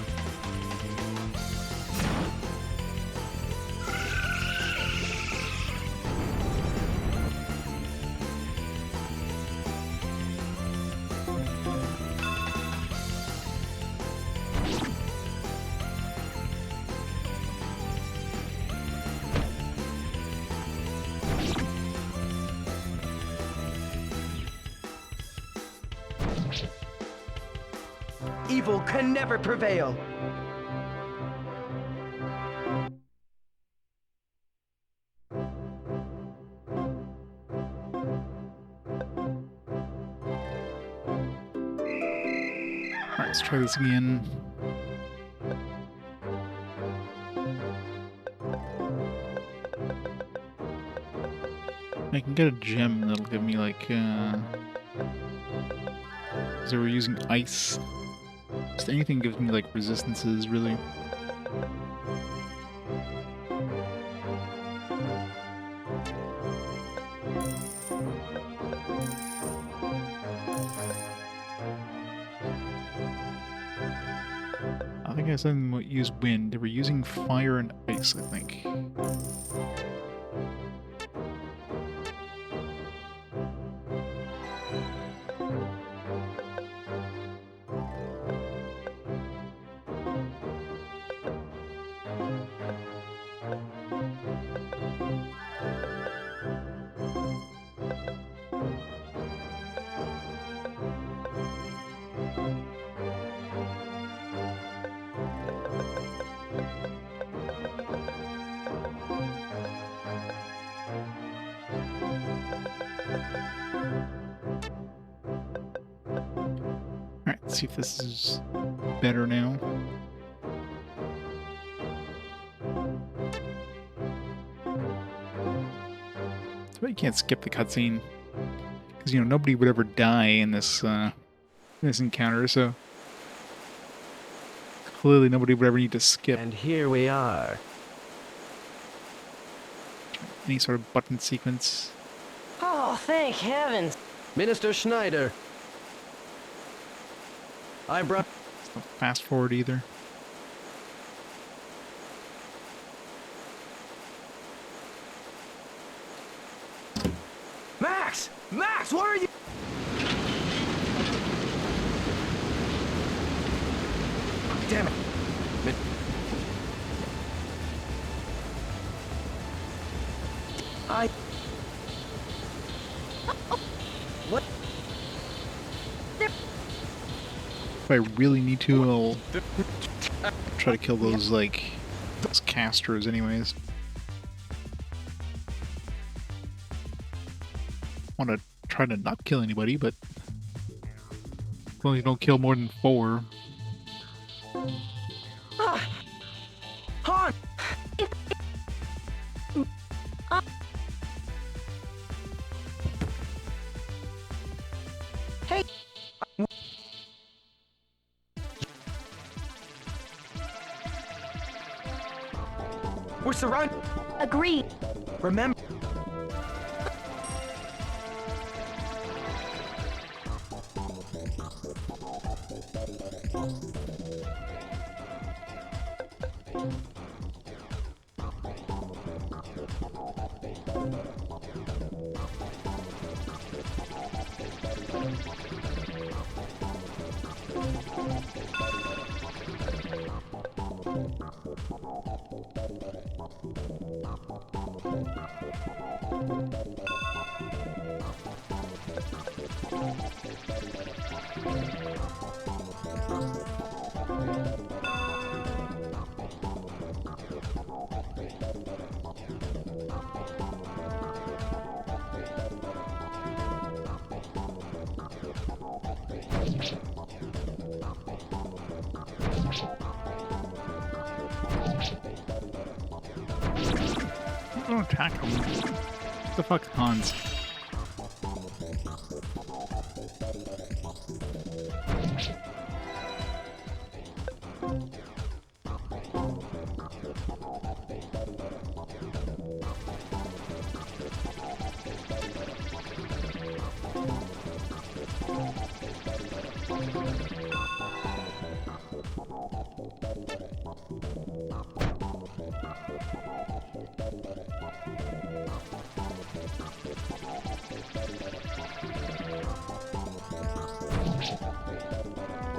Evil can never prevail! Alright, let's try this again. I can get a gem that'll give me like, so we're using ice. Just anything gives me like resistances, really. I think I said we use wind. They were using fire and ice, I think. Alright, let's see if this is better now. So you can't skip the cutscene. Because, you know, nobody would ever die in this encounter, so clearly nobody would ever need to skip. And here we are. Any sort of button sequence. Oh, thank heavens! Minister Schneider. I brought... It's not fast forward either. Max! Max, what are you... Damn it. What? If I really need to, I'll try to kill those, like, those casters anyways. Want to try to not kill anybody, but well, you don't kill more than 4. Han! Hey! We're surrounded. Agreed. Remember. Don't attack him. What the fuck, Hans?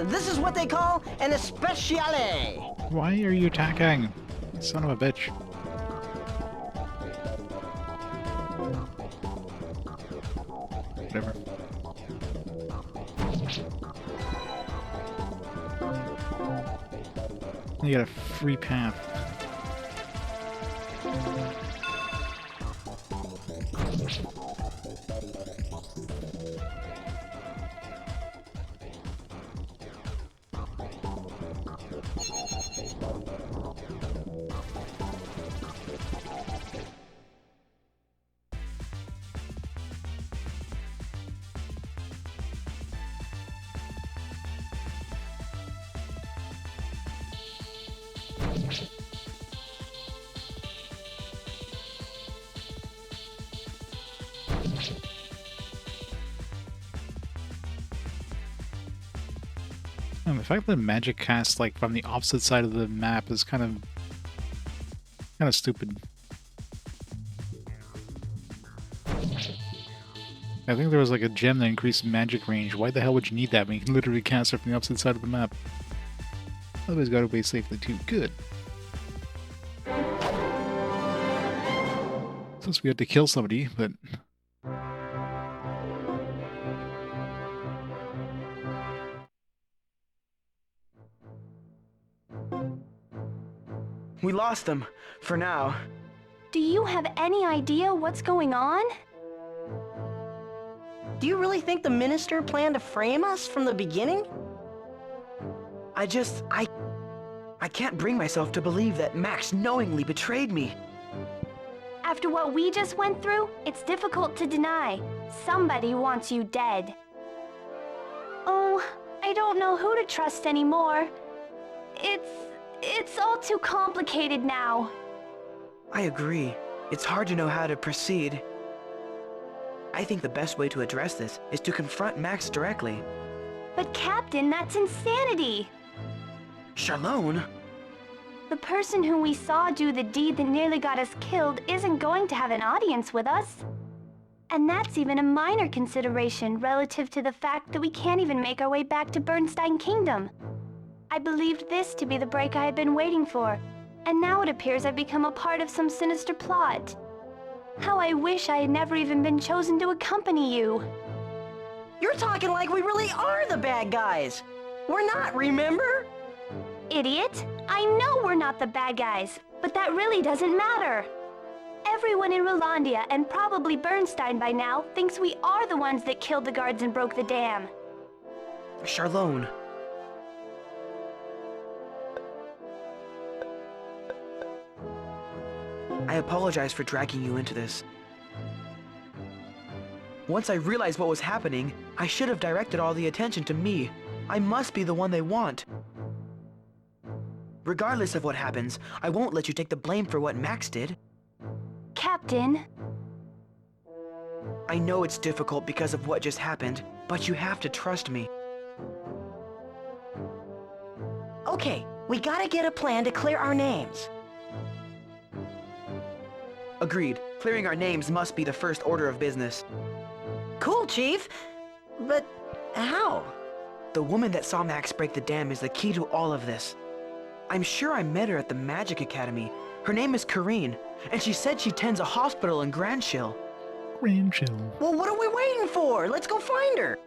This is what they call an especiale. Why are you attacking? Son of a bitch. Whatever. You got a free path. And the fact that magic cast like from the opposite side of the map is kind of stupid. I think there was like a gem that increased magic range. Why the hell would you need that when you can literally cast it from the opposite side of the map? Otherwise, got away safely too. Good. Since we had to kill somebody, but We lost them, for now. Do you have any idea what's going on? Do you really think the minister planned to frame us from the beginning? I can't bring myself to believe that Max knowingly betrayed me. After what we just went through, it's difficult to deny. Somebody wants you dead. Oh, I don't know who to trust anymore. It's all too complicated now. I agree. It's hard to know how to proceed. I think the best way to address this is to confront Max directly. But Captain, that's insanity! Charlone? The person who we saw do the deed that nearly got us killed isn't going to have an audience with us. And that's even a minor consideration relative to the fact that we can't even make our way back to Bernstein Kingdom. I believed this to be the break I had been waiting for, and now it appears I've become a part of some sinister plot. How I wish I had never even been chosen to accompany you. You're talking like we really are the bad guys. We're not, remember? Idiot! I know we're not the bad guys, but that really doesn't matter. Everyone in Rolandia, and probably Bernstein by now, thinks we are the ones that killed the guards and broke the dam. Charlone. I apologize for dragging you into this. Once I realized what was happening, I should have directed all the attention to me. I must be the one they want. Regardless of what happens, I won't let you take the blame for what Max did. Captain. I know it's difficult because of what just happened, but you have to trust me. Okay, we gotta get a plan to clear our names. Agreed. Clearing our names must be the first order of business. Cool, Chief. But how? The woman that saw Max break the dam is the key to all of this. I'm sure I met her at the Magic Academy. Her name is Kareen, and she said she tends a hospital in Grandshill. Grandshill. Well, what are we waiting for? Let's go find her.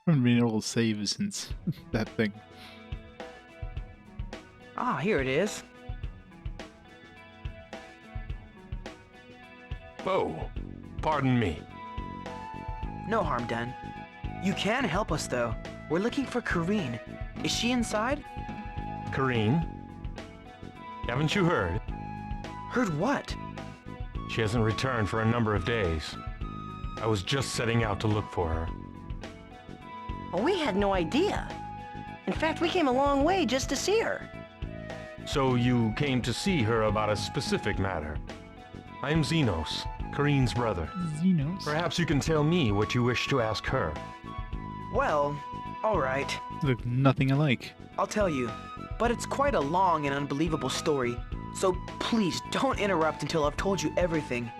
I haven't been able to save since that thing. Ah, here it is. Oh, pardon me. No harm done. You can help us, though. We're looking for Kareen. Is she inside? Kareen? Haven't you heard? Heard what? She hasn't returned for a number of days. I was just setting out to look for her. Well, we had no idea. In fact, we came a long way just to see her. So you came to see her about a specific matter. I am Xenos, Kareen's brother. Xenos? Perhaps you can tell me what you wish to ask her. Well, alright. Look nothing alike. I'll tell you. But it's quite a long and unbelievable story. So please don't interrupt until I've told you everything.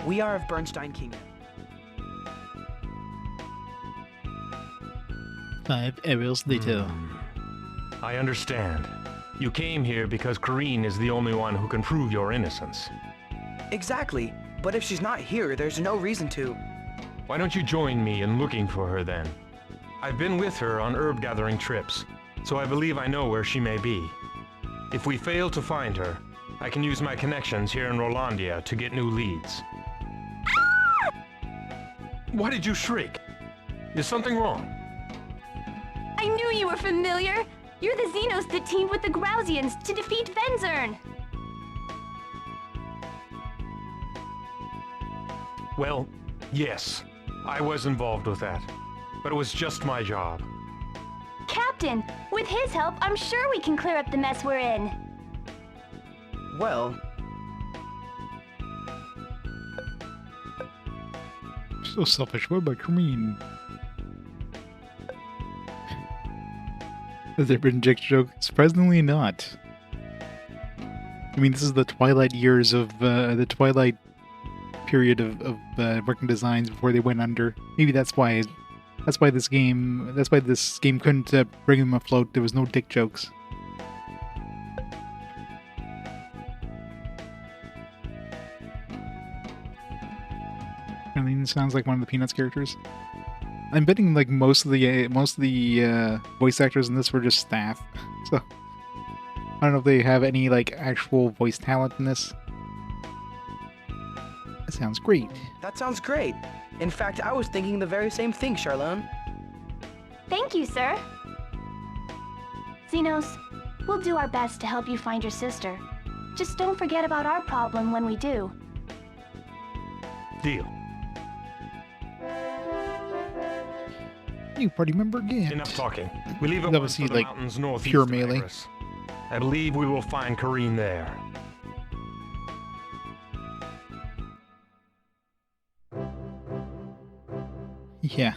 We are of Bernstein Kingdom. 5 hours later. I understand. You came here because Kareen is the only one who can prove your innocence. Exactly. But if she's not here, there's no reason to. Why don't you join me in looking for her then? I've been with her on herb gathering trips, so I believe I know where she may be. If we fail to find her, I can use my connections here in Rolandia to get new leads. Why did you shriek? Is something wrong? I knew you were familiar! You're the Xenos that teamed with the Growsians to defeat Venzern! Well, yes, I was involved with that, but it was just my job. Captain, with his help, I'm sure we can clear up the mess we're in. Well... So selfish. What about Kareen? Has there been a dick joke? Surprisingly not. I mean, this is the twilight years of, the twilight period of working designs before they went under. Maybe that's why this game couldn't bring them afloat. There was no dick jokes. I mean, it sounds like one of the Peanuts characters. I'm betting like most of the voice actors in this were just staff. So I don't know if they have any like actual voice talent in this. That sounds great. That sounds great. In fact, I was thinking the very same thing, Charlone. Thank you, sir. Xenos, we'll do our best to help you find your sister. Just don't forget about our problem when we do. Deal. New party member again. Enough talking. We leave it That was for the like mountains northeast pure of melee. Icarus. I believe we will find Kareen there. Yeah.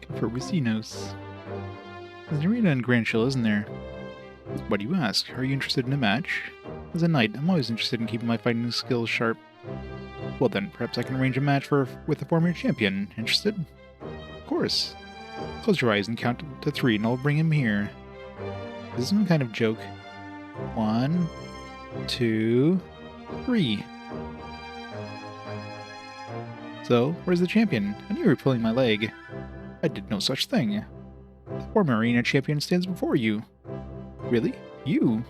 Confer with Xenos. There's an arena in Grandshill, isn't there? Why do you ask? Are you interested in a match? As a knight, I'm always interested in keeping my fighting skills sharp. Well then, perhaps I can arrange a match with a former champion. Interested? Of course. Close your eyes and count to 3 and I'll bring him here. Is this some kind of joke? 1, 2, 3. So, where's the champion? I knew you were pulling my leg. I did no such thing. The former arena champion stands before you. Really? You?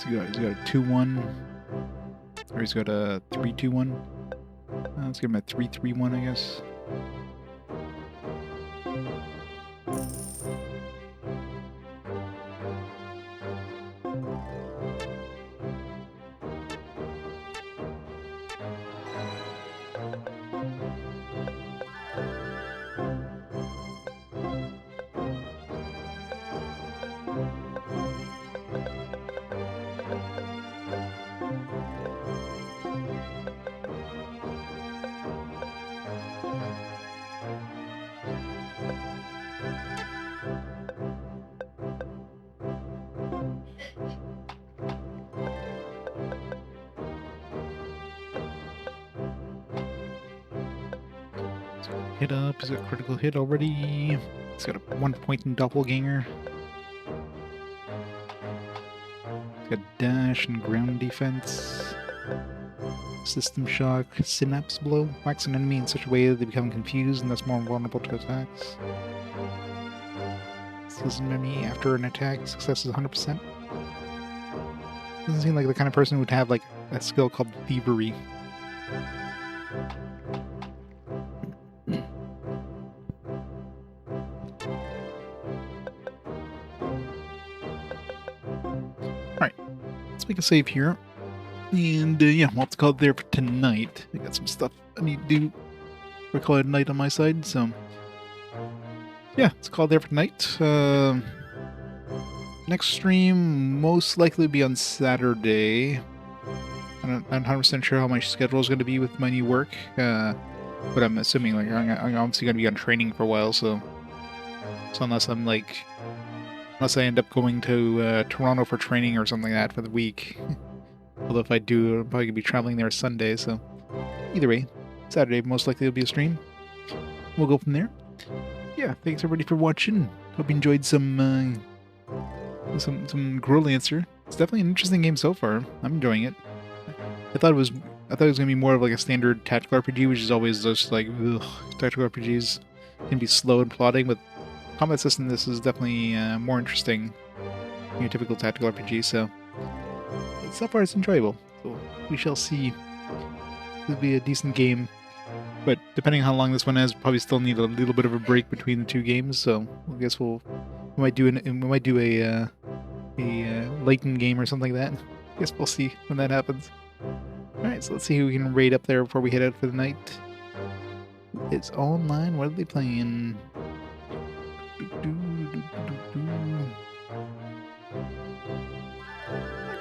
he got? He's got a 2-1. Or he's got a 3-2-1. Let's give him a 3-3-1, I guess. Hit up. He's got critical hit already. He's got a 1 point in doppelganger. He's got dash and ground defense. System shock. Synapse blow. Whacks an enemy in such a way that they become confused and thus more vulnerable to attacks. Steals an enemy after an attack. Success is 100%. Doesn't seem like the kind of person who would have like a skill called thievery. Make a save here, and yeah, we'll have to call it there for tonight. I got some stuff I need to do for call it a night on my side, so yeah, let's call it there for tonight. Next stream most likely be on Saturday. I'm not 100% sure how my schedule is going to be with my new work, but I'm assuming like I'm obviously going to be on training for a while, so unless I'm like. Unless I end up going to Toronto for training or something like that for the week. Although if I do, I'm probably going to be traveling there Sunday, so... Either way, Saturday most likely will be a stream. We'll go from there. Yeah, thanks everybody for watching. Hope you enjoyed some Growlanser. It's definitely an interesting game so far. I'm enjoying it. I thought it was going to be more of like a standard tactical RPG, which is always just like, ugh, tactical RPGs can be slow and plotting, but combat system, this is definitely more interesting than your typical tactical RPG, so far it's enjoyable. So we shall see. It'll be a decent game, but depending on how long this one is, probably still need a little bit of a break between the two games. So I guess we might do a Leighton game or something like that. I guess we'll see when that happens. All right, so let's see who we can raid up there before we head out for the night. It's online. What are they playing? I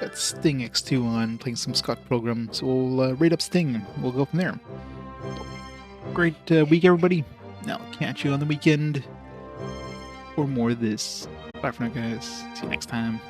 got Sting X2 on, playing some Scott program, so we'll raid up Sting. We'll go from there. Great week, everybody. Now I'll catch you on the weekend for more of this. Bye for now, guys. See you next time.